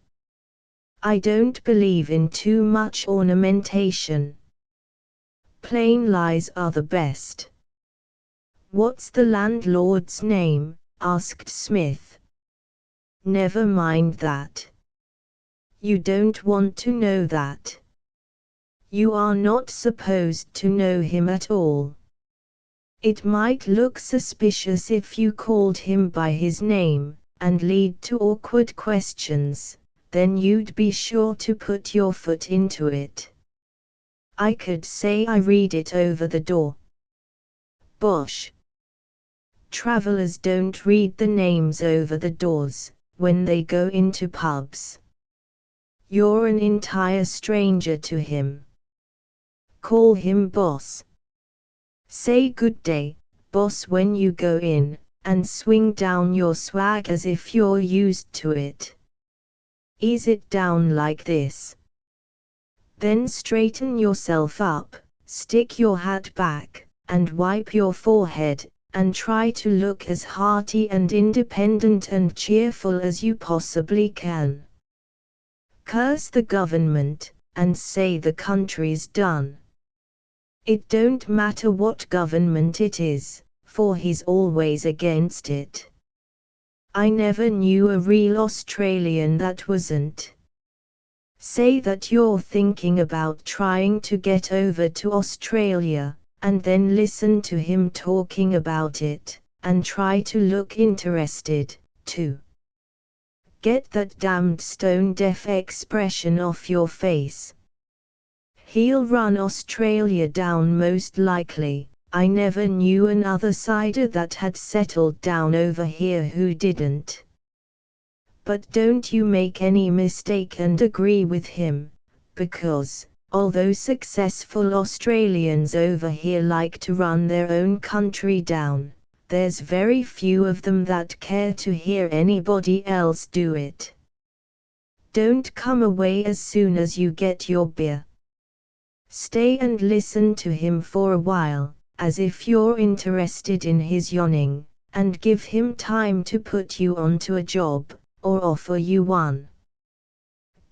I don't believe in too much ornamentation. Plain lies are the best. What's the landlord's name? Asked Smith. Never mind that. You don't want to know that. You are not supposed to know him at all. It might look suspicious if you called him by his name, and lead to awkward questions, then you'd be sure to put your foot into it. I could say I read it over the door. Bosh. Travelers don't read the names over the doors, when they go into pubs. You're an entire stranger to him. Call him boss. Say good day, boss when you go in, and swing down your swag as if you're used to it. Ease it down like this. Then straighten yourself up, stick your hat back, and wipe your forehead, and try to look as hearty and independent and cheerful as you possibly can. Curse the government, and say the country's done. It don't matter what government it is, for he's always against it. I never knew a real Australian that wasn't. Say that you're thinking about trying to get over to Australia, and then listen to him talking about it, and try to look interested, too. Get that damned stone-deaf expression off your face. He'll run Australia down most likely. I never knew another sider that had settled down over here who didn't. But don't you make any mistake and agree with him, because, although successful Australians over here like to run their own country down, there's very few of them that care to hear anybody else do it. Don't come away as soon as you get your beer. Stay and listen to him for a while, as if you're interested in his yawning, and give him time to put you onto a job, or offer you one.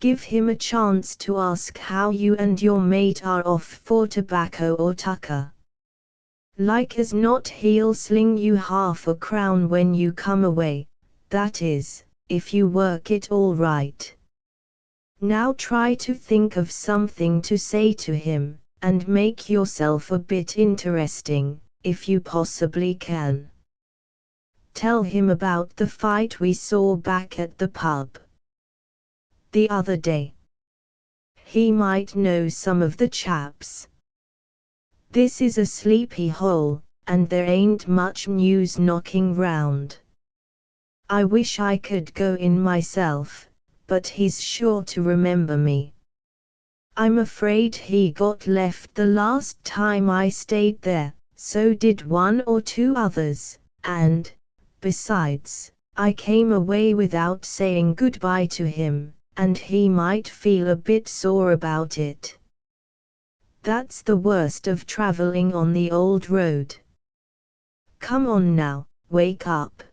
Give him a chance to ask how you and your mate are off for tobacco or tucker. Like as not he'll sling you £50 when you come away, that is, if you work it all right. Now try to think of something to say to him, and make yourself a bit interesting, if you possibly can. Tell him about the fight we saw back at the pub the other day. He might know some of the chaps. This is a sleepy hole, and there ain't much news knocking round. I wish I could go in myself, but he's sure to remember me. I'm afraid he got left the last time I stayed there, so did one or two others, and, besides, I came away without saying goodbye to him, and he might feel a bit sore about it. That's the worst of traveling on the old road. Come on now, wake up.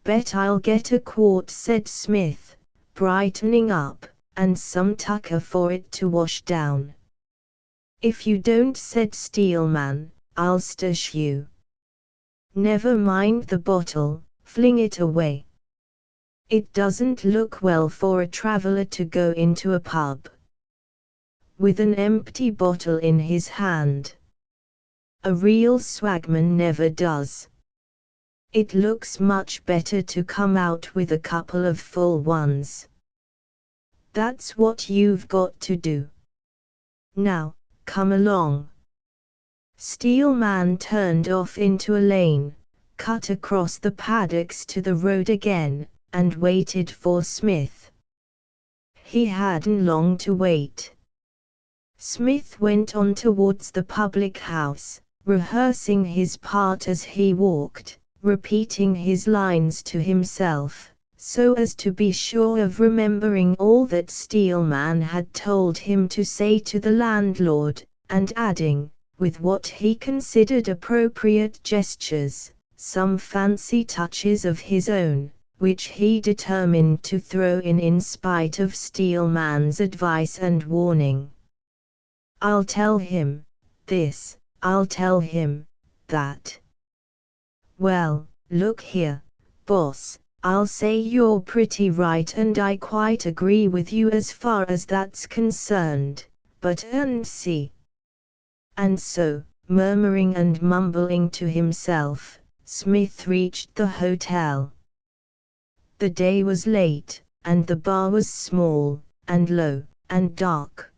Bet I'll get a quart, said Smith, brightening up, and some tucker for it to wash down. If you don't, said Steelman, I'll stush you. Never mind the bottle, fling it away. It doesn't look well for a traveler to go into a pub with an empty bottle in his hand. A real swagman never does. It looks much better to come out with a couple of full ones. That's what you've got to do. Now, come along. Steelman turned off into a lane, cut across the paddocks to the road again, and waited for Smith. He hadn't long to wait. Smith went on towards the public house, rehearsing his part as he walked, repeating his lines to himself, so as to be sure of remembering all that Steelman had told him to say to the landlord, and adding, with what he considered appropriate gestures, some fancy touches of his own, which he determined to throw in spite of Steelman's advice and warning. I'll tell him this, I'll tell him that. Well, look here, boss, I'll say you're pretty right and I quite agree with you as far as that's concerned, but see. And so, murmuring and mumbling to himself, Smith reached the hotel. The day was late, and the bar was small, and low, and dark.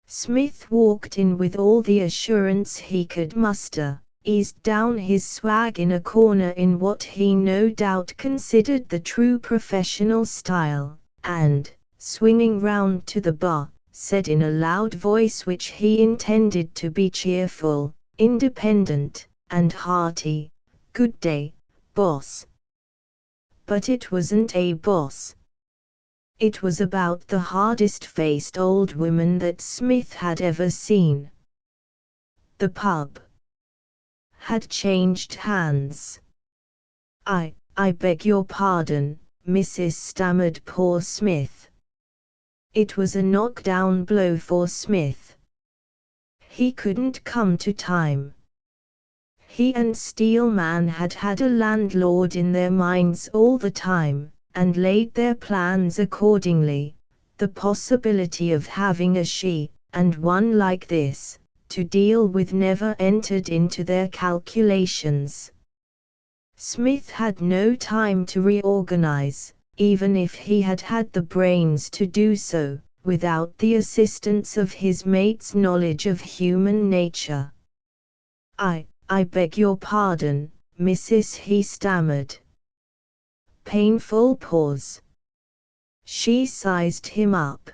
Smith walked in with all the assurance he could muster, eased down his swag in a corner in what he no doubt considered the true professional style, and, swinging round to the bar, said in a loud voice which he intended to be cheerful, independent, and hearty, "Good day, boss." But it wasn't a boss. It was about the hardest-faced old woman that Smith had ever seen. The pub had changed hands. I beg your pardon, Mrs. stammered poor Smith. It was a knockdown blow for Smith. He couldn't come to time. He and Steelman had had a landlord in their minds all the time, and laid their plans accordingly. The possibility of having a she, and one like this, to deal with never entered into their calculations. Smith had no time to reorganize, even if he had had the brains to do so, without the assistance of his mate's knowledge of human nature. I beg your pardon, Mrs. he stammered. Painful pause. She sized him up.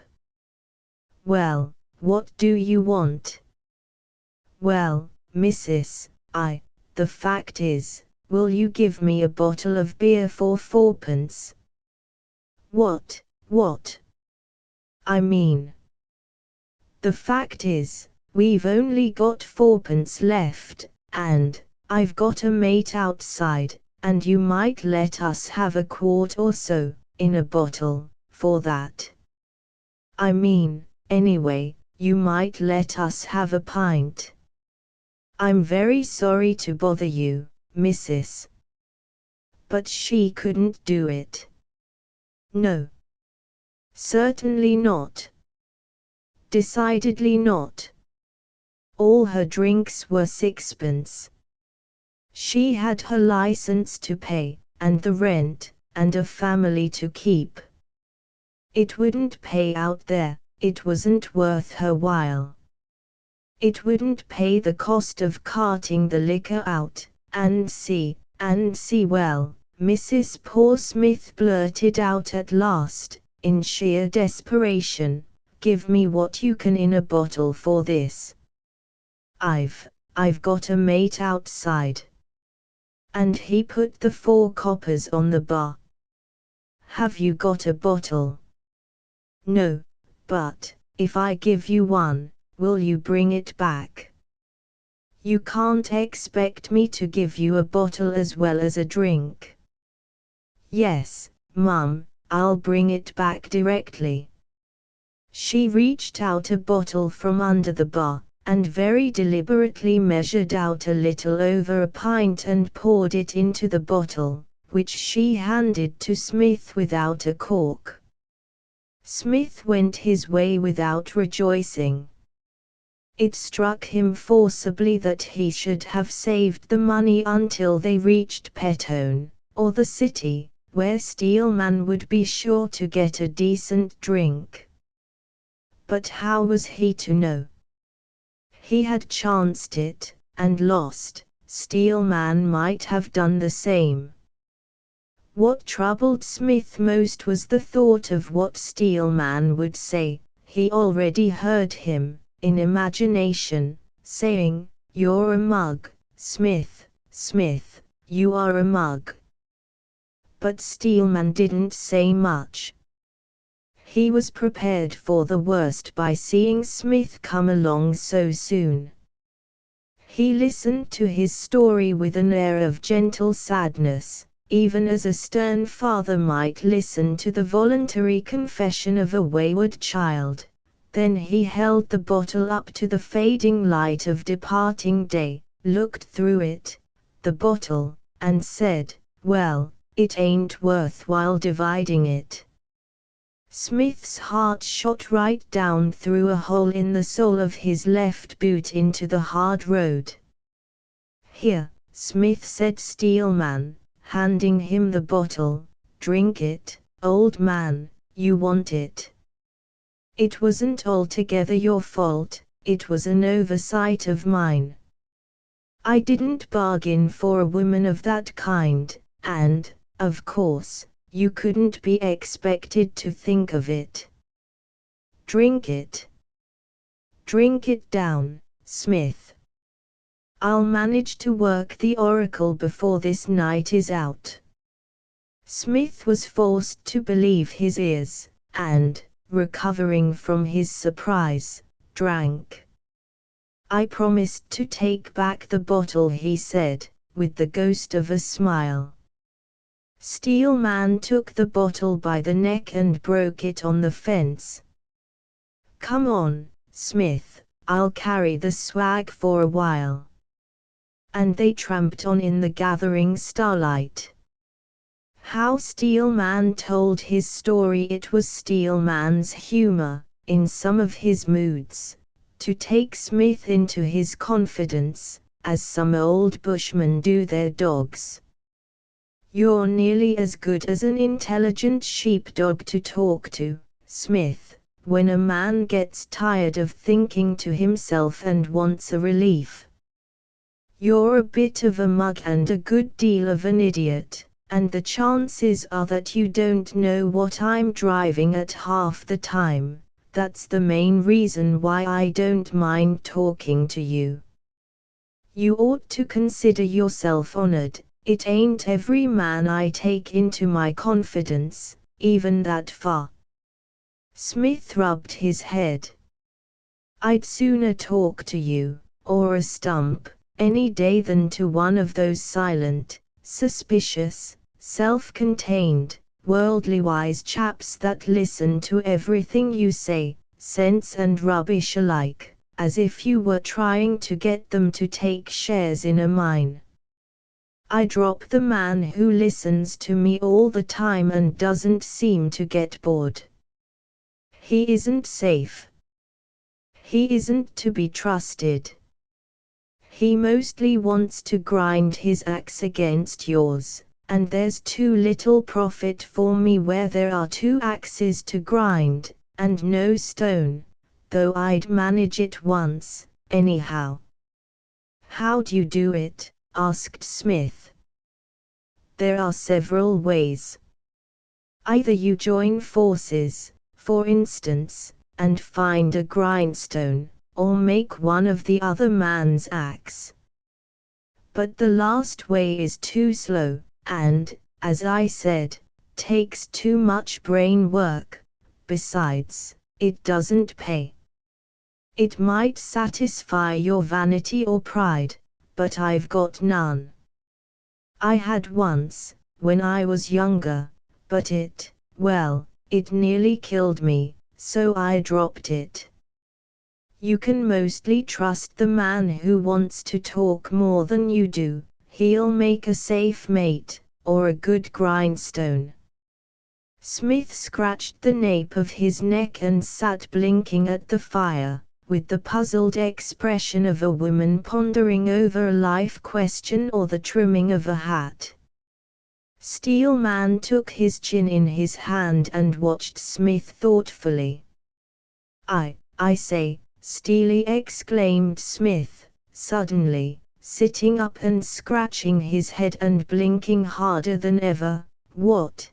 Well, what do you want? Well, Mrs., the fact is, will you give me a bottle of beer for 4p? What? I mean. The fact is, we've only got 4p left, and I've got a mate outside, and you might let us have a quart or so, in a bottle, for that. I mean, anyway, you might let us have a pint. I'm very sorry to bother you, Mrs. But she couldn't do it. No. Certainly not. Decidedly not. All her drinks were 6p. She had her license to pay, and the rent, and a family to keep. It wouldn't pay out there, it wasn't worth her while. It wouldn't pay the cost of carting the liquor out, and see, well, Mrs. Poor Smith blurted out at last, in sheer desperation, give me what you can in a bottle for this. I've got a mate outside. And he put the 4 coppers on the bar. Have you got a bottle? No, but, if I give you one, will you bring it back? You can't expect me to give you a bottle as well as a drink. Yes, Mum, I'll bring it back directly. She reached out a bottle from under the bar, and very deliberately measured out a little over a pint and poured it into the bottle, which she handed to Smith without a cork. Smith went his way without rejoicing. It struck him forcibly that he should have saved the money until they reached Petone, or the city, where Steelman would be sure to get a decent drink. But how was he to know? He had chanced it, and lost. Steelman might have done the same. What troubled Smith most was the thought of what Steelman would say. He already heard him, in imagination, saying, "You're a mug, Smith, Smith, you are a mug." But Steelman didn't say much. He was prepared for the worst by seeing Smith come along so soon. He listened to his story with an air of gentle sadness, even as a stern father might listen to the voluntary confession of a wayward child. Then he held the bottle up to the fading light of departing day, looked through it, the bottle, and said, "Well, it ain't worthwhile dividing it." Smith's heart shot right down through a hole in the sole of his left boot into the hard road. "Here," Smith said Steelman, handing him the bottle, "drink it, old man, you want it. It wasn't altogether your fault, it was an oversight of mine. I didn't bargain for a woman of that kind, and, of course, you couldn't be expected to think of it. Drink it. Drink it down, Smith. I'll manage to work the oracle before this night is out." Smith was forced to believe his ears, and, recovering from his surprise, drank. "I promised to take back the bottle," he said, with the ghost of a smile. Steelman took the bottle by the neck and broke it on the fence. "Come on, Smith, I'll carry the swag for a while." And they tramped on in the gathering starlight. How Steelman told his story. It was Steelman's humor, in some of his moods, to take Smith into his confidence, as some old bushmen do their dogs. "You're nearly as good as an intelligent sheepdog to talk to, Smith, when a man gets tired of thinking to himself and wants a relief. You're a bit of a mug and a good deal of an idiot, and the chances are that you don't know what I'm driving at half the time. That's the main reason why I don't mind talking to you. You ought to consider yourself honored. It ain't every man I take into my confidence, even that far." Smith rubbed his head. "I'd sooner talk to you, or a stump, any day than to one of those silent, suspicious, self-contained, worldly-wise chaps that listen to everything you say, sense and rubbish alike, as if you were trying to get them to take shares in a mine. I drop the man who listens to me all the time and doesn't seem to get bored. He isn't safe. He isn't to be trusted. He mostly wants to grind his axe against yours, and there's too little profit for me where there are two axes to grind, and no stone, though I'd manage it once, anyhow." "How'd you do it?" asked Smith. "There are several ways. Either you join forces, for instance, and find a grindstone, or make one of the other man's axe. But the last way is too slow, and, as I said, takes too much brain work. Besides, it doesn't pay. It might satisfy your vanity or pride, but I've got none. I had once, when I was younger, but it nearly killed me, so I dropped it. You can mostly trust the man who wants to talk more than you do. He'll make a safe mate, or a good grindstone." Smith scratched the nape of his neck and sat blinking at the fire, with the puzzled expression of a woman pondering over a life question or the trimming of a hat. Steelman took his chin in his hand and watched Smith thoughtfully. I say, Steely, exclaimed Smith, suddenly, sitting up and scratching his head and blinking harder than ever. What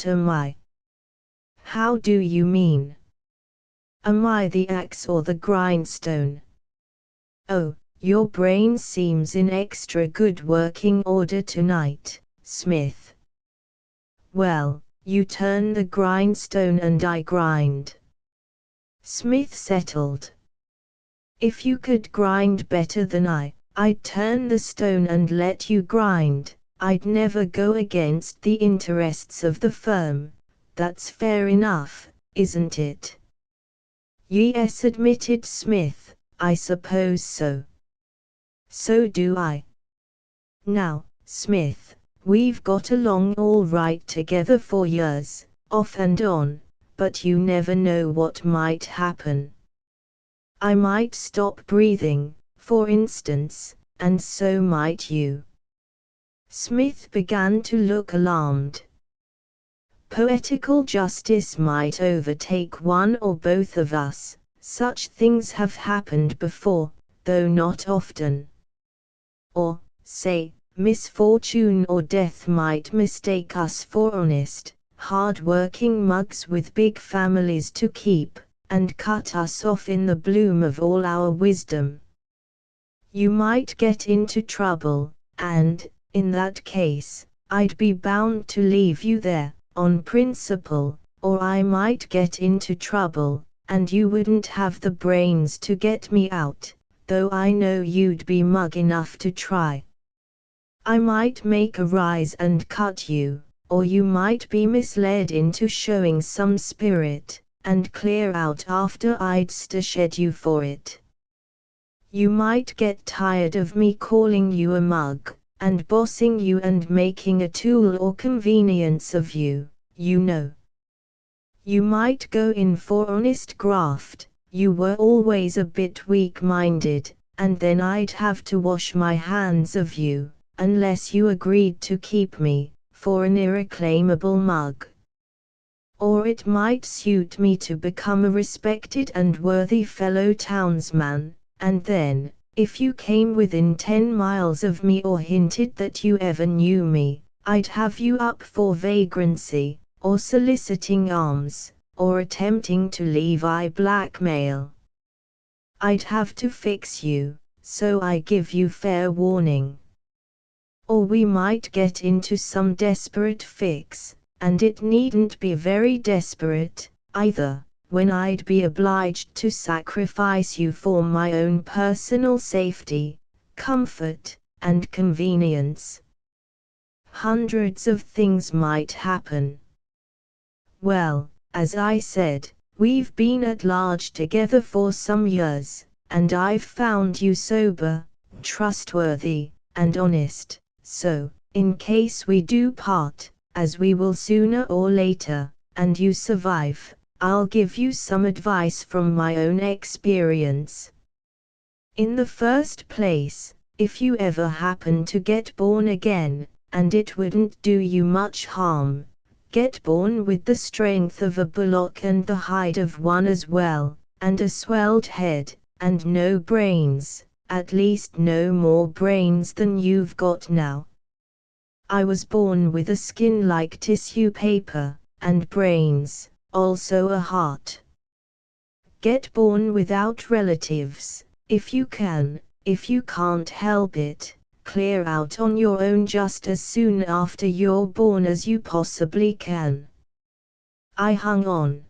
am I? How do you mean? Am I the axe or the grindstone? Oh, your brain seems in extra good working order tonight, Smith. Well, you turn the grindstone and I grind. Smith settled. If you could grind better than I'd turn the stone and let you grind. I'd never go against the interests of the firm. That's fair enough, isn't it? Yes, admitted Smith, I suppose so. So do I. Now, Smith, we've got along all right together for years, off and on, but you never know what might happen. I might stop breathing, for instance, and so might you. Smith began to look alarmed. Poetical justice might overtake one or both of us. Such things have happened before, though not often. Or, say, misfortune or death might mistake us for honest, hard-working mugs with big families to keep, and cut us off in the bloom of all our wisdom. You might get into trouble, and, in that case, I'd be bound to leave you there, on principle, or I might get into trouble, and you wouldn't have the brains to get me out, though I know you'd be mug enough to try. I might make a rise and cut you, or you might be misled into showing some spirit, and clear out after I'd shed you for it. You might get tired of me calling you a mug, and bossing you and making a tool or convenience of you, you know. You might go in for honest graft, you were always a bit weak-minded, and then I'd have to wash my hands of you, unless you agreed to keep me, for an irreclaimable mug. Or it might suit me to become a respected and worthy fellow townsman, and then, if you came within 10 miles of me or hinted that you ever knew me, I'd have you up for vagrancy, or soliciting alms, or attempting to levi blackmail. I'd have to fix you, so I give you fair warning. Or we might get into some desperate fix, and it needn't be very desperate, either, when I'd be obliged to sacrifice you for my own personal safety, comfort, and convenience. Hundreds of things might happen. Well, as I said, we've been at large together for some years, and I've found you sober, trustworthy, and honest, so, in case we do part, as we will sooner or later, and you survive, I'll give you some advice from my own experience. In the first place, if you ever happen to get born again, and it wouldn't do you much harm, get born with the strength of a bullock and the hide of one as well, and a swelled head, and no brains, at least no more brains than you've got now. I was born with a skin like tissue paper, and brains, also a heart. Get born without relatives, if you can. If you can't help it, clear out on your own just as soon after you're born as you possibly can. I hung on.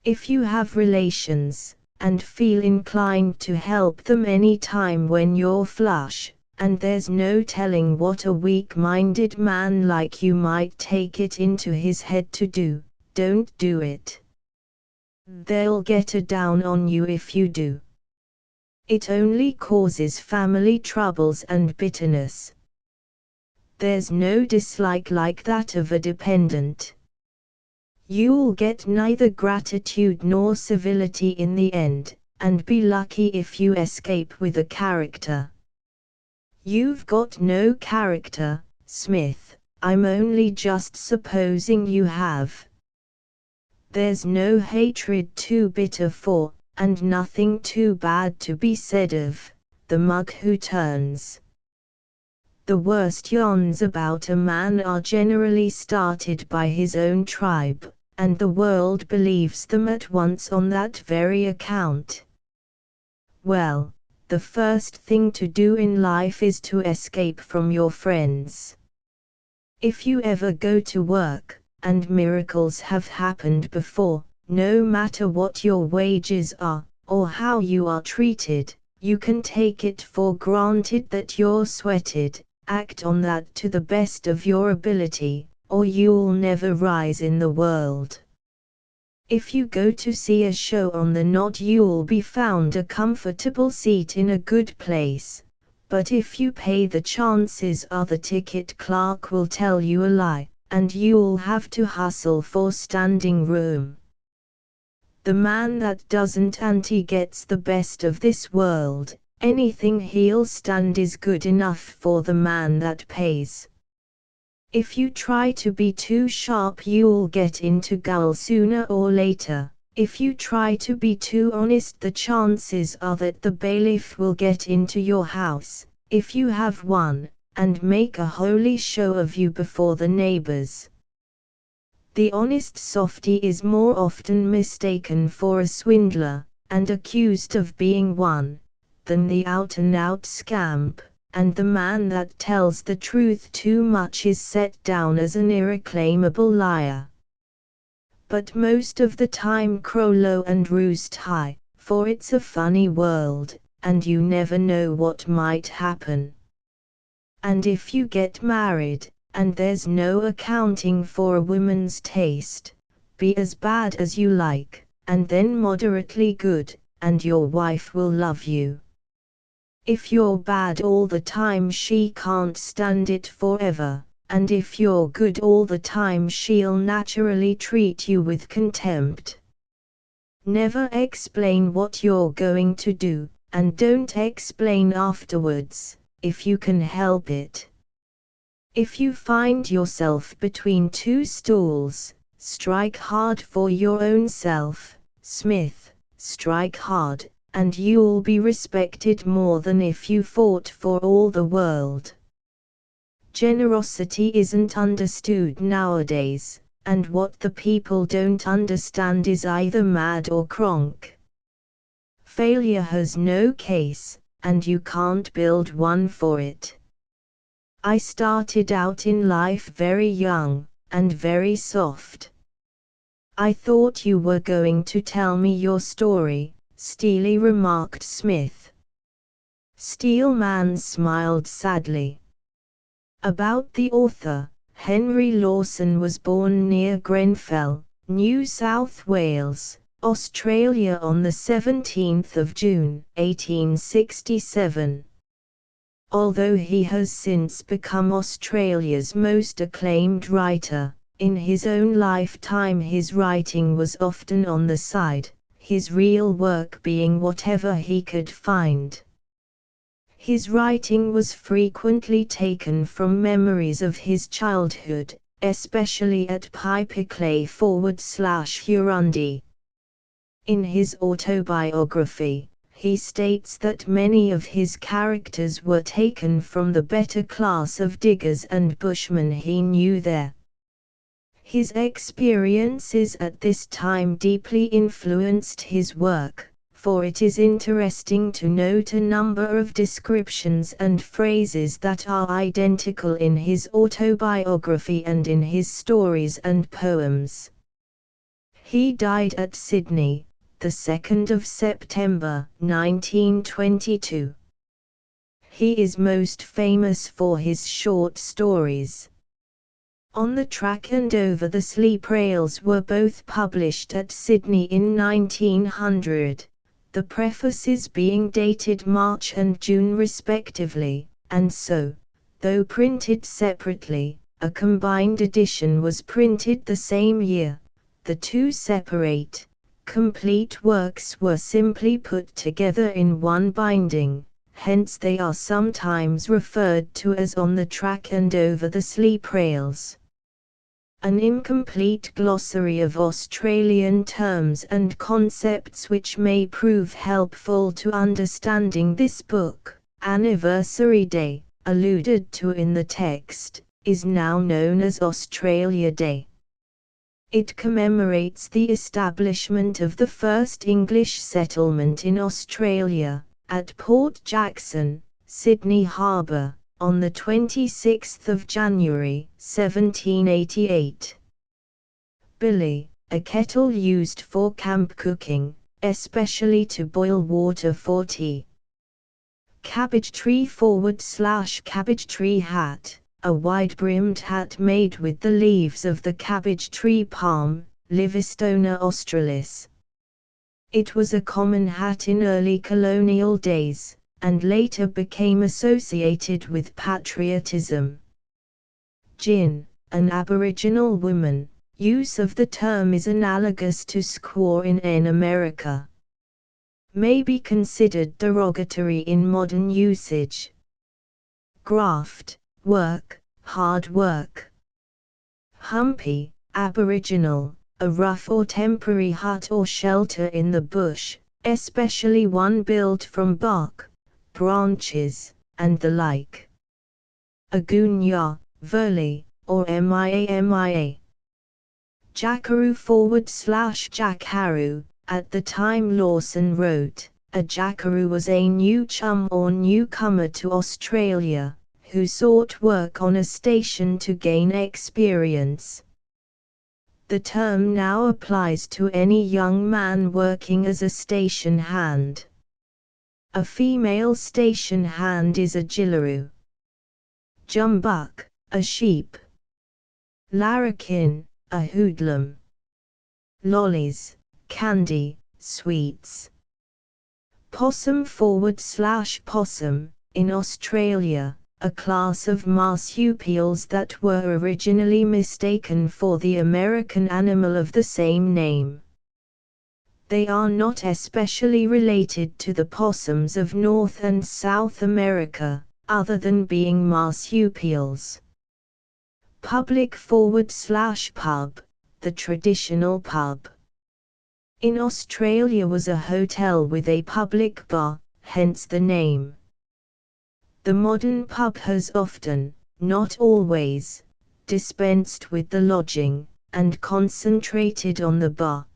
If you have relations, and feel inclined to help them any time when you're flush, and there's no telling what a weak-minded man like you might take it into his head to do, don't do it. They'll get a down on you if you do. It only causes family troubles and bitterness. There's no dislike like that of a dependent. You'll get neither gratitude nor civility in the end, and be lucky if you escape with a character. You've got no character, Smith, I'm only just supposing you have. There's no hatred too bitter for, and nothing too bad to be said of, the mug who turns. The worst yarns about a man are generally started by his own tribe, and the world believes them at once on that very account. Well, the first thing to do in life is to escape from your friends. If you ever go to work, and miracles have happened before, no matter what your wages are, or how you are treated, you can take it for granted that you're sweated, act on that to the best of your ability, or you'll never rise in the world. If you go to see a show on the nod, you'll be found a comfortable seat in a good place, but if you pay, the chances are the ticket clerk will tell you a lie, and you'll have to hustle for standing room. The man that doesn't gets the best of this world. Anything he'll stand is good enough for the man that pays. If you try to be too sharp, you'll get into gaol sooner or later. If you try to be too honest, the chances are that the bailiff will get into your house, if you have one, and make a holy show of you before the neighbors. The honest softy is more often mistaken for a swindler, and accused of being one, than the out-and-out scamp, and the man that tells the truth too much is set down as an irreclaimable liar. But most of the time crow low and roost high, for it's a funny world, and you never know what might happen. And if you get married, and there's no accounting for a woman's taste, be as bad as you like, and then moderately good, and your wife will love you. If you're bad all the time, she can't stand it forever, and if you're good all the time, she'll naturally treat you with contempt. Never explain what you're going to do, and don't explain afterwards, if you can help it. If you find yourself between two stools, strike hard for your own self, Smith, strike hard, and you'll be respected more than if you fought for all the world. Generosity isn't understood nowadays, and what the people don't understand is either mad or cronk. Failure has no case, and you can't build one for it. I started out in life very young, and very soft. I thought you were going to tell me your story, Steely remarked Smith. Steelman smiled sadly. About the author, Henry Lawson was born near Grenfell, New South Wales, Australia on the 17th of June, 1867. Although he has since become Australia's most acclaimed writer, in his own lifetime his writing was often on the side, his real work being whatever he could find. His writing was frequently taken from memories of his childhood, especially at Pipeclay/Hurundi. In his autobiography, he states that many of his characters were taken from the better class of diggers and bushmen he knew there. His experiences at this time deeply influenced his work, for it is interesting to note a number of descriptions and phrases that are identical in his autobiography and in his stories and poems. He died at Sydney, the 2nd of September, 1922. He is most famous for his short stories. On the Track and Over the Sleep Rails were both published at Sydney in 1900, the prefaces being dated March and June respectively, and so, though printed separately, a combined edition was printed the same year. The two separate, Complete works were simply put together in one binding, hence they are sometimes referred to as on the track and over the sleep rails. An incomplete glossary of Australian terms and concepts which may prove helpful to understanding this book, Anniversary Day, alluded to in the text, is now known as Australia Day. It commemorates the establishment of the first English settlement in Australia, at Port Jackson, Sydney Harbour, on the 26th of January, 1788. Billy, a kettle used for camp cooking, especially to boil water for tea. Cabbage tree / cabbage tree hat, a wide-brimmed hat made with the leaves of the cabbage tree palm, Livistona australis. It was a common hat in early colonial days, and later became associated with patriotism. Gin, an Aboriginal woman, use of the term is analogous to squaw in America. May be considered derogatory in modern usage. Graft, work, hard work. Humpy, Aboriginal, a rough or temporary hut or shelter in the bush, especially one built from bark, branches, and the like. Agunya, Verley, or Mia. Jackaroo / jackaroo, at the time Lawson wrote, a jackaroo was a new chum or newcomer to Australia, who sought work on a station to gain experience. The term now applies to any young man working as a station hand. A female station hand is a jillaroo. Jumbuck, a sheep. Larrikin, a hoodlum. Lollies, candy, sweets. Possum / possum, in Australia, a class of marsupials that were originally mistaken for the American animal of the same name. They are not especially related to the possums of North and South America, other than being marsupials. Public / pub, the traditional pub. In Australia was a hotel with a public bar, hence the name. The modern pub has often, not always, dispensed with the lodging, and concentrated on the bar.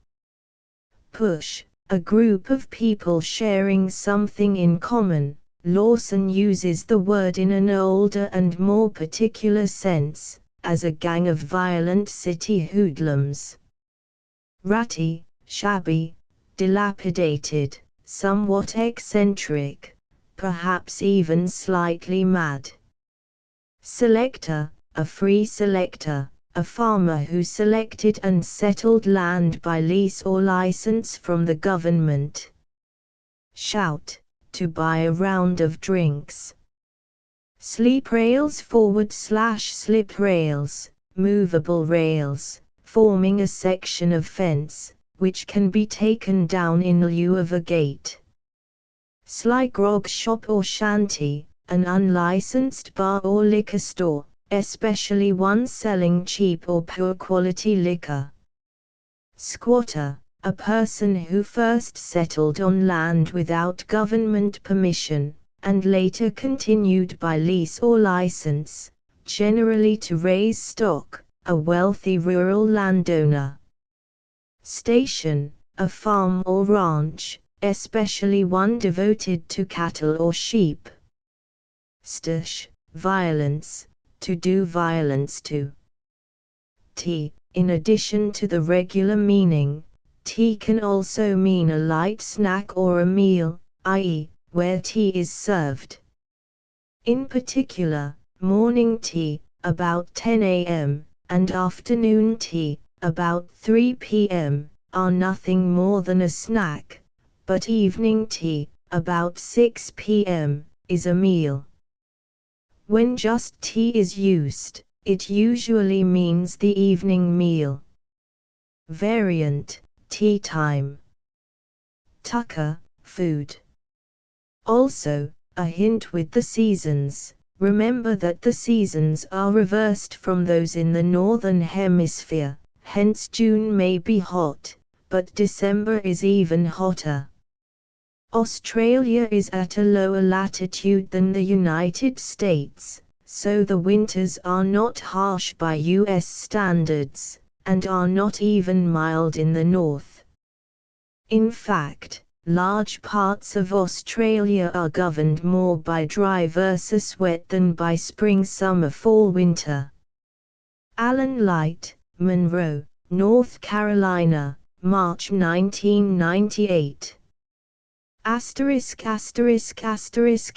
Push, a group of people sharing something in common. Lawson uses the word in an older and more particular sense, as a gang of violent city hoodlums. Ratty, shabby, dilapidated, somewhat eccentric, perhaps even slightly mad. Selector, a free selector, a farmer who selected and settled land by lease or license from the government. Shout, to buy a round of drinks. Sleep rails / slip rails, movable rails, forming a section of fence, which can be taken down in lieu of a gate. Sly grog shop or shanty, an unlicensed bar or liquor store, especially one selling cheap or poor quality liquor. Squatter, a person who first settled on land without government permission, and later continued by lease or license, generally to raise stock, a wealthy rural landowner. Station, a farm or ranch, especially one devoted to cattle or sheep. Stash, violence, to do violence to. Tea, in addition to the regular meaning, tea can also mean a light snack or a meal, i.e., where tea is served. In particular, morning tea, about 10 a.m., and afternoon tea, about 3 p.m., are nothing more than a snack, but evening tea, about 6 p.m., is a meal. When just tea is used, it usually means the evening meal. Variant, tea time. Tucker, food. Also, a hint with the seasons. Remember that the seasons are reversed from those in the northern hemisphere, hence June may be hot, but December is even hotter. Australia is at a lower latitude than the United States, so the winters are not harsh by US standards, and are not even mild in the north. In fact, large parts of Australia are governed more by dry versus wet than by spring, summer, fall, winter. Alan Light, Monroe, North Carolina, March 1998.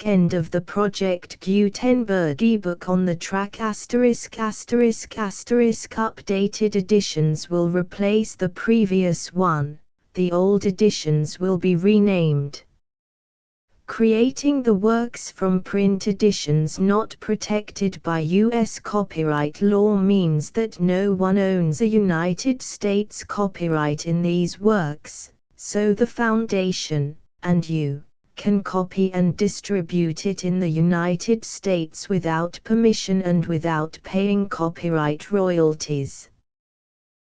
End of the Project Gutenberg ebook on the track updated editions will replace the previous one. The old editions will be renamed. Creating the works from print editions not protected by U.S. copyright law means that no one owns a United States copyright in these works, so the Foundation, and you, can copy and distribute it in the United States without permission and without paying copyright royalties.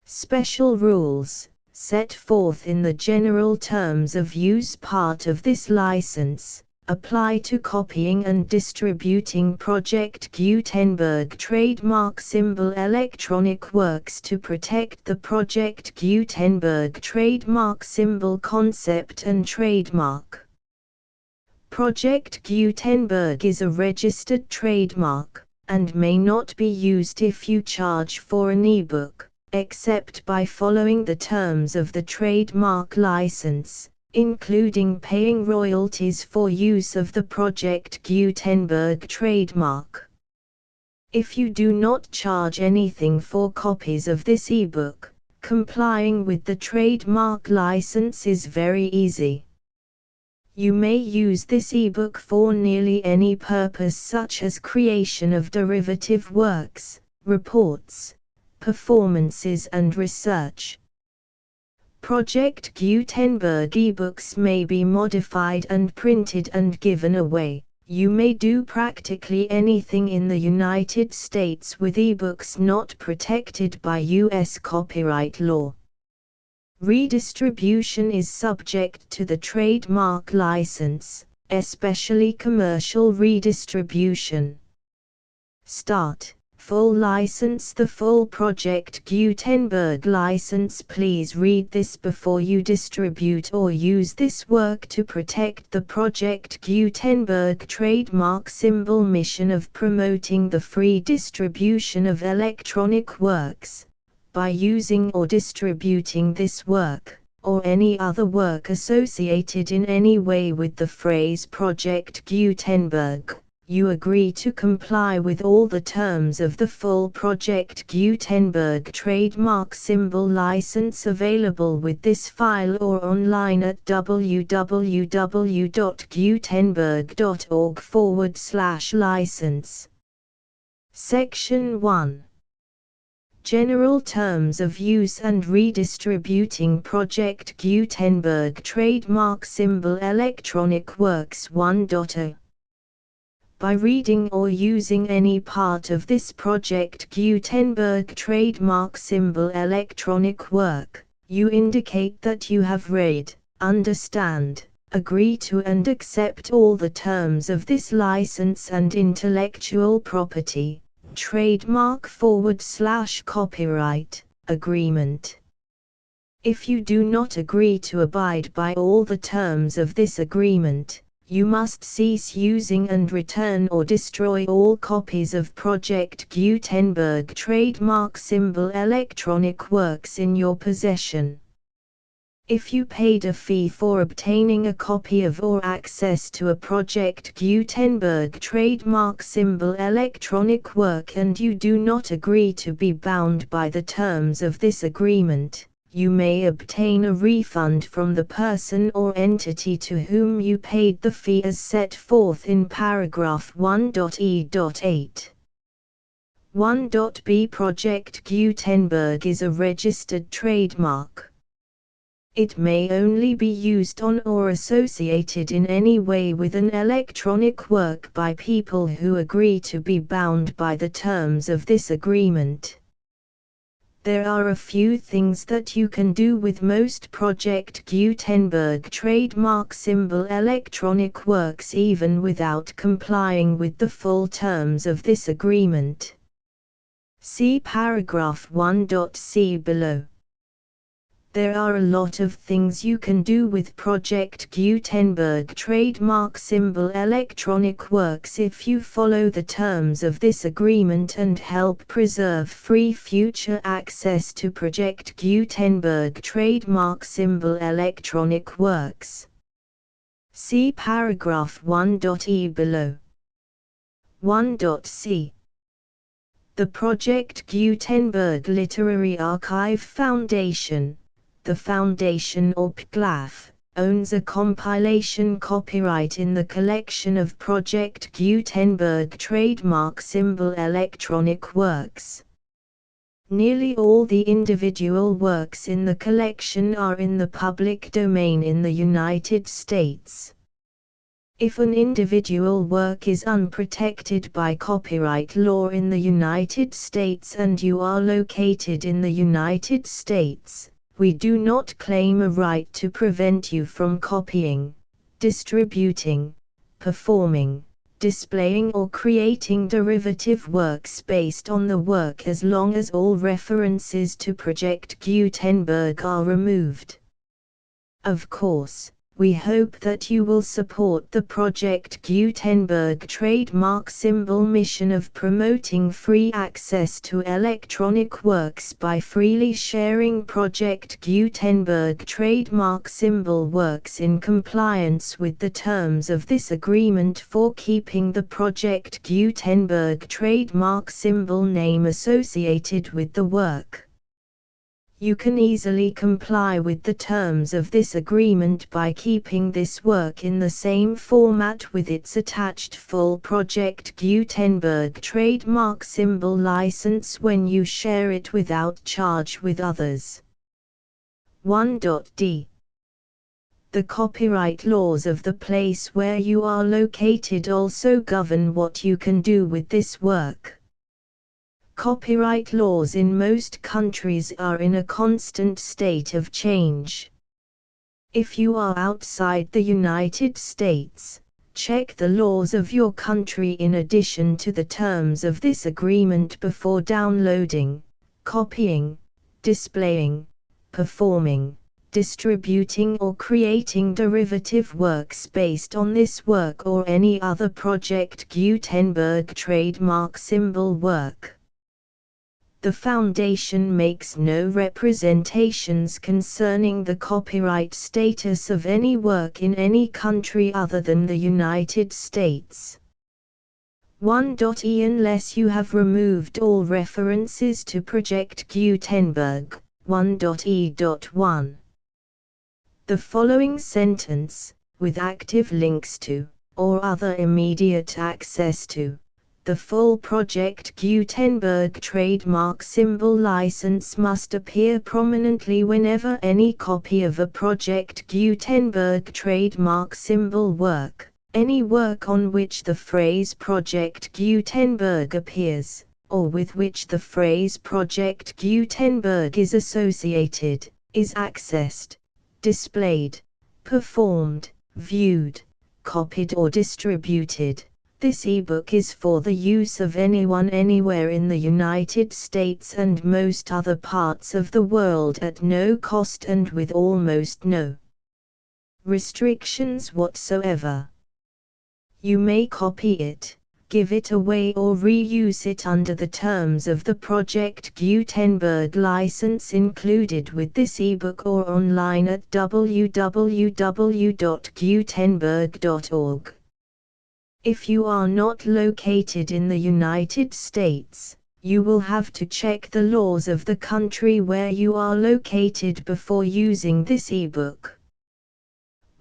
Special rules, set forth in the general terms of use part of this license, apply to copying and distributing Project Gutenberg trademark symbol electronic works to protect the Project Gutenberg trademark symbol concept and trademark. Project Gutenberg is a registered trademark, and may not be used if you charge for an ebook, except by following the terms of the trademark license, including paying royalties for use of the Project Gutenberg trademark. If you do not charge anything for copies of this ebook, complying with the trademark license is very easy. You may use this ebook for nearly any purpose, such as creation of derivative works, reports, performances and research. Project Gutenberg ebooks may be modified and printed and given away. You may do practically anything in the United States with ebooks not protected by U.S. copyright law. Redistribution is subject to the trademark license, especially commercial redistribution. Start. Full license. The full Project Gutenberg license. Please read this before you distribute or use this work to protect the Project Gutenberg trademark symbol mission of promoting the free distribution of electronic works. By using or distributing this work, or any other work associated in any way with the phrase Project Gutenberg, you agree to comply with all the terms of the full Project Gutenberg trademark symbol license available with this file or online at www.gutenberg.org/license. Section 1. General Terms of Use and Redistributing Project Gutenberg Trademark Symbol Electronic Works 1.0. By reading or using any part of this Project Gutenberg trademark symbol electronic work, you indicate that you have read, understand, agree to and accept all the terms of this license and intellectual property, trademark/copyright, agreement. If you do not agree to abide by all the terms of this agreement, you must cease using and return or destroy all copies of Project Gutenberg trademark symbol electronic works in your possession. If you paid a fee for obtaining a copy of or access to a Project Gutenberg trademark symbol electronic work and you do not agree to be bound by the terms of this agreement, you may obtain a refund from the person or entity to whom you paid the fee as set forth in paragraph 1.e.8. 1.b Project Gutenberg is a registered trademark. It may only be used on or associated in any way with an electronic work by people who agree to be bound by the terms of this agreement. There are a few things that you can do with most Project Gutenberg trademark symbol electronic works even without complying with the full terms of this agreement. See paragraph 1.c below. There are a lot of things you can do with Project Gutenberg trademark symbol electronic works if you follow the terms of this agreement and help preserve free future access to Project Gutenberg trademark symbol electronic works. See paragraph 1.e below. 1.c. The Project Gutenberg Literary Archive Foundation, the Foundation or PGLAF, owns a compilation copyright in the collection of Project Gutenberg trademark symbol electronic works. Nearly all the individual works in the collection are in the public domain in the United States. If an individual work is unprotected by copyright law in the United States and you are located in the United States, we do not claim a right to prevent you from copying, distributing, performing, displaying or creating derivative works based on the work as long as all references to Project Gutenberg are removed. Of course, we hope that you will support the Project Gutenberg trademark symbol mission of promoting free access to electronic works by freely sharing Project Gutenberg trademark symbol works in compliance with the terms of this agreement for keeping the Project Gutenberg trademark symbol name associated with the work. You can easily comply with the terms of this agreement by keeping this work in the same format with its attached full Project Gutenberg trademark symbol license when you share it without charge with others. 1.d. The copyright laws of the place where you are located also govern what you can do with this work. Copyright laws in most countries are in a constant state of change. If you are outside the United States, check the laws of your country in addition to the terms of this agreement before downloading, copying, displaying, performing, distributing or creating derivative works based on this work or any other Project Gutenberg trademark symbol work. The Foundation makes no representations concerning the copyright status of any work in any country other than the United States. 1.e Unless you have removed all references to Project Gutenberg. 1.e.1. The following sentence, with active links to, or other immediate access to, the full Project Gutenberg trademark symbol license must appear prominently whenever any copy of a Project Gutenberg trademark symbol work, any work on which the phrase Project Gutenberg appears, or with which the phrase Project Gutenberg is associated, is accessed, displayed, performed, viewed, copied or distributed. This ebook is for the use of anyone anywhere in the United States and most other parts of the world at no cost and with almost no restrictions whatsoever. You may copy it, give it away or reuse it under the terms of the Project Gutenberg license included with this ebook or online at www.gutenberg.org. If you are not located in the United States, you will have to check the laws of the country where you are located before using this ebook.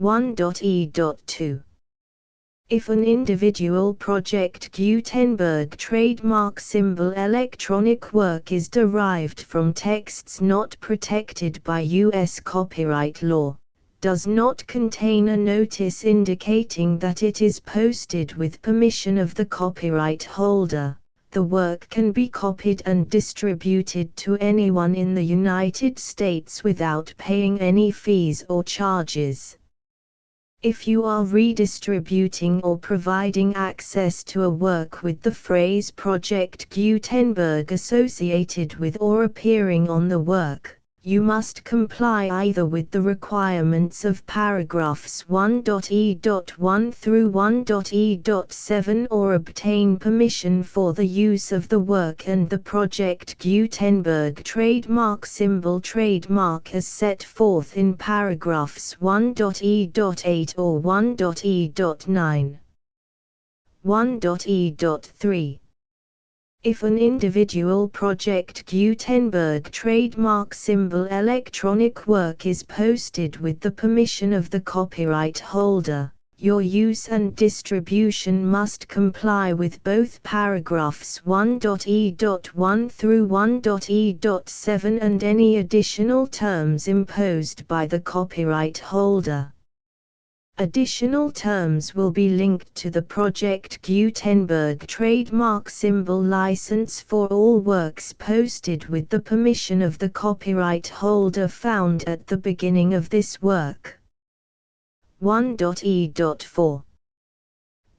1.e.2. If an individual Project Gutenberg trademark symbol electronic work is derived from texts not protected by U.S. copyright law, does not contain a notice indicating that it is posted with permission of the copyright holder, the work can be copied and distributed to anyone in the United States without paying any fees or charges. If you are redistributing or providing access to a work with the phrase Project Gutenberg associated with or appearing on the work, you must comply either with the requirements of paragraphs 1.e.1 through 1.e.7 or obtain permission for the use of the work and the Project Gutenberg trademark symbol trademark as set forth in paragraphs 1.e.8 or 1.e.9. 1.e.3. If an individual Project Gutenberg trademark symbol electronic work is posted with the permission of the copyright holder, your use and distribution must comply with both paragraphs 1.e.1 through 1.e.7 and any additional terms imposed by the copyright holder. Additional terms will be linked to the Project Gutenberg trademark symbol license for all works posted with the permission of the copyright holder found at the beginning of this work. 1.e.4.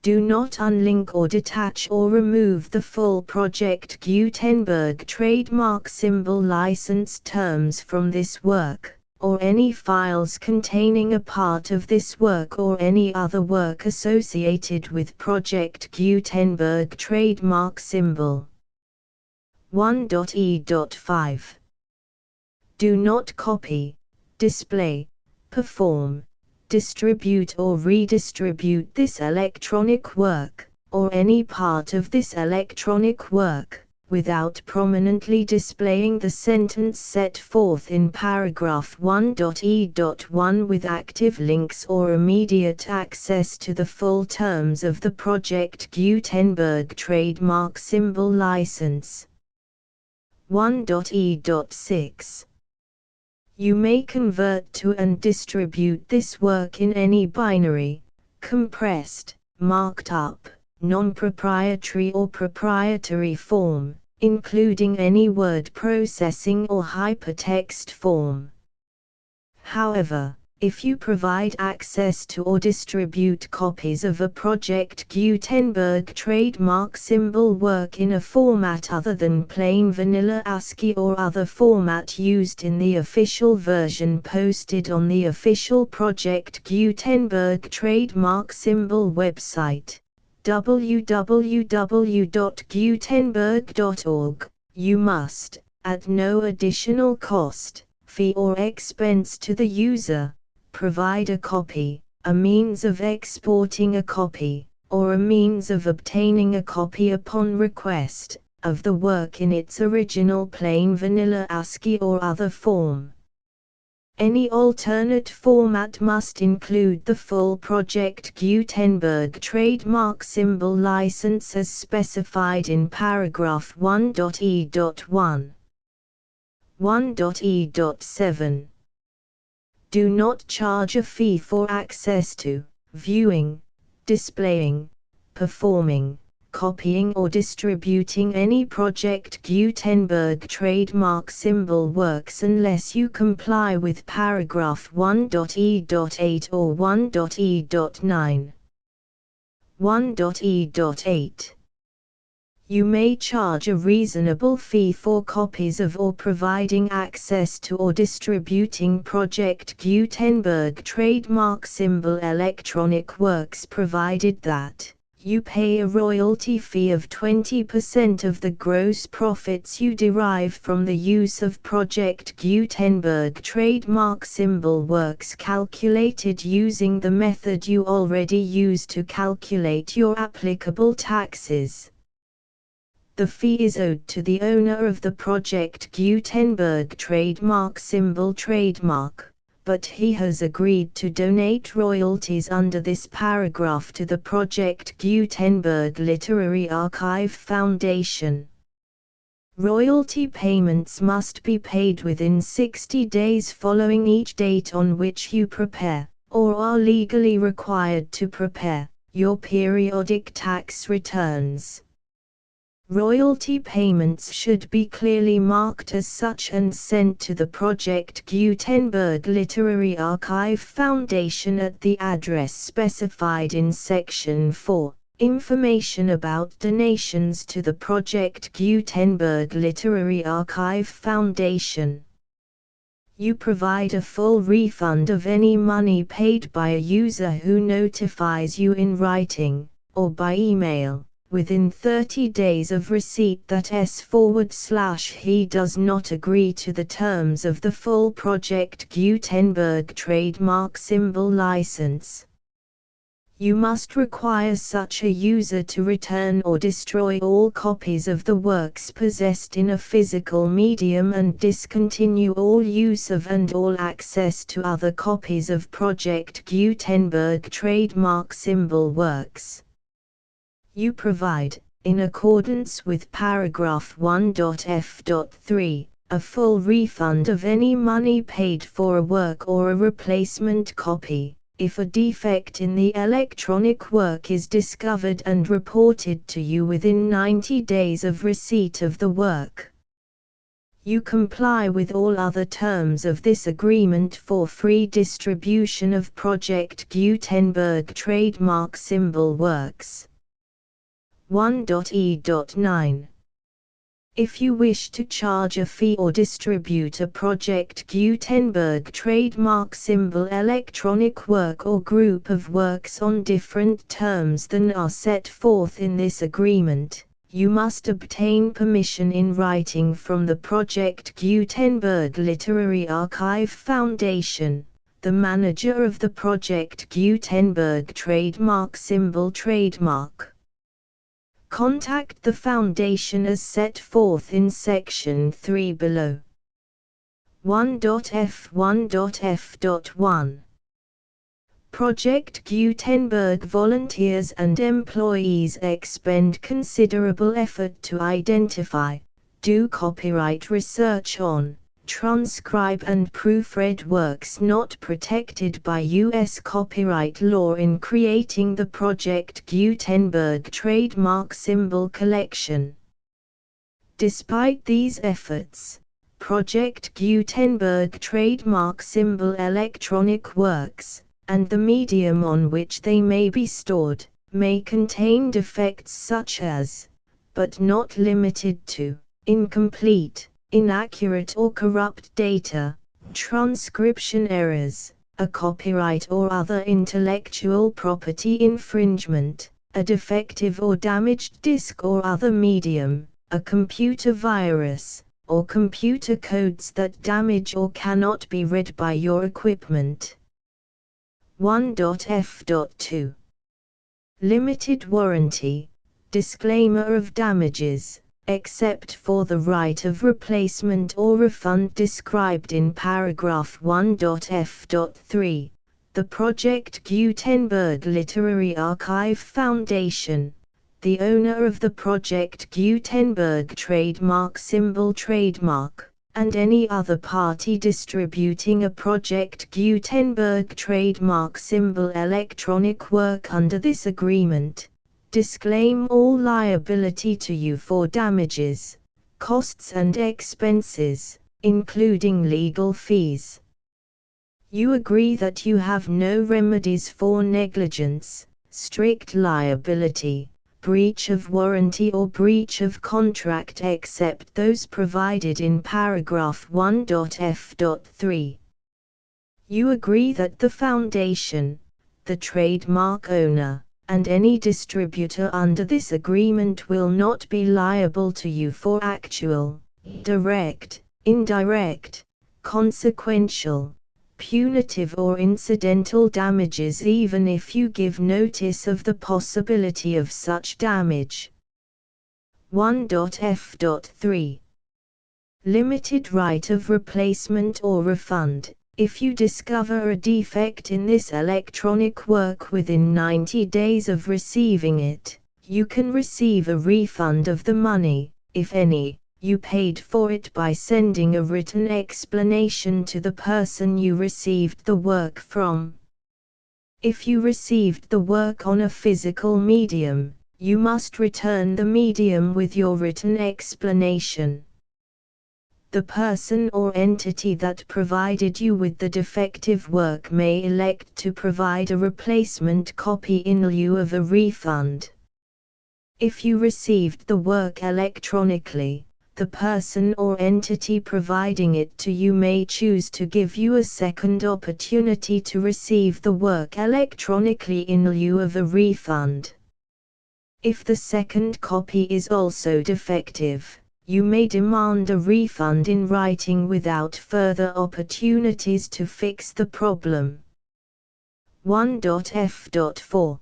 Do not unlink or detach or remove the full Project Gutenberg trademark symbol license terms from this work, or any files containing a part of this work or any other work associated with Project Gutenberg trademark symbol. 1.e.5. Do not copy, display, perform, distribute or redistribute this electronic work, or any part of this electronic work, without prominently displaying the sentence set forth in paragraph 1.e.1 with active links or immediate access to the full terms of the Project Gutenberg trademark symbol license. 1.e.6. You may convert to and distribute this work in any binary, compressed, marked up, non-proprietary or proprietary form, including any word processing or hypertext form. However, if you provide access to or distribute copies of a Project Gutenberg trademark symbol work in a format other than plain vanilla ASCII or other format used in the official version posted on the official Project Gutenberg trademark symbol website, www.gutenberg.org, you must, at no additional cost, fee or expense to the user, provide a copy, a means of exporting a copy, or a means of obtaining a copy upon request, of the work in its original plain vanilla ASCII or other form. Any alternate format must include the full Project Gutenberg trademark symbol license as specified in paragraph 1.e.1. 1.e.7. Do not charge a fee for access to, viewing, displaying, performing, copying or distributing any Project Gutenberg trademark symbol works unless you comply with paragraph 1.e.8 or 1.e.9. 1.e.8. You may charge a reasonable fee for copies of or providing access to or distributing Project Gutenberg trademark symbol electronic works provided that you pay a royalty fee of 20% of the gross profits you derive from the use of Project Gutenberg trademark symbol works calculated using the method you already use to calculate your applicable taxes. The fee is owed to the owner of the Project Gutenberg trademark symbol trademark, but he has agreed to donate royalties under this paragraph to the Project Gutenberg Literary Archive Foundation. Royalty payments must be paid within 60 days following each date on which you prepare, or are legally required to prepare, your periodic tax returns. Royalty payments should be clearly marked as such and sent to the Project Gutenberg Literary Archive Foundation at the address specified in Section 4. Information about donations to the Project Gutenberg Literary Archive Foundation. You provide a full refund of any money paid by a user who notifies you in writing, or by email, within 30 days of receipt that he does not agree to the terms of the full Project Gutenberg trademark symbol license. You must require such a user to return or destroy all copies of the works possessed in a physical medium and discontinue all use of and all access to other copies of Project Gutenberg trademark symbol works. You provide, in accordance with paragraph 1.f.3, a full refund of any money paid for a work or a replacement copy, if a defect in the electronic work is discovered and reported to you within 90 days of receipt of the work. You comply with all other terms of this agreement for free distribution of Project Gutenberg trademark symbol works. 1.e.9. If you wish to charge a fee or distribute a Project Gutenberg trademark symbol electronic work or group of works on different terms than are set forth in this agreement, you must obtain permission in writing from the Project Gutenberg Literary Archive Foundation, the manager of the Project Gutenberg trademark symbol trademark. Contact the Foundation as set forth in Section 3 below. 1.f1.f.1. Project Gutenberg volunteers and employees expend considerable effort to identify, do copyright research on, transcribe and proofread works not protected by U.S. copyright law in creating the Project Gutenberg trademark symbol collection. Despite these efforts, Project Gutenberg trademark symbol electronic works, and the medium on which they may be stored, may contain defects such as, but not limited to, incomplete, inaccurate or corrupt data, transcription errors, a copyright or other intellectual property infringement, a defective or damaged disk or other medium, a computer virus, or computer codes that damage or cannot be read by your equipment. 1.f.2. Limited warranty, disclaimer of damages, except for the right of replacement or refund described in paragraph 1.f.3, the Project Gutenberg Literary Archive Foundation, the owner of the Project Gutenberg trademark symbol trademark, and any other party distributing a Project Gutenberg trademark symbol electronic work under this agreement, disclaim all liability to you for damages, costs and expenses, including legal fees. You agree that you have no remedies for negligence, strict liability, breach of warranty or breach of contract except those provided in paragraph 1.f.3. You agree that the Foundation, the trademark owner, and any distributor under this agreement will not be liable to you for actual, direct, indirect, consequential, punitive or incidental damages even if you give notice of the possibility of such damage. 1.f.3. Limited right of replacement or refund, If you discover a defect in this electronic work within 90 days of receiving it, you can receive a refund of the money, if any, you paid for it by sending a written explanation to the person you received the work from. If you received the work on a physical medium, you must return the medium with your written explanation. The person or entity that provided you with the defective work may elect to provide a replacement copy in lieu of a refund. If you received the work electronically, the person or entity providing it to you may choose to give you a second opportunity to receive the work electronically in lieu of a refund. If the second copy is also defective, you may demand a refund in writing without further opportunities to fix the problem. 1.f.4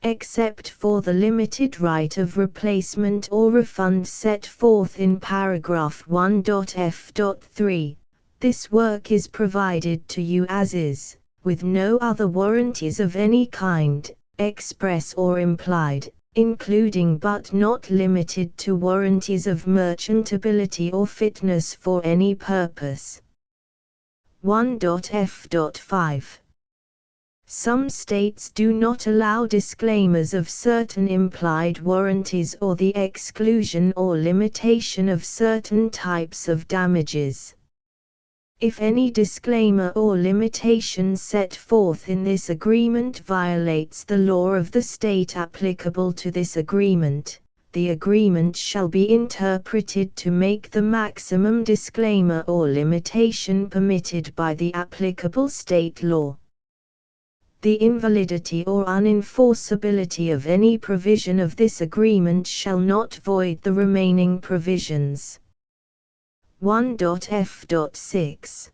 Except for the limited right of replacement or refund set forth in paragraph 1.f.3, this work is provided to you as is, with no other warranties of any kind, express or implied, including but not limited to warranties of merchantability or fitness for any purpose. 1.f.5 Some states do not allow disclaimers of certain implied warranties or the exclusion or limitation of certain types of damages. If any disclaimer or limitation set forth in this agreement violates the law of the state applicable to this agreement, the agreement shall be interpreted to make the maximum disclaimer or limitation permitted by the applicable state law. The invalidity or unenforceability of any provision of this agreement shall not void the remaining provisions. 1.f.6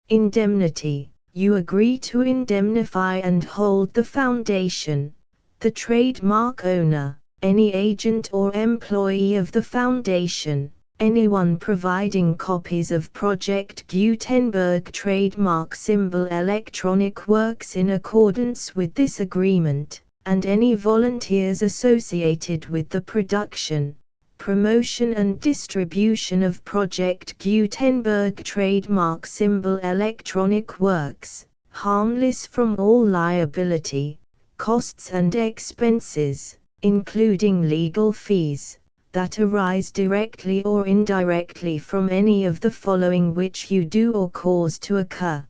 Indemnity. You agree to indemnify and hold the foundation, the trademark owner, any agent or employee of the foundation, anyone providing copies of Project Gutenberg trademark symbol electronic works in accordance with this agreement, and any volunteers associated with the production, promotion and distribution of Project Gutenberg trademark symbol electronic works, harmless from all liability, costs and expenses, including legal fees, that arise directly or indirectly from any of the following which you do or cause to occur.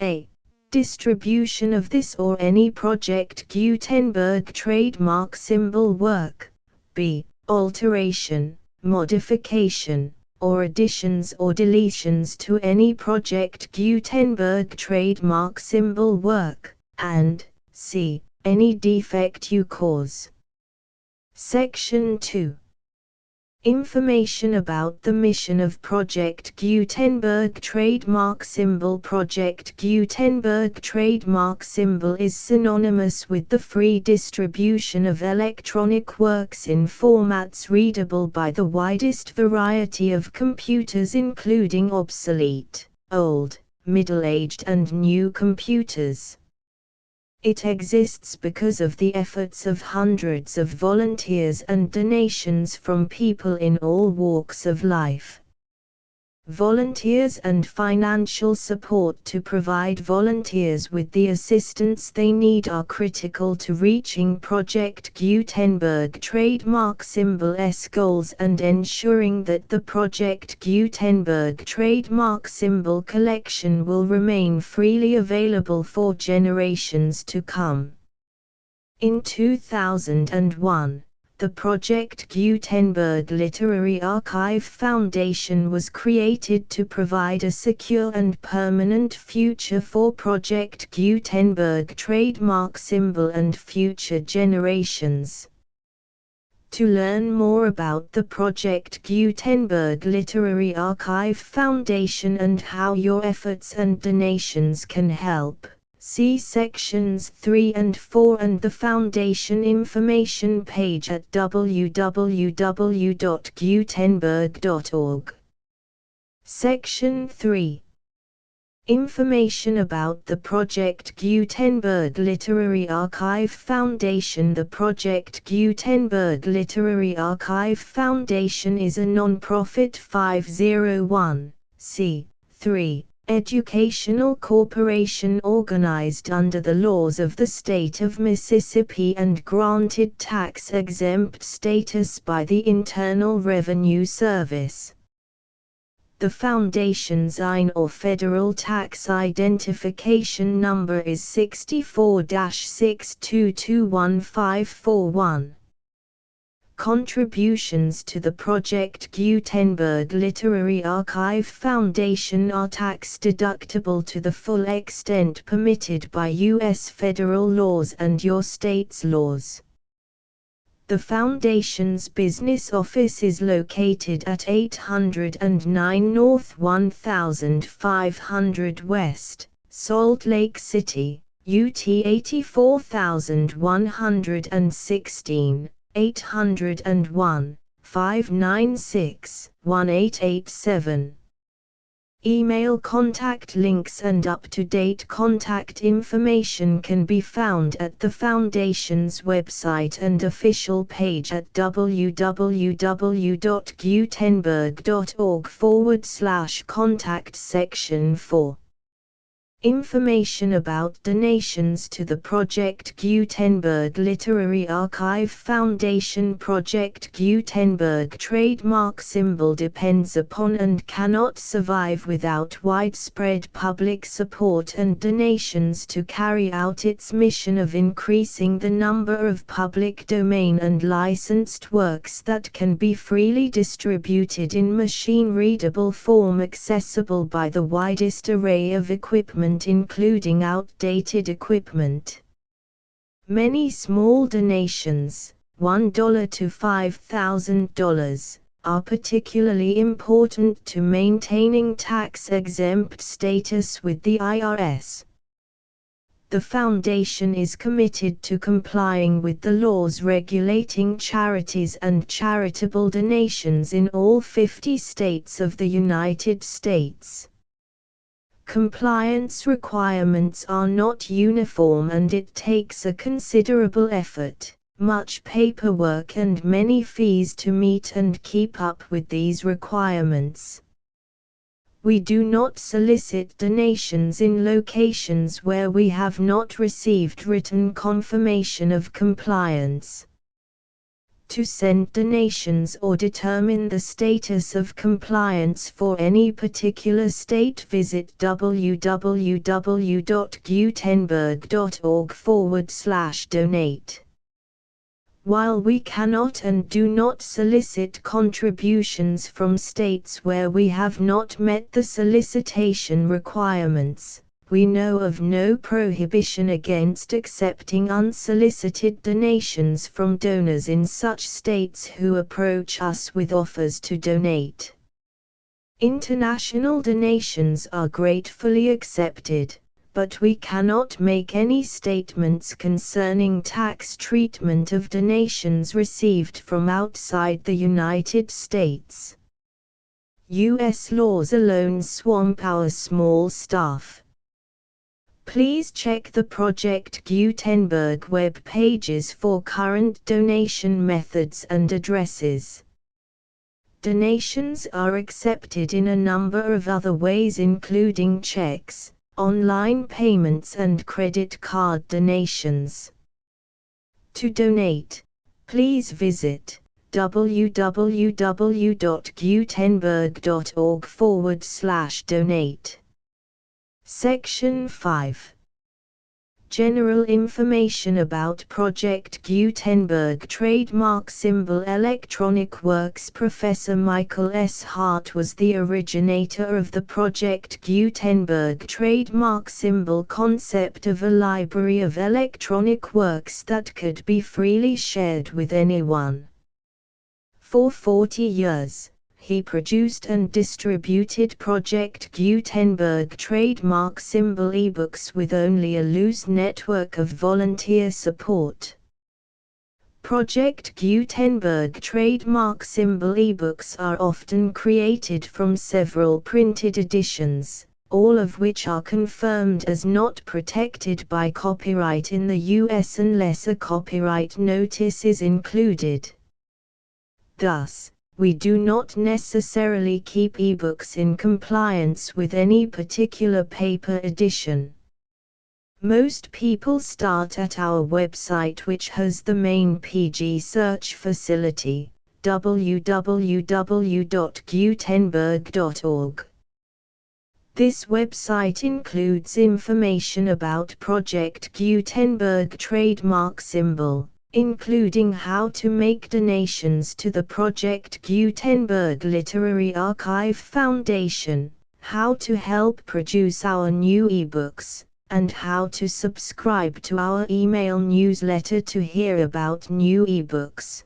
A. Distribution of this or any Project Gutenberg trademark symbol work. B. Alteration, modification, or additions or deletions to any Project Gutenberg trademark symbol work, and C. Any defect you cause. Section 2. Information about the mission of Project Gutenberg trademark symbol. Project Gutenberg trademark symbol is synonymous with the free distribution of electronic works in formats readable by the widest variety of computers, including obsolete, old, middle-aged and new computers. It exists because of the efforts of hundreds of volunteers and donations from people in all walks of life. Volunteers and financial support to provide volunteers with the assistance they need are critical to reaching Project Gutenberg trademark symbol's goals and ensuring that the Project Gutenberg trademark symbol collection will remain freely available for generations to come. In 2001, the Project Gutenberg Literary Archive Foundation was created to provide a secure and permanent future for Project Gutenberg trademark symbol and future generations. To learn more about the Project Gutenberg Literary Archive Foundation and how your efforts and donations can help, see sections 3 and 4 and the Foundation information page at www.gutenberg.org. Section 3. Information about the Project Gutenberg Literary Archive Foundation. The Project Gutenberg Literary Archive Foundation is a non-profit 501(c)(3) educational corporation organized under the laws of the state of Mississippi and granted tax-exempt status by the Internal Revenue Service. The Foundation's IN or Federal Tax Identification Number is 64-6221541. Contributions to the Project Gutenberg Literary Archive Foundation are tax-deductible to the full extent permitted by U.S. federal laws and your state's laws. The Foundation's business office is located at 809 North 1500 West, Salt Lake City, UT 84116, 801-596-1887. Email contact links and up-to-date contact information can be found at the Foundation's website and official page at www.gutenberg.org/contact section 4. Information about donations to the Project Gutenberg Literary Archive Foundation. Project Gutenberg trademark symbol depends upon and cannot survive without widespread public support and donations to carry out its mission of increasing the number of public domain and licensed works that can be freely distributed in machine-readable form accessible by the widest array of equipment including outdated equipment. Many small donations, $1 to $5,000, are particularly important to maintaining tax-exempt status with the IRS. The Foundation is committed to complying with the laws regulating charities and charitable donations in all 50 states of the United States. Compliance requirements are not uniform and it takes a considerable effort, much paperwork and many fees to meet and keep up with these requirements. We do not solicit donations in locations where we have not received written confirmation of compliance. To send donations or determine the status of compliance for any particular state, visit www.gutenberg.org/donate. While we cannot and do not solicit contributions from states where we have not met the solicitation requirements, we know of no prohibition against accepting unsolicited donations from donors in such states who approach us with offers to donate. International donations are gratefully accepted, but we cannot make any statements concerning tax treatment of donations received from outside the United States. U.S. laws alone swamp our small staff. Please check the Project Gutenberg web pages for current donation methods and addresses. Donations are accepted in a number of other ways including checks, online payments and credit card donations. To donate, please visit www.gutenberg.org/donate. Section 5. General information about Project Gutenberg trademark symbol electronic works. Professor Michael S. Hart was the originator of the Project Gutenberg trademark symbol concept of a library of electronic works that could be freely shared with anyone. For 40 years, he produced and distributed Project Gutenberg trademark symbol ebooks with only a loose network of volunteer support. Project Gutenberg trademark symbol ebooks are often created from several printed editions, all of which are confirmed as not protected by copyright in the US unless a copyright notice is included. Thus, we do not necessarily keep ebooks in compliance with any particular paper edition. Most people start at our website, which has the main PG search facility, www.gutenberg.org. This website includes information about Project Gutenberg trademark symbol, including how to make donations to the Project Gutenberg Literary Archive Foundation, how to help produce our new ebooks, and how to subscribe to our email newsletter to hear about new ebooks.